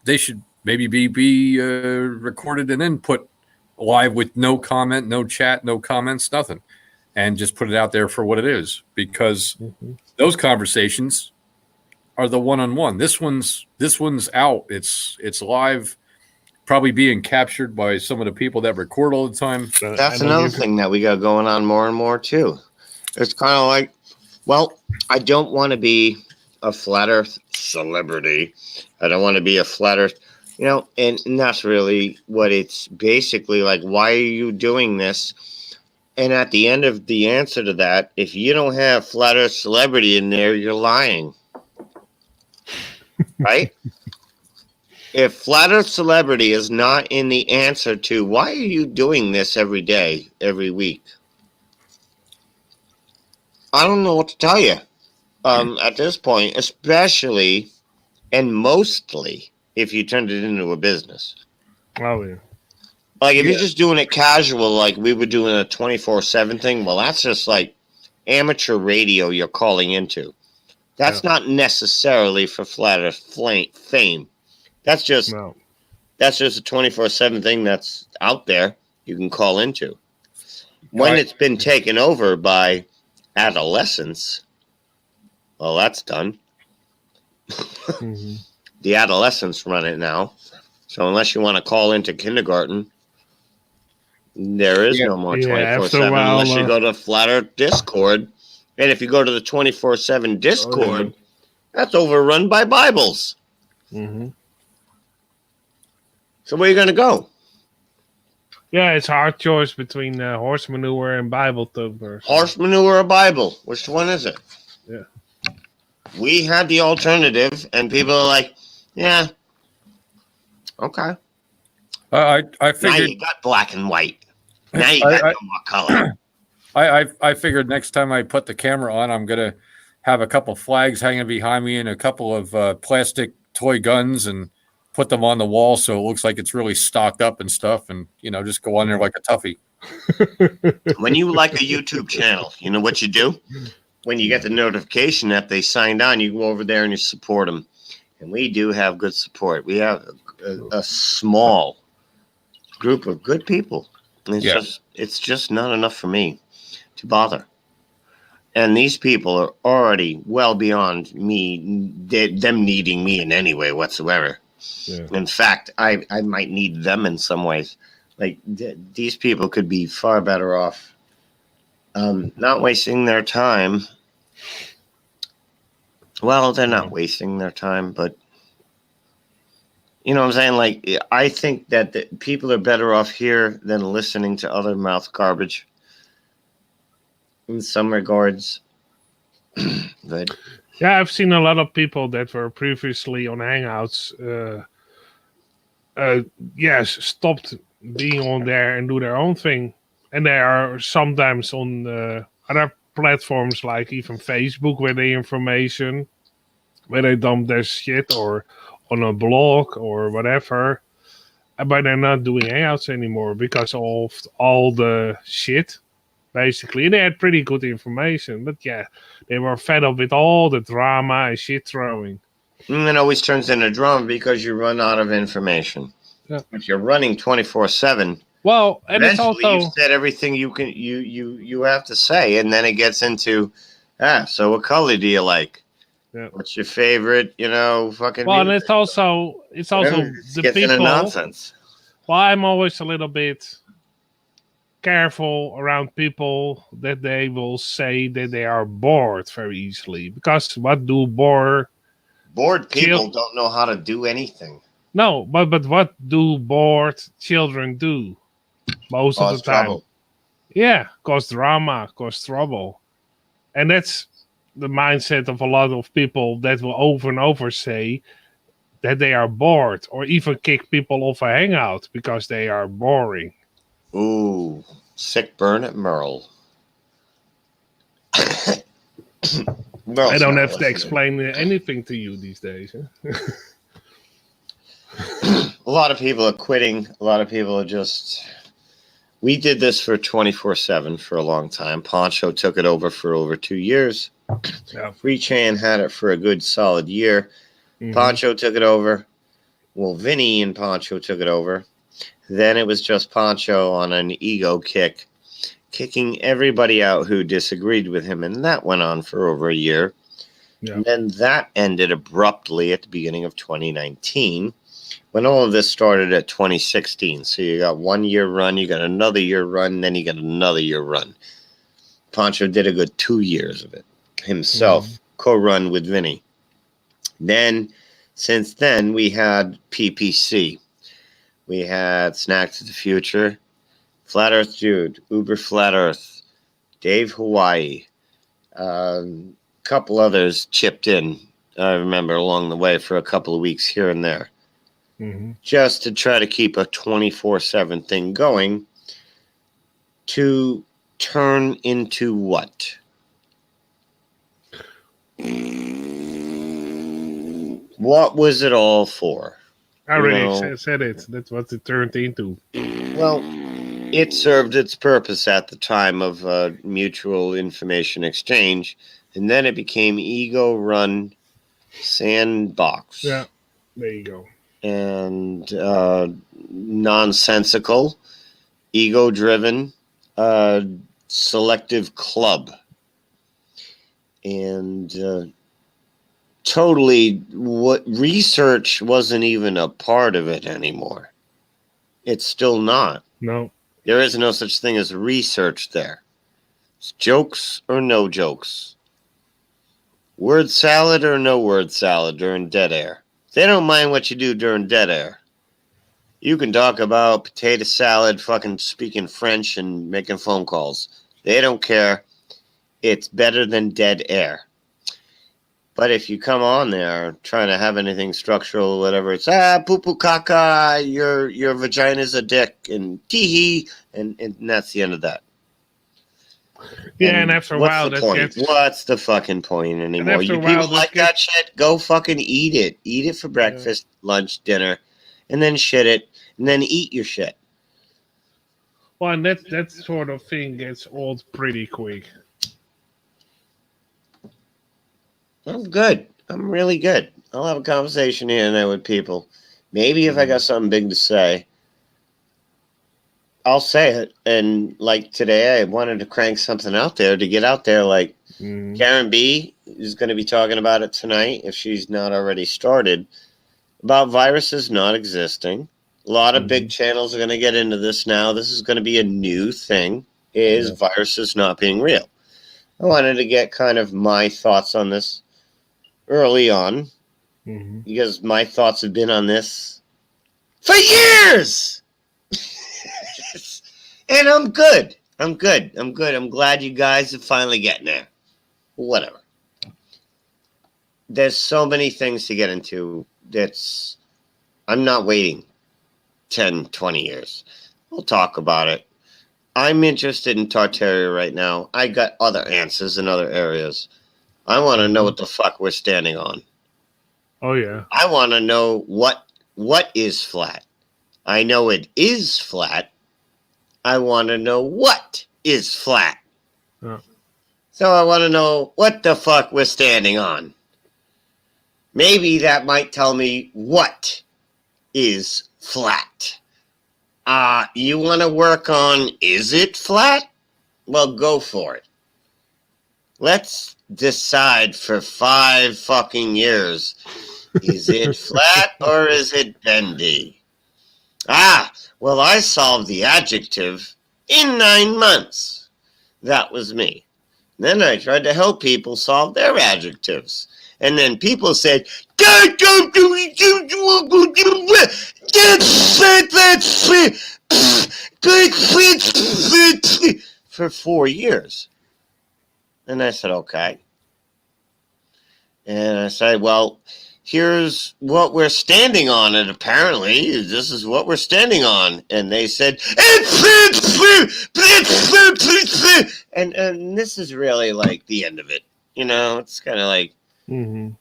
they should maybe be recorded and then put live with no comment, no chat, no comments, nothing, and just put it out there for what it is, because those conversations are the one-on-one. This one's out. It's live. probably being captured by some of the people that record all the time. That's another thing that we got going on more and more too. It's kind of like, well, I don't want to be a flat earth celebrity. I don't want to be a flat earth, and that's really what it's basically like. Why are you doing this? And at the end of the answer to that, if you don't have flat earth celebrity in there, you're lying. Right? If flat earth celebrity is not in the answer to why are you doing this every day, every week, I don't know what to tell you at this point, especially and mostly if you turned it into a business. Oh, yeah. Like, if you're just doing it casual, like we were doing a 24/7 thing, well, that's just like amateur radio you're calling into. That's not necessarily for flat earth fame. That's just a 24/7 thing that's out there you can call into. When it's been taken over by adolescents, well, that's done. Mm-hmm. The adolescents run it now. So unless you want to call into kindergarten, there is no more 24/7 unless you go to Flat Earth Discord. And if you go to the 24/7 Discord, that's overrun by Bibles. Mm-hmm. So where are you going to go? Yeah, it's a hard choice between horse manure and Bible thumpers. Horse manure or Bible? Which one is it? Yeah. We had the alternative, and people are like, yeah, okay. I figured now you got black and white. Now you got no more color. I figured next time I put the camera on, I'm gonna have a couple flags hanging behind me and a couple of plastic toy guns and put them on the wall so it looks like it's really stocked up and stuff, and just go on there like a toughie. When you like a YouTube channel, you know what you do? When you get the notification that they signed on, you go over there and you support them. And we do have good support. We have a small group of good people. And it's just not enough for me to bother. And these people are already well beyond me, them needing me in any way whatsoever. Yeah. In fact, I might need them in some ways. Like, these people could be far better off not wasting their time. Well, they're not wasting their time, but you know what I'm saying? Like, I think that people are better off here than listening to other mouth garbage in some regards. But yeah, I've seen a lot of people that were previously on Hangouts, stopped being on there and do their own thing. And they are sometimes on other platforms like even Facebook with the information, where they dump their shit, or on a blog or whatever. But they're not doing Hangouts anymore because of all the shit. Basically, they had pretty good information, but yeah, they were fed up with all the drama and shit throwing. And it always turns into drama because you run out of information. Yeah. If you're running 24/7, well, and it's also you said everything you have to say, and then it gets into so what color do you like? Yeah. What's your favorite? Fucking. Well, and it's also the gets people. Into nonsense. Well, I'm always a little bit careful around people that they will say that they are bored very easily, because what do bored people don't know how to do anything. No, but what do bored children do most of the time? Trouble. Yeah, cause drama, cause trouble, and that's the mindset of a lot of people that will over and over say that they are bored, or even kick people off a Hangout because they are boring. Ooh, sick burn at Merle. I don't have to explain anything to you these days. Huh? A lot of people are quitting. A lot of people are just... We did this for 24/7 for a long time. Poncho took it over for over 2 years. Yeah. Free Chan had it for a good solid year. Mm-hmm. Poncho took it over. Well, Vinny and Poncho took it over. Then it was just Poncho on an ego kick, kicking everybody out who disagreed with him. And that went on for over a year. Yeah. And then that ended abruptly at the beginning of 2019 when all of this started at 2016. So you got 1 year run, you got another year run, then you got another year run. Pancho did a good 2 years of it himself, co-run with Vinny. Then, since then, we had PPC. We had Snack to the Future, Flat Earth Dude, Uber Flat Earth, Dave Hawaii, couple others chipped in, I remember, along the way for a couple of weeks here and there, just to try to keep a 24/7 thing going, to turn into what? What was it all for? I already said it. That's what it turned into. Well, it served its purpose at the time of mutual information exchange, and then it became ego-run sandbox. Yeah, there you go. And nonsensical, ego-driven, selective club. And totally, what research wasn't even a part of it anymore. It's still not. No. There is no such thing as research there. It's jokes or no jokes. Word salad or no word salad during dead air. They don't mind what you do during dead air. You can talk about potato salad, fucking speaking French and making phone calls. They don't care. It's better than dead air. But if you come on there trying to have anything structural or whatever, it's poo poo caca, your vagina's a dick, and tee-hee, and that's the end of that. Yeah, and after a while, that gets... What's the fucking point anymore? You people like that shit? Go fucking eat it. Eat it for breakfast, lunch, dinner, and then shit it, and then eat your shit. Well, and that sort of thing gets old pretty quick. I'm good. I'm really good. I'll have a conversation here and there with people. Maybe if I got something big to say, I'll say it. And like today, I wanted to crank something out there to get out there. Like Karen B is going to be talking about it tonight, if she's not already started, about viruses not existing. A lot of big channels are going to get into this now. This is going to be a new thing, is viruses not being real. I wanted to get kind of my thoughts on this early on, because my thoughts have been on this for years. And I'm good. I'm glad you guys are finally getting there. Whatever. There's so many things to get into. I'm not waiting 10, 20 years. We'll talk about it. I'm interested in Tartaria right now. I got other answers in other areas. I want to know what the fuck we're standing on. Oh, yeah. I want to know what is flat. I know it is flat. I want to know what is flat. Oh. So I want to know what the fuck we're standing on. Maybe that might tell me what is flat. You want to work on, is it flat? Well, go for it. Let's decide for 5 fucking years. Is it flat or is it bendy? Well, I solved the adjective in 9 months. That was me. Then I tried to help people solve their adjectives. And then people said, for 4 years. And I said, okay. And I said, well, here's what we're standing on. And apparently, this is what we're standing on. And they said, and this is really like the end of it. You know, it's kind of like, do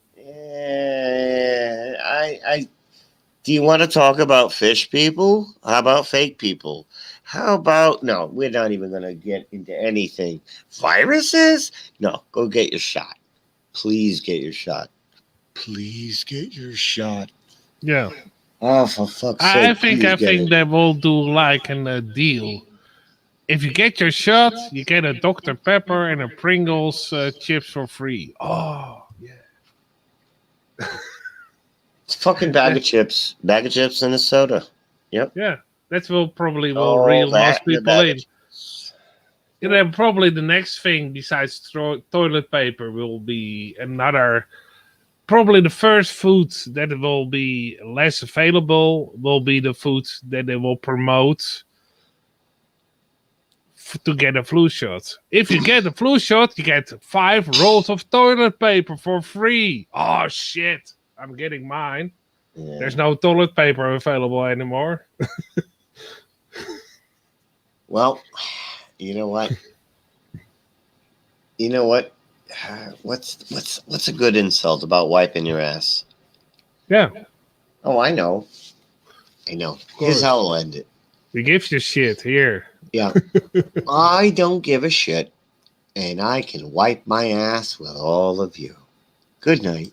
you want to talk about fish people? How about fake people? How about, no, we're not even going to get into anything. Viruses? No, go get your shot. Please get your shot. Please get your shot. Yeah. Oh, for fuck's sake. I think they will do like a deal. If you get your shot, you get a Dr. Pepper and a Pringles chips for free. Oh, yeah. It's a fucking bag of chips. Bag of chips and a soda. Yeah, that will probably will Oh, reel that most and a people bag in. of chips. You know, probably the next thing besides toilet paper will be another. Probably the first foods that will be less available will be the foods that they will promote to get a flu shot. If you get a flu shot, you get 5 rolls of toilet paper for free. Oh shit! I'm getting mine. Yeah. There's no toilet paper available anymore. Well, you know what? You know what? What's a good insult about wiping your ass? Yeah, Oh, I know. Here's how I'll end it. he gives you shit here. Yeah. I don't give a shit, and I can wipe my ass with all of you. Good night.